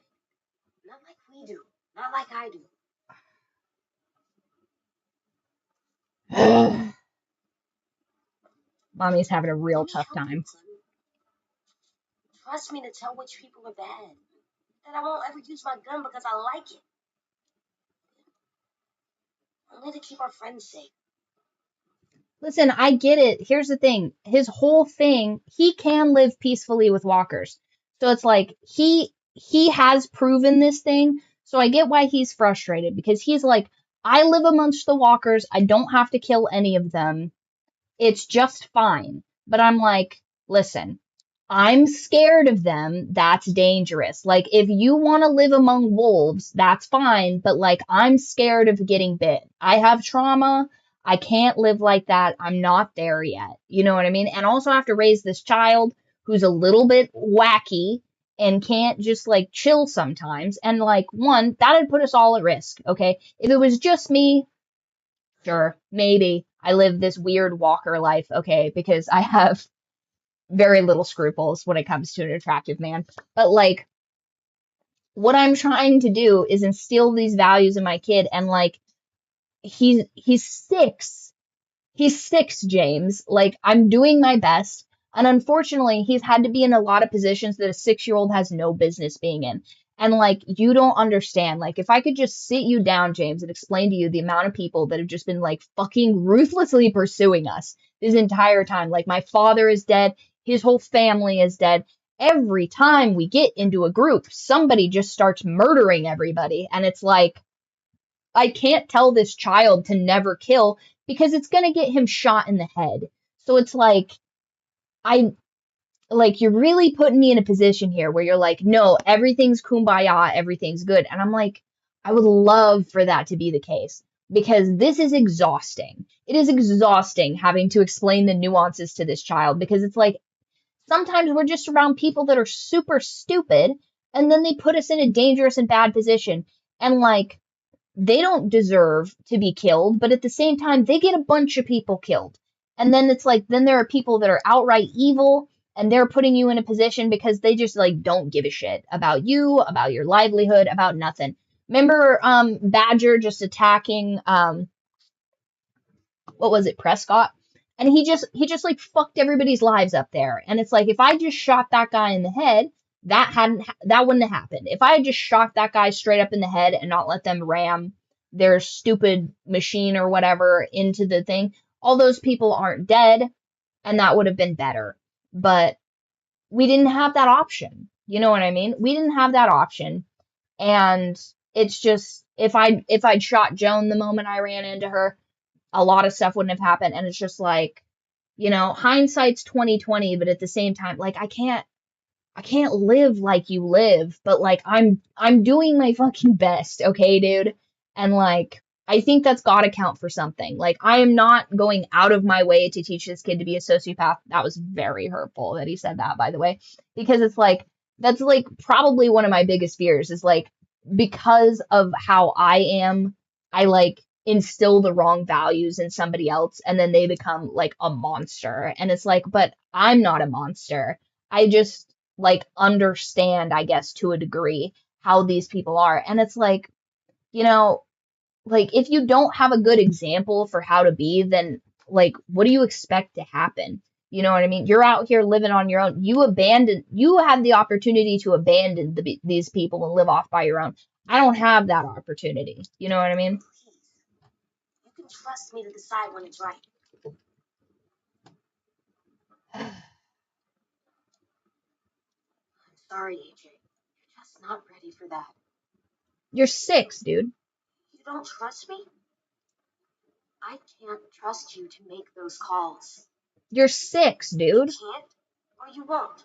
Not like we do. Not like I do. Mommy's having a real tough time. Trust me to tell which people are bad. That I won't ever use my gun because I like it. Only to keep our friends safe. Listen, I get it. Here's the thing. His whole thing, he can live peacefully with walkers. So it's like, he has proven this thing. So I get why he's frustrated, because he's like, I live amongst the walkers. I don't have to kill any of them. It's just fine. But I'm like, listen, I'm scared of them. That's dangerous. Like, if you want to live among wolves, that's fine. But like, I'm scared of getting bit. I have trauma. I can't live like that. I'm not there yet. You know what I mean? And also I have to raise this child who's a little bit wacky and can't just like chill sometimes. And like, one, that'd put us all at risk. Okay. If it was just me, sure, maybe I live this weird walker life. Okay. Because I have very little scruples when it comes to an attractive man. But like, what I'm trying to do is instill these values in my kid, and like, he's 6. He's 6, James. Like, I'm doing my best. And unfortunately, he's had to be in a lot of positions that a 6-year-old has no business being in. And like, you don't understand. Like, if I could just sit you down, James, and explain to you the amount of people that have just been like fucking ruthlessly pursuing us this entire time. Like, my father is dead. His whole family is dead. Every time we get into a group, somebody just starts murdering everybody. And it's like, I can't tell this child to never kill because it's going to get him shot in the head. So it's like, you're really putting me in a position here where you're like, no, everything's kumbaya, everything's good. And I'm like, I would love for that to be the case, because this is exhausting. It is exhausting having to explain the nuances to this child, because it's like, sometimes we're just around people that are super stupid, and then they put us in a dangerous and bad position. And like, they don't deserve to be killed, but at the same time, they get a bunch of people killed. And then it's like, then there are people that are outright evil, and they're putting you in a position because they just like don't give a shit about you, about your livelihood, about nothing. Remember Badger just attacking what was it, Prescott? And he just like fucked everybody's lives up there. And it's like, if I just shot that guy in the head, that wouldn't have happened. If I had just shot that guy straight up in the head and not let them ram their stupid machine or whatever into the thing, all those people aren't dead, and that would have been better. But we didn't have that option. You know what I mean? We didn't have that option. And it's just, if I'd shot Joan the moment I ran into her, a lot of stuff wouldn't have happened. And it's just like, you know, hindsight's 2020, but at the same time, like I can't live like you live, but like I'm doing my fucking best, okay, dude? And like I think that's gotta count for something. Like I am not going out of my way to teach this kid to be a sociopath. That was very hurtful that he said that, by the way, because it's like that's like probably one of my biggest fears is like because of how I am, I like instill the wrong values in somebody else and then they become like a monster. And it's like, but I'm not a monster. I just like understand, I guess, to a degree how these people are. And it's like, you know, like if you don't have a good example for how to be, then like what do you expect to happen? You know what I mean? You're out here living on your own. You had the opportunity to abandon these people and live off by your own. I don't have that opportunity. You know what I mean? You can trust me to decide when it's right. I'm sorry, AJ. You're just not ready for that. You're 6, dude. You don't trust me? I can't trust you to make those calls. You're 6, dude. You can't, or you won't.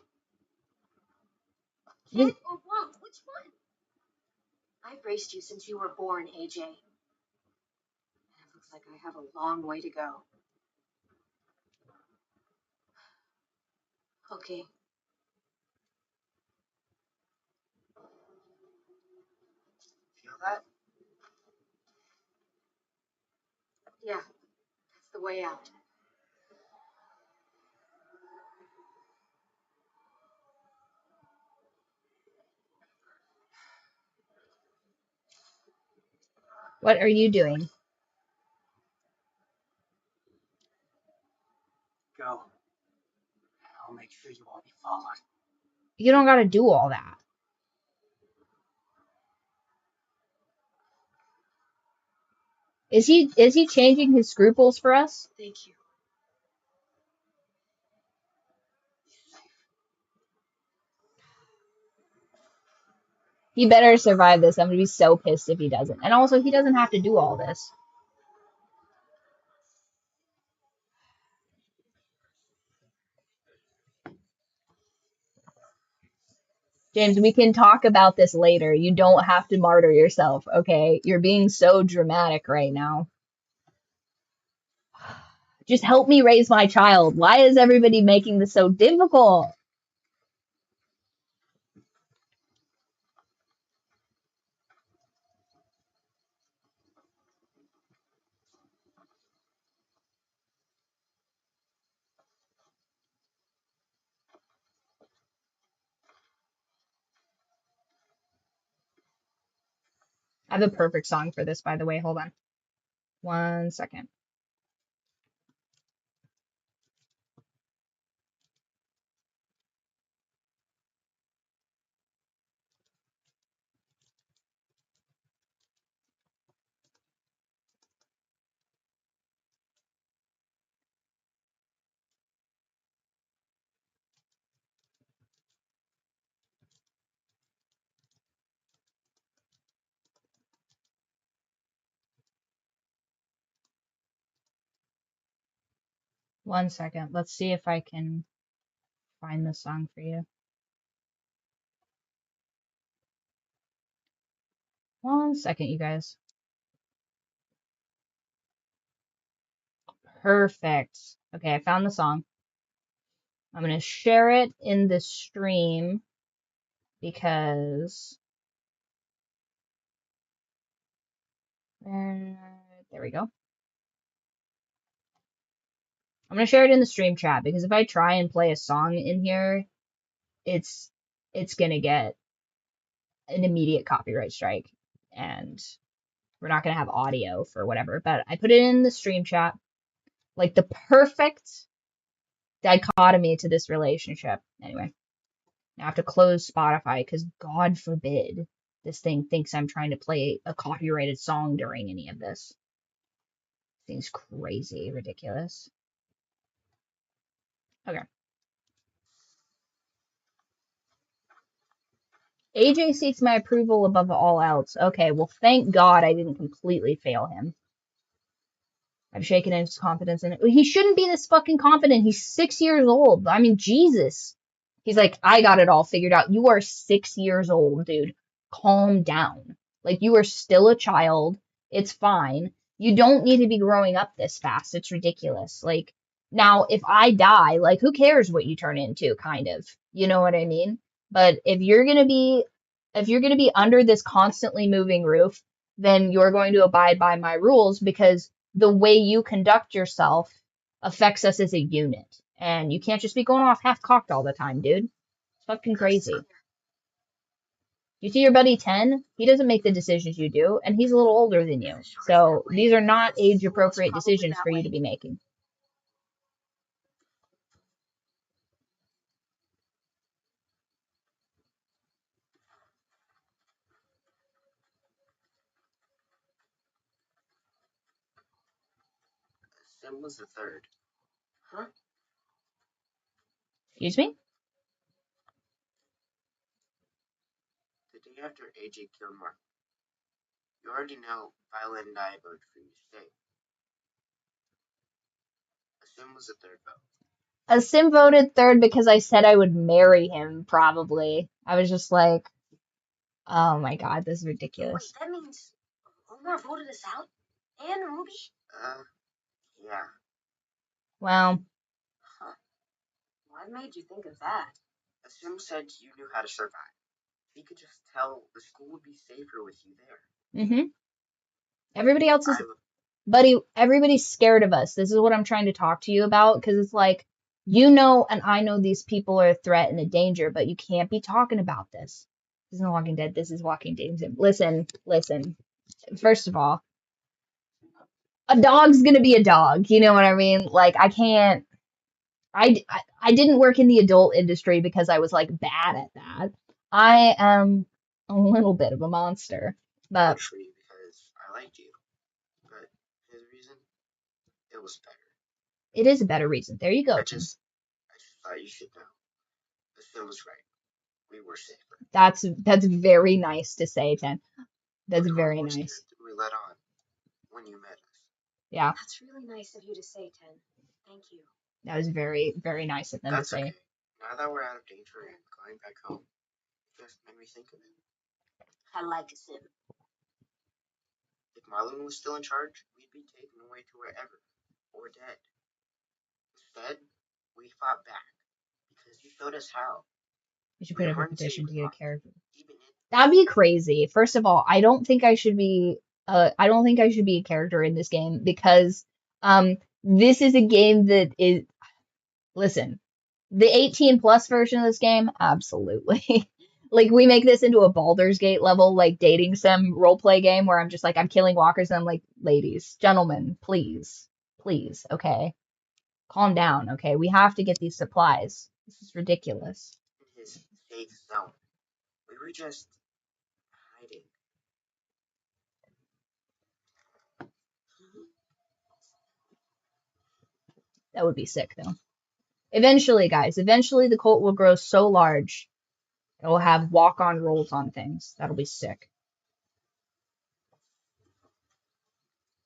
Can't or won't? Which one? I've raised you since you were born, AJ. And it looks like I have a long way to go. Okay. Feel that? Yeah, that's the way out. What are you doing? Go. I'll make sure you won't be followed. You don't gotta do all that. Is he changing his scruples for us? Thank you. He better survive this. I'm gonna be so pissed if he doesn't. And also, he doesn't have to do all this. James, we can talk about this later. You don't have to martyr yourself, okay? You're being so dramatic right now. Just help me raise my child. Why is everybody making this so difficult? I have a perfect song for this, by the way. Hold on. 1 second. One second. Let's see if I can find the song for you. 1 second, you guys. Perfect. Okay, I found the song. I'm going to share it in the stream because there we go. I'm going to share it in the stream chat because if I try and play a song in here, it's going to get an immediate copyright strike and we're not going to have audio for whatever, but I put it in the stream chat like the perfect dichotomy to this relationship. Anyway, now I have to close Spotify because God forbid this thing thinks I'm trying to play a copyrighted song during any of this. Thing's crazy, ridiculous. Okay. AJ seeks my approval above all else. Okay, well, thank God I didn't completely fail him. I've shaken his confidence in it. He shouldn't be this fucking confident. He's 6 years old. I mean, Jesus. He's like, I got it all figured out. You are 6 years old, dude. Calm down. Like, you are still a child. It's fine. You don't need to be growing up this fast. It's ridiculous. Like, now, if I die, like, who cares what you turn into, kind of. You know what I mean? But if you're gonna be under this constantly moving roof, then you're going to abide by my rules because the way you conduct yourself affects us as a unit. And you can't just be going off half-cocked all the time, dude. It's fucking crazy. You see your buddy 10? He doesn't make the decisions you do, and he's a little older than you. So these are not age-appropriate decisions for you to be making. Sim was the third. Huh? Excuse me? The day after AJ killed Mark. You already know Violet and I voted for you to stay. Sim was the third vote. Sim voted third because I said I would marry him, probably. I was just like, oh my god, this is ridiculous. Wait, that means Omar voted us out? And Ruby? Yeah. Well. Huh. What made you think of that? Sim said you knew how to survive. He could just tell the school would be safer with you there. Mm-hmm. Everybody else is... Buddy, everybody's scared of us. This is what I'm trying to talk to you about, because it's like, you know and I know these people are a threat and a danger, but you can't be talking about this. This isn't Walking Dead. This is Walking Dead. Listen. First of all, a dog's gonna be a dog. You know what I mean? Like, I can't... I didn't work in the adult industry because I was, like, bad at that. I am a little bit of a monster, but... Actually, because I liked you. But his reason, it was better. It is a better reason. There you go. I just thought you should know. Sim was right. We were safer. That's very nice to say, Ten. That's very nice. We let on when you met us. Yeah. That's really nice of you to say, Ten. Thank you. That was very, very nice of them to say. Okay. Now that we're out of danger and going back home, it just made me think of it. I like Sim. If Marlon was still in charge, we'd be taken away to wherever, or dead. Instead, we fought back, because you showed us how. You should put up a petition to get a character. That'd be crazy. First of all, I don't think I should be a character in this game because this is a game that is... Listen, the 18 plus version of this game, absolutely. Like, we make this into a Baldur's Gate level, like, dating sim roleplay game where I'm just like, I'm killing walkers and I'm like, ladies, gentlemen, please, okay? Calm down, okay? We have to get these supplies. This is ridiculous. In his safe zone. We were just hiding. That would be sick, though. Eventually, guys, the cult will grow so large, it will have walk-on roles on things. That'll be sick.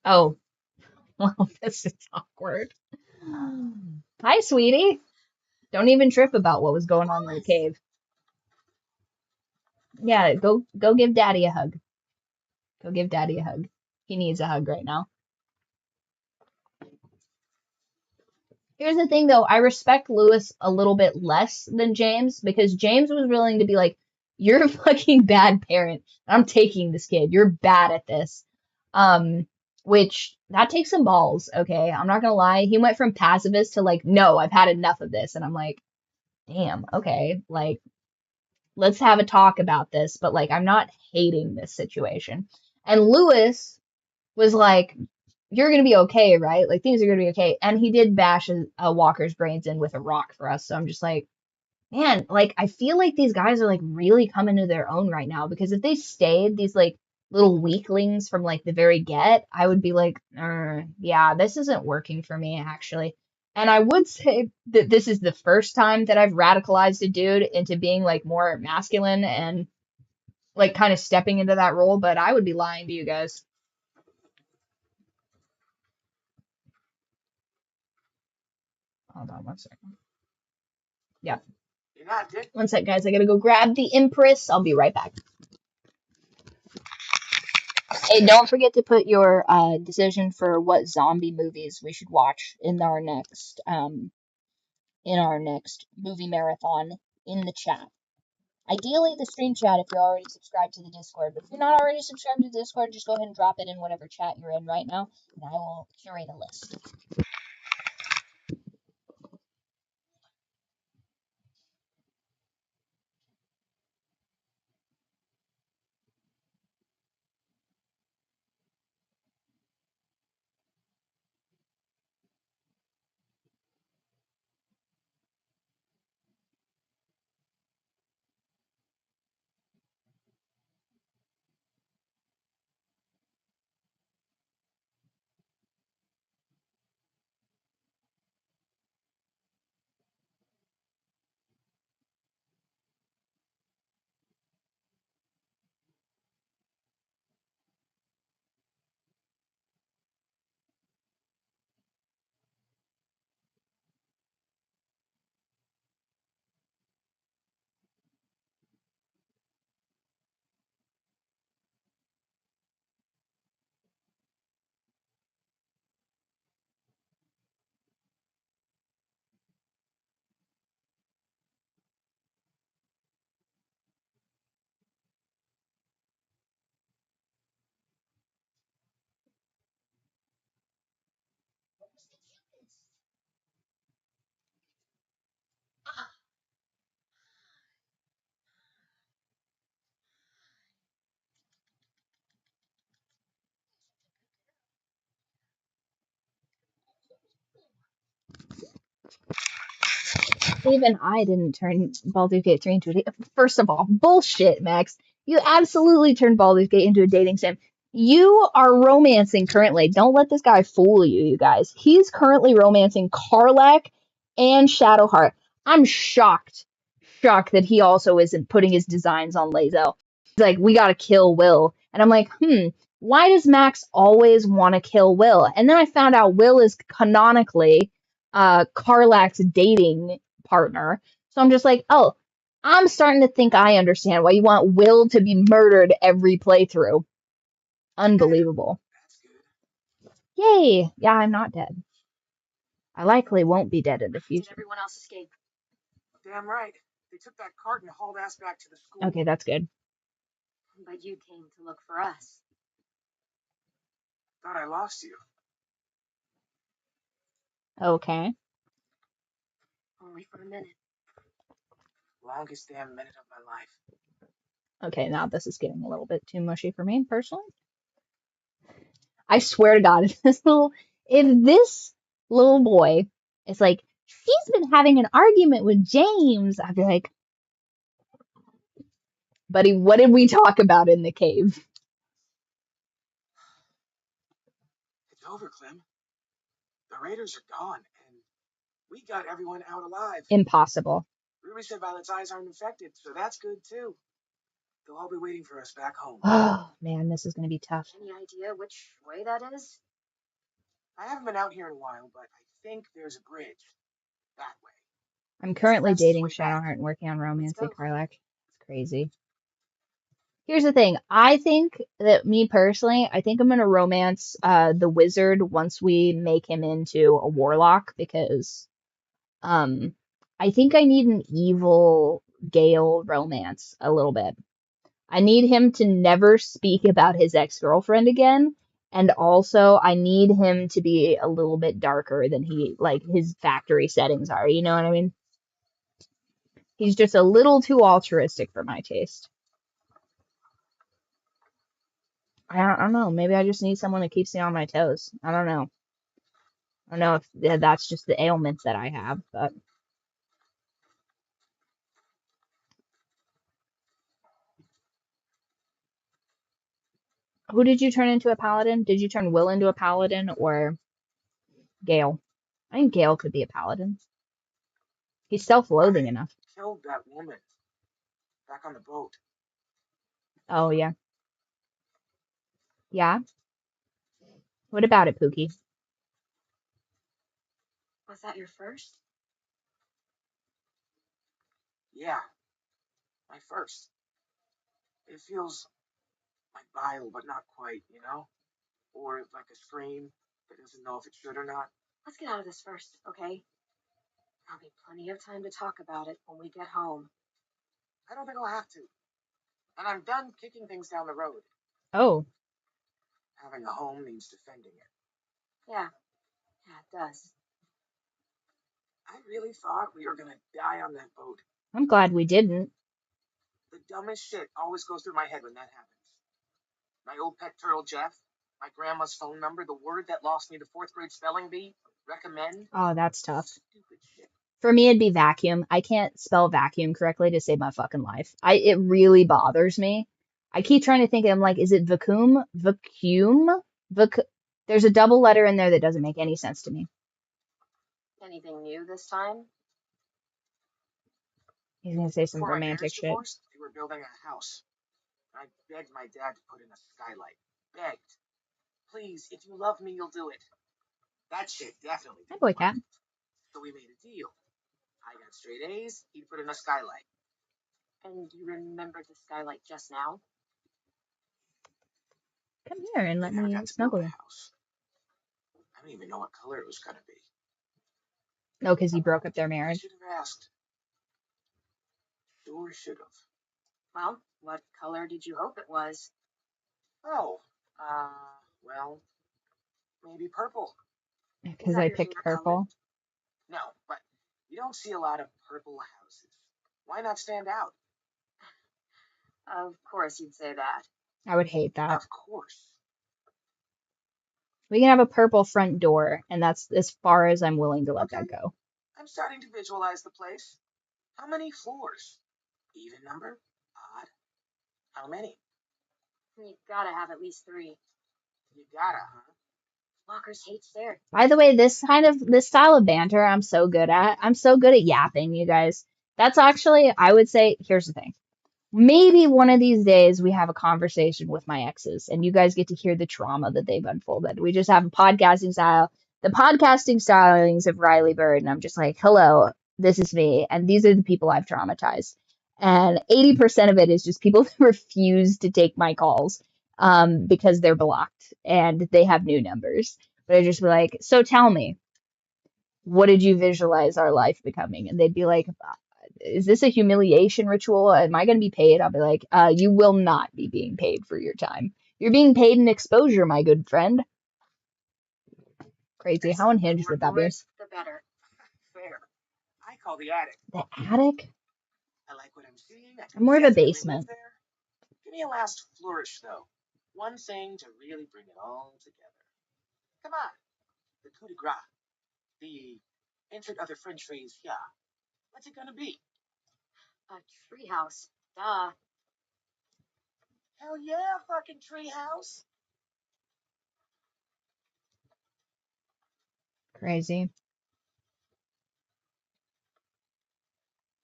Oh. Well, this is awkward. Hi, sweetie. Don't even trip about what was going on in the cave. Yeah, go give Daddy a hug. Go give Daddy a hug. He needs a hug right now. Here's the thing, though. I respect Lewis a little bit less than James because James was willing to be like, you're a fucking bad parent. I'm taking this kid. You're bad at this. Which, that takes some balls, okay? I'm not gonna lie. He went from pacifist to like, no, I've had enough of this. And I'm like, damn, okay. Like, let's have a talk about this. But like, I'm not hating this situation. And Lewis was like, you're going to be okay, right? Like, things are going to be okay. And he did bash a walker's brains in with a rock for us. So I'm just like, man, like, I feel like these guys are, like, really coming to their own right now. Because if they stayed these, like, little weaklings from, like, the very get, I would be like, yeah, this isn't working for me, actually. And I would say that this is the first time that I've radicalized a dude into being, like, more masculine and like kind of stepping into that role, but I would be lying to you guys. Hold on one second. Yeah. One sec, guys. I gotta go grab the Empress. I'll be right back. Hey, don't forget to put your decision for what zombie movies we should watch in our next movie marathon in the chat. Ideally, the stream chat if you're already subscribed to the Discord. But if you're not already subscribed to the Discord, just go ahead and drop it in whatever chat you're in right now, and I will curate a list. Even I didn't turn Baldur's Gate 3 into a First of all, bullshit, Max. You absolutely turned Baldur's Gate into a dating sim. You are romancing currently. Don't let this guy fool you, you guys. He's currently romancing Karlach and Shadowheart. I'm shocked that he also isn't putting his designs on Lae'zel. He's like, we gotta kill Will. And I'm like, why does Max always want to kill Will? And then I found out Will is canonically Karlach's dating partner. So I'm just like, oh, I'm starting to think I understand why you want Will to be murdered every playthrough. Unbelievable. Yay! Yeah, I'm not dead. I likely won't be dead in the future. Did everyone else escape? Damn right. They took that cart and hauled ass back to the school. Okay, that's good. But you came to look for us. Thought I lost you. Okay. Only for a minute. Longest damn minute of my life. Okay, now this is getting a little bit too mushy for me, personally. I swear to God, if this little boy is like, she's been having an argument with James, I'd be like, buddy, what did we talk about in the cave? It's over, Clem. The raiders are gone, and we got everyone out alive. Impossible. Ruby said Violet's eyes aren't infected, so that's good too. They'll all be waiting for us back home. Oh, man, this is going to be tough. Any idea which way that is? I haven't been out here in a while, but I think there's a bridge. That way. I'm currently dating Shadowheart and working on romancing Karlach. It's crazy. Here's the thing. I think that me personally, I think I'm going to romance the wizard once we make him into a warlock because I think I need an evil Gale romance a little bit. I need him to never speak about his ex-girlfriend again. And also, I need him to be a little bit darker than his factory settings are. You know what I mean? He's just a little too altruistic for my taste. I don't know. Maybe I just need someone that keeps me on my toes. I don't know. I don't know if that's just the ailment that I have, but... Who did you turn into a paladin? Did you turn Will into a paladin or Gale? I think Gale could be a paladin. He's self-loathing enough. Killed that woman. Back on the boat. Oh, yeah. Yeah? What about it, Pookie? Was that your first? Yeah, my first. It feels like bile, but not quite, you know? Or like a scream that doesn't know if it should or not. Let's get out of this first, okay? There'll be plenty of time to talk about it when we get home. I don't think I'll have to. And I'm done kicking things down the road. Oh. Having a home means defending it. Yeah, it does. I really thought we were gonna die on that boat. I'm glad we didn't. The dumbest shit always goes through my head when that happens. My old pet turtle Jeff, my grandma's phone number, the word that lost me the 4th grade spelling bee, recommend. Oh, that's tough. Stupid shit. For me, it'd be vacuum. I can't spell vacuum correctly to save my fucking life. It really bothers me. I keep trying to think, I'm like, is it vacuum? Vacuum? There's a double letter in there that doesn't make any sense to me. Anything new this time? He's gonna say some Before my romantic parents shit. divorced, we were building a house. I begged my dad to put in a skylight. Begged. Please, if you love me, you'll do it. That shit definitely Hi, didn't boy work. cat. So we made a deal. I got straight A's, he'd put in a skylight. And you remembered the skylight just now? Come here and We let never me got to snuggle build you. a house. I don't even know what color it was gonna be. No, because you broke up their I marriage. should have asked. Sure should have. Well, what color did you hope it was? Oh, well, maybe purple. Because I picked purple. No, but you don't see a lot of purple houses. Why not stand out? Of course you'd say that. I would hate that. Of course. We can have a purple front door, and that's as far as I'm willing to let that go. I'm starting to visualize the place. How many floors? Even number? Odd? How many? You gotta have at least 3. You gotta, huh? Walkers hate stairs. By the way, this style of banter, I'm so good at. I'm so good at yapping, you guys. That's actually, I would say, here's the thing. Maybe one of these days we have a conversation with my exes and you guys get to hear the trauma that they've unfolded. We just have a podcasting style, the podcasting stylings of Riley Byrd, and I'm just like, hello, this is me, and these are the people I've traumatized. And 80% of it is just people that refuse to take my calls because they're blocked and they have new numbers. But I just be like, so tell me, what did you visualize our life becoming? And they'd be like, is this a humiliation ritual? Am I going to be paid? I'll be like, you will not be being paid for your time. You're being paid in exposure, my good friend. Crazy. How unhinged would that be? The better. Fair. I call the attic. The attic? I like what I'm seeing. I'm more of a definitely live basement. there. Give me a last flourish, though. One thing to really bring it all together. Come on. The coup de grace. The insert other French phrase, yeah. What's it gonna be? A treehouse. Duh. Hell yeah, fucking treehouse. Crazy.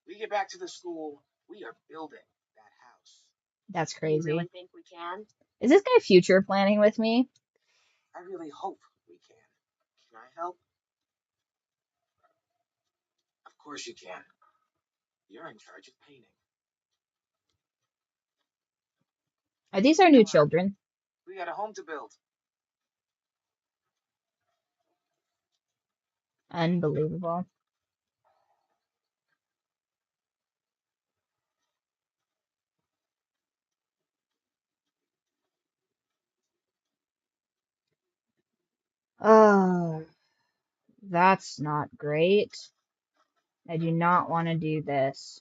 We get back to the school, we are building that house. That's You crazy. really think we can? Is this guy future planning with me? I really hope we can. Can I help? Of course you can. You're in charge of painting. Are these our new children? We got a home to build. Unbelievable. Oh, that's not great. I do not want to do this.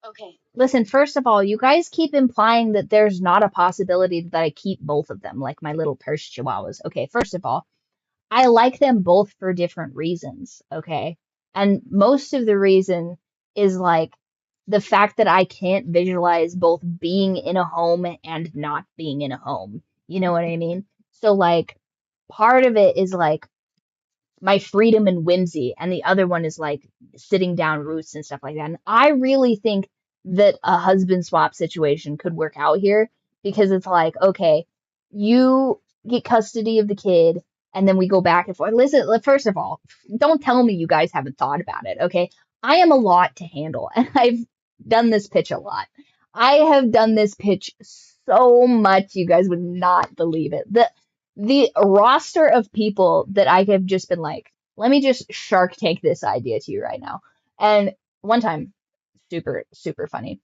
Okay. Listen, first of all, you guys keep implying that there's not a possibility that I keep both of them, like my little purse chihuahuas. Okay, first of all, I like them both for different reasons, okay? And most of the reason is like the fact that I can't visualize both being in a home and not being in a home. You know what I mean? So like part of it is like my freedom and whimsy, and the other one is like sitting down roots and stuff like that. And I really think that a husband swap situation could work out here, because it's like, okay, you get custody of the kid and then we go back and forth. Listen, first of all, don't tell me you guys haven't thought about it, okay? I am a lot to handle, and I've done this pitch a lot. I have done this pitch so much, you guys would not believe it. The roster of people that I have just been like, let me just Shark Tank this idea to you right now. And one time, super, super funny.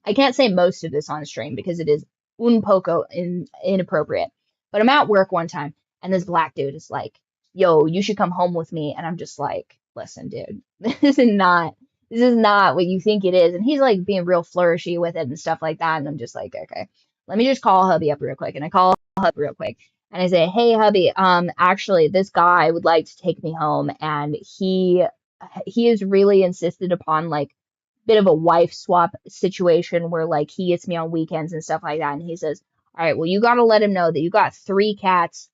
I can't say most of this on stream because it is un poco inappropriate. But I'm at work one time, and this black dude is like, yo, you should come home with me. And I'm just like, listen, dude, this is not what you think it is. And he's like being real flourishy with it and stuff like that. And I'm just like, okay, let me just call hubby up real quick. And I call hubby real quick. And I say, hey, hubby, actually, this guy would like to take me home. And he has really insisted upon like bit of a wife swap situation where like he gets me on weekends and stuff like that. And he says, all right, well, you got to let him know that you got 3 cats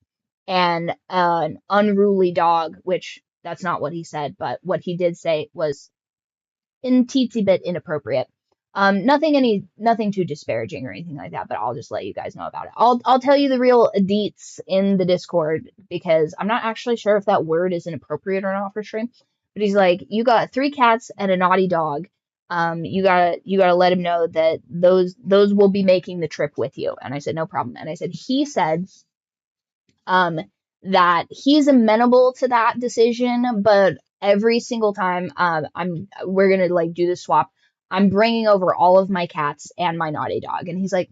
and an unruly dog, which that's not what he said, but what he did say was in teensy bit inappropriate. Nothing too disparaging or anything like that, but I'll just let you guys know about it. I'll tell you the real deets in the Discord, because I'm not actually sure if that word is inappropriate or not for stream. But he's like, you got 3 cats and a naughty dog. You gotta let him know that those will be making the trip with you. And I said, no problem. And I said, he said that he's amenable to that decision, but every single time we're gonna like do the swap, I'm bringing over all of my cats and my naughty dog. And he's like,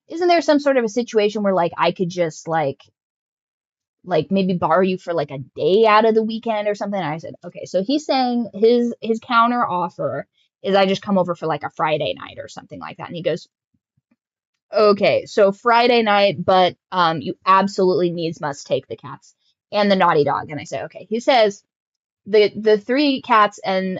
isn't there some sort of a situation where like I could just like maybe borrow you for like a day out of the weekend or something? And I said, okay. So he's saying his counter offer is I just come over for like a Friday night or something like that. And he goes, okay, so Friday night, but you absolutely must take the cats and the naughty dog. And I say, okay. He says the 3 cats and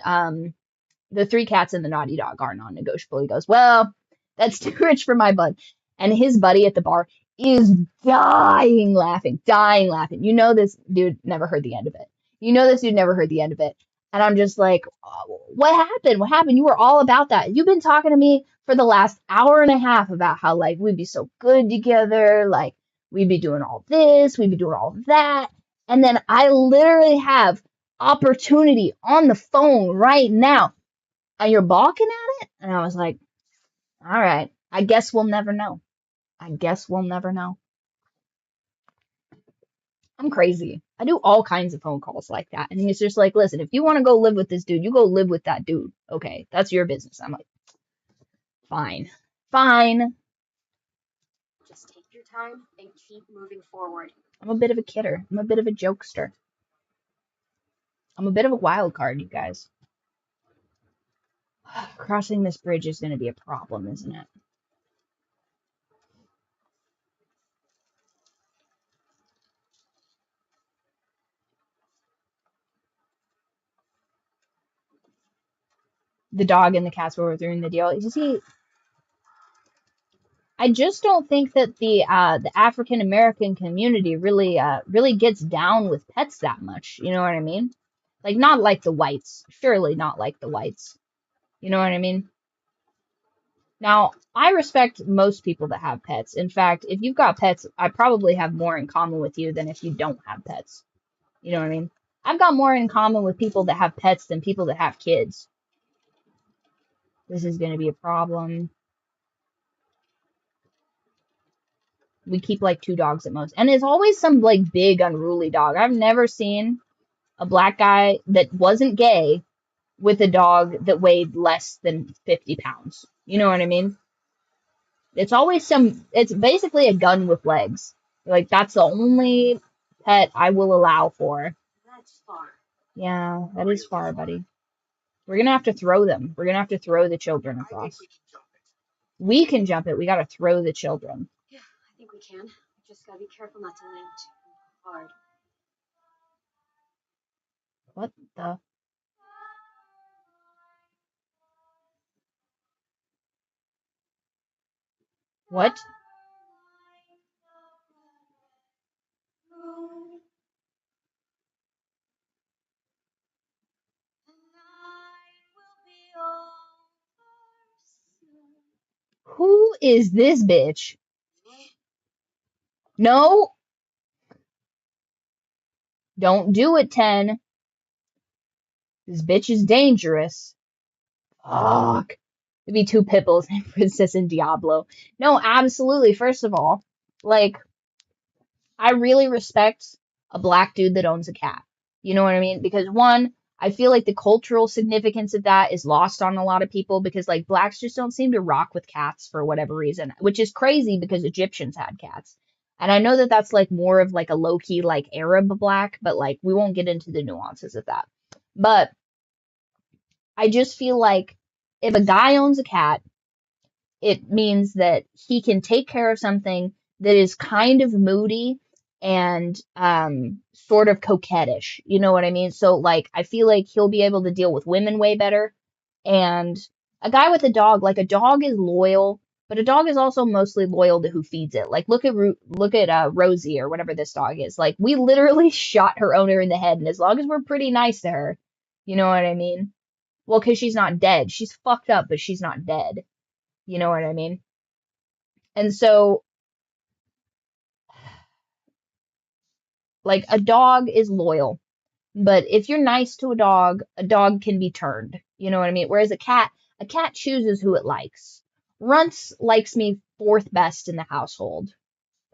the naughty dog are non-negotiable. He goes, well, that's too rich for my blood. And his buddy at the bar is dying laughing. You know this dude never heard the end of it. And I'm just like, oh, what happened? What happened? You were all about that. You've been talking to me for the last hour and a half about how like we'd be so good together, like we'd be doing all this, we'd be doing all that. And then I literally have opportunity on the phone right now, and you're balking at it? And I was like, all right, I guess we'll never know. I'm crazy. I do all kinds of phone calls like that. And he's just like, listen, if you want to go live with this dude, you go live with that dude. Okay, that's your business. I'm like, fine. Just take your time and keep moving forward. I'm a bit of a kidder. I'm a bit of a jokester. I'm a bit of a wild card, you guys. Crossing this bridge is going to be a problem, isn't it? The dog and the cats were doing the deal. You see, I just don't think that the African American community really gets down with pets that much. You know what I mean? Like not like the whites. Surely not like the whites. You know what I mean? Now, I respect most people that have pets. In fact, if you've got pets, I probably have more in common with you than if you don't have pets. You know what I mean? I've got more in common with people that have pets than people that have kids. This is going to be a problem. We keep like 2 dogs at most. And it's always some like big unruly dog. I've never seen a black guy that wasn't gay with a dog that weighed less than 50 pounds. You know what I mean? It's always it's basically a gun with legs. Like, that's the only pet I will allow for. That's far. Yeah, that is far, buddy. We're gonna have to throw them. We're gonna have to throw the children across. We can jump it. We gotta throw the children. Yeah, I think we can. We just gotta be careful not to land too hard. What the? What? is this bitch? No. Don't do it, 10. This bitch is dangerous. Fuck. It'd be two Pipples named Princess and Diablo. No, absolutely. First of all, like, I really respect a black dude that owns a cat. You know what I mean? Because one, I feel like the cultural significance of that is lost on a lot of people because like blacks just don't seem to rock with cats for whatever reason, which is crazy because Egyptians had cats. And I know that that's like more of like a low key like Arab black, but like we won't get into the nuances of that. But I just feel like if a guy owns a cat, it means that he can take care of something that is kind of moody and sort of coquettish. You know what I mean? So like I feel like he'll be able to deal with women way better. And a guy with a dog, like a dog is loyal, but a dog is also mostly loyal to who feeds it. Like look at Rosie or whatever this dog is. Like we literally shot her owner in the head, and as long as we're pretty nice to her, you know what I mean? Well, because she's not dead. She's fucked up, but she's not dead. You know what I mean? And so, like, a dog is loyal. But if you're nice to a dog can be turned. You know what I mean? Whereas a cat chooses who it likes. Runts likes me fourth best in the household.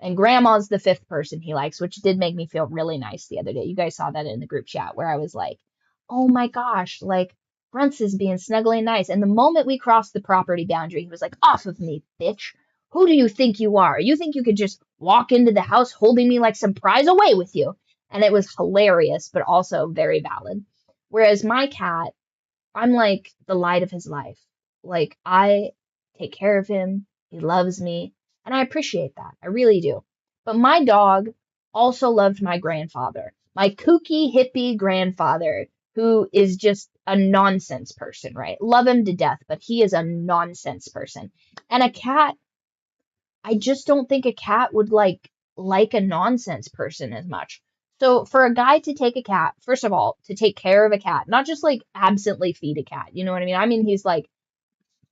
And Grandma's the fifth person he likes, which did make me feel really nice the other day. You guys saw that in the group chat where I was like, oh my gosh, like, Runts is being snuggly and nice. And the moment we crossed the property boundary, he was like, off of me, bitch. Who do you think you are? You think you could just walk into the house holding me like some prize? Away with you. And it was hilarious, but also very valid. Whereas my cat, I'm like the light of his life. Like, I take care of him. He loves me. And I appreciate that. I really do. But my dog also loved my grandfather, my kooky hippie grandfather, who is just a nonsense person, right? Love him to death, but he is a nonsense person. And a cat, I just don't think a cat would like a nonsense person as much. So for a guy to take a cat, first of all, to take care of a cat, not just like absently feed a cat, you know what I mean? I mean, he's like,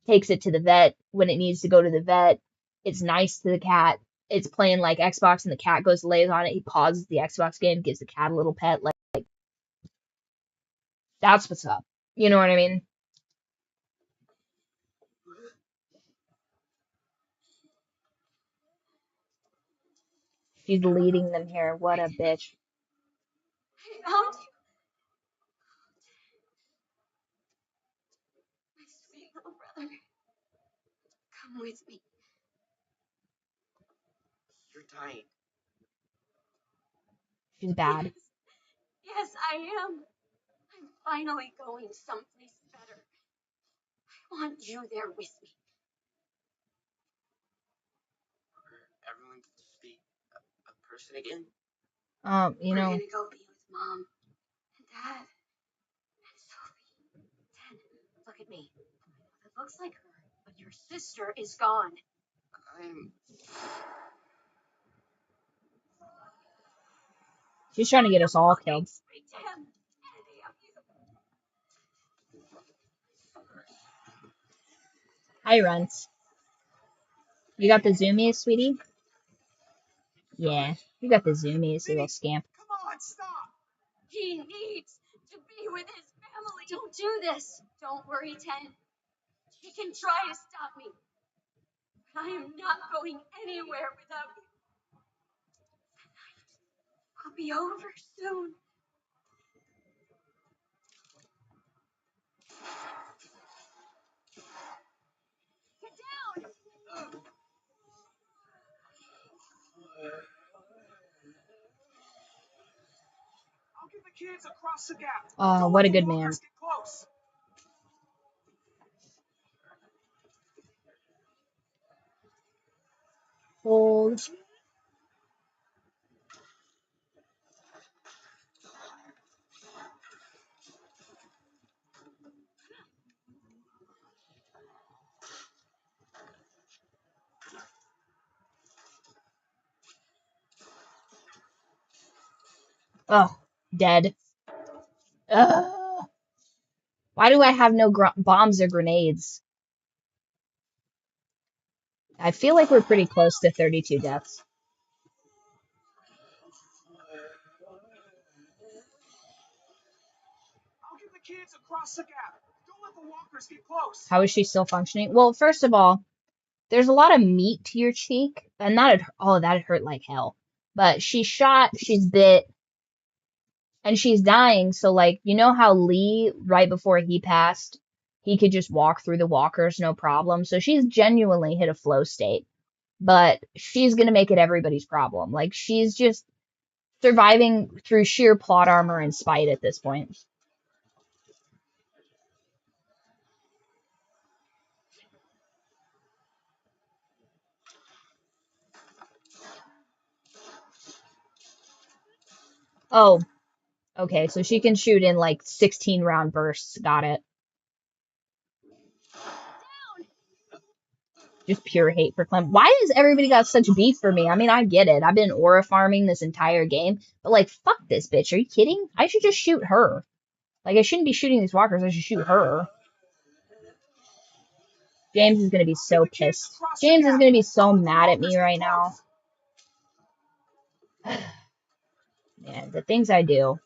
takes it to the vet when it needs to go to the vet. It's nice to the cat. It's playing like Xbox and the cat goes lays on it. He pauses the Xbox game, gives the cat a little pet. Like that's what's up. You know what I mean? She's leading them here. What a bitch. I found you. My sweet little brother. Come with me. You're dying. She's bad. Yes, I am. I'm finally going someplace better. I want you there with me. Everyone can just be a person again. You We're know. gonna go be with Mom and Dad and Sophie. Ted, look at me. It looks like her, but your sister is gone. She's trying to get us all killed. Hi, Runts. You got the zoomies, sweetie? Yeah, you got the zoomies, you little scamp. Come on, stop! He needs to be with his family. Don't do this. Don't worry, Ten. He can try to stop me. But I am not going anywhere without you. I'll be over soon. Get down! I'll get the kids across the gap. Oh, what a good man. Get close. Hold. Oh, dead. Ugh. Why do I have no bombs or grenades? I feel like we're pretty close to 32 deaths. I'll get the kids across the gap. Don't let the walkers get close. How is she still functioning? Well, first of all, there's a lot of meat to your cheek, and that hurt like hell. But she's shot, she's bit, and she's dying. So, like, you know how Lee, right before he passed, he could just walk through the walkers, no problem. So she's genuinely hit a flow state. But she's gonna make it everybody's problem. Like, she's just surviving through sheer plot armor and spite at this point. Oh, okay, so she can shoot in like 16 round bursts. Got it. Just pure hate for Clem. Why has everybody got such beef for me? I mean, I get it. I've been aura farming this entire game, but like, fuck this bitch. Are you kidding? I should just shoot her. Like, I shouldn't be shooting these walkers. I should shoot her. James is gonna be so pissed. James is gonna be so mad at me right now. Man, the things I do.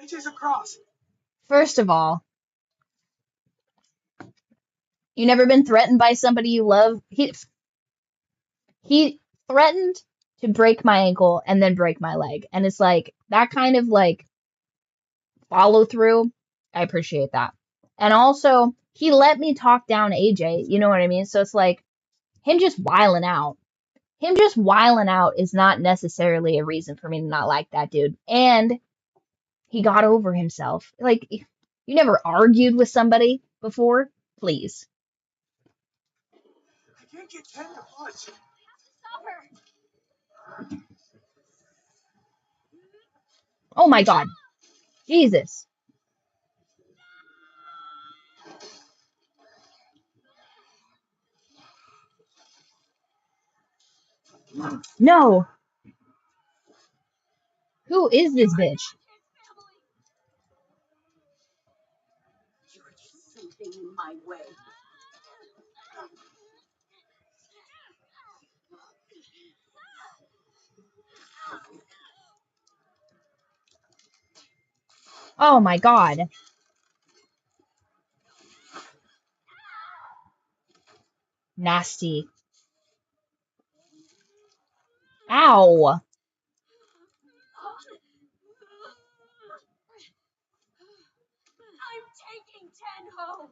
AJ's across. First of all, you never been threatened by somebody you love? He threatened to break my ankle and then break my leg. And it's like, that kind of like follow through. I appreciate that. And also, he let me talk down AJ. You know what I mean? So it's like, him just wiling out. Him just wiling out is not necessarily a reason for me to not like that dude. And he got over himself. Like, you never argued with somebody before? Please. I can't get Ken to budge. Stop her! Oh my god. Jesus. No. Who is this bitch? You're just sitting in my way. Oh my god. Nasty. Ow. I'm taking Ten home.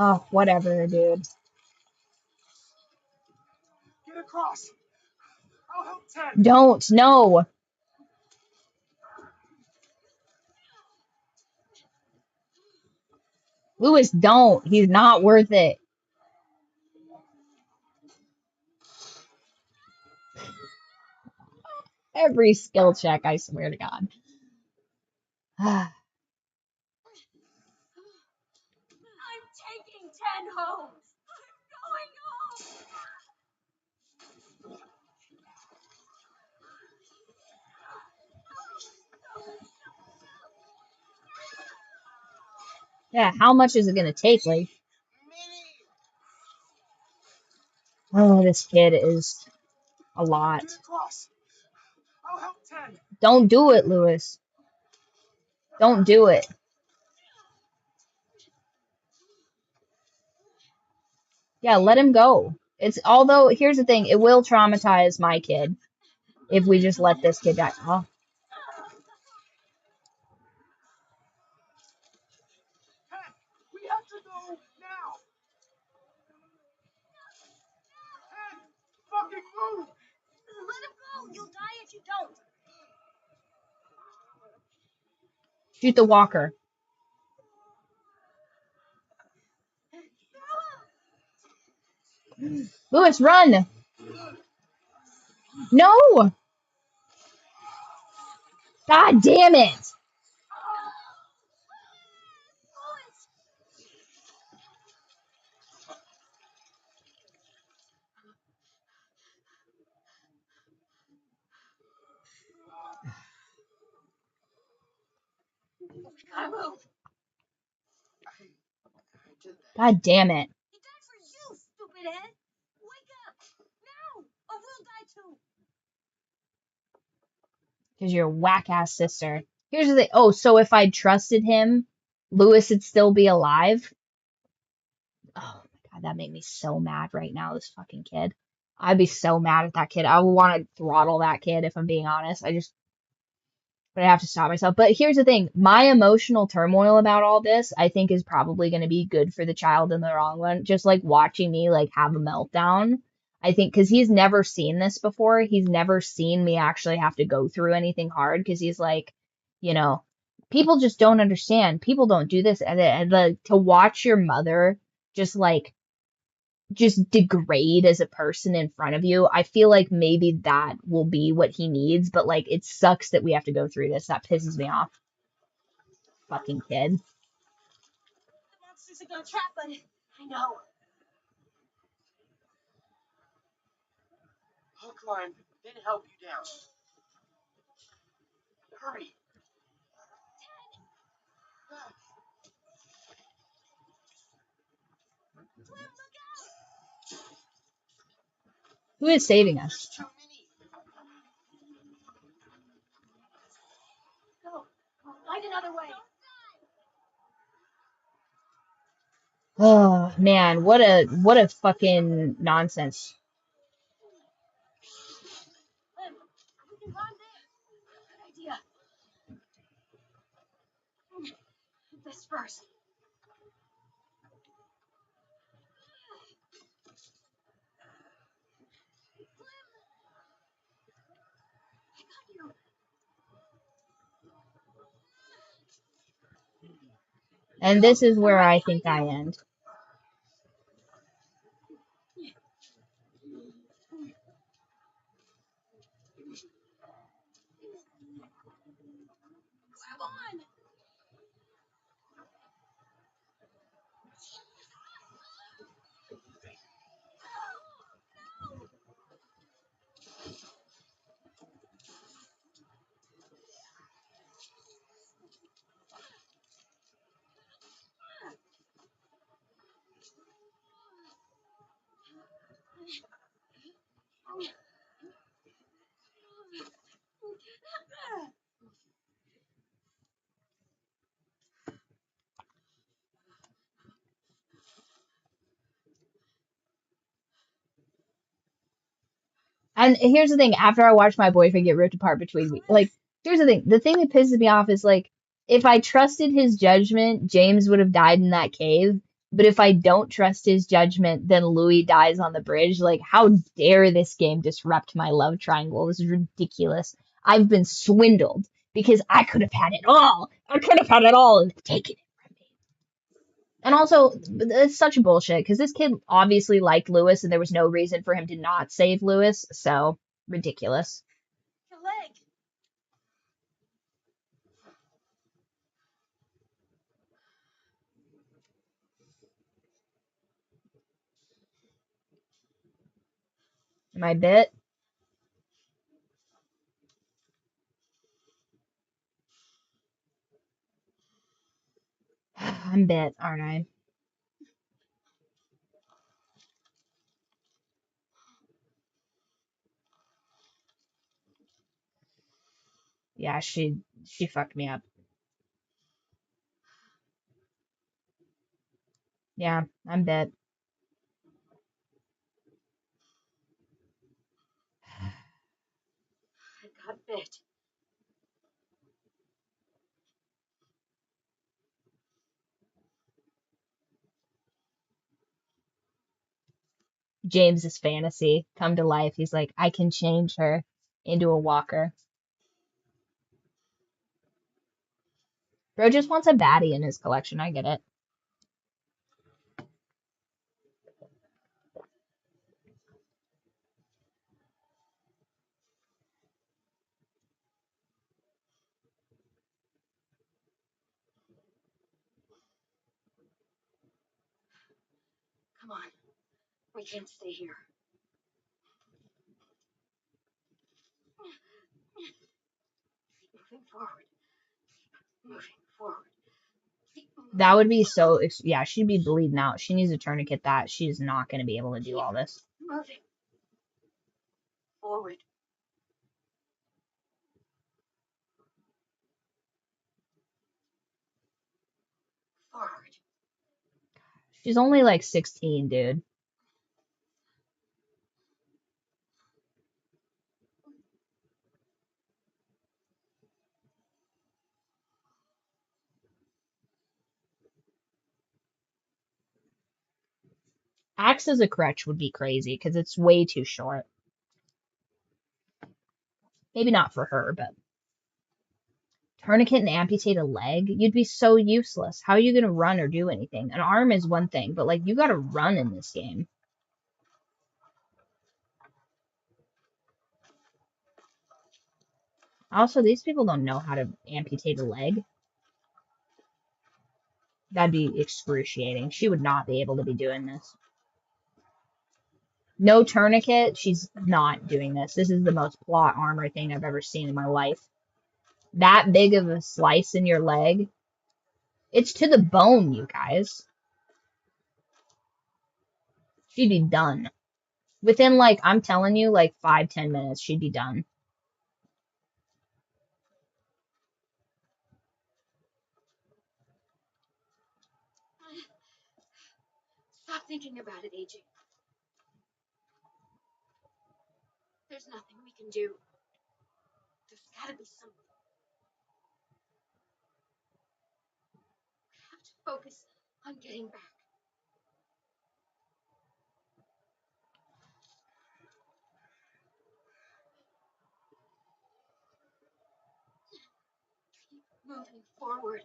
Oh, whatever, dude. Get across. I'll help Ted. Don't. No. Lewis, don't. He's not worth it. Every skill check, I swear to God. I'm taking Ten home. I'm going home. Yeah, how much is it gonna take? Like, oh, this kid is a lot. Get across. I'll help Ted. Don't do it, Lewis. Don't do it. Yeah, let him go. Although, here's the thing, it will traumatize my kid. if we just let this kid die. Oh. We have to go now. Fucking move! Let him go! You'll die if you don't! Shoot the walker. Lewis, run! No! God damn it! Gotta move! God damn it. He died for you, stupid head! Wake up! Now! Or we'll die too! Because you're a whack-ass sister. Here's the thing. Oh, so if I trusted him, Lewis would still be alive? Oh my god, that made me so mad right now, this fucking kid. I'd be so mad at that kid. I would want to throttle that kid if I'm being honest. But I have to stop myself. But here's the thing. My emotional turmoil about all this, I think, is probably going to be good for the child in the wrong one. Just like watching me like have a meltdown. I think because he's never seen this before. He's never seen me actually have to go through anything hard because he's like, you know, people just don't understand. People don't do this. And like to watch your mother just like just degrade as a person in front of you. I feel like maybe that will be what he needs, but like it sucks that we have to go through this. That pisses me off. Fucking kid. The monsters are gonna trap us. I know. I'll climb, then help you down. Hurry. Who is saving us? Go. Find another way. Oh man, what a fucking nonsense. We can climb there. Good idea. This first. And this is where I think I end. Grab on. And here's the thing, after I watched my boyfriend get ripped apart between me, like, here's the thing that pisses me off is like, if I trusted his judgment, James would have died in that cave. But if I don't trust his judgment, then Louis dies on the bridge. Like, how dare this game disrupt my love triangle? This is ridiculous. I've been swindled because I could have had it all. I could have had it all and taken it. And also, it's such bullshit because this kid obviously liked Lewis and there was no reason for him to not save Lewis. So, ridiculous. Your leg. Am I bit? I'm bit, aren't I? Yeah, she fucked me up. Yeah, I'm bit. got bit. James's fantasy come to life. He's like, I can change her into a walker. Bro just wants a baddie in his collection. I get it. Come on. We can't stay here. Keep moving forward. Keep moving forward. That would be so, yeah, she'd be bleeding out. She needs a tourniquet that. She's not going to be able to do all this. Moving forward. Forward. She's only like 16, dude. Axe as a crutch would be crazy because it's way too short. Maybe not for her, but tourniquet and amputate a leg? You'd be so useless. How are you going to run or do anything? An arm is one thing, but like you got to run in this game. Also, these people don't know how to amputate a leg. That'd be excruciating. She would not be able to be doing this. No tourniquet, she's not doing this. This is the most plot armor thing I've ever seen in my life. That big of a slice in your leg. It's to the bone, you guys. She'd be done. Within, like, I'm telling you, like 5-10 minutes, she'd be done. Stop thinking about it, AJ. There's nothing we can do. There's gotta be something. We have to focus on getting back. Keep moving forward.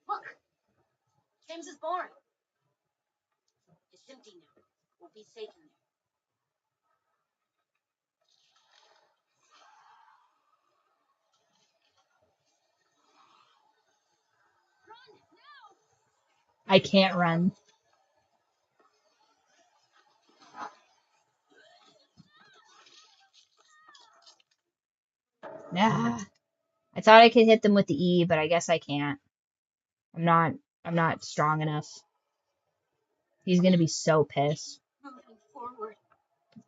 Look! James's barn. It's empty now. We'll be safe in there. I can't run. Nah. I thought I could hit them with the E, but I guess I can't. I'm not strong enough. He's gonna be so pissed. Moving forward.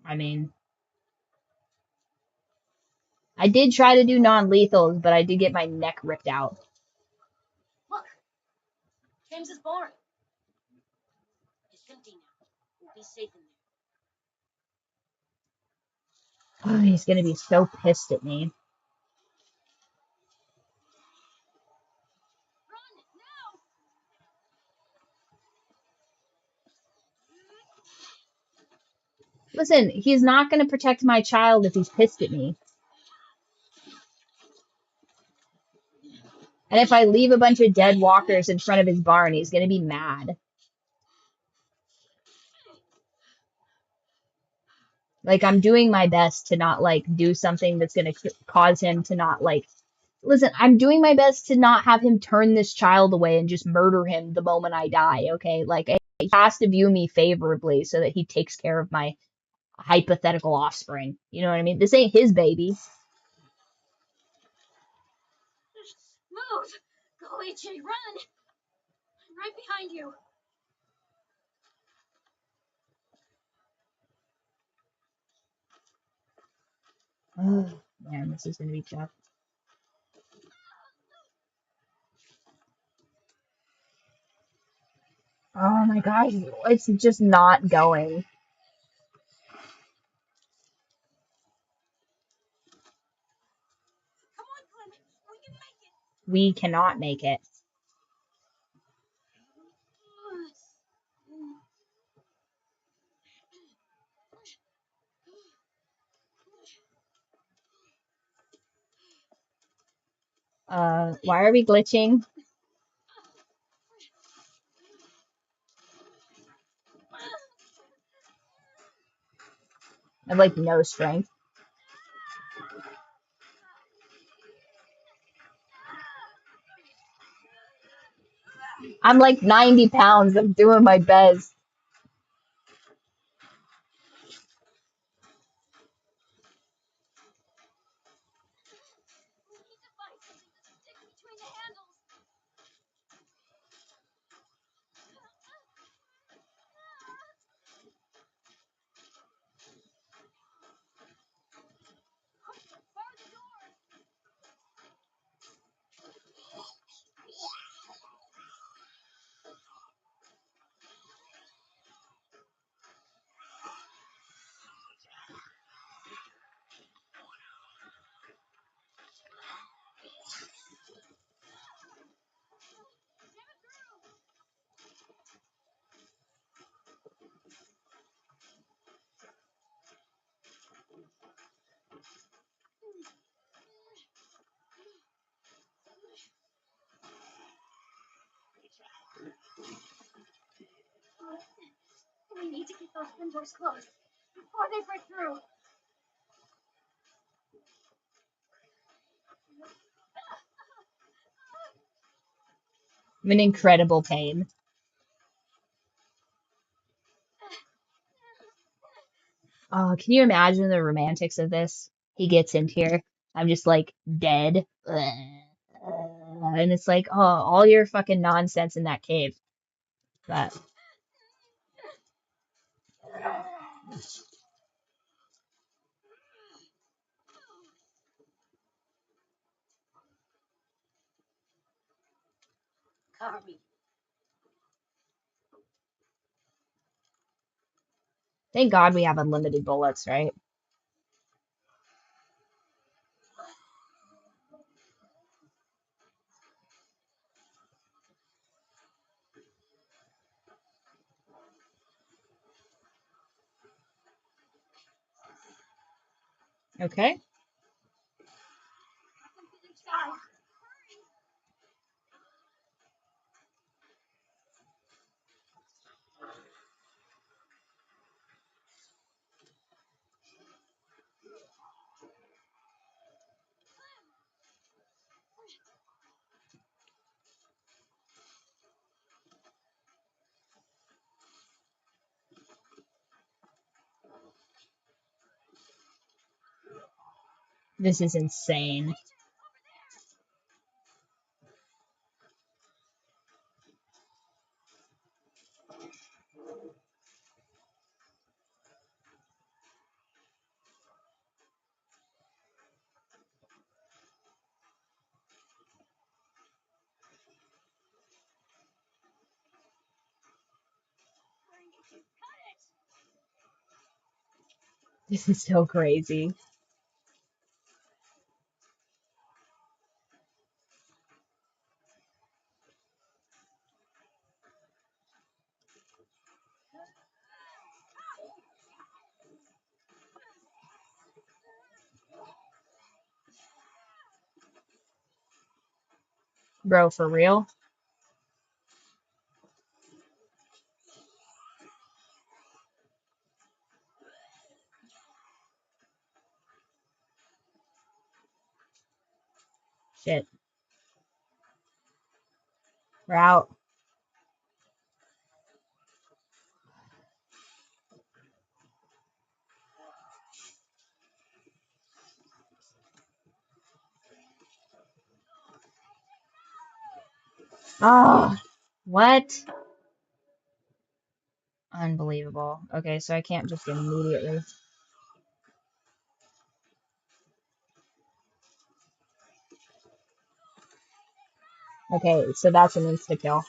I mean, I did try to do non-lethals, but I did get my neck ripped out. Look! James's barn. It's empty now. We'll be safe in there. Oh, he's gonna be so pissed at me. Listen, he's not gonna protect my child if he's pissed at me. And if I leave a bunch of dead walkers in front of his barn, he's gonna be mad. Like, I'm doing my best to not, like, do something that's gonna cause him to not, like... Listen, I'm doing my best to not have him turn this child away and just murder him the moment I die, okay? Like, he has to view me favorably so that he takes care of my hypothetical offspring. You know what I mean? This ain't his baby. Move! Go, AJ, run! I'm right behind you. Oh, man, this is gonna be tough. Oh my gosh, it's just not going. We cannot make it. Why are we glitching? I have like no strength. I'm like 90 pounds. I'm doing my best. We need to get those windows closed before they break through. I'm in incredible pain. Oh, can you imagine the romantics of this? He gets in here. I'm just like dead. And it's like, oh, all your fucking nonsense in that cave. But Cover me. thank God we have unlimited bullets, right? Okay. This is insane. This is so crazy. Bro, for real? Shit. We're out. Oh, what? Unbelievable. Okay, so I can't just immediately. Okay, so that's an insta kill.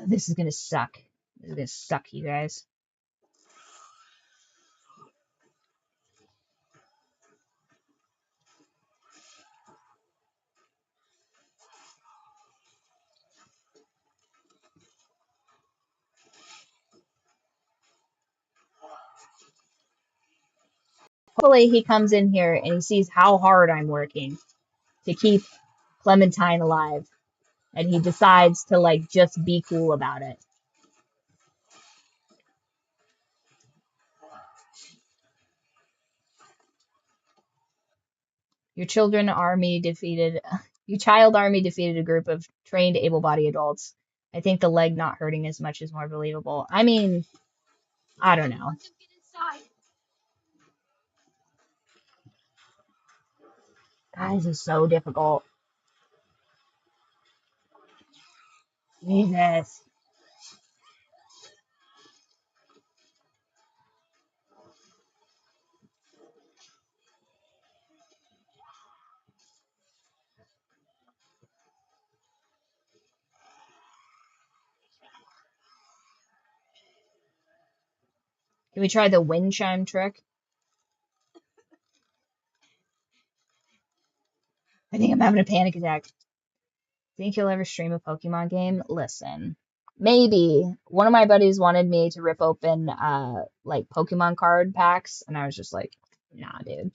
This is gonna suck. This is gonna suck, you guys. Hopefully he comes in here and he sees how hard I'm working to keep Clementine alive. And he decides to, like, just be cool about it. Your child army defeated a group of trained, able-bodied adults. I think the leg not hurting as much is more believable. I mean, I don't know. Guys, this is so difficult. Jesus. Can we try the wind chime trick? I think I'm having a panic attack. Think you'll ever stream a Pokemon game? Listen, maybe. One of my buddies wanted me to rip open like Pokemon card packs, and I was just like, nah, dude.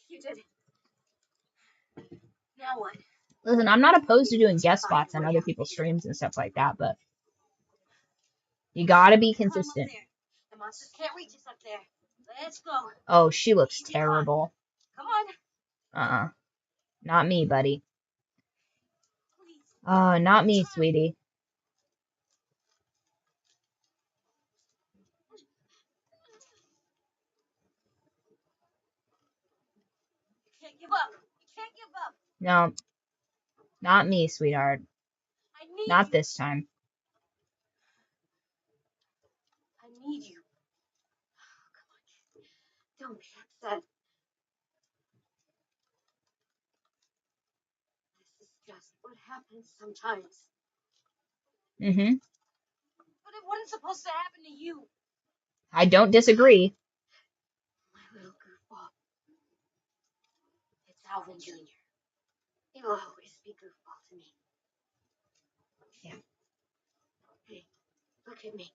You did it. Now what? Listen, I'm not opposed to doing guest spots on other people's streams and stuff like that, but you gotta be consistent. The monsters can't reach us up there. Let's go. Oh, she looks terrible. Come on. Not me, buddy. Not me, sweetie. You can't give up. You can't give up. No, not me, sweetheart. Not this time. I need you. Come on, kid. Don't be upset. This is just what happens sometimes. Mm-hmm. But it wasn't supposed to happen to you. I don't disagree. My little goofball. It's Alvin Jr. He'll always be goofball to me. Yeah. Hey, look at me.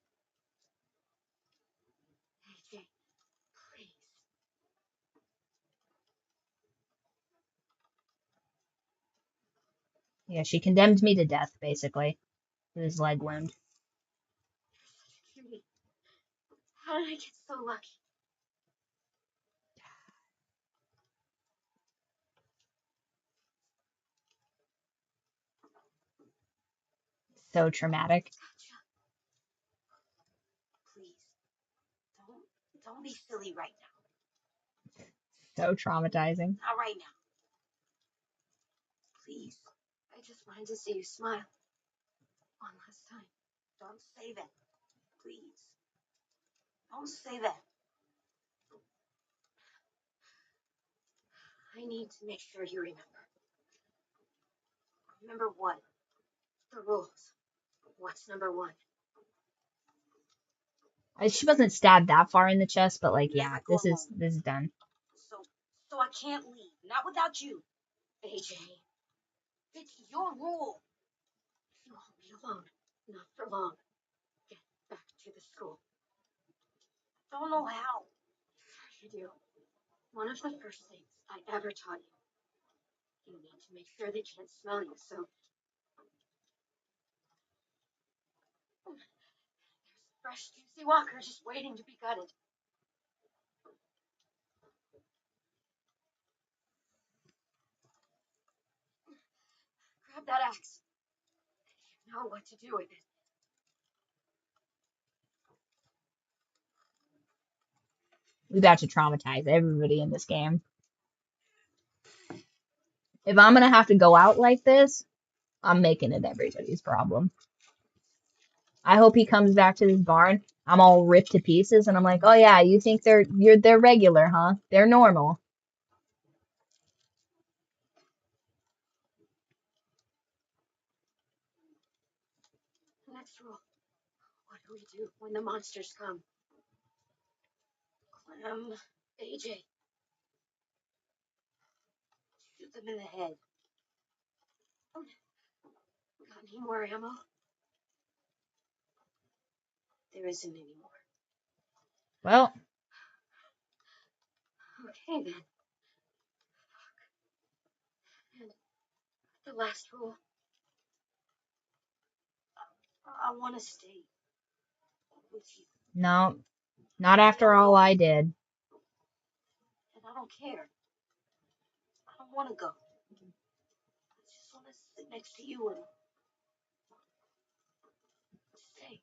AJ, please. Yeah, she condemned me to death, basically. With his leg wound. You're such a cutie. How did I get so lucky? So traumatic. Please. Don't be silly right now. So traumatizing. Not right now. Please. I just wanted to see you smile. One last time. Don't say that. Please. Don't say that. I need to make sure you remember. Remember what? The rules. What's number one? She wasn't stabbed that far in the chest, but like, yeah, this is done. So I can't leave. Not without you. AJ. It's your rule. You won't be alone. Not for long. Get back to the school. Don't know how. You do. One of the first things I ever taught you. You need to make sure they can't smell you, so... There's a fresh, juicy walker just waiting to be gutted. Grab that axe. You know what to do with it. We got to traumatize everybody in this game. If I'm gonna have to go out like this, I'm making it everybody's problem. I hope he comes back to this barn. I'm all ripped to pieces, and I'm like, oh yeah, you think they're regular, huh? They're normal. Next rule. What do we do when the monsters come? Clem, AJ. Shoot them in the head. Got any more ammo? There isn't any more. Well. Okay then. And the last rule. I want to stay with you. No. Not after all I did. And I don't care. I don't want to go. I just want to sit next to you and stay.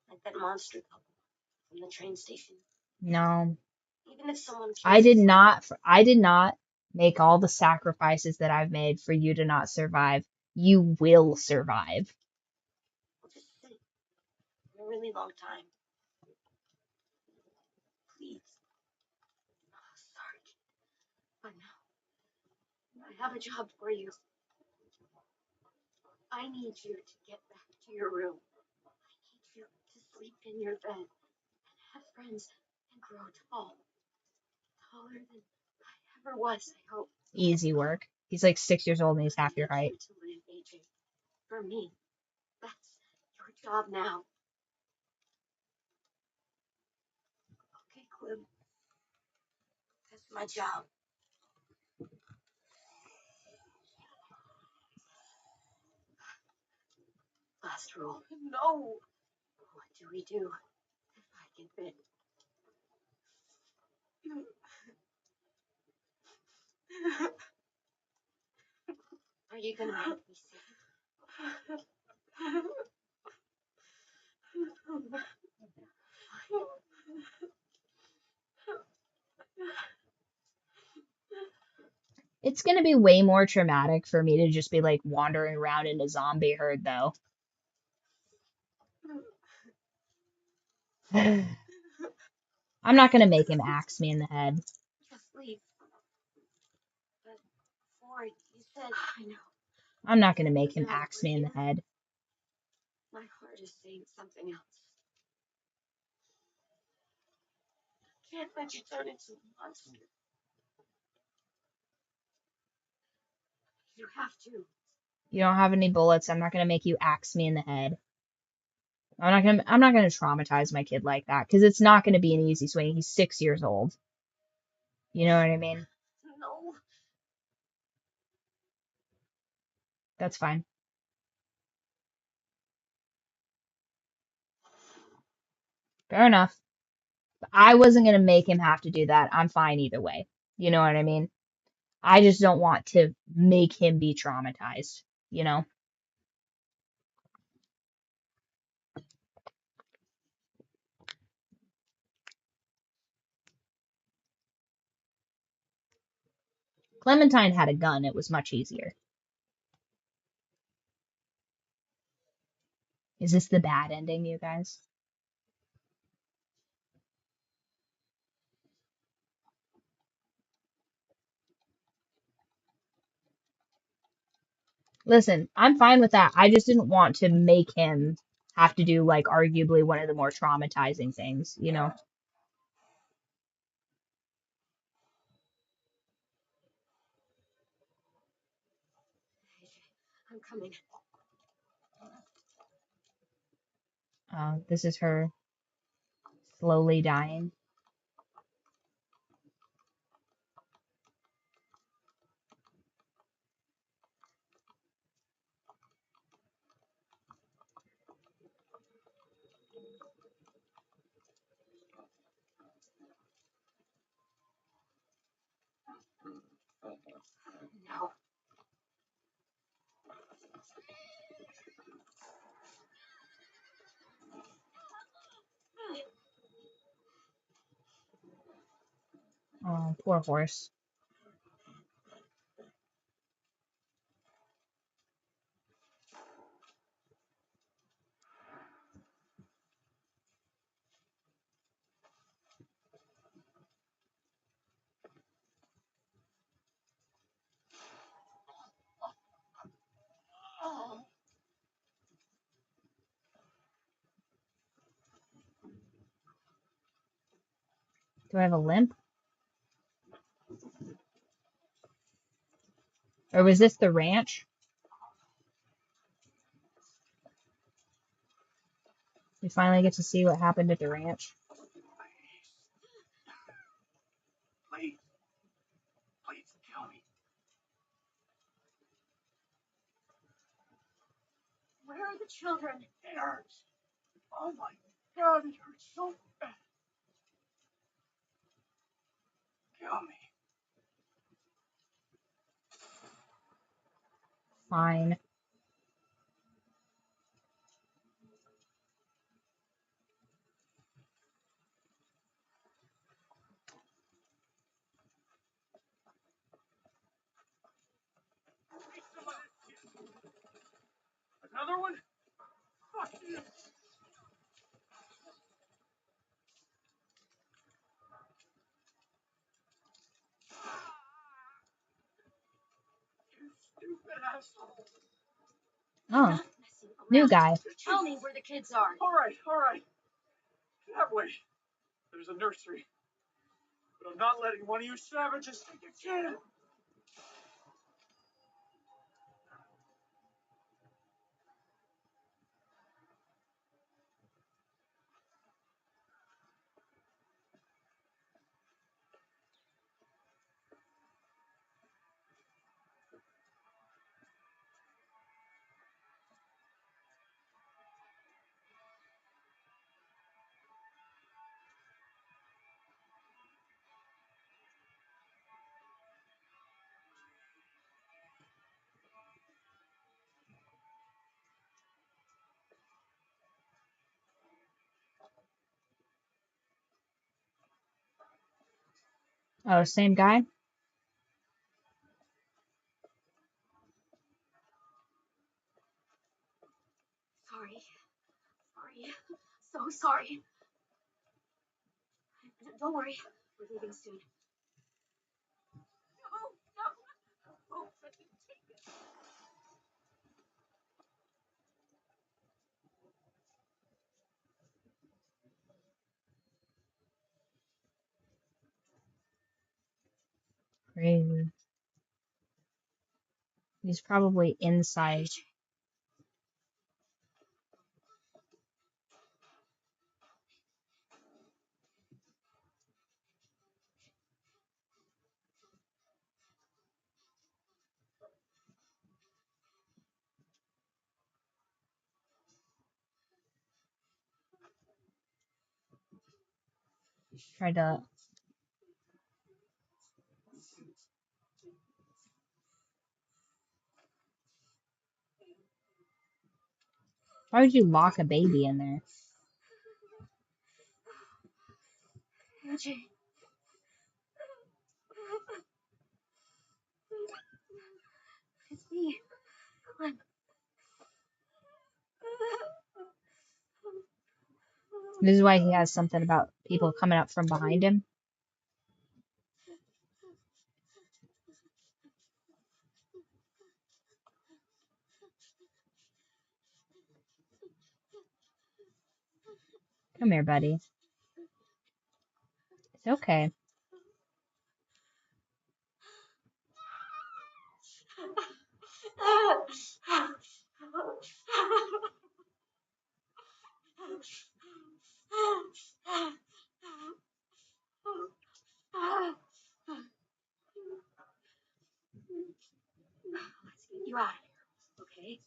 Like that monster couple from the train station. No. Even if someone kills I did not make all the sacrifices that I've made for you to not survive. You will survive. I'll just sit for a really long time. Please. Oh, sorry. But no. I have a job for you. I need you to get back to your room. I need you to sleep in your bed and have friends and grow tall. Taller than I ever was, I hope. Easy work. He's like 6 years old and he's half your height. To live, AJ. For me. That's your job now. Okay, Clem. That's my job. Last rule. No. What do we do if I get bit? Are you gonna make me safe? It's gonna be way more traumatic for me to just be like wandering around in a zombie herd though. I'm not gonna make him axe me in the head. Just leave. But before you said, I know. I'm not gonna make him axe me in the head. My heart is saying something else. I can't let you turn into a monster. You have to. You don't have any bullets. I'm not gonna make you axe me in the head. I'm not gonna traumatize my kid like that because it's not gonna be an easy swing. He's 6 years old. You know what I mean? No. That's fine. Fair enough. But I wasn't gonna make him have to do that. I'm fine either way. You know what I mean? I just don't want to make him be traumatized, you know? Clementine had a gun. It was much easier. Is this the bad ending, you guys? Listen, I'm fine with that. I just didn't want to make him have to do, like, arguably one of the more traumatizing things, you know? I'm coming. This is her slowly dying. No. Oh, poor horse. Oh. Do I have a limp? Or was this the ranch? We finally get to see what happened at the ranch. Please. Please kill me. Where are the children? It hurts. Oh my God, it hurts so bad. Kill me. Fine. Another one? Fuck you. You stupid asshole. Oh, new guy. Tell me where the kids are. All right. That way. There's a nursery. But I'm not letting one of you savages take a kid. Oh, same guy? Sorry. So sorry. Don't worry. We're leaving soon. No. Oh, let me take it. Crazy. He's probably inside. Tried to... Why would you lock a baby in there? AJ. It's me. Clem. This is why he has something about people coming up from behind him. Come here, buddy. It's okay. Let's get you out of here, okay?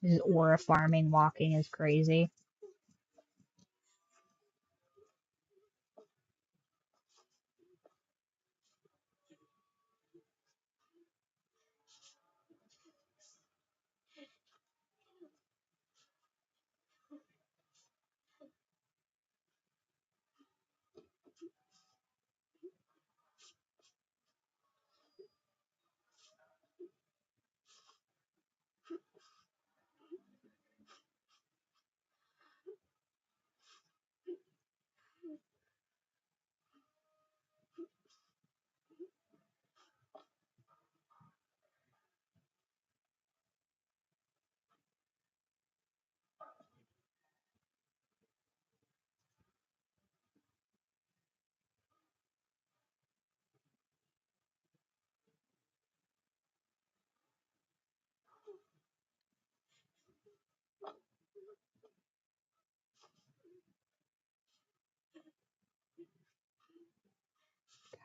This aura farming walking is crazy.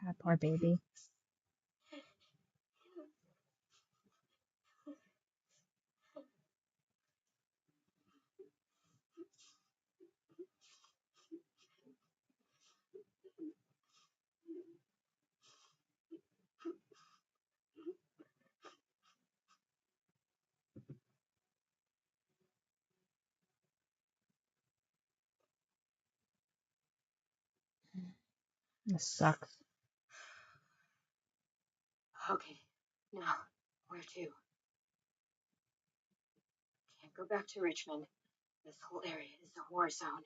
That poor baby. This sucks. Okay, now, where to? Can't go back to Richmond. This whole area is a war zone.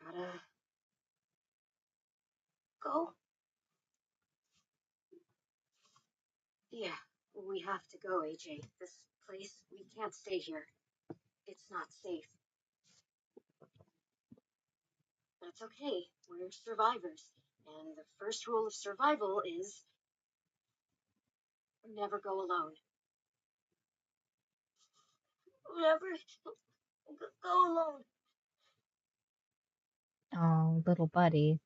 Gotta go? Yeah, we have to go, AJ. This place, we can't stay here. It's not safe. That's okay. We're survivors. And the first rule of survival is never go alone. Never go alone. Oh, little buddy.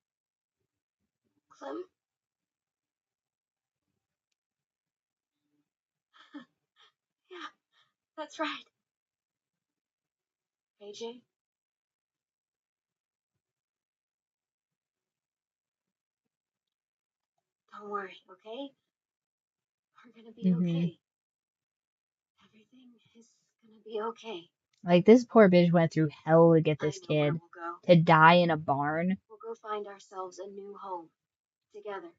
Clem? Yeah, that's right. AJ? Don't worry, okay? We're gonna be okay. Everything is gonna be okay. Like, this poor bitch went through hell to get this kid to die in a barn. We'll go find ourselves a new home together.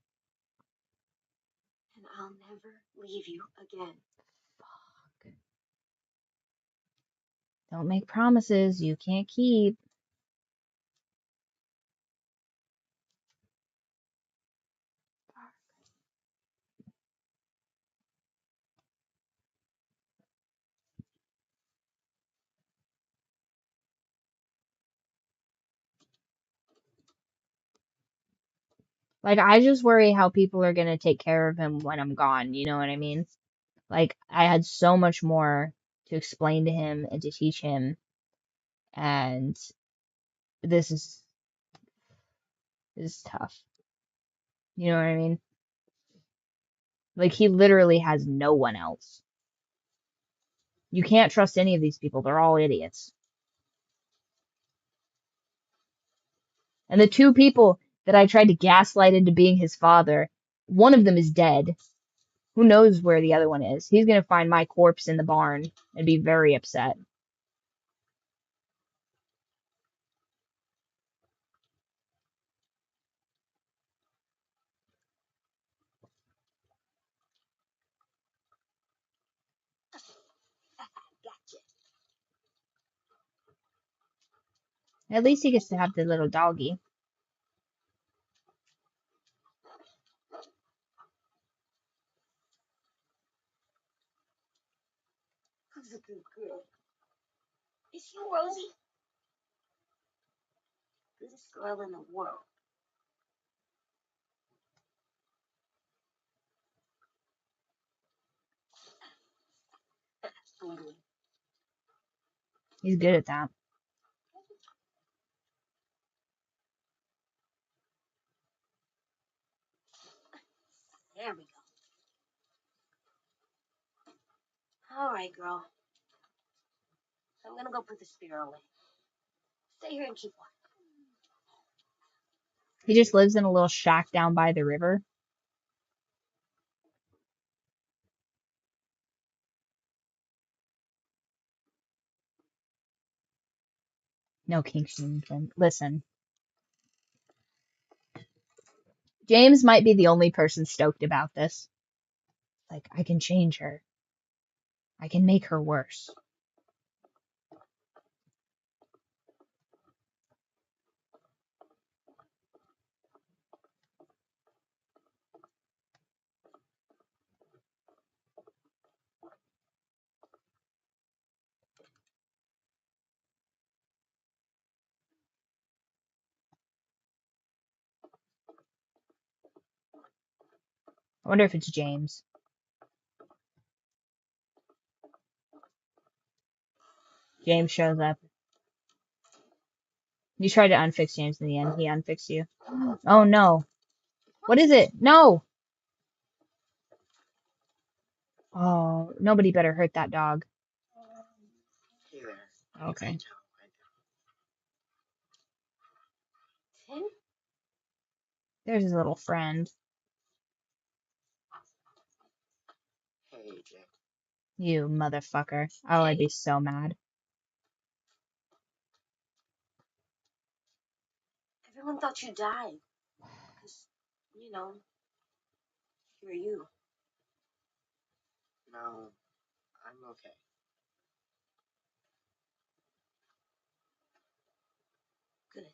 And I'll never leave you again. Don't make promises you can't keep. Like, I just worry how people are gonna take care of him when I'm gone, you know what I mean? Like, I had so much more to explain to him and to teach him, and this is tough. You know what I mean? Like, he literally has no one else. You can't trust any of these people. They're all idiots. And the two people that I tried to gaslight into being his father, one of them is dead. Who knows where the other one is? He's gonna find my corpse in the barn and be very upset. Gotcha. At least he gets to have the little doggy. Who's a good girl? Is you Rosie? Goodest girl in the world. He's good at that. There we go. All right, girl. I'm gonna go put the spear away. Stay here and keep watch. He just lives in a little shack down by the river. No, Kingston. Listen. James might be the only person stoked about this. Like, I can change her. I can make her worse. I wonder if it's James. James shows up. You tried to unfix James in the end. He unfixed you. Oh no. What is it? No! Oh, nobody better hurt that dog. Hey there. Okay. Tim? There's his little friend. Hey, AJ. You motherfucker. Oh, I'd be so mad. Everyone thought you died. Because, you know, you're you. No, I'm okay. Good.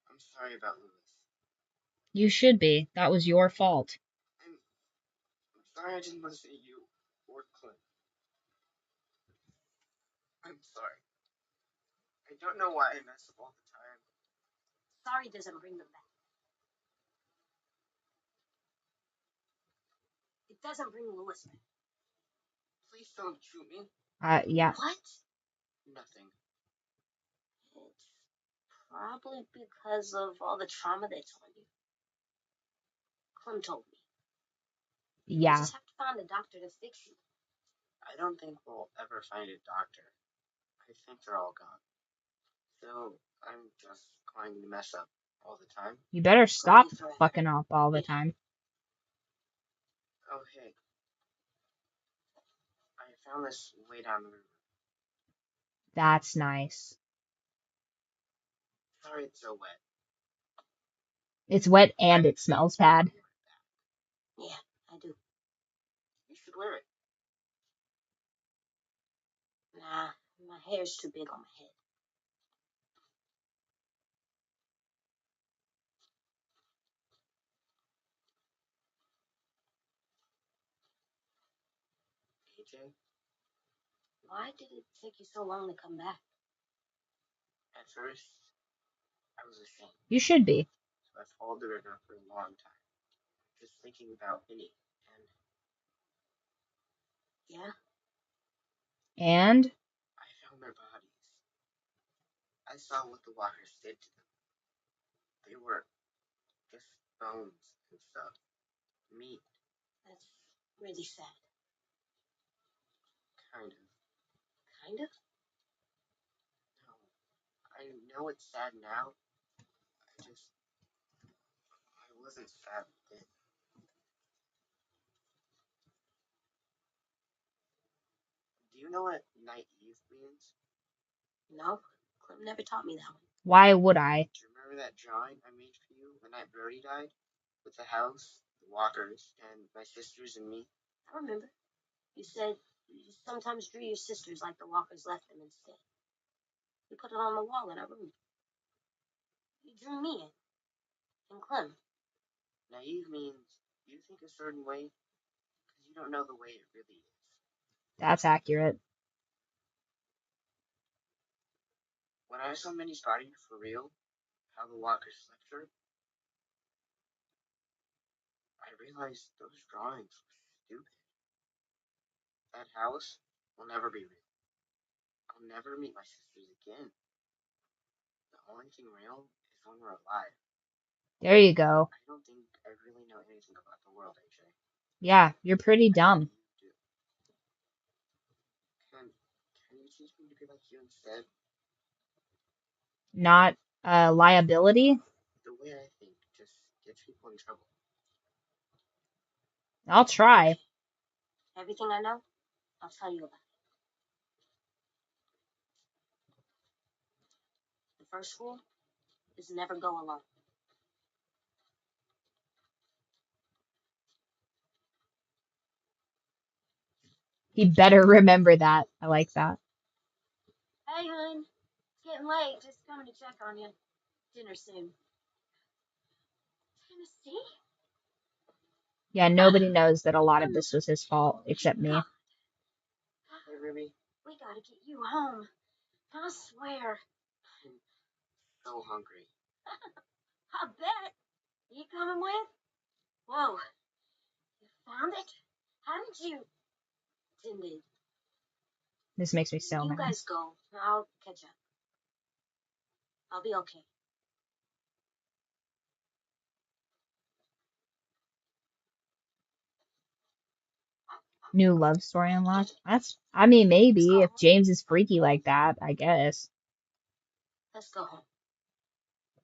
I'm sorry about Lewis. You should be. That was your fault. I'm sorry I didn't listen to you or Clint. I'm sorry. I don't know why I mess up all the time. Sorry doesn't bring them back. It doesn't bring Lewis back. Please don't shoot me. Yeah. What? Nothing. It's probably because of all the trauma that's on you. Clem told me. You Yeah. just have to find a doctor to fix you. I don't think we'll ever find a doctor. I think they're all gone. So I'm just going to mess up all the time. You better stop fucking up all the time. Oh, hey. I found this way down the river. That's nice. Sorry it's so wet. It's wet and it smells bad. Yeah, I do. You should wear it. Nah, my hair's too big on my head. AJ? Why did it take you so long to come back? At first, I was ashamed. You should be. So I followed the river for a long time. Just thinking about Minnie. And... Yeah? And? I found their bodies. I saw what the walkers did to them. They were just bones and stuff. Meat. That's really sad. Kind of. Kind of? No. I know it's sad now. I wasn't sad then. Do you know what Night Eve means? No, Clem never taught me that one. Why would I? Do you remember that drawing I made for you the night Birdie died? With the house, the walkers, and my sisters and me? I remember. You said you sometimes drew your sisters like the walkers left them instead. You put it on the wall in our room. You drew me in. And Clem. Naive means you think a certain way because you don't know the way it really is. That's accurate. When I saw Minnie's body for real, how the walkers left her, I realized those drawings were stupid. That house will never be real. I'll never meet my sisters again. The only thing real is when we're alive. There you go. I don't think I really know anything about the world, AJ. Yeah, you're pretty dumb. Can you teach me to be like you instead? Not a liability? The way I think just gets people in trouble. I'll try. Everything I know, I'll tell you about it. The first rule is never go alone. He better remember that. I like that. Hey, hon. It's getting late. Just coming to check on you. Dinner soon. Tennessee? Yeah, nobody knows that a lot of this was his fault, except me. Hey, Ruby. We gotta get you home. I swear. I'm so hungry. I bet. You coming with? Whoa. You found it? Haven't you? Indeed. This makes me so You mad. guys go. I'll catch up. I'll be okay. New love story unlocked. I mean, maybe if James is freaky like that, I guess. Let's go home.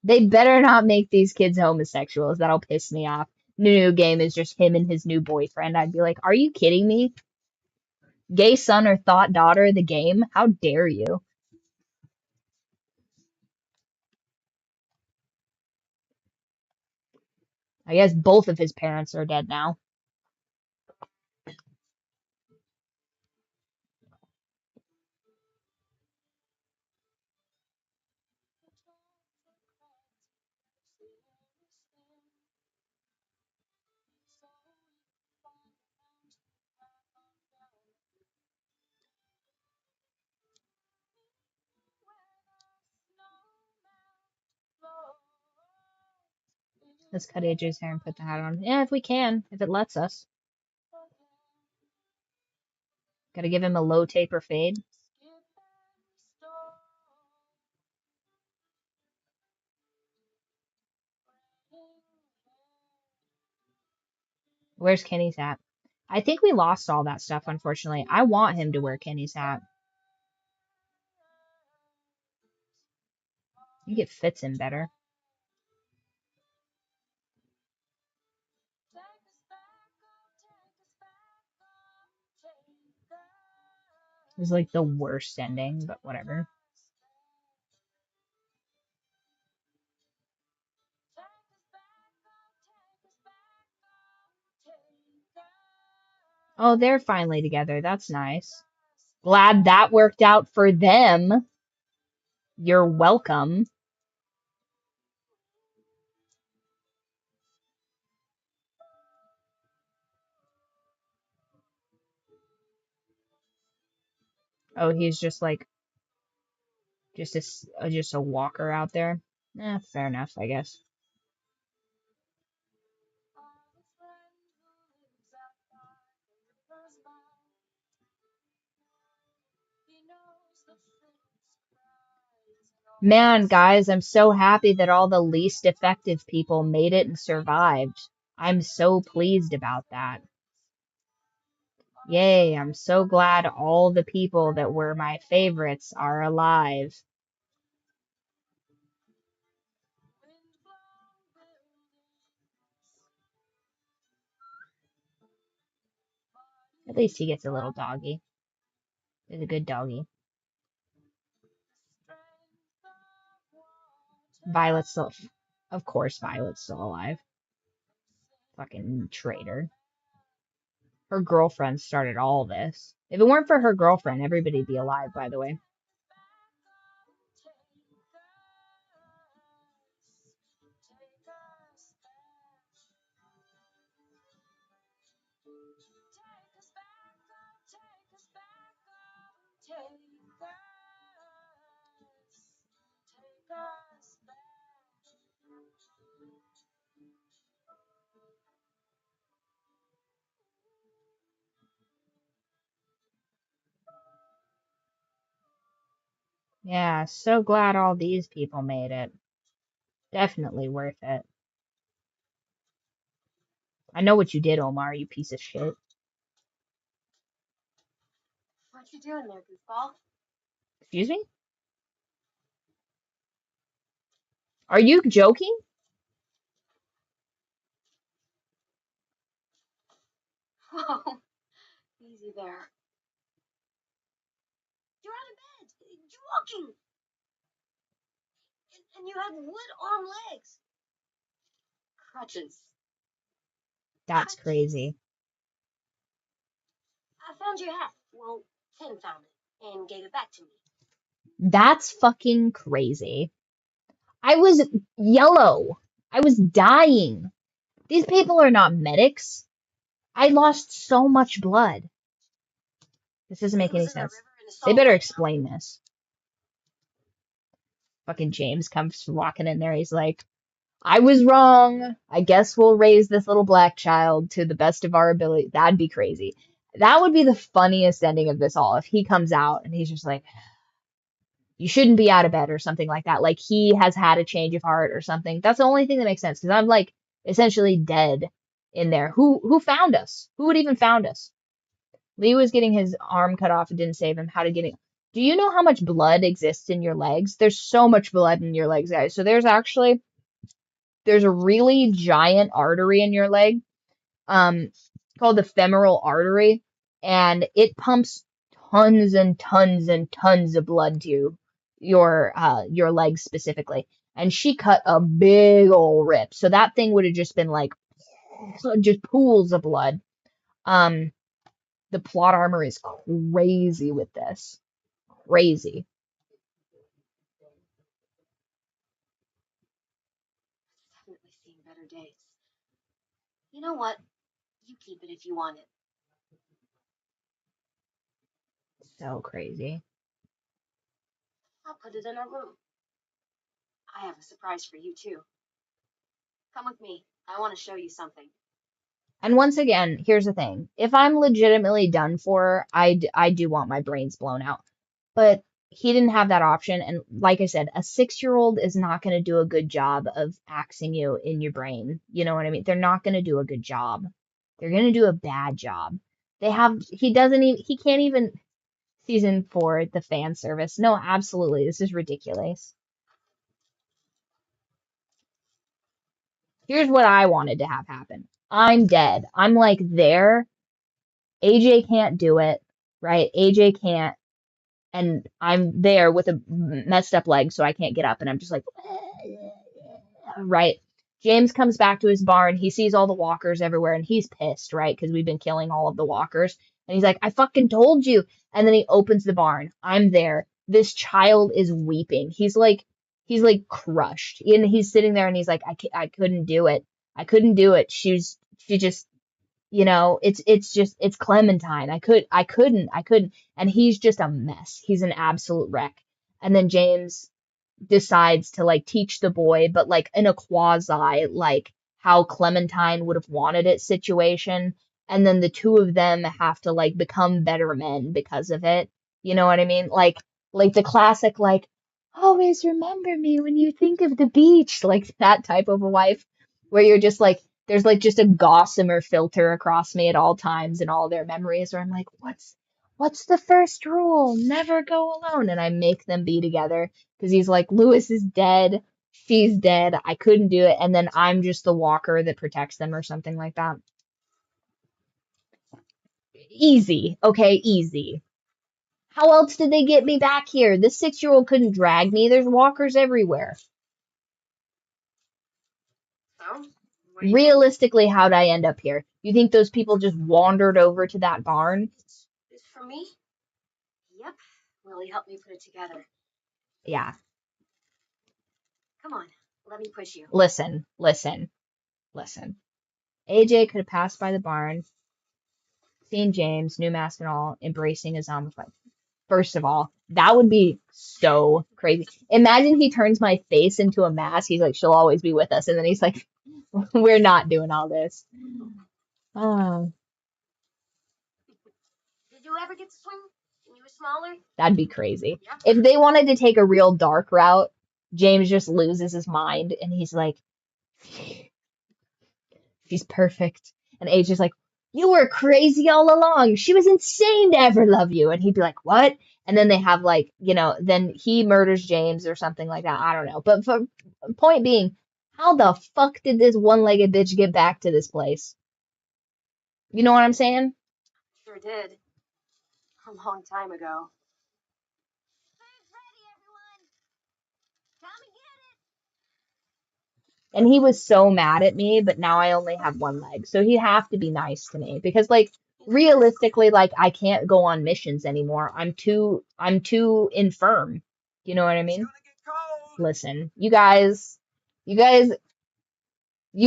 They better not make these kids homosexuals. That'll piss me off. New game is just him and his new boyfriend. I'd be like, are you kidding me? Gay son or thought daughter of the game? How dare you? I guess both of his parents are dead now. Let's cut AJ's hair and put the hat on. Yeah, if we can. If it lets us. Gotta give him a low taper fade. Where's Kenny's hat? I think we lost all that stuff, unfortunately. I want him to wear Kenny's hat. I think it fits him better. It was like the worst ending, but whatever. Oh, they're finally together. That's nice. Glad that worked out for them. You're welcome. Oh, he's just like, just a walker out there. Fair enough, I guess. Man, guys, I'm so happy that all the least effective people made it and survived. I'm so pleased about that. Yay, I'm so glad all the people that were my favorites are alive. At least he gets a little doggy. He's a good doggy. Violet's still... Of course Violet's still alive. Fucking traitor. Her girlfriend started all this. If it weren't for her girlfriend, everybody'd be alive, by the way. Yeah, so glad all these people made it. Definitely worth it. I know what you did, Omar, you piece of shit. What you doing there, goofball? Excuse me? Are you joking? Whoa. Easy there. You're out of bed. You're walking. And you have wood arm legs. Crutches. That's crazy. I found your hat. Well, Tim found it and gave it back to me. That's fucking crazy. I was yellow. I was dying. These people are not medics. I lost so much blood. This doesn't make any sense. They better explain this. Fucking James comes walking in there. He's like, I was wrong. I guess we'll raise this little black child to the best of our ability. That'd be crazy. That would be the funniest ending of this all if he comes out and he's just like, you shouldn't be out of bed or something like that. Like he has had a change of heart or something. That's the only thing that makes sense because I'm like essentially dead in there. Who found us? Who would even found us? Lee was getting his arm cut off and didn't save him. How to get it? Do you know how much blood exists in your legs? There's so much blood in your legs, guys. So there's a really giant artery in your leg, called the femoral artery, and it pumps tons and tons and tons of blood to your legs specifically. And she cut a big old rip, so that thing would have just been like just pools of blood. The plot armor is crazy with this, crazy. Definitely seen better days. You know what? You keep it if you want it. So crazy. I'll put it in our room. I have a surprise for you too. Come with me. I want to show you something. And once again, here's the thing. If I'm legitimately done for, I do want my brains blown out. But he didn't have that option. And like I said, a 6-year-old is not going to do a good job of axing you in your brain. You know what I mean? They're not going to do a good job. They're going to do a bad job. He can't even, season 4, the fan service. No, absolutely. This is ridiculous. Here's what I wanted to have happen. I'm dead. I'm like there. AJ can't do it, right? AJ can't. And I'm there with a messed up leg, so I can't get up. And I'm just like, right? James comes back to his barn. He sees all the walkers everywhere, and he's pissed, right? Because we've been killing all of the walkers. And he's like, I fucking told you. And then he opens the barn. I'm there. This child is weeping. He's like crushed. And he's sitting there, and he's like, I couldn't do it. I couldn't do it. She just, it's Clementine. I couldn't. And he's just a mess. He's an absolute wreck. And then James decides to like teach the boy, but like in a quasi like how Clementine would have wanted it situation. And then the two of them have to like become better men because of it. You know what I mean? Like the classic like always remember me when you think of the beach, like that type of a wife where you're just like there's like just a gossamer filter across me at all times in all their memories where I'm like, what's the first rule? Never go alone. And I make them be together because he's like, Lewis is dead. She's dead. I couldn't do it. And then I'm just the walker that protects them or something like that. Easy. Okay, easy. How else did they get me back here? This 6-year-old couldn't drag me. There's walkers everywhere. So, realistically, how'd I end up here? You think those people just wandered over to that barn? It's for me? Yep. Lilly helped me put it together. Yeah. Come on. Let me push you. Listen. AJ could have passed by the barn, seen James, new mask and all, embracing his zombified. First of all, that would be so crazy. Imagine he turns my face into a mask. He's like, she'll always be with us. And then he's like, we're not doing all this. Oh. Did you ever get to swim when you were smaller? That'd be crazy. Yeah. If they wanted to take a real dark route, James just loses his mind and he's like, she's perfect. And AJ's like, you were crazy all along. She was insane to ever love you. And he'd be like, what? And then they have like, then he murders James or something like that. I don't know. But for point being, how the fuck did this one-legged bitch get back to this place? You know what I'm saying? Sure did. A long time ago. And he was so mad at me, but now I only have one leg. So he'd have to be nice to me. Because like realistically, like I can't go on missions anymore. I'm too infirm. You know what I mean? Listen, you guys, you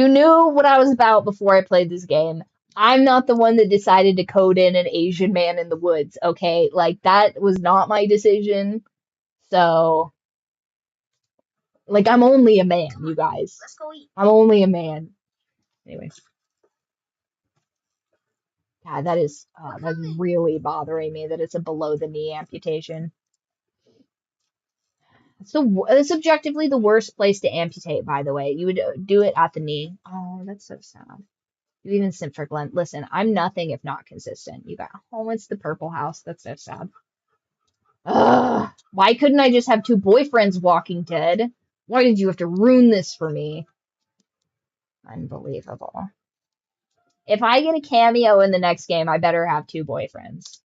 knew what I was about before I played this game. I'm not the one that decided to code in an Asian man in the woods, okay? Like that was not my decision. So Like, I'm only a man, you guys. Let's go eat. I'm only a man. Anyways. God, that's really bothering me that it's a below-the-knee amputation. It's objectively the worst place to amputate, by the way. You would do it at the knee. Oh, that's so sad. You even sent for Glenn. Listen, I'm nothing if not consistent. You got, oh, it's the purple house. That's so sad. Ugh. Why couldn't I just have 2 boyfriends, Walking Dead? Why did you have to ruin this for me? Unbelievable. If I get a cameo in the next game, I better have 2 boyfriends.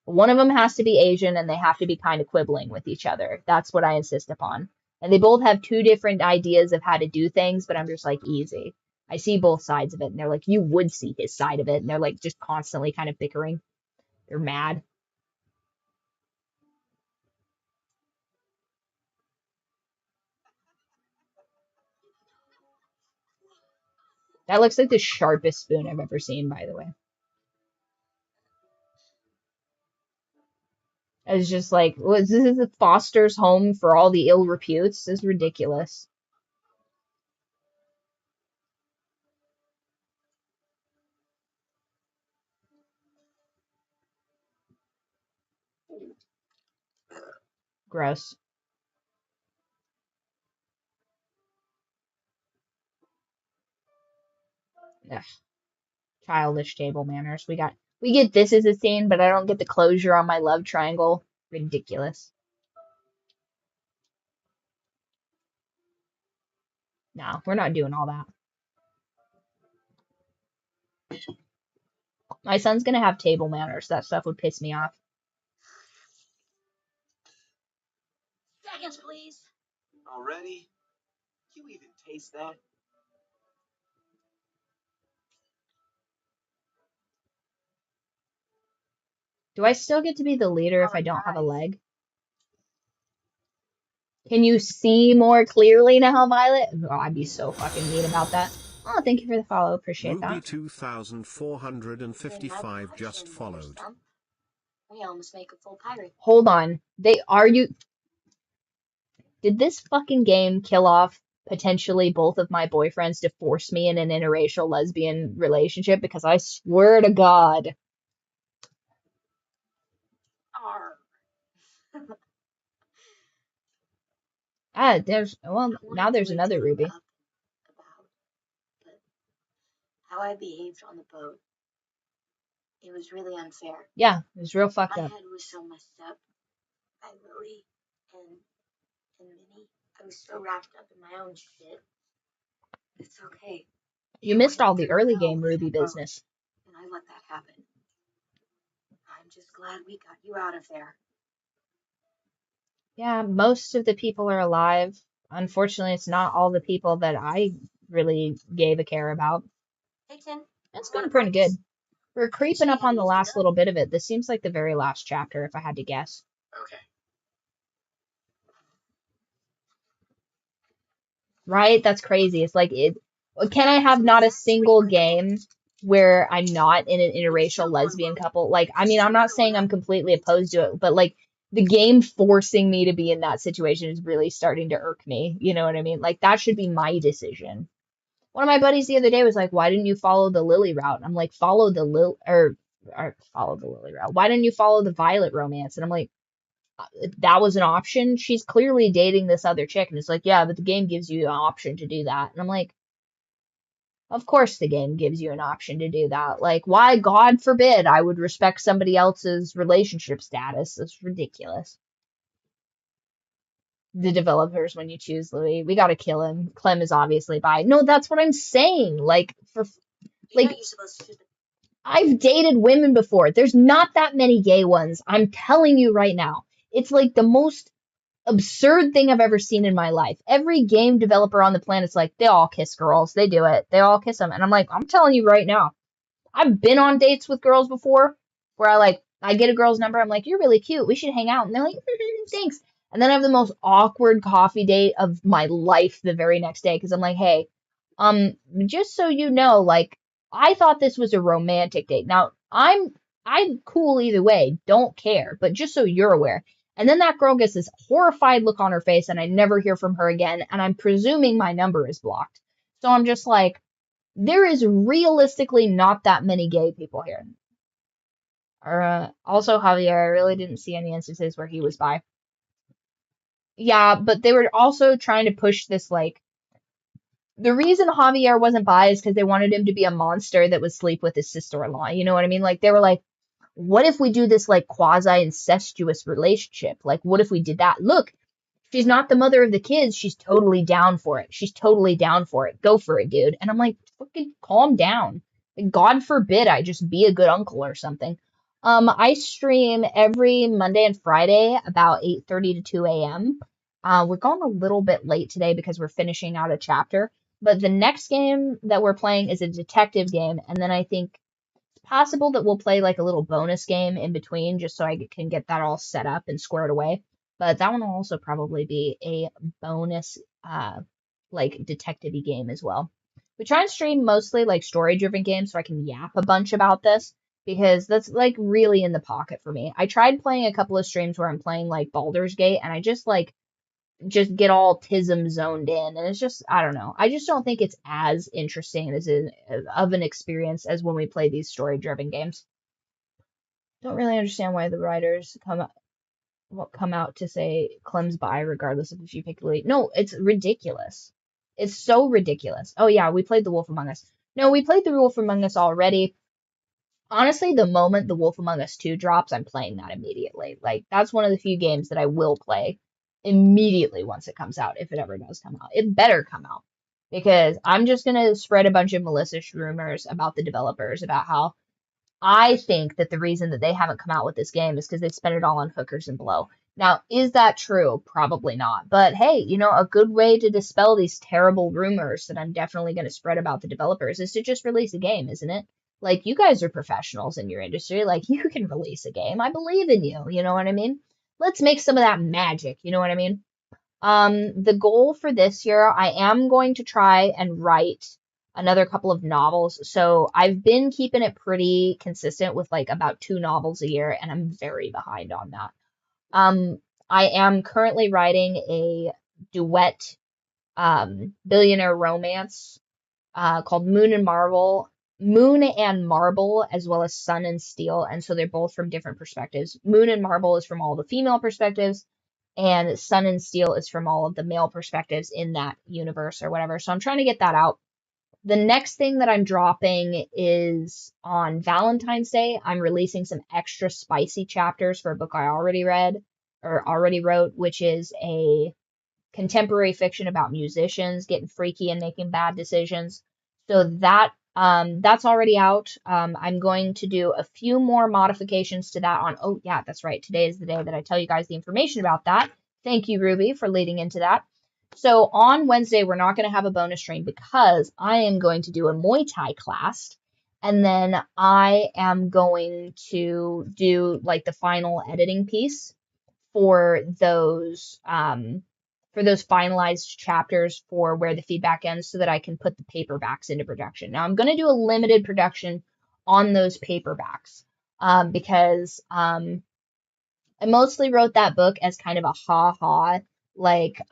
One of them has to be Asian, and they have to be kind of quibbling with each other. That's what I insist upon. And they both have 2 different ideas of how to do things, but I'm just like, easy. I see both sides of it, and they're like, you would see his side of it, and they're like just constantly kind of bickering. They're mad. That looks like the sharpest spoon I've ever seen, by the way. It's just like, this is the Foster's home for all the ill reputes? This is ridiculous. Gross. Ugh. Childish table manners. We get this as a scene, but I don't get the closure on my love triangle. Ridiculous. No, we're not doing all that. My son's gonna have table manners. That stuff would piss me off. Seconds, please. Already? You even taste that? Do I still get to be the leader if I don't have a leg? Can you see more clearly now, Violet? Oh, I'd be so fucking mean about that. Oh, thank you for the follow. Appreciate Ruby that. 2455 just followed. We almost make a full pirate. Hold on. Did this fucking game kill off potentially both of my boyfriends to force me in an interracial lesbian relationship? Because I swear to God. Now there's another Ruby. How I behaved on the boat. It was really unfair. Yeah, it was real fucked up. My head was so messed up by Lilly and Minnie. I was so wrapped up in my own shit. It's okay. You missed all the early game Ruby business. And I let that happen. I'm just glad we got you out of there. Yeah, most of the people are alive. Unfortunately, it's not all the people that I really gave a care about. Hey, Tim. It's going pretty good. We're creeping up on the last little bit of it. This seems like the very last chapter, if I had to guess. Okay. Right? That's crazy. It's like, can I have not a single game where I'm not in an interracial lesbian couple? Like, I mean, I'm not saying I'm completely opposed to it, but like, the game forcing me to be in that situation is really starting to irk me. You know what I mean? Like, that should be my decision. One of my buddies the other day was like, why didn't you follow the Lilly route? I'm like, follow the Lilly route. Why didn't you follow the Violet romance? And I'm like, that was an option. She's clearly dating this other chick. And it's like, yeah, but the game gives you an option to do that. And I'm like, of course the game gives you an option to do that. Like, why, God forbid, I would respect somebody else's relationship status. It's ridiculous. The developers, when you choose Louis, we gotta kill him. Clem is obviously bi. No, that's what I'm saying. Like, I've dated women before. There's not that many gay ones. I'm telling you right now. It's like the most absurd thing I've ever seen in my life. Every game developer on the planet's like, they all kiss girls. They do it. They all kiss them. And I'm like, I'm telling you right now. I've been on dates with girls before where I get a girl's number. I'm like, you're really cute. We should hang out. And they're like, thanks. And then I have the most awkward coffee date of my life the very next day. Cause I'm like, hey, just so you know, like, I thought this was a romantic date. Now I'm cool either way. Don't care. But just so you're aware. And then that girl gets this horrified look on her face, and I never hear from her again, and I'm presuming my number is blocked. So I'm just like, there is realistically not that many gay people here. Also, Javier, I really didn't see any instances where he was bi. Yeah, but they were also trying to push this, like, the reason Javier wasn't bi is because they wanted him to be a monster that would sleep with his sister-in-law. You know what I mean? Like, they were like, what if we do this, like, quasi-incestuous relationship? Like, what if we did that? Look, she's not the mother of the kids. She's totally down for it. She's totally down for it. Go for it, dude. And I'm like, fucking calm down. God forbid I just be a good uncle or something. I stream every Monday and Friday about 8:30 to 2 a.m. We're going a little bit late today because we're finishing out a chapter. But the next game that we're playing is a detective game, and then I think it's possible that we'll play like a little bonus game in between just so I can get that all set up and squared away. But that one will also probably be a bonus like detective-y game as well. We try and stream mostly like story-driven games so I can yap a bunch about this because that's like really in the pocket for me. I tried playing a couple of streams where I'm playing like Baldur's Gate and I just get all tism zoned in, and it's just, I don't know, I just don't think it's as interesting as of an experience as when we play these story driven games. Don't really understand why the writers come out to say Clem's bi regardless of if you pick Lilly. No, it's ridiculous. It's so ridiculous. Oh yeah, we played The Wolf Among Us. No, we played The Wolf Among Us already. Honestly, the moment The Wolf Among Us 2 drops, I'm playing that immediately. Like, that's one of the few games that I will play immediately once it comes out, if it ever does come out. It better come out. Because I'm just going to spread a bunch of malicious rumors about the developers, about how I think that the reason that they haven't come out with this game is because they spent it all on hookers and blow. Now, is that true? Probably not. But hey, you know, a good way to dispel these terrible rumors that I'm definitely going to spread about the developers is to just release a game, isn't it? Like, you guys are professionals in your industry. Like, you can release a game. I believe in you. You know what I mean? Let's make some of that magic. You know what I mean? The goal for this year, I am going to try and write another couple of novels. So I've been keeping it pretty consistent with like about 2 novels a year, and I'm very behind on that. I am currently writing a duet billionaire romance called Moon and Marble, as well as Sun and Steel. And so they're both from different perspectives. Moon and Marble is from all the female perspectives, and Sun and Steel is from all of the male perspectives in that universe or whatever. So I'm trying to get that out. The next thing that I'm dropping is on Valentine's Day. I'm releasing some extra spicy chapters for a book I already read or already wrote, which is a contemporary fiction about musicians getting freaky and making bad decisions. So that's already out. I'm going to do a few more modifications to that on, oh yeah, that's right. Today is the day that I tell you guys the information about that. Thank you, Ruby, for leading into that. So on Wednesday, we're not going to have a bonus stream because I am going to do a Muay Thai class. And then I am going to do like the final editing piece for those finalized chapters for Where the Feedback Ends so that I can put the paperbacks into production. Now I'm going to do a limited production on those paperbacks because I mostly wrote that book as kind of a ha-ha, like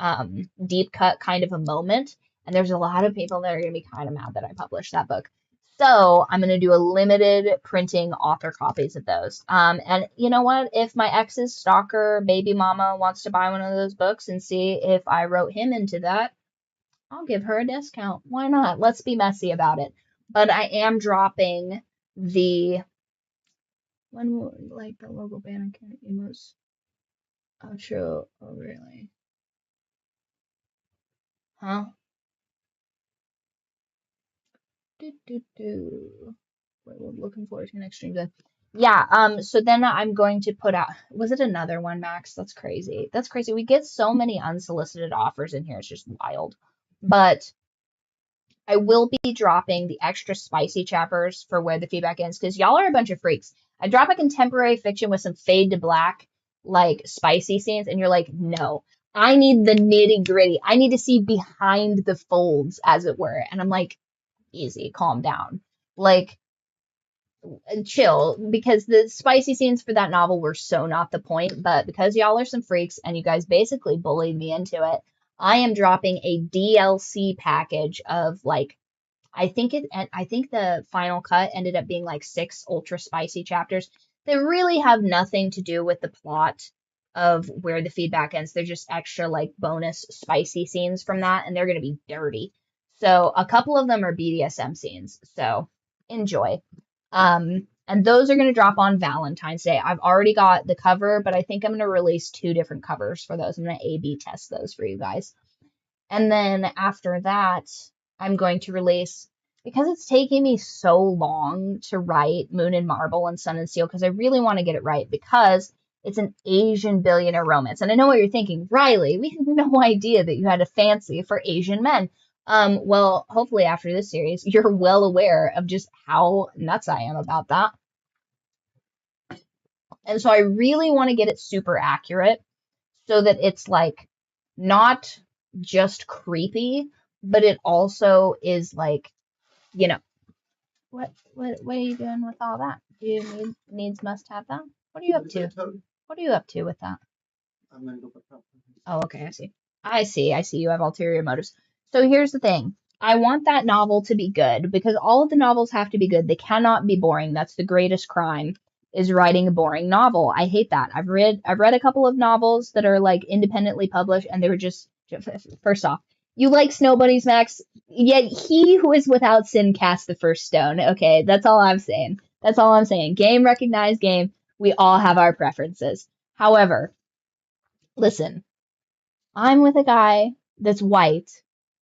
deep cut kind of a moment. And there's a lot of people that are going to be kind of mad that I published that book. So I'm going to do a limited printing author copies of those. And you know what? If my ex's stalker baby mama wants to buy one of those books and see if I wrote him into that, I'll give her a discount. Why not? Let's be messy about it. But I am dropping the like the logo banner emotes. Oh, true. Oh, really? Huh? Wait, we're looking forward to next stream then. Yeah, so then I'm going to put out, was it another one, Max? That's crazy. That's crazy. We get so many unsolicited offers in here. It's just wild. But I will be dropping the extra spicy chapters for Where the Feedback Ends because y'all are a bunch of freaks. I drop a contemporary fiction with some fade to black, like spicy scenes, and you're like, no, I need the nitty gritty. I need to see behind the folds, as it were. And I'm like, easy, calm down. Like, chill, because the spicy scenes for that novel were so not the point, but because y'all are some freaks and you guys basically bullied me into it, I am dropping a DLC package of like, I think the final cut ended up being like 6 ultra spicy chapters that really have nothing to do with the plot of where the feedback ends. They're just extra like bonus spicy scenes from that, and they're going to be dirty. So a couple of them are BDSM scenes. So enjoy. And those are going to drop on Valentine's Day. I've already got the cover, but I think I'm going to release 2 different covers for those. I'm going to A/B test those for you guys. And then after that, I'm going to release, because it's taking me so long to write Moon and Marble and Sun and Steel, because I really want to get it right, because it's an Asian billionaire romance. And I know what you're thinking, Riley, we had no idea that you had a fancy for Asian men. Well, hopefully after this series, you're well aware of just how nuts I am about that. And so I really want to get it super accurate so that it's like not just creepy, but it also is like, you know, what are you doing with all that? Do you must have that? What are you up to? What are you up to with that? I'm gonna go pick up. Oh, okay, I see. You have ulterior motives. So here's the thing. I want that novel to be good, because all of the novels have to be good. They cannot be boring. That's the greatest crime, is writing a boring novel. I hate that. I've read a couple of novels that are like independently published, and they were just, first off, you like snow bunnies, Max, yet he who is without sin cast the first stone. Okay, that's all I'm saying. That's all I'm saying. Game recognized game. We all have our preferences. However, listen, I'm with a guy that's white,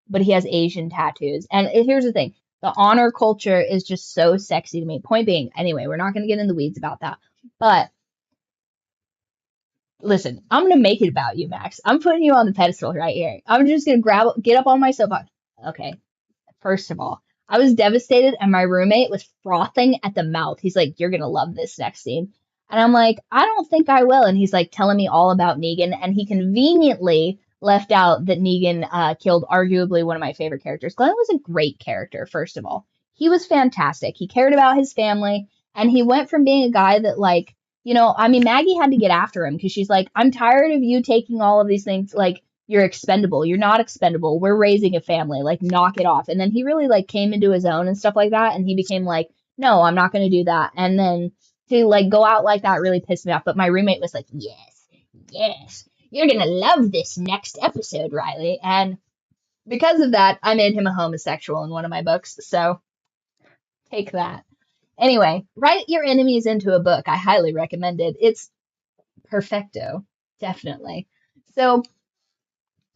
but he has Asian tattoos. And here's the thing. The honor culture is just so sexy to me. Point being, anyway, we're not going to get in the weeds about that. But listen, I'm going to make it about you, Max. I'm putting you on the pedestal right here. I'm just going to get up on my soapbox. Okay, first of all, I was devastated, and my roommate was frothing at the mouth. He's like, "You're going to love this next scene." And I'm like, "I don't think I will." And he's like telling me all about Negan, and he conveniently left out that Negan killed arguably one of my favorite characters. Glenn was a great character, first of all. He was fantastic. He cared about his family, and he went from being a guy that, like, you know, I mean, Maggie had to get after him because she's like, "I'm tired of you taking all of these things, like, you're expendable. You're not expendable. We're raising a family. Like, knock it off." And then he really, like, came into his own and stuff like that, and he became like, "No, I'm not going to do that." And then to, like, go out like that really pissed me off. But my roommate was like, yes, you're going to love this next episode, Riley. And because of that, I made him a homosexual in one of my books. So take that. Anyway, write your enemies into a book. I highly recommend it. It's perfecto, definitely. So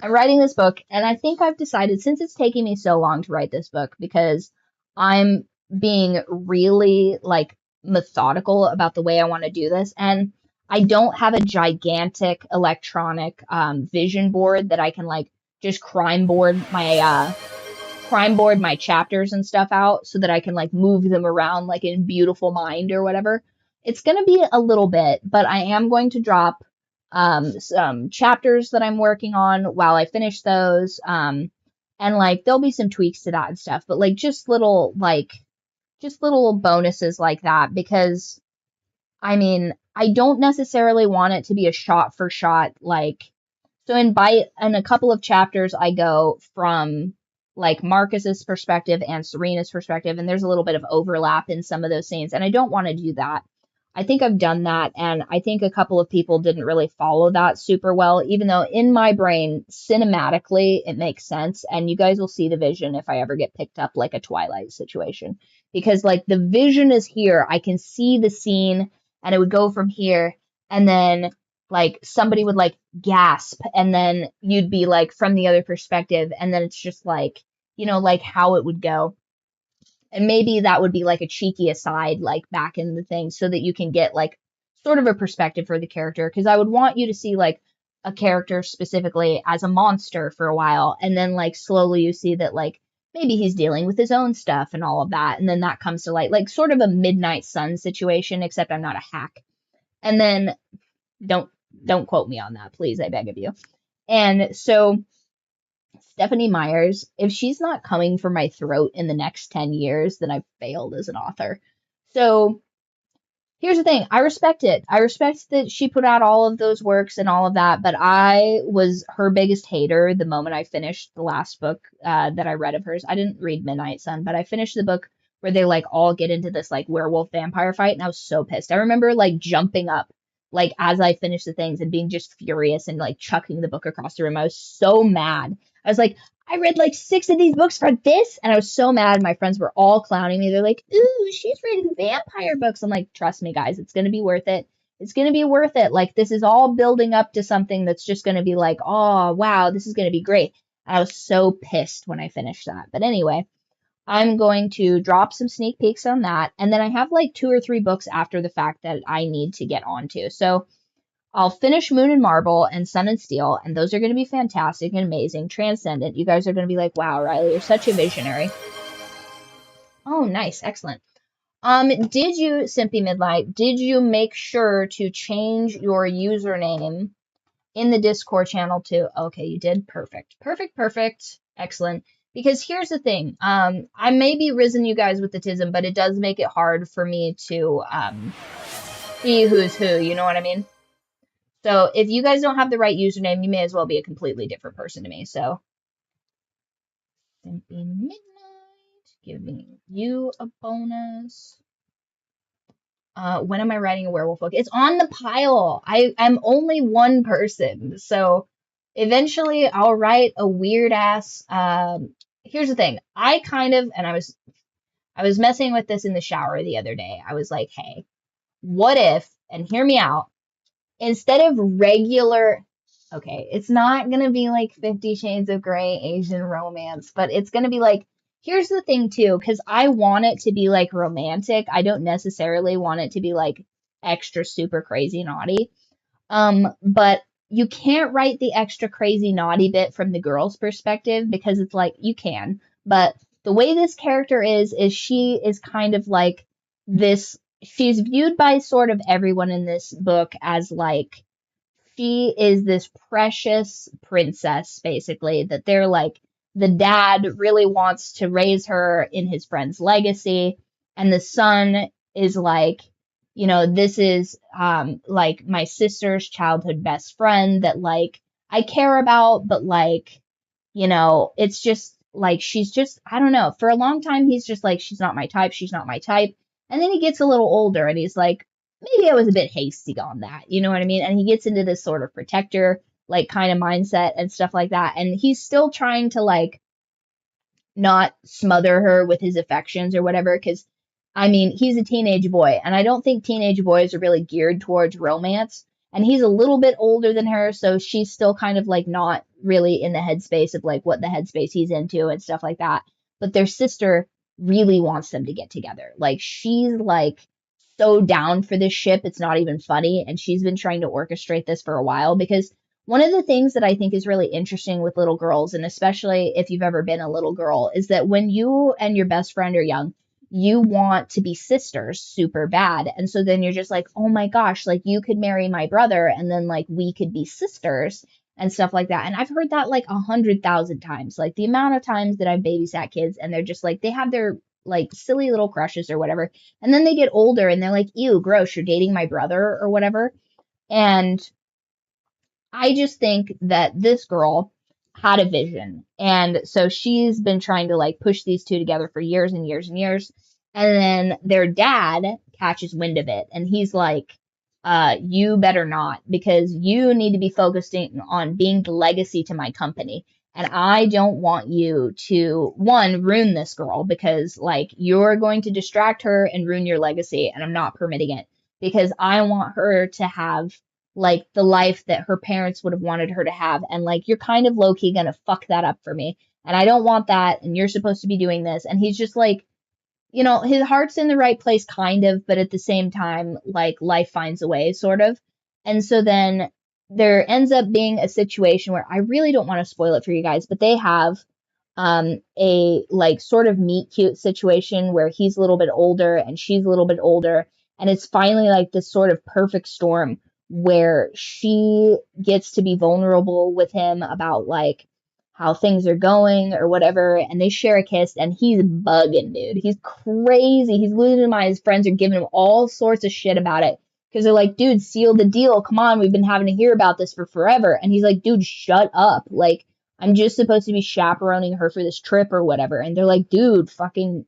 I'm writing this book, and I think I've decided, since it's taking me so long to write this book, because I'm being really, like, methodical about the way I want to do this, and I don't have a gigantic electronic vision board that I can, like, just crime board my chapters and stuff out so that I can, like, move them around like in Beautiful Mind or whatever. It's going to be a little bit, but I am going to drop some chapters that I'm working on while I finish those. And like, there'll be some tweaks to that and stuff, but like just little bonuses like that, because I mean, I don't necessarily want it to be a shot for shot, like, so in a couple of chapters, I go from like Marcus's perspective and Serena's perspective, and there's a little bit of overlap in some of those scenes, and I don't want to do that. I think I've done that, and I think a couple of people didn't really follow that super well, even though in my brain, cinematically, it makes sense, and you guys will see the vision if I ever get picked up like a Twilight situation, because like the vision is here, I can see the scene, and it would go from here, and then like somebody would like gasp, and then you'd be like from the other perspective, and then it's just like, you know, like how it would go. And maybe that would be like a cheeky aside, like back in the thing, so that you can get like sort of a perspective for the character. Because I would want you to see like a character specifically as a monster for a while, and then like slowly you see that like maybe he's dealing with his own stuff and all of that, and then that comes to light, like sort of a Midnight Sun situation, except I'm not a hack. And then don't quote me on that, please, I beg of you. And so Stephanie Myers, if she's not coming for my throat in the next 10 years, then I've failed as an author. So here's the thing. I respect it. I respect that she put out all of those works and all of that, but I was her biggest hater the moment I finished the last book that I read of hers. I didn't read Midnight Sun, but I finished the book where they like all get into this like werewolf vampire fight, and I was so pissed. I remember like jumping up like as I finished the things and being just furious and like chucking the book across the room. I was so mad. I was like, I read like 6 of these books for this, and I was so mad. My friends were all clowning me. They're like, ooh, she's reading vampire books. I'm like, trust me, guys, it's going to be worth it. It's going to be worth it. Like, this is all building up to something that's just going to be like, oh, wow, this is going to be great. And I was so pissed when I finished that. But anyway, I'm going to drop some sneak peeks on that. And then I have like 2 or 3 books after the fact that I need to get onto. So I'll finish Moon and Marble and Sun and Steel, and those are going to be fantastic and amazing, transcendent. You guys are going to be like, wow, Riley, you're such a visionary. Oh, nice. Excellent. Did you, Simpy Midlight, did you make sure to change your username in the Discord channel too? Okay, you did. Perfect. Perfect, perfect. Excellent. Because here's the thing. I may be risen you guys with the tism, but it does make it hard for me to see who's who, you know what I mean? So if you guys don't have the right username, you may as well be a completely different person to me. So, Simpy Midnight, giving you a bonus. When am I writing a werewolf book? It's on the pile. I'm only one person, so eventually I'll write a weird ass. Here's the thing. I was messing with this in the shower the other day. I was like, hey, what if? And hear me out. Instead of regular, okay, it's not gonna be like 50 Shades of Grey Asian romance, but it's gonna be like, here's the thing too, because I want it to be like romantic. I don't necessarily want it to be like extra super crazy naughty. But you can't write the extra crazy naughty bit from the girl's perspective because it's like you can, but the way this character is she is kind of like this. She's viewed by sort of everyone in this book as like she is this precious princess, basically, that they're like, the dad really wants to raise her in his friend's legacy, and the son is like, you know, this is like my sister's childhood best friend that like I care about, but like, you know, it's just like she's just, I don't know. For a long time, he's just like, she's not my type, she's not my type. And then he gets a little older and he's like, maybe I was a bit hasty on that. You know what I mean? And he gets into this sort of protector, like kind of mindset and stuff like that. And he's still trying to like not smother her with his affections or whatever. Cause I mean, he's a teenage boy and I don't think teenage boys are really geared towards romance. And he's a little bit older than her. So she's still kind of like not really in the headspace of like what the headspace he's into and stuff like that. But their sister really wants them to get together. Like she's like so down for this ship. It's not even funny. And she's been trying to orchestrate this for a while because one of the things that I think is really interesting with little girls, and especially if you've ever been a little girl, is that when you and your best friend are young, you want to be sisters super bad. And so then you're just like, oh my gosh, like you could marry my brother and then like we could be sisters and stuff like that. And I've heard that like 100,000 times. Like the amount of times that I've babysat kids and they're just like, they have their like silly little crushes or whatever. And then they get older and they're like, ew, gross, you're dating my brother or whatever. And I just think that this girl had a vision. And so she's been trying to like push these two together for years and years and years. And then their dad catches wind of it. And he's like, you better not, because you need to be focusing on being the legacy to my company. And I don't want you to, one, ruin this girl because like you're going to distract her and ruin your legacy. And I'm not permitting it because I want her to have like the life that her parents would have wanted her to have. And like, you're kind of low key gonna fuck that up for me. And I don't want that. And you're supposed to be doing this. And he's just like, you know, his heart's in the right place, kind of, but at the same time, like life finds a way, sort of. And so then there ends up being a situation where I really don't want to spoil it for you guys, but they have a like sort of meet cute situation where he's a little bit older and she's a little bit older. And it's finally like this sort of perfect storm where she gets to be vulnerable with him about like how things are going or whatever, and they share a kiss, and he's bugging, dude. He's crazy. He's losing his mind. His friends are giving him all sorts of shit about it because they're like, dude, seal the deal. Come on, we've been having to hear about this for forever. And he's like, dude, shut up. Like, I'm just supposed to be chaperoning her for this trip or whatever. And they're like, dude, fucking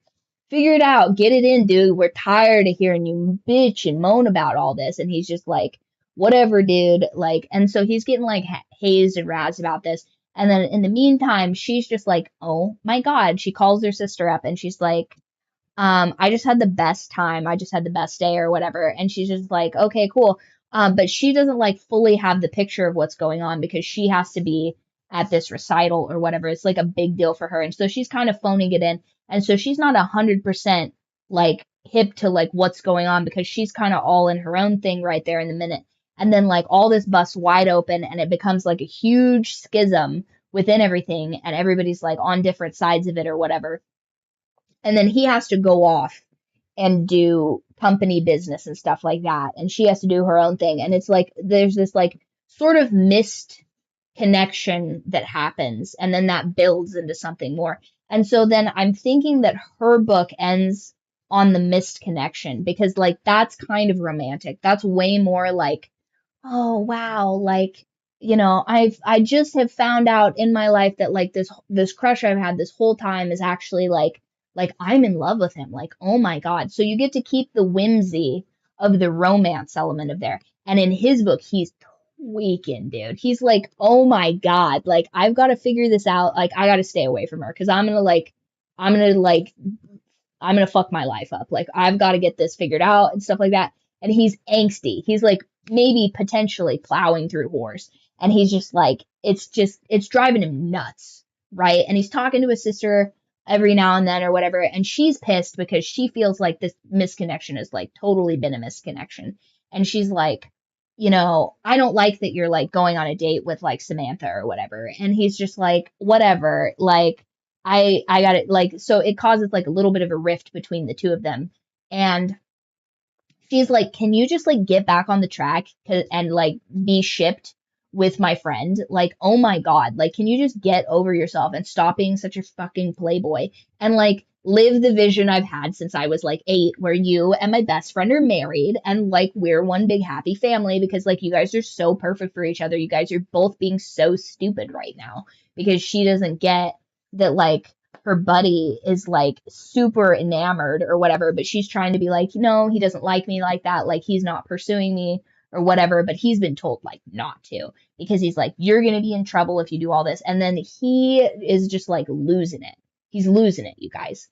figure it out. Get it in, dude. We're tired of hearing you bitch and moan about all this. And he's just like, whatever, dude. Like, and so he's getting like hazed and razzed about this. And then in the meantime, she's just like, oh my God. She calls her sister up and she's like, I just had the best time. I just had the best day or whatever. And she's just like, okay, cool. But she doesn't like fully have the picture of what's going on because she has to be at this recital or whatever. It's like a big deal for her. And so she's kind of phoning it in. And so she's not 100% like hip to like what's going on because she's kind of all in her own thing right there in the minute. And then like all this busts wide open and it becomes like a huge schism within everything. And everybody's like on different sides of it or whatever. And then he has to go off and do company business and stuff like that. And she has to do her own thing. And it's like, there's this like sort of missed connection that happens. And then that builds into something more. And so then I'm thinking that her book ends on the missed connection because like, that's kind of romantic. That's way more like, oh, wow. Like, you know, I just have found out in my life that like this crush I've had this whole time is actually like I'm in love with him. Like, oh my God. So you get to keep the whimsy of the romance element of there. And in his book, he's tweaking, dude. He's like, oh my God. Like, I've got to figure this out. Like, I got to stay away from her because I'm going to fuck my life up. Like, I've got to get this figured out and stuff like that. And he's angsty. He's like maybe potentially plowing through whores. And he's just like, it's driving him nuts. Right. And he's talking to his sister every now and then or whatever. And she's pissed because she feels like this misconnection has like totally been a misconnection. And she's like, you know, I don't like that you're like going on a date with like Samantha or whatever. And he's just like, whatever. Like, I got it. Like, so it causes like a little bit of a rift between the two of them. And she's like, can you just like get back on the track and like be shipped with my friend? Like, oh my God, like, can you just get over yourself and stop being such a fucking playboy and like live the vision I've had since I was like 8, where you and my best friend are married and like we're one big happy family because like you guys are so perfect for each other. You guys are both being so stupid right now because she doesn't get that like her buddy is like super enamored or whatever, but she's trying to be like, no, he doesn't like me like that. Like he's not pursuing me or whatever, but he's been told like not to because he's like, you're going to be in trouble if you do all this. And then he is just like losing it. He's losing it, you guys.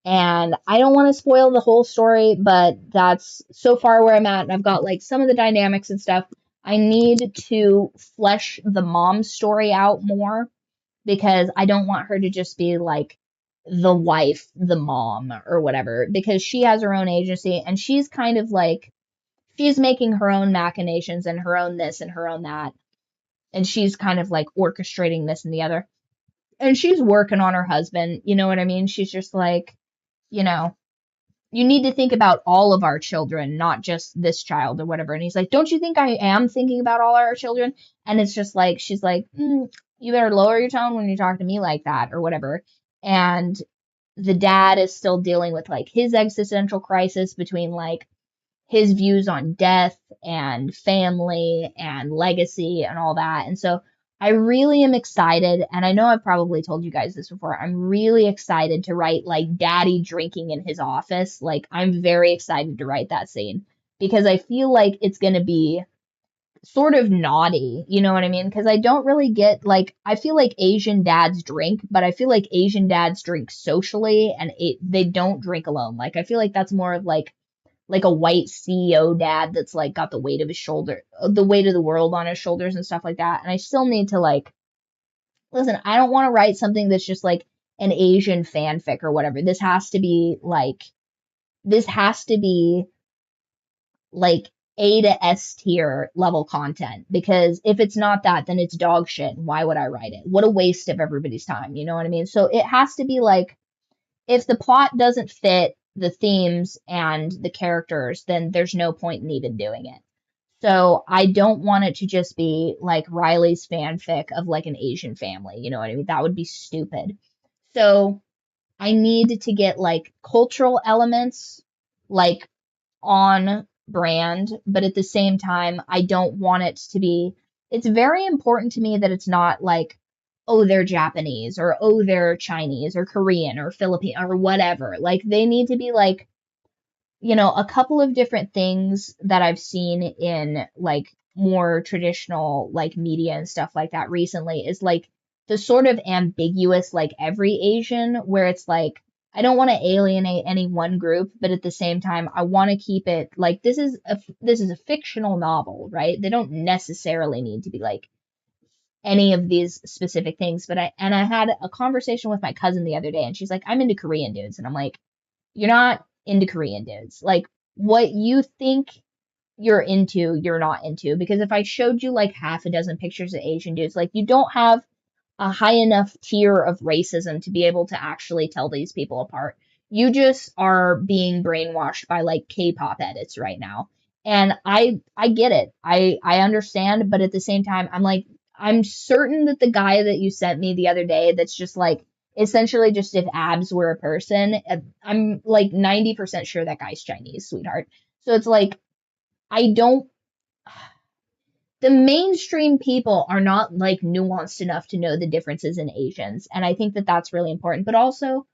And I don't want to spoil the whole story, but that's so far where I'm at. And I've got like some of the dynamics and stuff. I need to flesh the mom story out more because I don't want her to just be like the wife, the mom or whatever, because she has her own agency and she's kind of like, she's making her own machinations and her own this and her own that. And she's kind of like orchestrating this and the other. And she's working on her husband. You know what I mean? She's just like, you know, you need to think about all of our children, not just this child or whatever. And he's like, don't you think I am thinking about all our children? And it's just like, she's like, you better lower your tone when you talk to me like that or whatever. And the dad is still dealing with like his existential crisis between like his views on death and family and legacy and all that. And so I really am excited, and I know I've probably told you guys this before, I'm really excited to write like daddy drinking in his office. Like I'm very excited to write that scene because I feel like it's going to be sort of naughty, you know what I mean? Because I don't really get like, I feel like Asian dads drink, but I feel like Asian dads drink socially and they don't drink alone. Like I feel like that's more of like a white CEO dad that's like got the weight of his shoulder, the weight of the world on his shoulders and stuff like that. And I still need to like, listen, I don't want to write something that's just like an Asian fanfic or whatever. This has to be like A to S tier level content, because if it's not that, then it's dog shit. Why would I write it? What a waste of everybody's time. You know what I mean? So it has to be like, if the plot doesn't fit the themes and the characters, then there's no point in even doing it. So I don't want it to just be like Riley's fanfic of like an Asian family. You know what I mean? That would be stupid. So I need to get like cultural elements like on brand, but at the same time, I don't want it to be. It's very important to me that it's not like, oh, they're Japanese or oh, they're Chinese or Korean or Philippine or whatever. Like they need to be like, a couple of different things that I've seen in like more traditional like media and stuff like that recently is like the sort of ambiguous like every Asian where it's like I don't want to alienate any one group, but at the same time I want to keep it like this is a fictional novel, right? They don't necessarily need to be like any of these specific things, but I had a conversation with my cousin the other day and she's like, I'm into Korean dudes, and I'm like, you're not into Korean dudes. Like what you think you're into, you're not into. Because if I showed you like half a dozen pictures of Asian dudes, like you don't have a high enough tier of racism to be able to actually tell these people apart. You just are being brainwashed by like K-pop edits right now. And I get it. I understand, but at the same time I'm like I'm certain that the guy that you sent me the other day that's just like essentially just if abs were a person, I'm like 90% sure that guy's Chinese, sweetheart. So it's like I don't the mainstream people are not like nuanced enough to know the differences in Asians. And I think that that's really important. But also,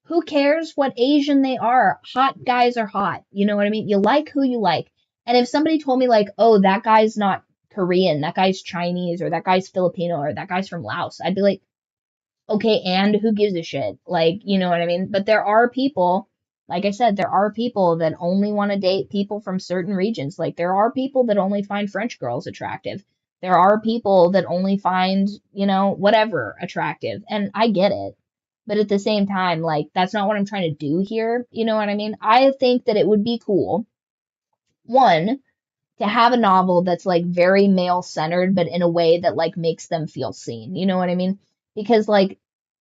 who cares what Asian they are? Hot guys are hot. You know what I mean? You like who you like. And if somebody told me, like, oh, that guy's not Korean, that guy's Chinese, or that guy's Filipino, or that guy's from Laos, I'd be like, okay, and who gives a shit? Like, you know what I mean? But there are people, like I said, there are people that only want to date people from certain regions. Like, there are people that only find French girls attractive. There are people that only find, whatever attractive. And I get it. But at the same time, like, that's not what I'm trying to do here. You know what I mean? I think that it would be cool, one, to have a novel that's like very male centered, but in a way that like makes them feel seen. You know what I mean? Because like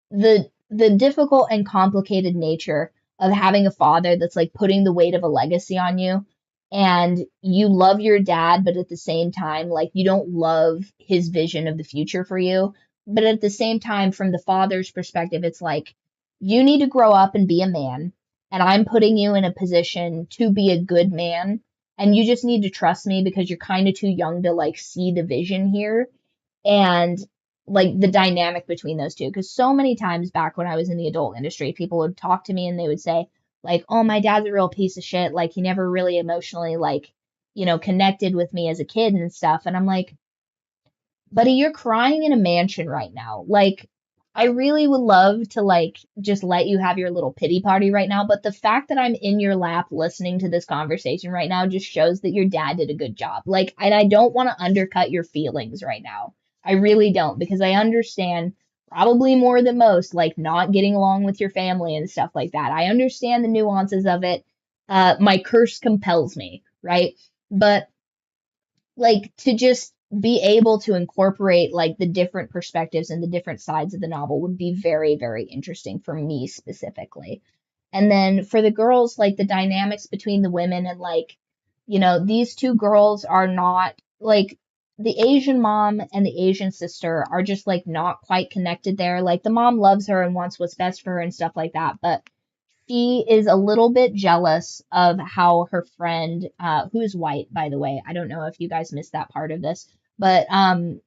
the difficult and complicated nature of having a father that's like putting the weight of a legacy on you, and you love your dad, but at the same time like you don't love his vision of the future for you. But at the same time, from the father's perspective, it's like you need to grow up and be a man, and I'm putting you in a position to be a good man, and you just need to trust me because you're kind of too young to like see the vision here. And like the dynamic between those two, because so many times back when I was in the adult industry, people would talk to me and they would say like, oh, my dad's a real piece of shit, like he never really emotionally like connected with me as a kid and stuff. And I'm like, buddy, you're crying in a mansion right now. Like, I really would love to like just let you have your little pity party right now, but the fact that I'm in your lap listening to this conversation right now just shows that your dad did a good job. Like, and I don't want to undercut your feelings right now. I really don't, because I understand probably more than most like not getting along with your family and stuff like that. I understand the nuances of it. My curse compels me, right? But like to just be able to incorporate like the different perspectives and the different sides of the novel would be very, very interesting for me specifically. And then for the girls, like the dynamics between the women and like, these two girls are not like the Asian mom and the Asian sister are just like not quite connected there. Like the mom loves her and wants what's best for her and stuff like that. But she is a little bit jealous of how her friend, who is white, by the way. I don't know if you guys missed that part of this, but and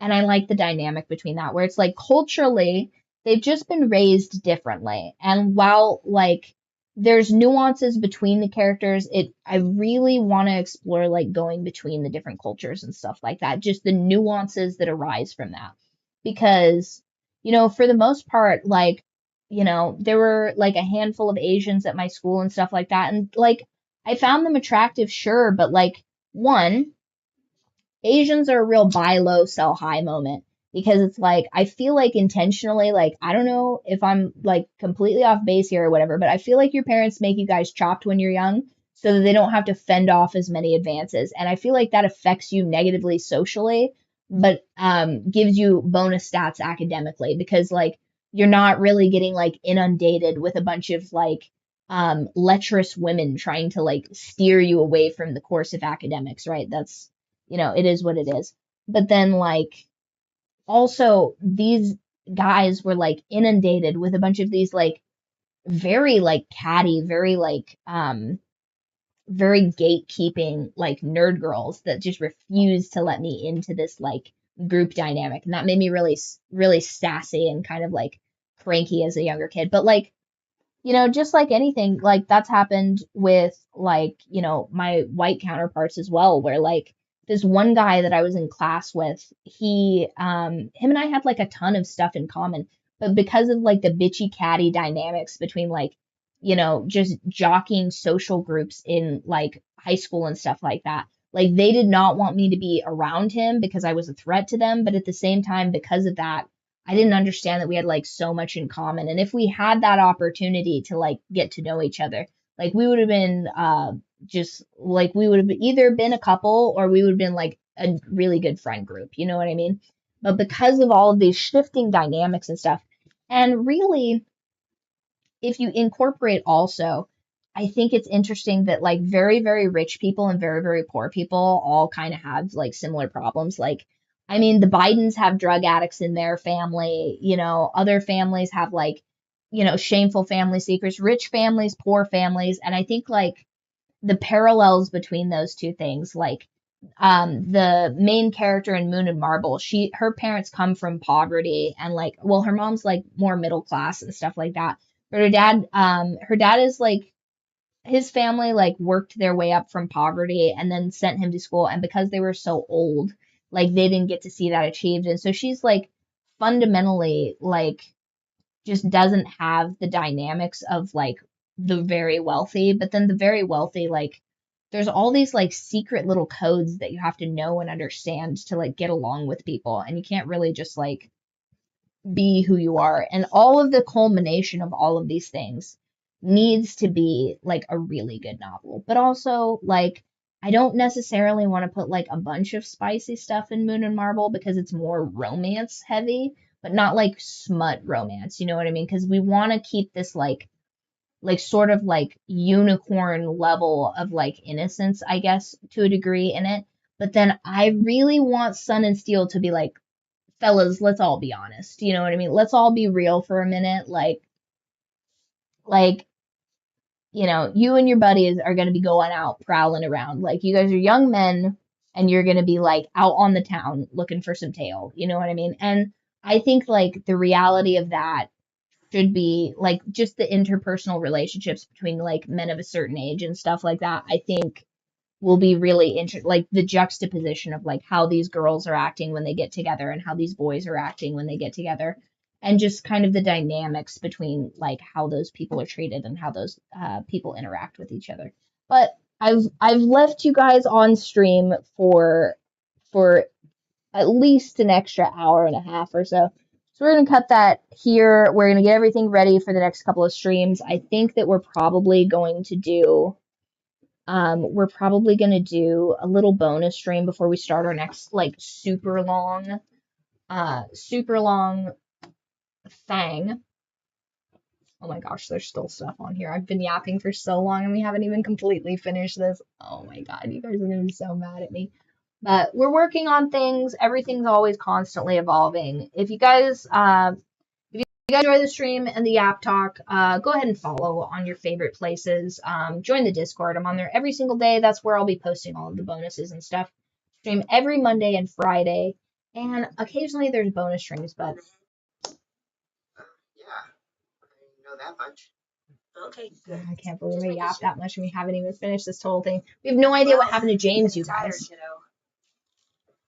I like the dynamic between that, where it's like culturally they've just been raised differently, and while like there's nuances between the characters, I really want to explore like going between the different cultures and stuff like that, just the nuances that arise from that, because for the most part, like there were like a handful of Asians at my school and stuff like that. And like, I found them attractive, sure. But like, one, Asians are a real buy low, sell high moment, because it's like, I feel like intentionally, like, I don't know if I'm like completely off base here or whatever, but I feel like your parents make you guys chopped when you're young so that they don't have to fend off as many advances. And I feel like that affects you negatively socially, but gives you bonus stats academically, because like, you're not really getting like inundated with a bunch of like lecherous women trying to like steer you away from the course of academics, right? That's, it is what it is. But then like also these guys were like inundated with a bunch of these like very like catty, very like very gatekeeping like nerd girls that just refused to let me into this like group dynamic, and that made me really sassy and kind of like cranky as a younger kid. But like, just like anything, like that's happened with like, my white counterparts as well, where like this one guy that I was in class with, him and I had like a ton of stuff in common, but because of like the bitchy catty dynamics between like, just jockeying social groups in like high school and stuff like that, like they did not want me to be around him because I was a threat to them. But at the same time, because of that, I didn't understand that we had like so much in common. And if we had that opportunity to like get to know each other, like we would have been just like we would have either been a couple or we would have been like a really good friend group. You know what I mean? But because of all of these shifting dynamics and stuff, and really, if you incorporate also, I think it's interesting that like very, very rich people and very, very poor people all kind of have like similar problems. Like, I mean, the Bidens have drug addicts in their family, other families have like, shameful family secrets, rich families, poor families. And I think like the parallels between those two things, like the main character in Moon and Marble, her parents come from poverty and like, well, her mom's like more middle class and stuff like that. But her dad is like, his family like worked their way up from poverty and then sent him to school. And because they were so old, like they didn't get to see that achieved. And so she's like fundamentally like just doesn't have the dynamics of like the very wealthy. But then the very wealthy, like there's all these like secret little codes that you have to know and understand to like get along with people. And you can't really just like be who you are. And all of the culmination of all of these things needs to be like a really good novel. But also, like, I don't necessarily want to put like a bunch of spicy stuff in Moon and Marble because it's more romance heavy, but not like smut romance. You know what I mean? Because we want to keep this like sort of like unicorn level of like innocence, I guess, to a degree in it. But then I really want Sun and Steel to be like, fellas, let's all be honest. You know what I mean? Let's all be real for a minute. Like, you and your buddies are going to be going out prowling around. Like, you guys are young men and you're going to be like out on the town looking for some tail. You know what I mean? And I think like the reality of that should be like just the interpersonal relationships between like men of a certain age and stuff like that. I think will be really interesting, like the juxtaposition of like how these girls are acting when they get together and how these boys are acting when they get together, and just kind of the dynamics between like how those people are treated and how those people interact with each other. But I've left you guys on stream for at least an extra hour and a half or so. So we're going to cut that here. We're going to get everything ready for the next couple of streams. I think that we're probably going to do a little bonus stream before we start our next like super long thing. Oh my gosh, there's still stuff on here. I've been yapping for so long and we haven't even completely finished this. Oh my god, you guys are gonna be so mad at me. But we're working on things. Everything's always constantly evolving. If you guys enjoy the stream and the Yap Talk, go ahead and follow on your favorite places. Join the Discord. I'm on there every single day. That's where I'll be posting all of the bonuses and stuff. Stream every Monday and Friday, and occasionally there's bonus streams, but Yeah, I know that much. Okay, good. I can't believe I yapped that much and we haven't even finished this whole thing. We have no idea what happened to James, you Tired, guys. kiddo.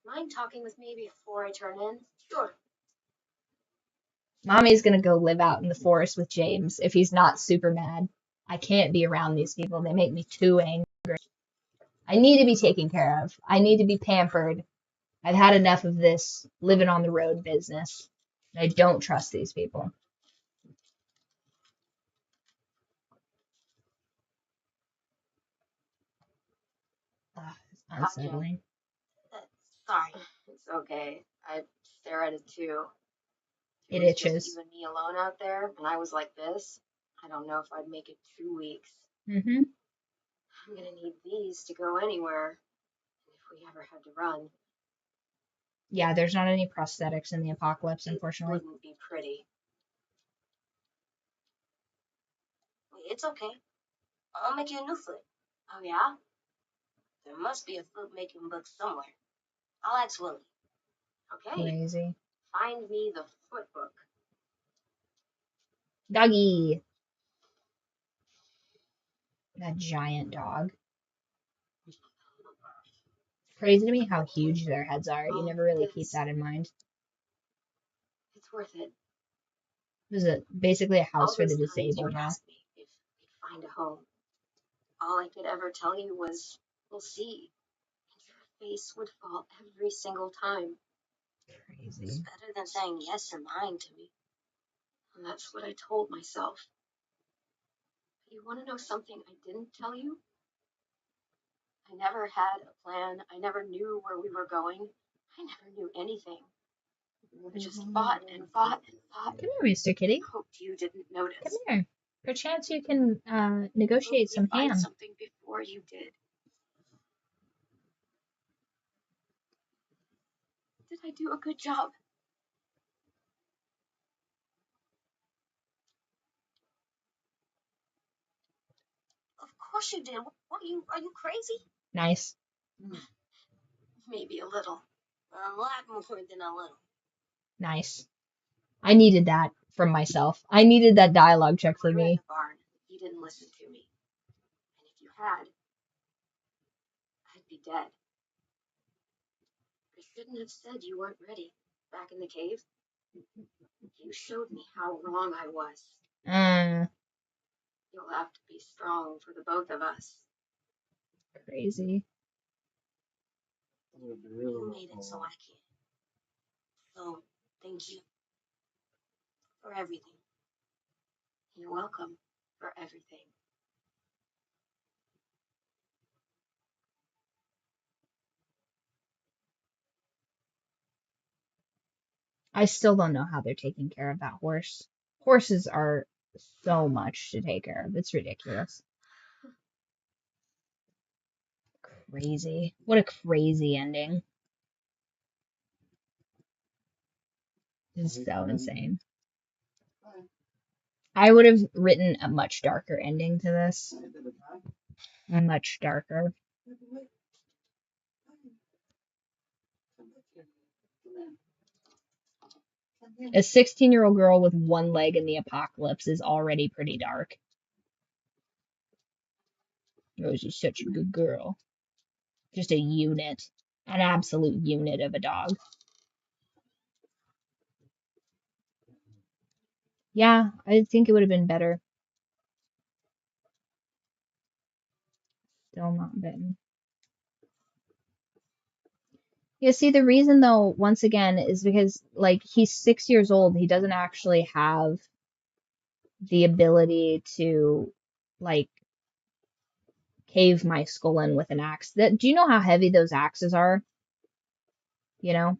Mind talking with me before I turn in? Sure. Mommy's gonna go live out in the forest with James if he's not super mad. I can't be around these people. They make me too angry. I need to be taken care of. I need to be pampered. I've had enough of this living on the road business. I don't trust these people. It's unsettling. Sorry. It's okay. I stare at it too. It was itches. just you and me alone out there, and I was like this. I don't know if I'd make it 2 weeks. Mm-hmm. I'm gonna need these to go anywhere if we ever had to run. Yeah, there's not any prosthetics in the apocalypse, It unfortunately. wouldn't be pretty. It's okay. I'll make you a new foot. Oh, yeah? There must be a foot-making book somewhere. I'll ask Lilly. Okay. Crazy. Find me the foot book. Doggy. That giant dog. Crazy to me how huge their heads are. You never really keep that in mind. It's worth it. This is basically a house for the All those times disabled you now. asked me if we'd find a home. All I could ever tell you was, we'll see. And your face would fall every single time. It's Crazy. better than saying yes or lying to me. And that's what I told myself. But you want to know something I didn't tell you? I never had a plan. I never knew where we were going. I never knew anything. I just fought and fought and fought. Come here, Mr. Kitty. Hoped you didn't notice. Come here. Perchance you can negotiate some Find ham. something before you did. Did I do a good job? Of course you did. What are you crazy? Nice. Maybe a little. A lot more than a little. Nice. I needed that from myself. I needed that dialogue check for We were in me. the barn. You didn't listen to me. And if you had, I'd be dead. I shouldn't have said you weren't ready. Back in the cave, you showed me how wrong I was. You'll have to be strong for the both of us. Crazy. You made it so I can. So, thank you. For everything. You're welcome for everything. I still don't know how they're taking care of that horse. Horses are so much to take care of. It's ridiculous. Crazy. What a crazy ending. This is so insane. I would have written a much darker ending to this. Much darker. A 16-year-old girl with one leg in the apocalypse is already pretty dark. Rosie's such a good girl. Just a unit. An absolute unit of a dog. Yeah, I think it would have been better. Still not been. Yeah, see, the reason though, once again, is because, like, he's 6 years old. He doesn't actually have the ability to, like, cave my skull in with an axe. Do you know how heavy those axes are? You know?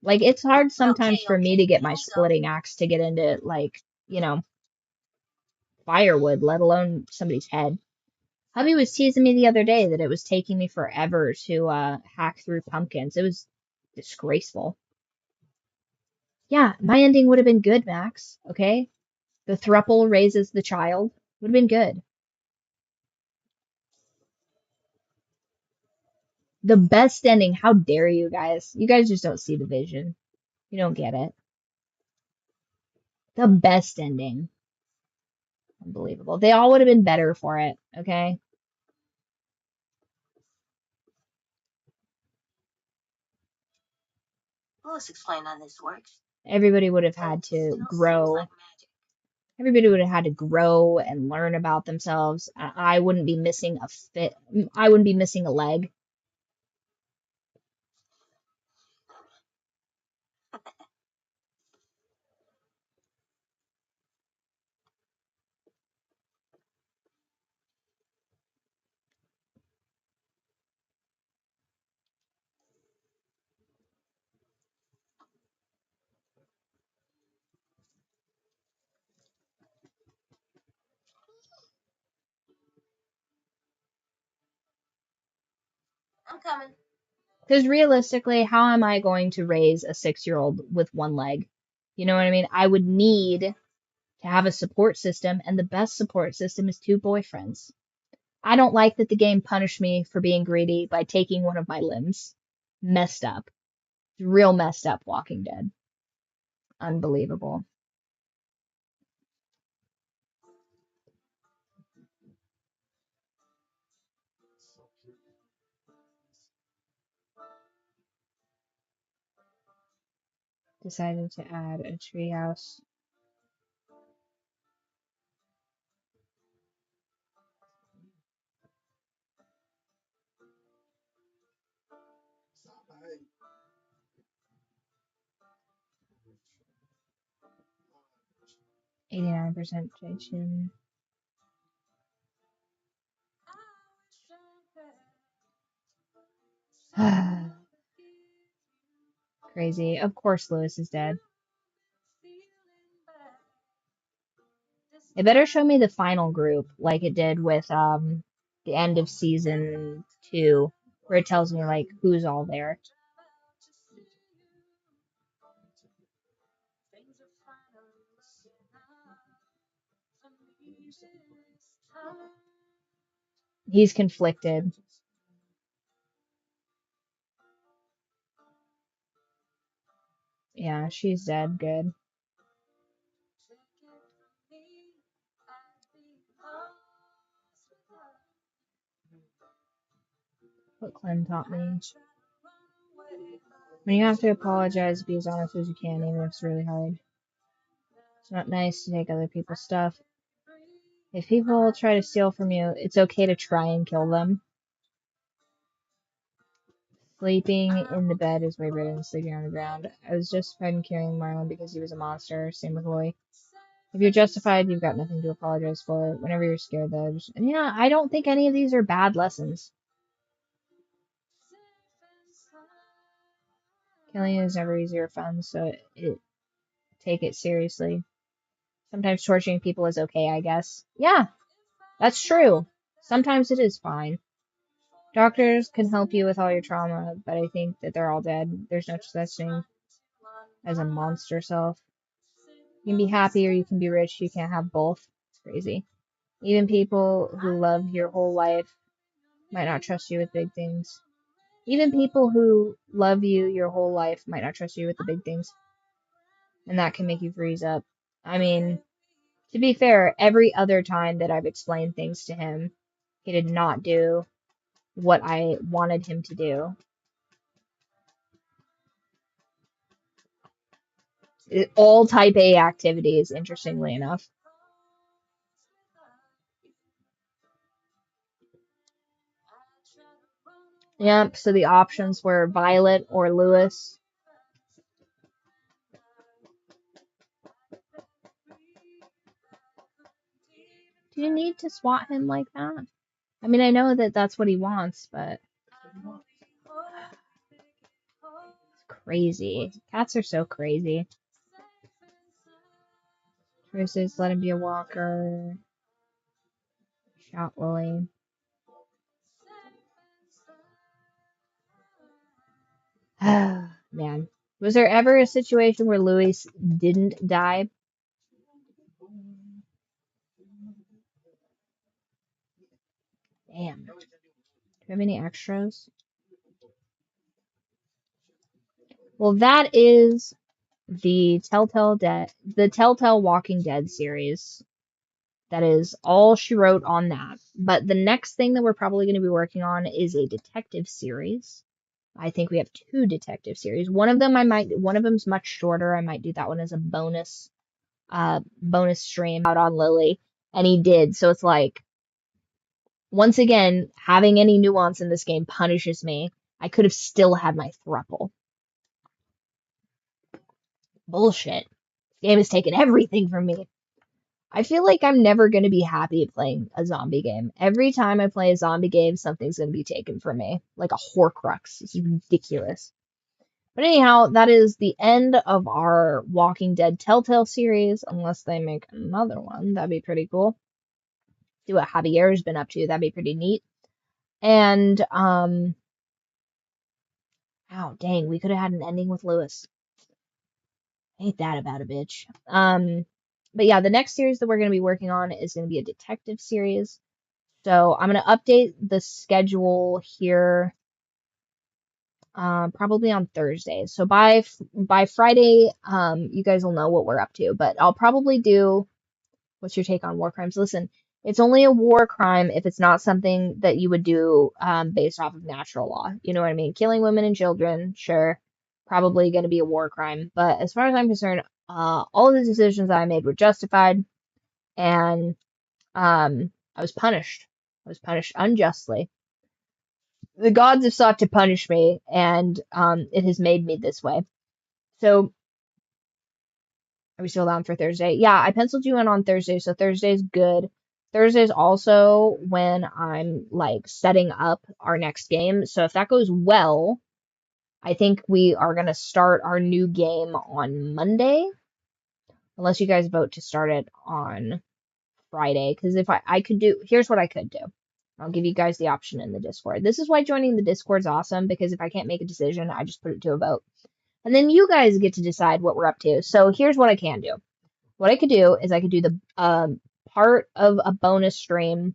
Like, it's hard sometimes for me to get my splitting axe to get into, like, you know, firewood, let alone somebody's head. Hubby was teasing me the other day that it was taking me forever to hack through pumpkins. It was disgraceful. Yeah, my ending would have been good, Max. Okay? The thruple raises the child. Would have been good. The best ending. How dare you guys? You guys just don't see the vision. You don't get it. The best ending. Unbelievable. They all would have been better for it. Okay? Let's explain how this works. Everybody would have had to grow. Everybody would have had to grow and learn about themselves. I wouldn't be missing a fit. I wouldn't be missing a leg. I'm coming. Because realistically, how am I going to raise a 6-year-old with one leg? You know what I mean? I would need to have a support system, and the best support system is 2 boyfriends. I don't like that the game punished me for being greedy by taking one of my limbs. Messed up. Real messed up, Walking Dead. Unbelievable. Decided to add a treehouse. %, Jason. Crazy. Of course Lewis is dead. It better show me the final group like it did with the end of season 2, where it tells me like who's all there. He's conflicted. Yeah, she's dead. Good. What Clem taught me. When you have to apologize, be as honest as you can, even if it's really hard. It's not nice to take other people's stuff. If people try to steal from you, it's okay to try and kill them. Sleeping in the bed is way better than sleeping on the ground. I was justified in killing Marlon because he was a monster. Same with Roy. If you're justified, you've got nothing to apologize for. Whenever you're scared, though. And yeah, I don't think any of these are bad lessons. Killing is never easy or fun, so take it seriously. Sometimes torturing people is okay, I guess. Yeah, that's true. Sometimes it is fine. Doctors can help you with all your trauma, but I think that they're all dead. There's no such thing as a monster self. You can be happy or you can be rich. You can't have both. It's crazy. Even people who love your whole life might not trust you with big things. Even people who love you your whole life might not trust you with the big things. And that can make you freeze up. I mean, to be fair, every other time that I've explained things to him, he did not do what I wanted him to do. All type A activities, interestingly enough. Yep, so the options were Violet or Lewis. Do you need to swat him like that? I mean, I know that that's what he wants, but it's crazy. Cats are so crazy. Versus let him be a walker. Shot Lilly. Man. Was there ever a situation where Louis didn't die? Damn. Do you have any extras? Well, that is the Telltale Walking Dead series. That is all she wrote on that. But the next thing that we're probably going to be working on is a detective series. I think we have 2 detective series. One of them's much shorter. I might do that one as a bonus stream out on Lilly. And he did. So it's like, once again, having any nuance in this game punishes me. I could have still had my throuple. Bullshit. This game has taken everything from me. I feel like I'm never going to be happy playing a zombie game. Every time I play a zombie game, something's going to be taken from me. Like a Horcrux. It's ridiculous. But anyhow, that is the end of our Walking Dead Telltale series. Unless they make another one. That'd be pretty cool. See what Javier's been up to. That'd be pretty neat. And, Ow, dang, we could have had an ending with Lewis. Ain't that about a bitch. But yeah, the next series that we're going to be working on is going to be a detective series. So I'm going to update the schedule here probably on Thursday. So by Friday, you guys will know what we're up to. But I'll probably do... What's your take on war crimes? Listen, it's only a war crime if it's not something that you would do based off of natural law. You know what I mean? Killing women and children, sure, probably going to be a war crime. But as far as I'm concerned, all of the decisions I made were justified, and I was punished. I was punished unjustly. The gods have sought to punish me, and it has made me this way. So, are we still down for Thursday? Yeah, I penciled you in on Thursday, so Thursday's good. Thursday's also when I'm like setting up our next game. So if that goes well, I think we are going to start our new game on Monday. Unless you guys vote to start it on Friday. Because if I could do, here's what I could do. I'll give you guys the option in the Discord. This is why joining the Discord is awesome, because if I can't make a decision, I just put it to a vote. And then you guys get to decide what we're up to. So here's what I can do. What I could do is I could do the part of a bonus stream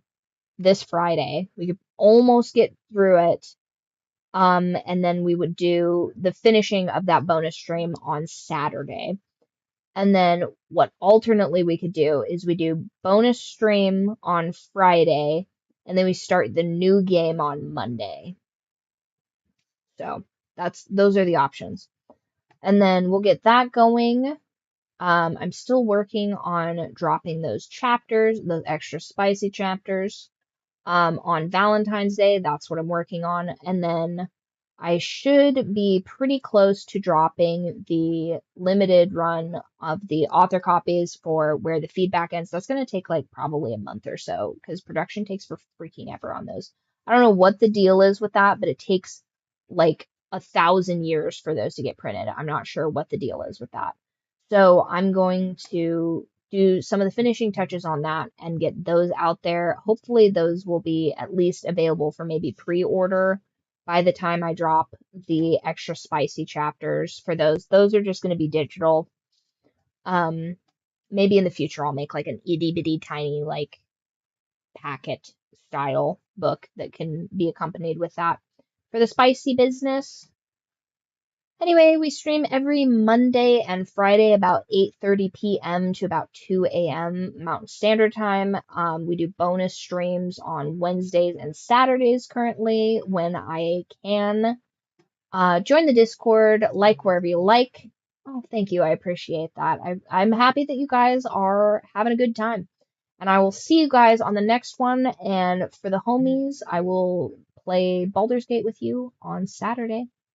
this Friday. We could almost get through it. And then we would do the finishing of that bonus stream on Saturday. And then what alternately we could do is we do bonus stream on Friday, and then we start the new game on Monday. So those are the options. And then we'll get that going. I'm still working on dropping those chapters, those extra spicy chapters, on Valentine's Day. That's what I'm working on. And then I should be pretty close to dropping the limited run of the author copies for Where the Feedback Ends. That's going to take like probably a month or so because production takes for freaking ever on those. I don't know what the deal is with that, but it takes like 1,000 years for those to get printed. I'm not sure what the deal is with that. So I'm going to do some of the finishing touches on that and get those out there. Hopefully those will be at least available for maybe pre-order by the time I drop the extra spicy chapters for those. Those are just going to be digital. Maybe in the future I'll make like an itty bitty tiny like packet style book that can be accompanied with that. For the spicy business, anyway, we stream every Monday and Friday about 8:30 p.m. to about 2 a.m. Mountain Standard Time. We do bonus streams on Wednesdays and Saturdays currently when I can. Join the Discord, like wherever you like. Oh, thank you. I appreciate that. I'm happy that you guys are having a good time. And I will see you guys on the next one. And for the homies, I will play Baldur's Gate with you on Saturday.